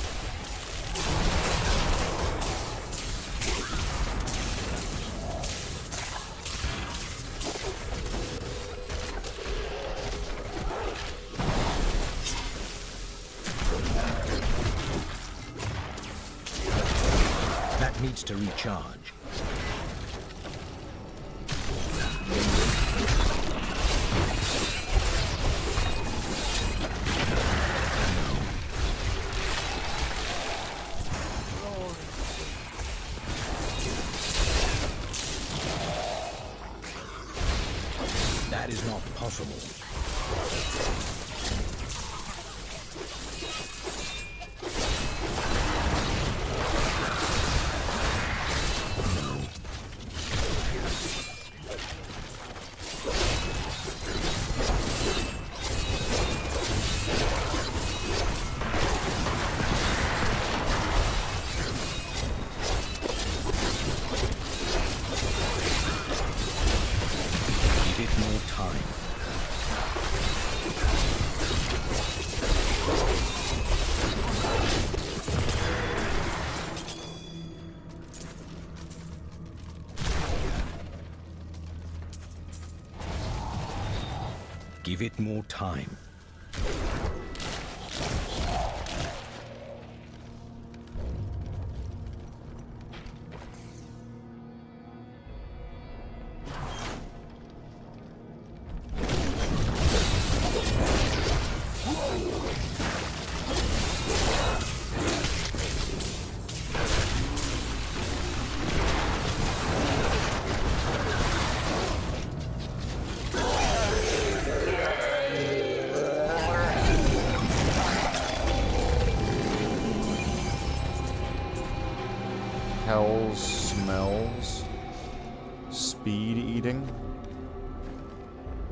That needs to recharge. That is not possible. Give it more time. Give it more time. Hell smells. Speed eating.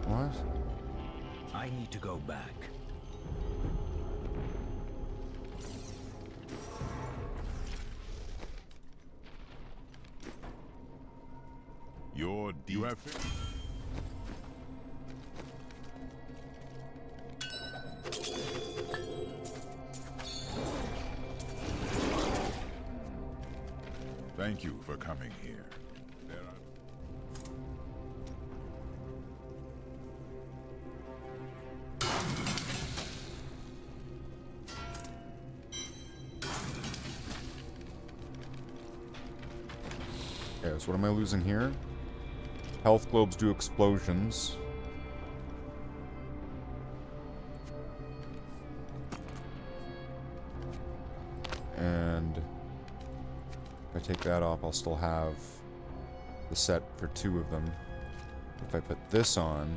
What? I need to go back. Your you have Thank you for coming here. There are Okay, so what am I losing here? Health globes do explosions. And if I take that off, I'll still have the set for 2 of them. If I put this on...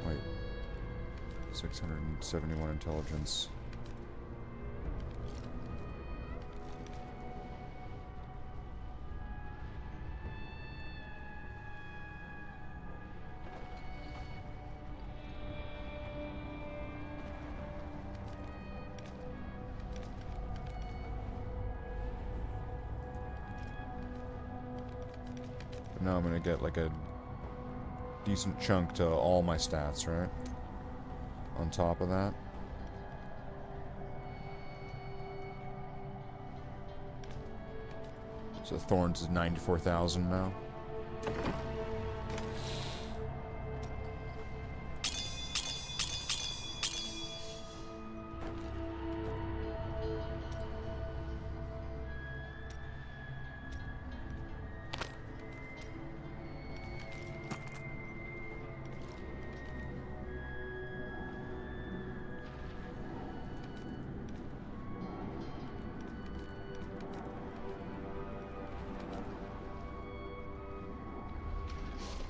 Wait. 671 intelligence. now I'm gonna get like a decent chunk to all my stats, right? On top of that. So Thorns is 94,000 now.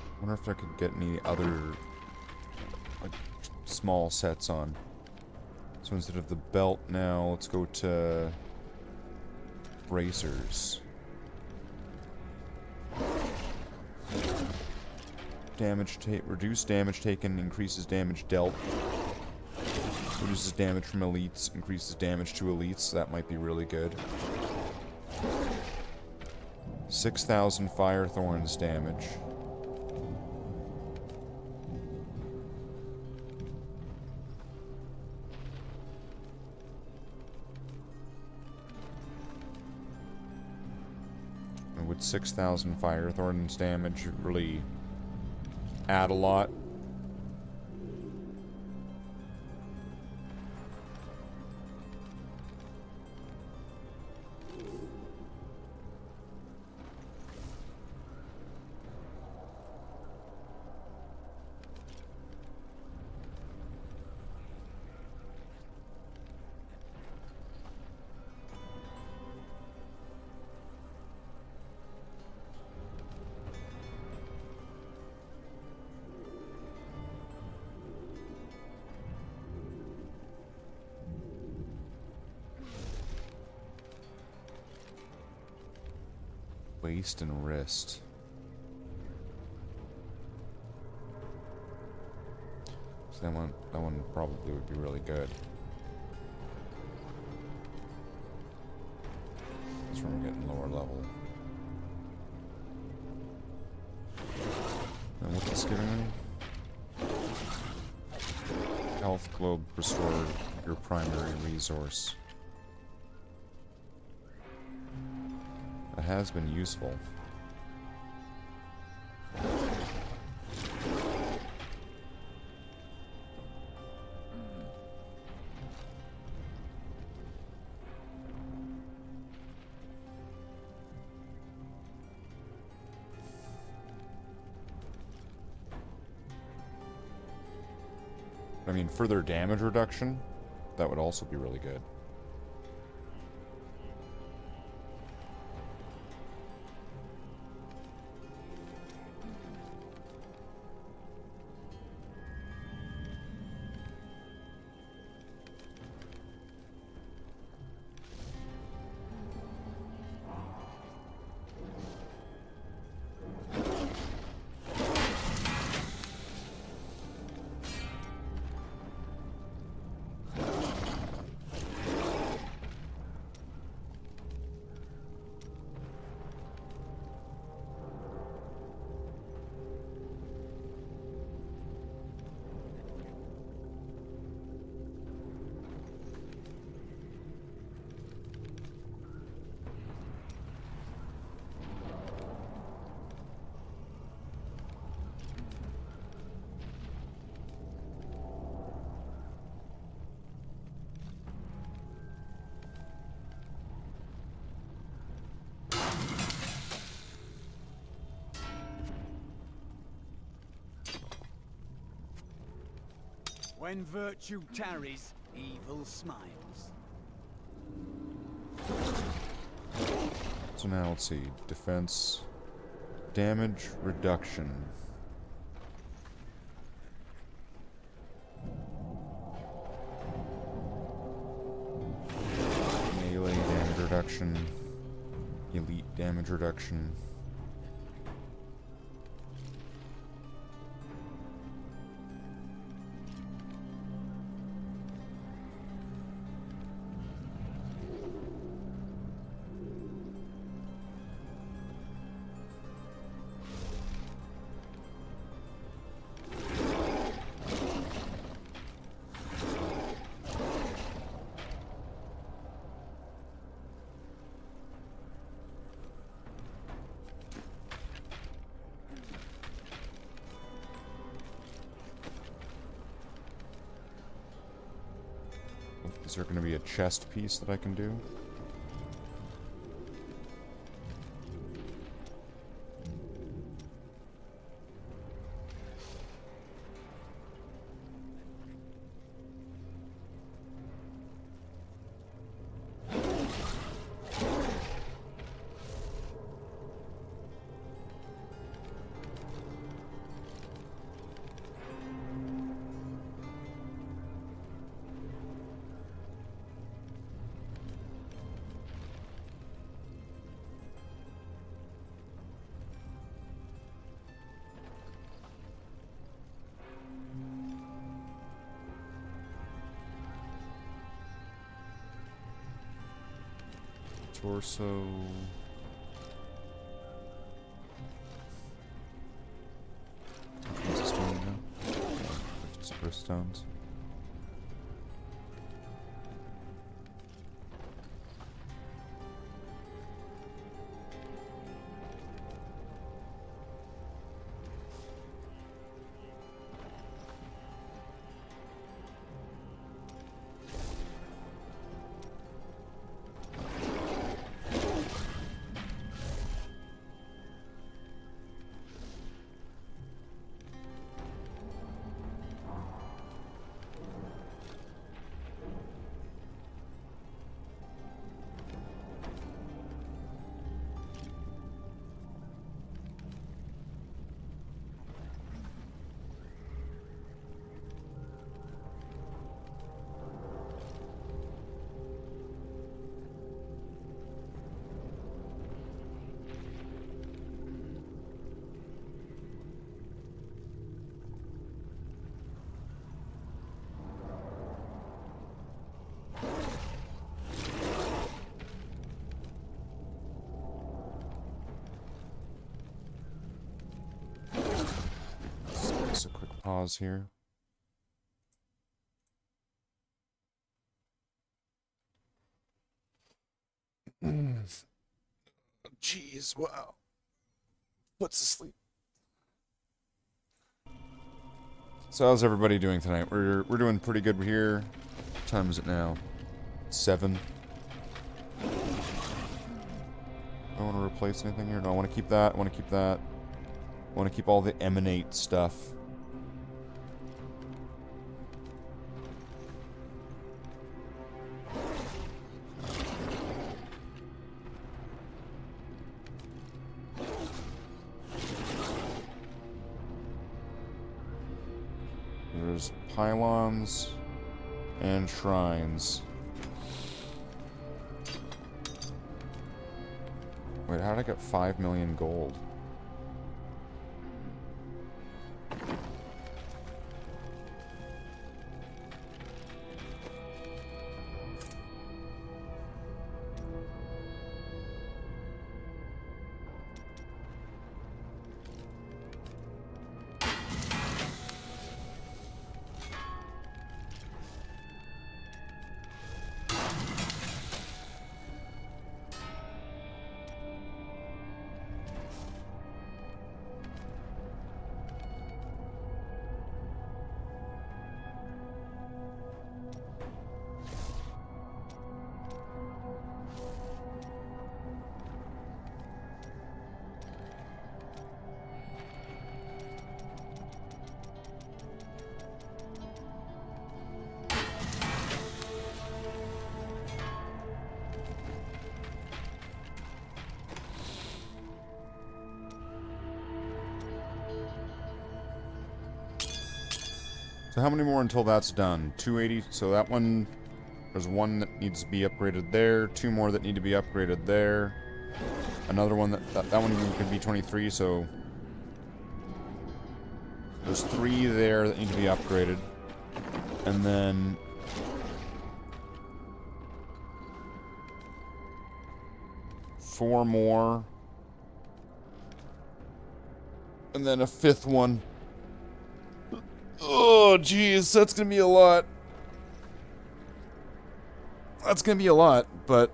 I wonder if I could get any other like small sets on. So instead of the belt now, let's go to bracers. Reduce damage taken, increases damage dealt. Reduces damage from elites, increases damage to elites. That might be really good. 6,000 fire thorns damage. Would 6,000 fire thorns damage really add a lot? Waist and wrist. So that one probably would be really good. That's where we're getting lower level. And what's this giving me? Health globe restored, your primary resource. That has been useful. I mean, further damage reduction, that would also be really good. When virtue tarries, evil smiles. So now let's see. Defense. Damage reduction. Melee damage reduction. Elite damage reduction. Is there going to be a chest piece that I can do? Torso. What's the stone now? Super stones. Just a quick pause here. Jeez, wow. Puts to sleep. So how's everybody doing tonight? We're doing pretty good here. What time is it now? 7. I want to replace anything here? No, I want to keep that. I want to keep that. I want to keep all the emanate stuff. There's pylons and shrines. Wait, how did I get 5 million gold? So how many more until that's done? 280. So that one, there's one that needs to be upgraded there. 2 more that need to be upgraded there. Another one that one even could be 23. So there's 3 there that need to be upgraded, and then four more, and then a 5th one. Oh, jeez, that's gonna be a lot. That's gonna be a lot, but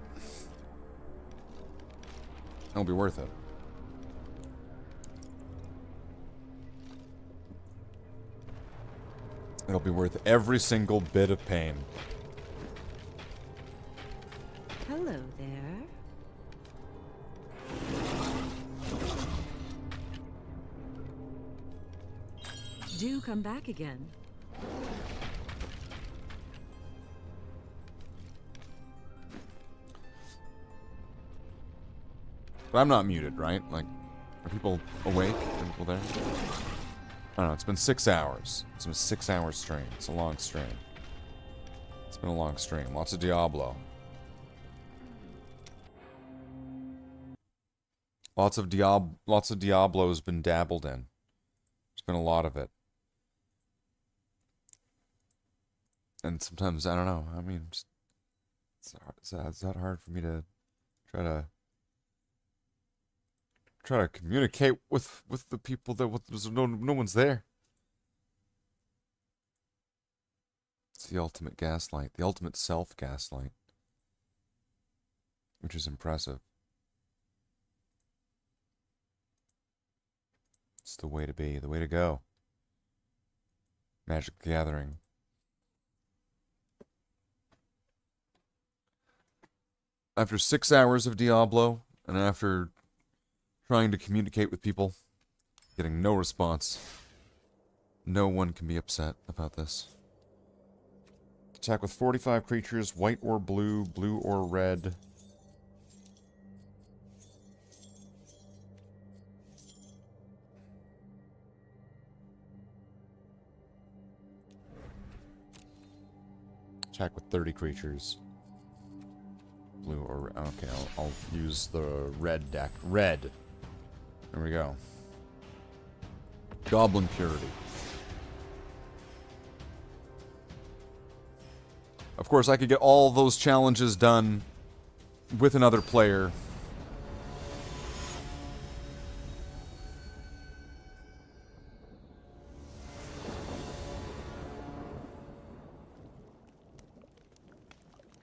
it'll be worth it. It'll be worth every single bit of pain. Hello there. Do come back again. But I'm not muted, right? Like, are people awake? Are people there? I don't know, it's been 6 hours. It's been a 6-hour stream. It's a long stream. It's been a long stream. Lots of Diablo. Lots of Diablo's been dabbled in. There's been a lot of it. And sometimes, I don't know, I mean, just, it's that hard for me to try to communicate with the people that there's no one's there. It's the ultimate gaslight, the ultimate self-gaslight, which is impressive. It's the way to be, the way to go. Magic the Gathering. After 6 hours of Diablo, and after trying to communicate with people, getting no response, no one can be upset about this. Attack with 45 creatures, white or blue, blue or red. Attack with 30 creatures. Blue or... Okay, I'll use the red deck. Red. There we go. Goblin Purity. Of course, I could get all those challenges done with another player.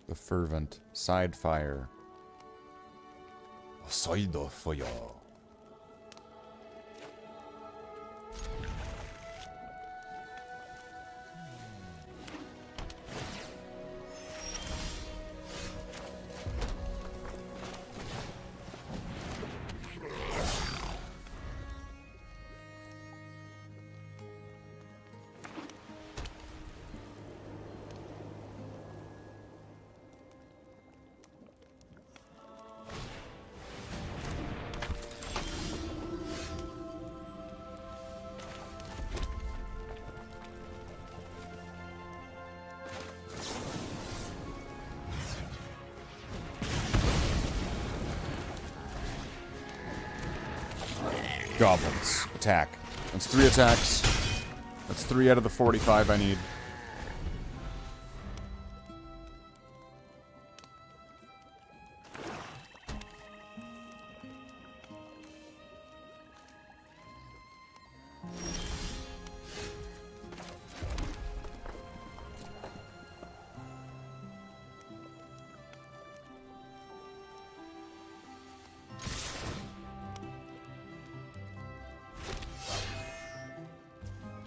The Fervent. Side Fire. Side Fire. Goblins. Attack. That's 3 attacks. That's 3 out of the 45 I need.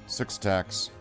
Six attacks.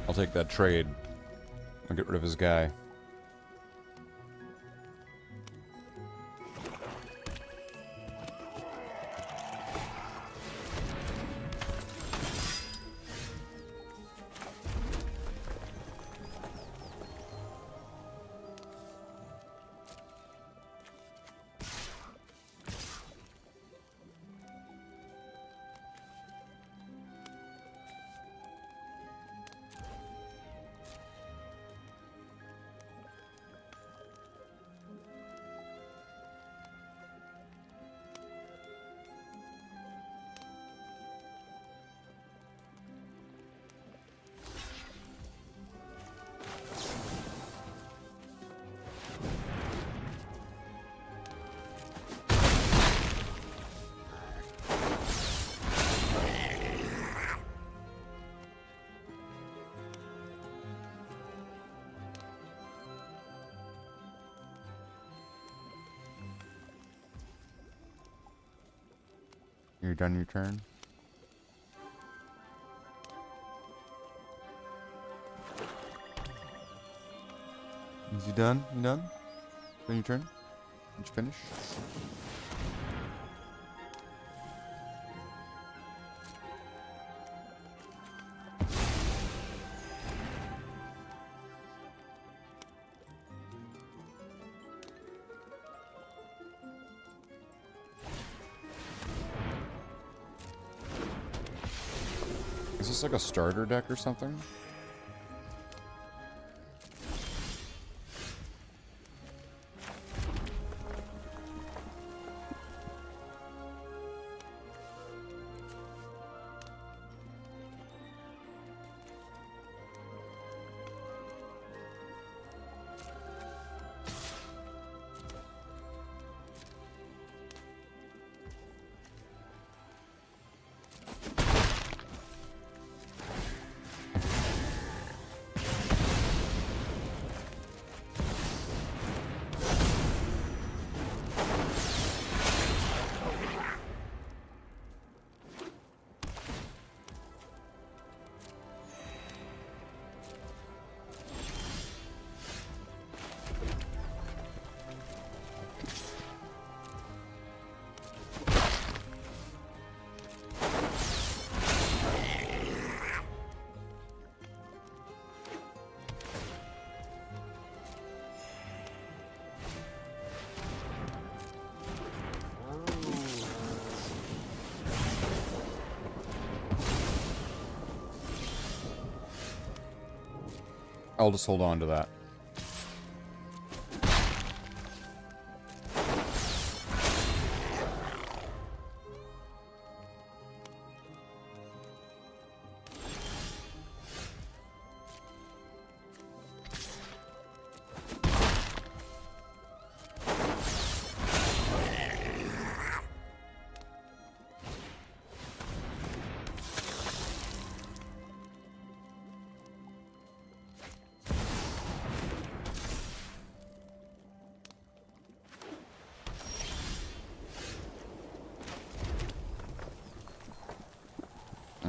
I'll take that trade. I'll get rid of his guy. You're done your turn? Is he done? You done? Done your turn? Did you finish? Is this like a starter deck or something? I'll just hold on to that.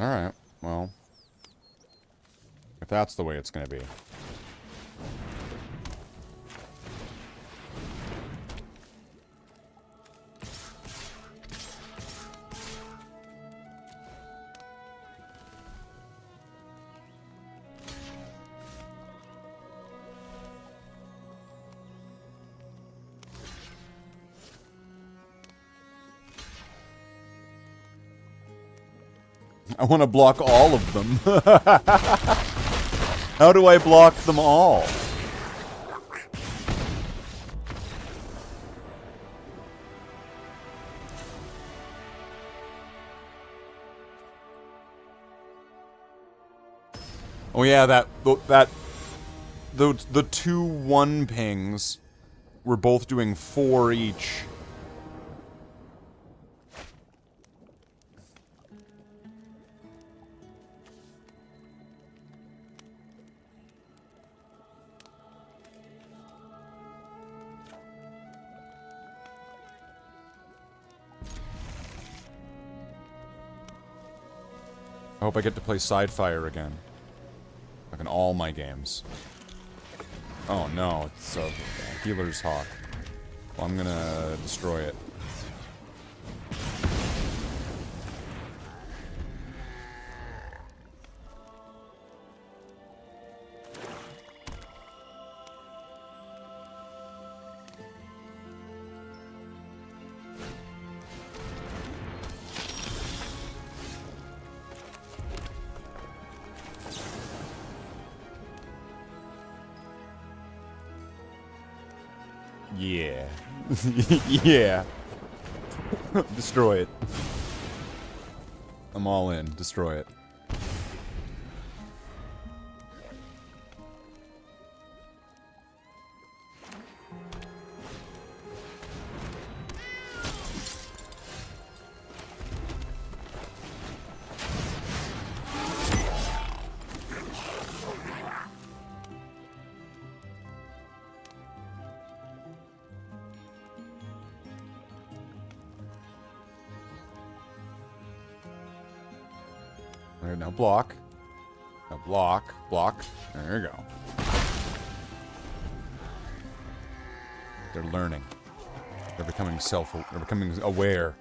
Alright, well, if that's the way it's gonna be. I want to block all of them. How do I block them all? Oh yeah, the 2-1 pings were both doing 4 each. I hope I get to play Sidefire again. Like in all my games. Oh no, it's a Healer's Hawk. Well, I'm gonna destroy it. Yeah. Yeah. Destroy it. I'm all in. Destroy it. All right, now block. Now block. Block. There you go. They're learning. They're becoming they're becoming aware.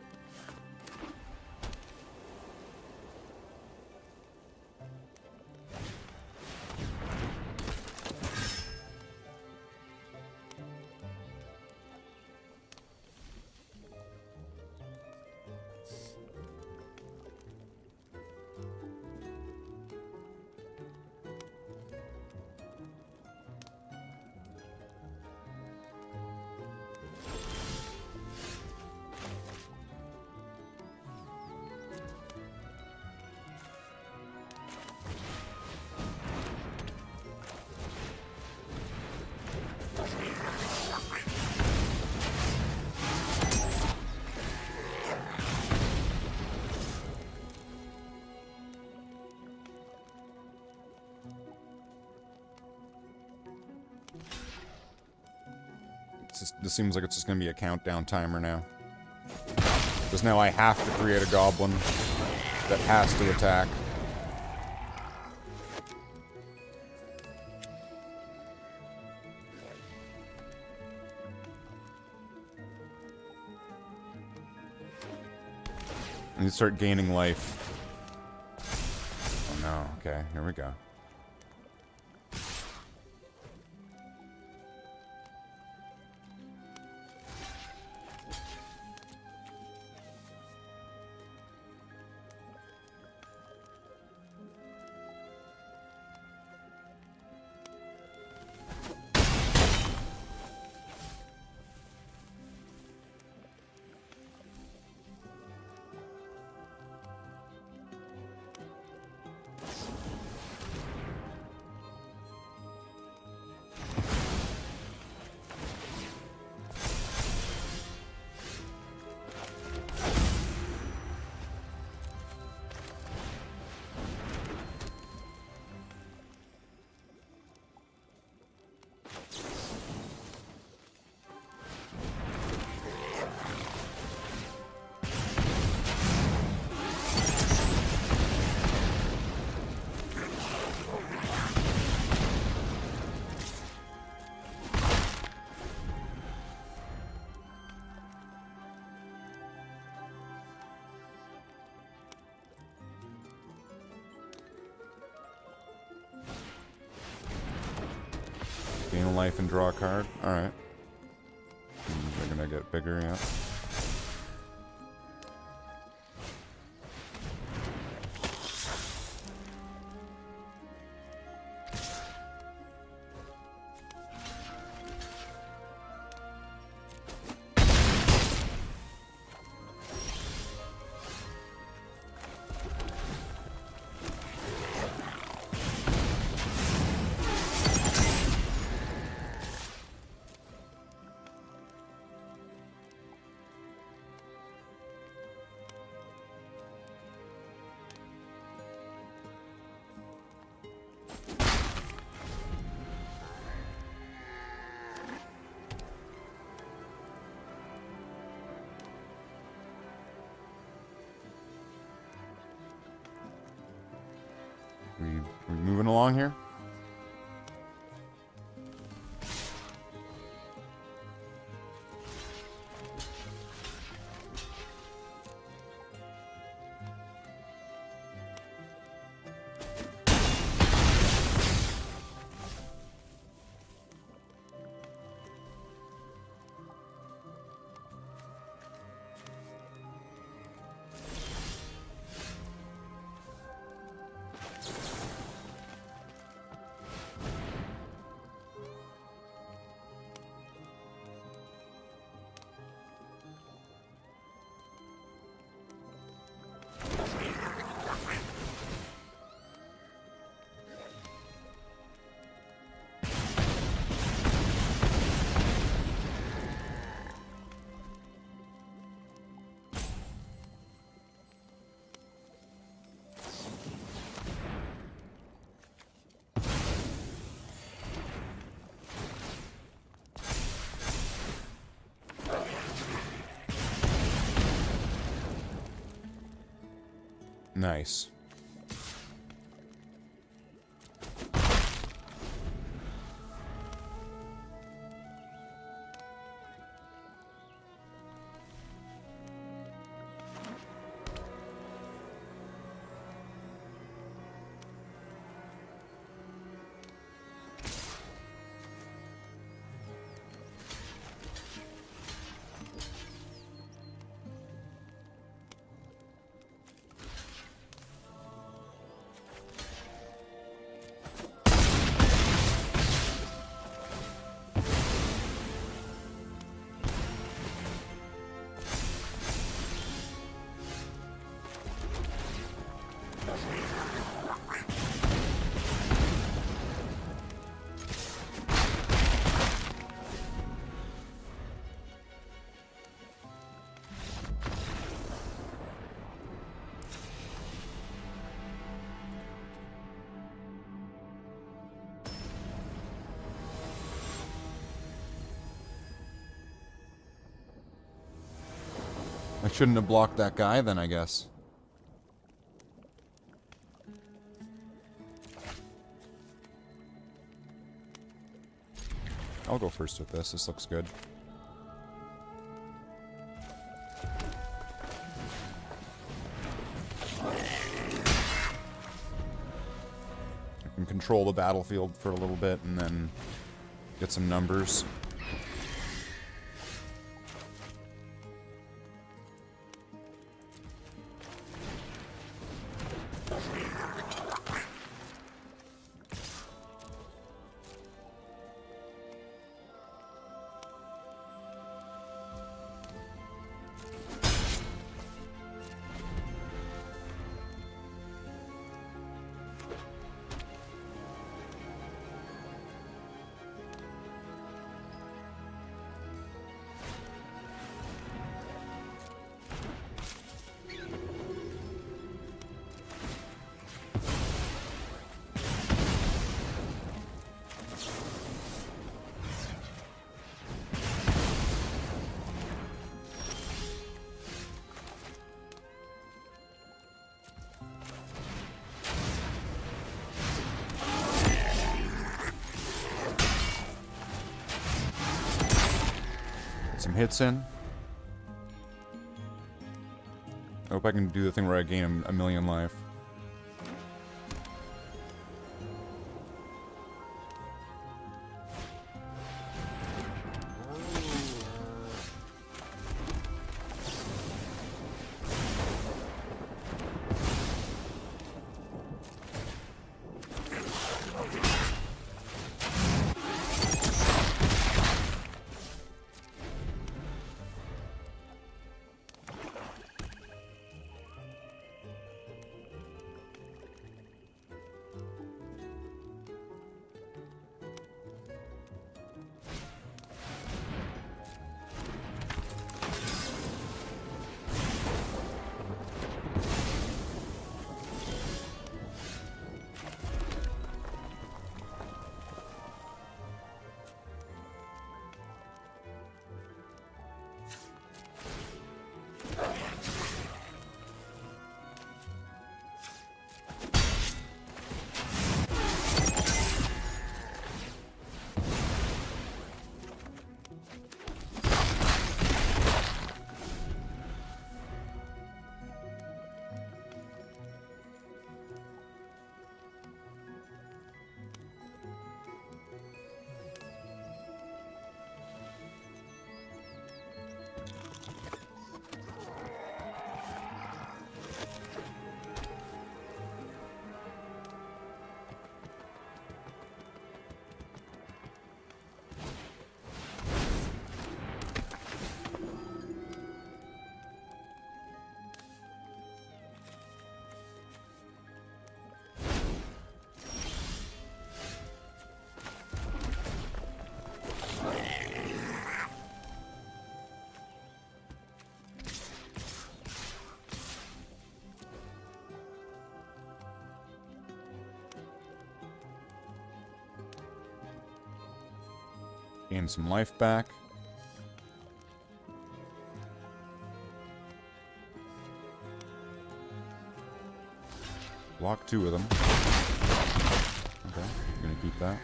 This seems like it's just going to be a countdown timer now. Because now I have to create a goblin that has to attack. And you start gaining life. Oh no, okay, here we go. Gain a life and draw a card. Alright. They're gonna get bigger, yeah. We moving along here? Nice. I shouldn't have blocked that guy then, I guess. I'll go first with this. This looks good. I can control the battlefield for a little bit and then get some numbers. Some hits in. I hope I can do the thing where I gain a million life. Gain some life back. Block 2 of them. Okay, I'm gonna keep that.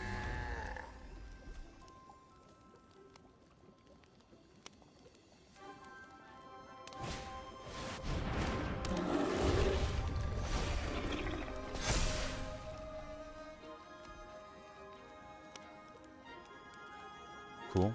Cool.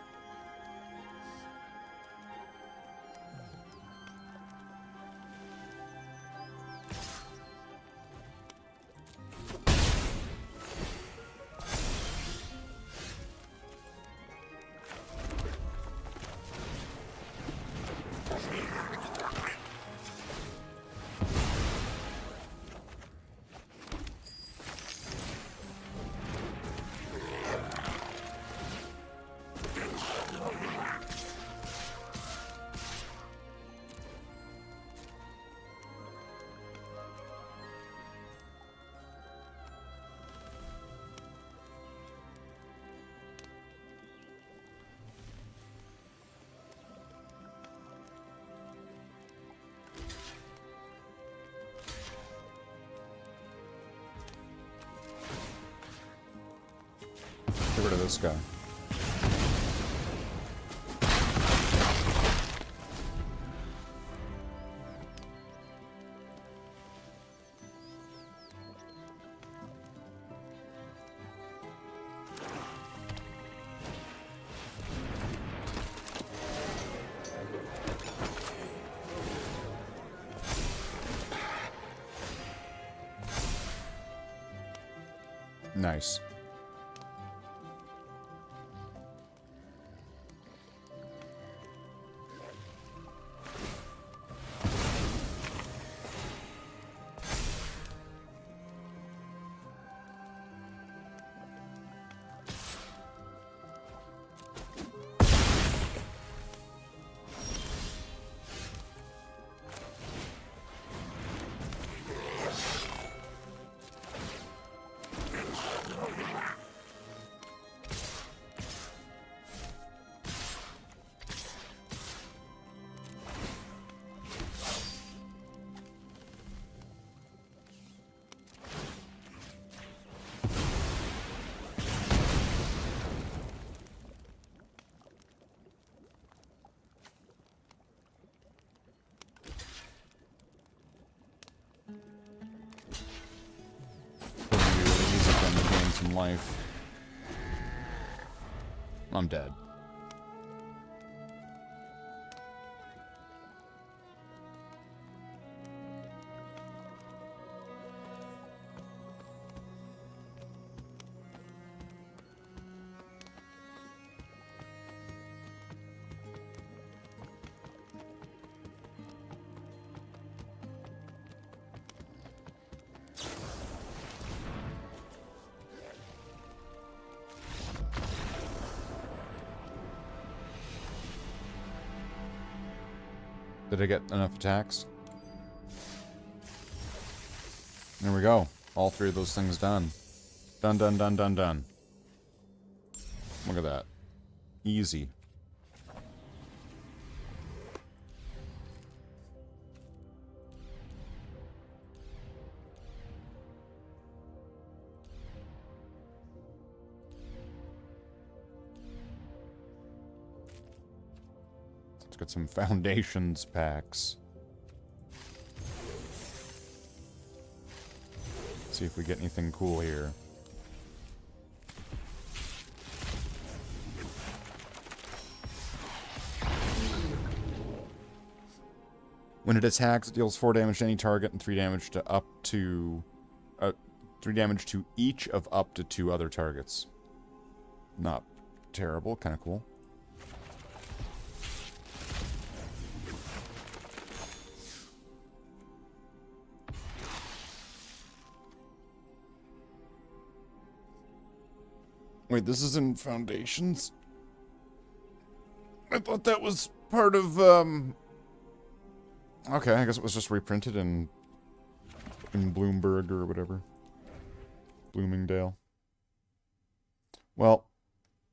of this guy. Nice. Some life. I'm dead. Did I get enough attacks? There we go. All three of those things done. Done, done, done, done, done. Look at that. Easy. Get some foundations packs. See if we get anything cool here. When it attacks, it deals 4 damage to any target and 3 damage to up to 3 damage to each of up to 2 other targets. Not terrible, kind of cool. Wait, this is in Foundations? I thought that was part of, Okay, I guess it was just reprinted in Bloomberg or whatever. Bloomingdale. Well,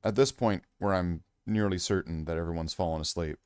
at this point, where I'm nearly certain that everyone's fallen asleep,